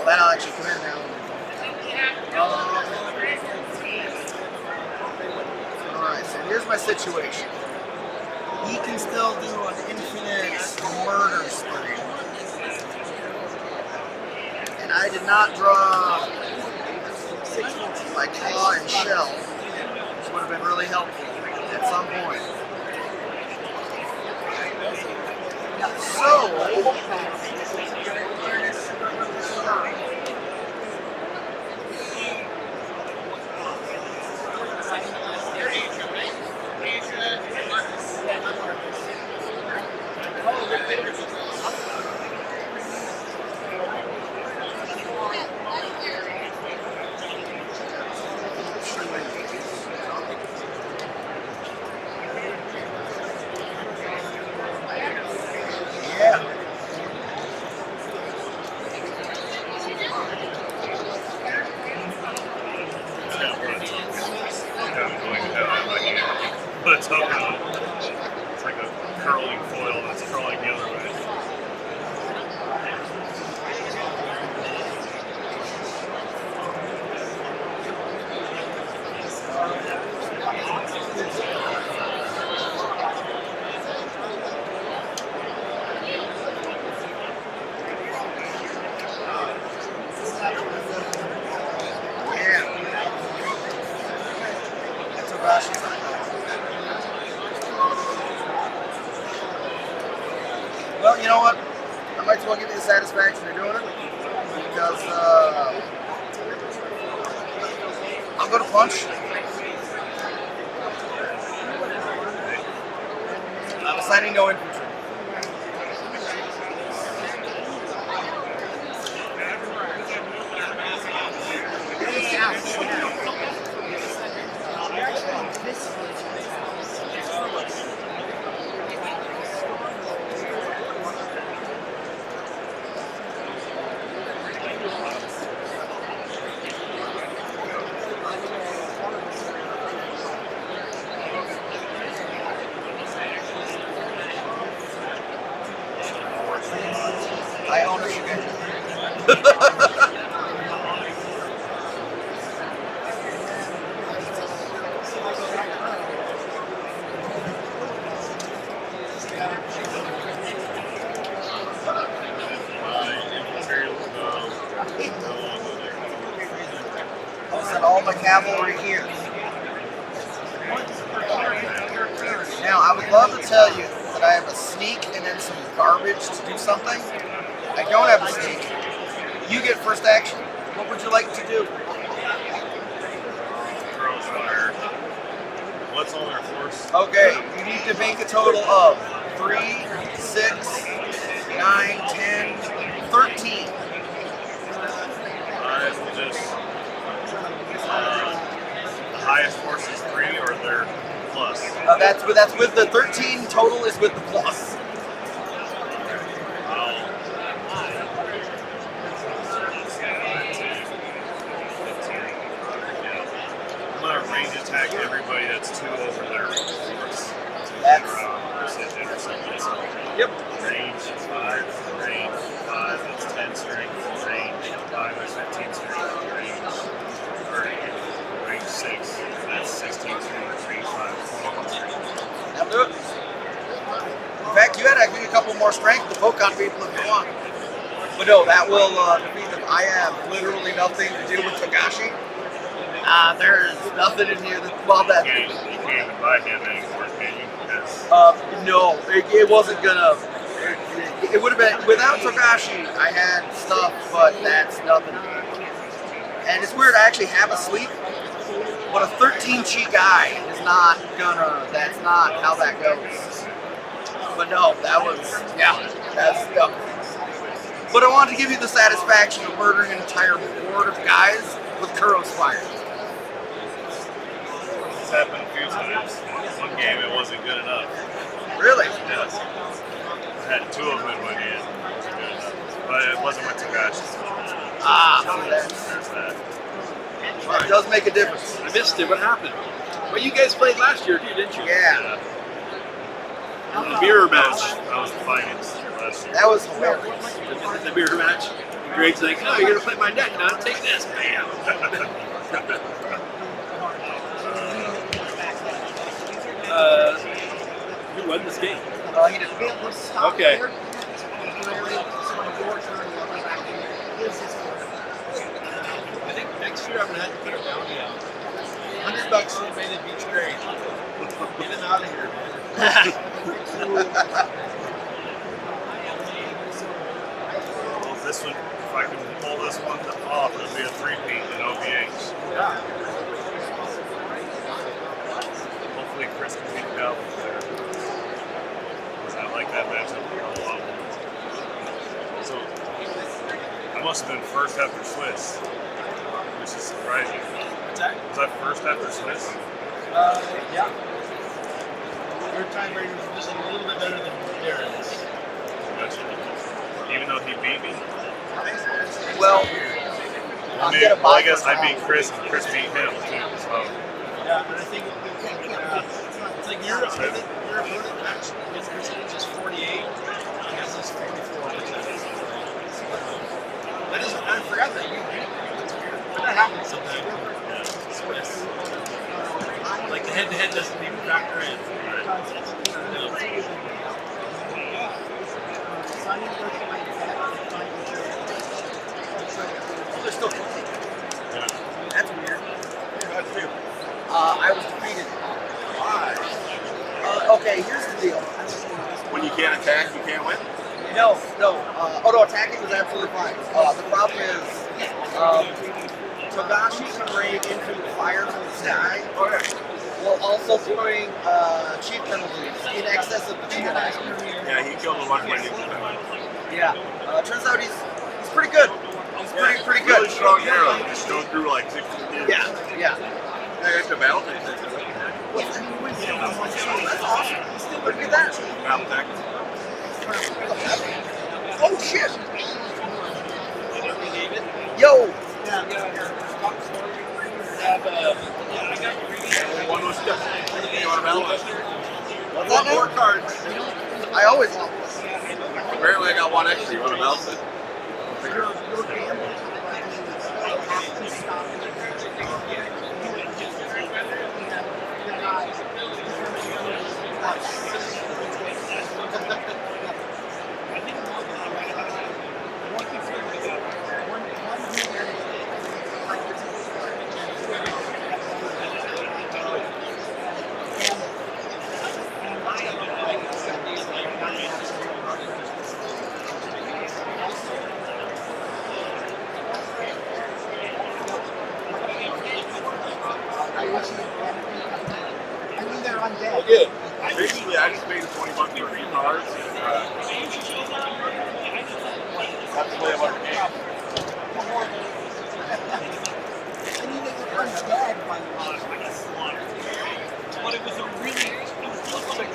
Well, that'll actually come in now. Alright, so here's my situation. He can still do an infinite murder spree. And I did not draw my claw and shell, which would have been really helpful at some point. So, Put a token on it. It's like a curling foil that's curling the other way. Well, you know what? I might as well give you the satisfaction of doing it because I'm going to punch. I'm assigning no infantry. I own a I'll send all my cavalry here. Now, I would love to tell you that I have a sneak and then some garbage to do something. I don't have a sneak. You get first action. What would you like to do? Fire. What's on our force? Okay, you need to make a total of 3, 6, 9, 10, 13. I will just the highest force is 3 or they're plus. That's with the 13 total is with the plus. I'm gonna range attack everybody that's 2 over their force. That's precision or something. So yep. Range 5, range 5, that's 10 strength. Range 5, that's 15 strength. Range 6, that's 16 strength. Range 5, 21 strength. That'll do it. In fact, you had to give me a couple more strength to poke on people if you want. But no, that will defeat them. I have literally nothing to do with Togashi. There's nothing in here that, well, that. You can't even buy him anymore, can you? Because no, it wasn't gonna. It would have been without Togashi. I had stuff, but that's nothing. And it's weird. I actually have a sleep, but a 13 chi guy is not gonna. That's not how that goes. But no, that was that's no. But I wanted to give you the satisfaction of murdering an entire board of guys with Kuro's fire. it's happened a few times. One game it wasn't good enough. Really? Yes. I had 2 of them in my hand. It wasn't good enough. But it wasn't with Togashi. So there's that. It does make a difference. I missed it. What happened? Well, you guys played last year, too, didn't you? Yeah. The mirror match. That was the finals last year. That was hilarious. The mirror match. Greg's like, "Oh, you're gonna play my deck now? Take this, bam!" Who won this game? He did. Okay. I think next year I'm gonna have to put a bounty out. $100 for the man beach Greg. Get him out of here, man. Well, this one, if I can pull this one off, it'll be a 3-peat in OBH. Yeah. Hopefully Chris can beat Calvin there. Because I like that matchup a lot. So, I must have been first after Swiss, which is surprising. What's that? Was I first after Swiss? Yeah. Your time rating was just a little bit better than Darren's. Even though he beat me? Well, I guess I beat Chris and Chris beat him too. So. Yeah, but I think it's like your opponent actually his percentage is 48, his is 44%. I forgot that you beat me. That's weird. But that happens sometimes. Yeah. Swiss. Like the head-to-head doesn't even factor in. They're still playing. Yeah. That's weird. That's weird. I was defeated. Why? Okay, here's the deal. When you can't attack, you can't win. No. Oh no, attacking was absolutely fine. The problem is, Togashi can rain infinite fire from the sky, while also throwing cheat penalties in excess of the cheat penalty. Yeah, he killed a bunch of my ninja. Yeah. Turns out he's pretty good. He's pretty good. Really strong arrow. Just go through like 60 years. Yeah. That's the battle tank. That's awesome. Look at that. Battle tank. Oh shit! Yo! One was stuck. You want a battle tank? What's that now? More cards. I always want this. Apparently I got one extra. You want a battle tank? undead. Good. Basically, I just paid $20 for a few cards. Have to play a bunch of games. I mean, they were undead by the way. But it was a really, it was like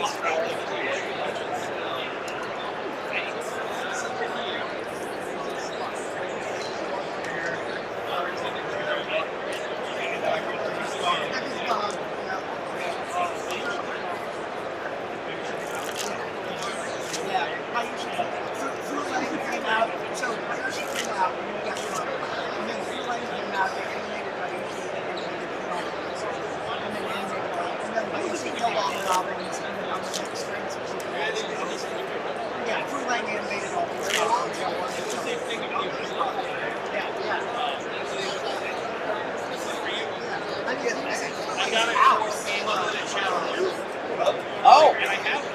Oh! And I have it.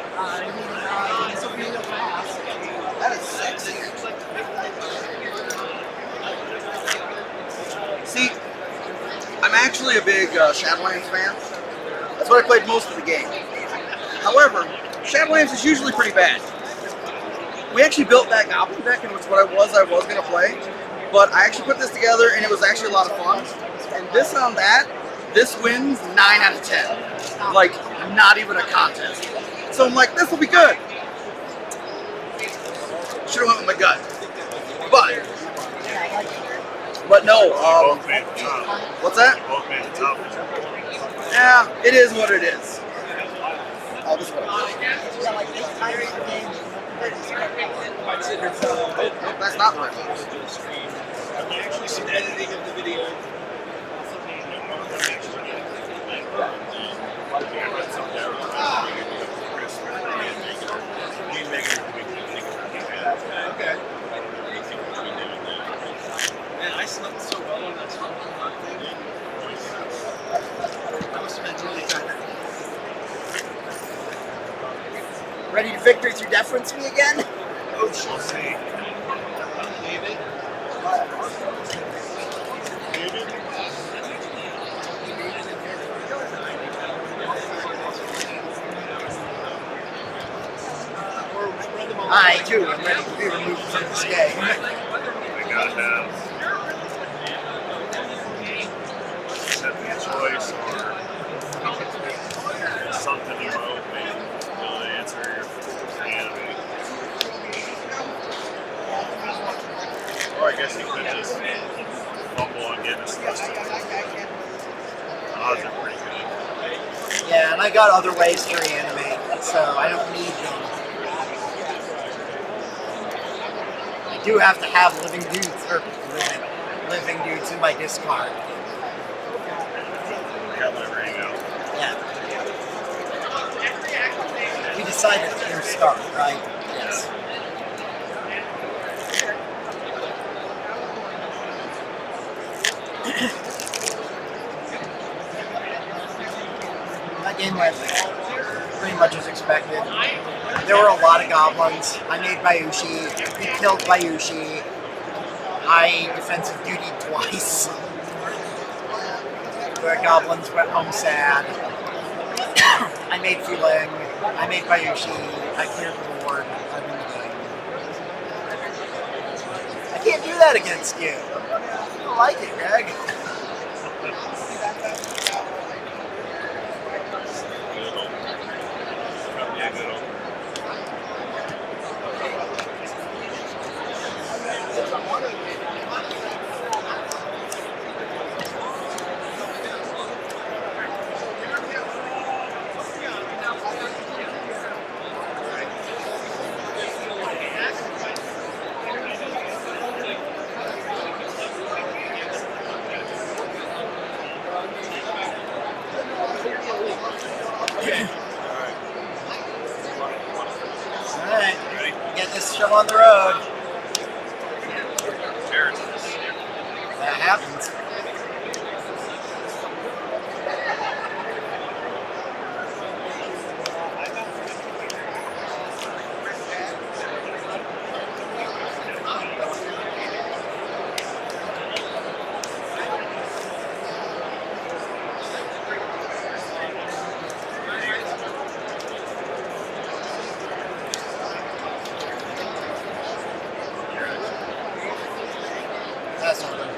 This will be real fast. That is sexy. See, I'm actually a big Shadowlands fan. That's what I played most of the game. However, Shadowlands is usually pretty bad. We actually built that Goblin deck, and it's what I was going to play. But I actually put this together, and it was actually a lot of fun. And this on that, this wins 9 out of 10. Like, not even a contest. So I'm like, this will be good. Should have went with my gut. But no, Both made the top. what's that? Both made the top. Yeah, it is what it is. Oh, this one. Yeah, like 8 times the game. I'd sit here for a little bit. That's not right. I've actually seen editing of the video. Okay. Man, I slept so well on that song. I must have been really tired. Ready to victory through deference me again? Oh, she'll see. David? I too am ready to be removed from this game. I gotta have set me a choice or something you wrote me to answer the enemy. Or I guess you could just fumble and get us listed. Odds are pretty good. Yeah, and I got other ways to reanimate, so I don't need them. I do have to have living dudes, or living dudes in my discard. I got my ring out. Yeah. We decided to start, right? Yes. That game went pretty much as expected. There were a lot of goblins. I made Bayushi. He killed Bayushi. I defensive dutied twice. The goblins went home sad. I made Fuling. I made Bayushi. I cleared the board. I win the game. I can't do that against you. I don't like it, Greg. Good old. Yeah, good old. Alright, get this show on the road. That happens. That's not good.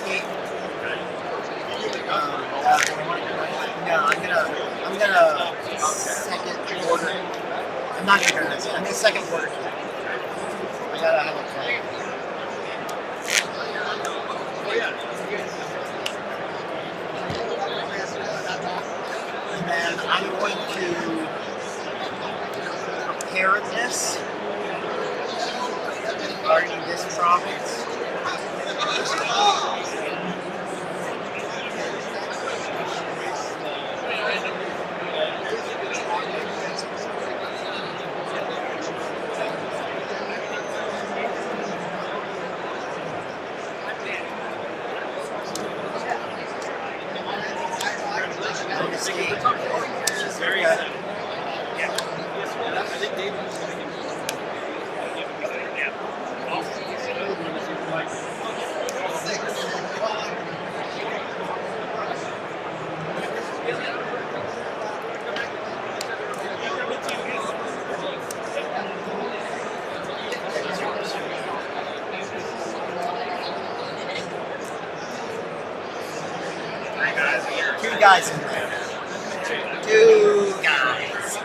escape. No, I'm gonna second order. I'm not gonna turn this. I'm gonna second order. I gotta have a plan. And then I'm going to preparedness regarding this province. Very good. Two guys in there. Two guys.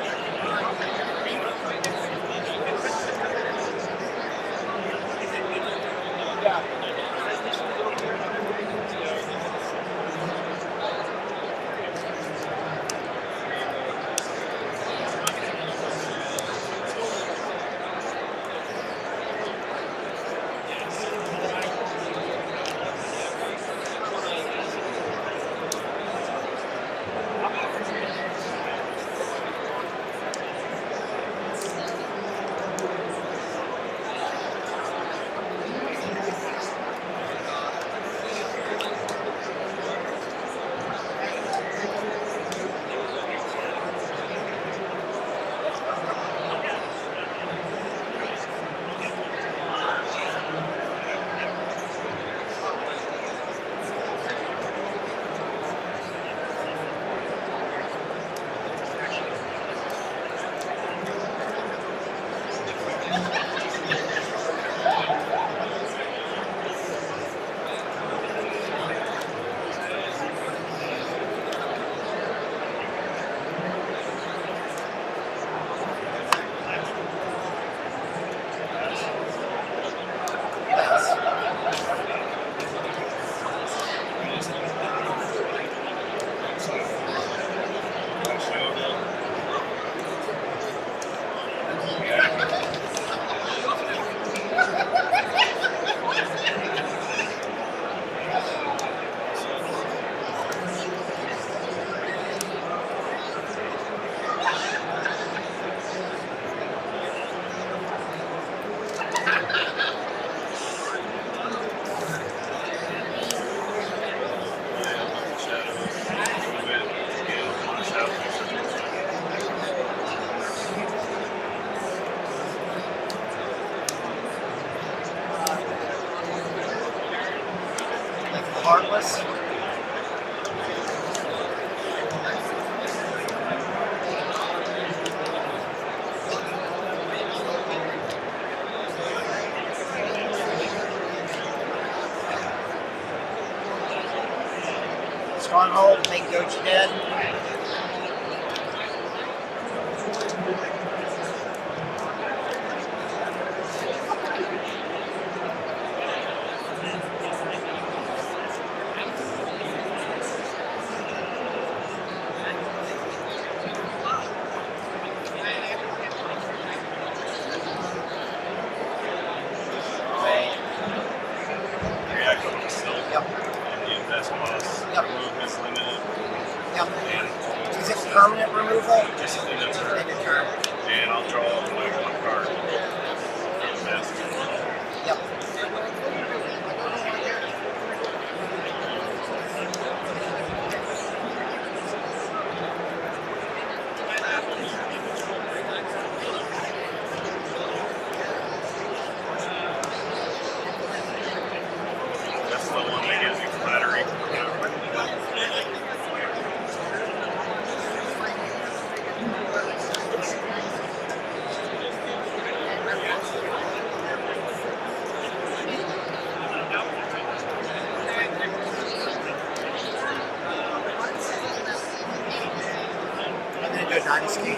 Heartless. Stronghold, make Doge dead. Permanent removal? Just in a turn. And I'll draw my one card. Yep. That's the one that gives me flattery. Dynasty.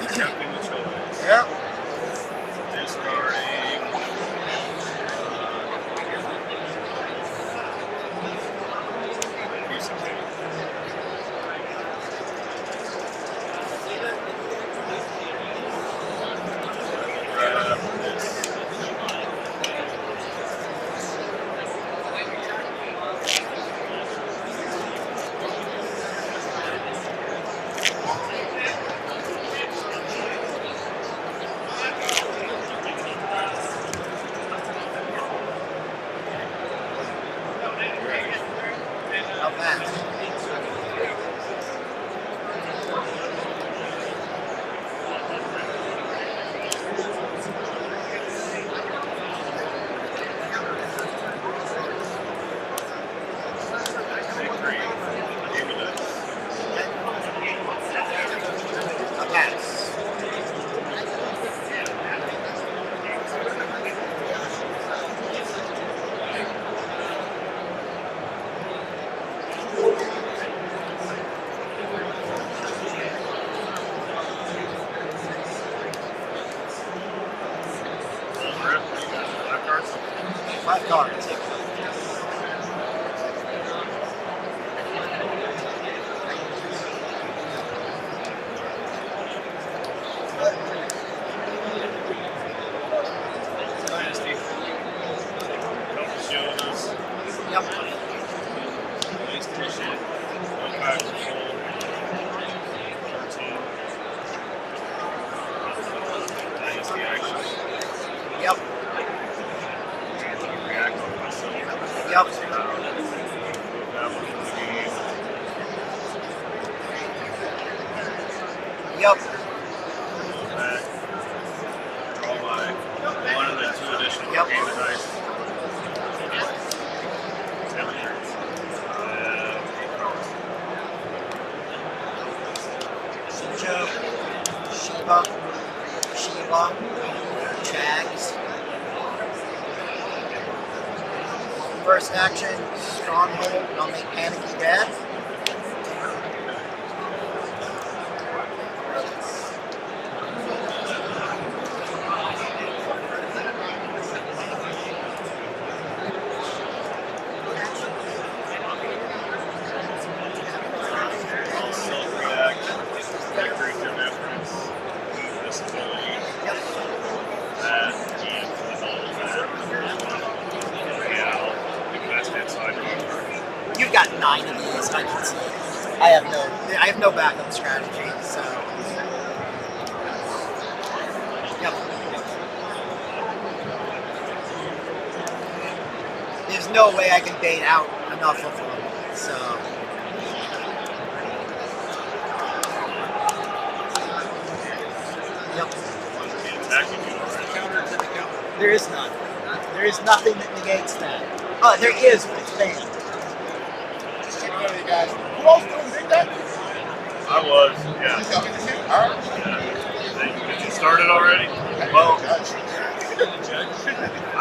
Accepting the choice. Yep. Discarding. PCG. Grab this. Not bad. Big green. Game of dice. A pass. Rip. You got 5 cards. 5 cards. Dynasty. Couple Shionas. Yep. PlayStation. One pack of Soul. 13. Dynasty action. Yep. React on myself. Yep. That one in the game. Yep. Back. Draw my 1 and then 2 additional Yep. game of dice. Joe, Shiva, Jags. First action, Stronghold, I'll make Panicky Dad. I'll self-react. Victory through difference. Move this ability. That and resolve that. Yeah, I'll invest inside your card. You've got 9 of these, I can see. I have no backup strategy, so. Yep. There's no way I can bait out enough of them, so. Yep. Attacking you already. There is none. There is nothing that negates that. Oh, there is, but it's banned. What you guys? Who else doing big that? I was, yeah. You tell me the shit? All right. Did you start it already? Well, I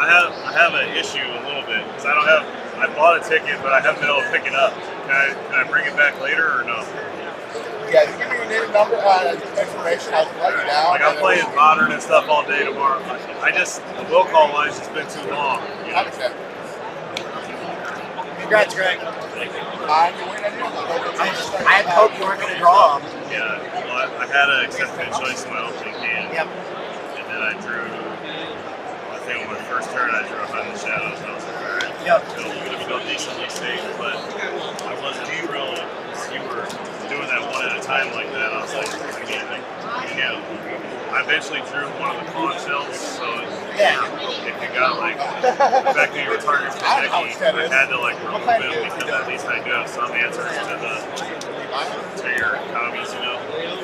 have an issue a little bit because I don't have. I bought a ticket, but I haven't been able to pick it up. Can I bring it back later or no? Yeah, you give me your name and number, information, I'll let you down. Like I'm playing modern and stuff all day tomorrow. The will call line's just been too long. You I know? understand. Congrats, Greg. I'm waiting on you. I had hoped you weren't going to draw them. Yeah, well, I had an accepted choice in my opening hand. Yep. And then I drew, I think on my first turn, I drew Behind the Shadows. And I was like, all right, Yep. It'll go decently safe, but I wasn't thrilled because you were doing that one at a time like that. I was like, I can't. I eventually drew one of the pawn shells, so Yeah. if you got like, the fact that you were targeting for Becky, I had to like remove it because at least I do have some answers to your commies, you know?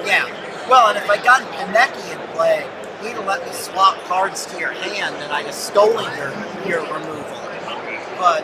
Yeah. Well, and if I got Kaneki in play, he'd have let me swap cards to your hand, and I'd have stolen your removal. But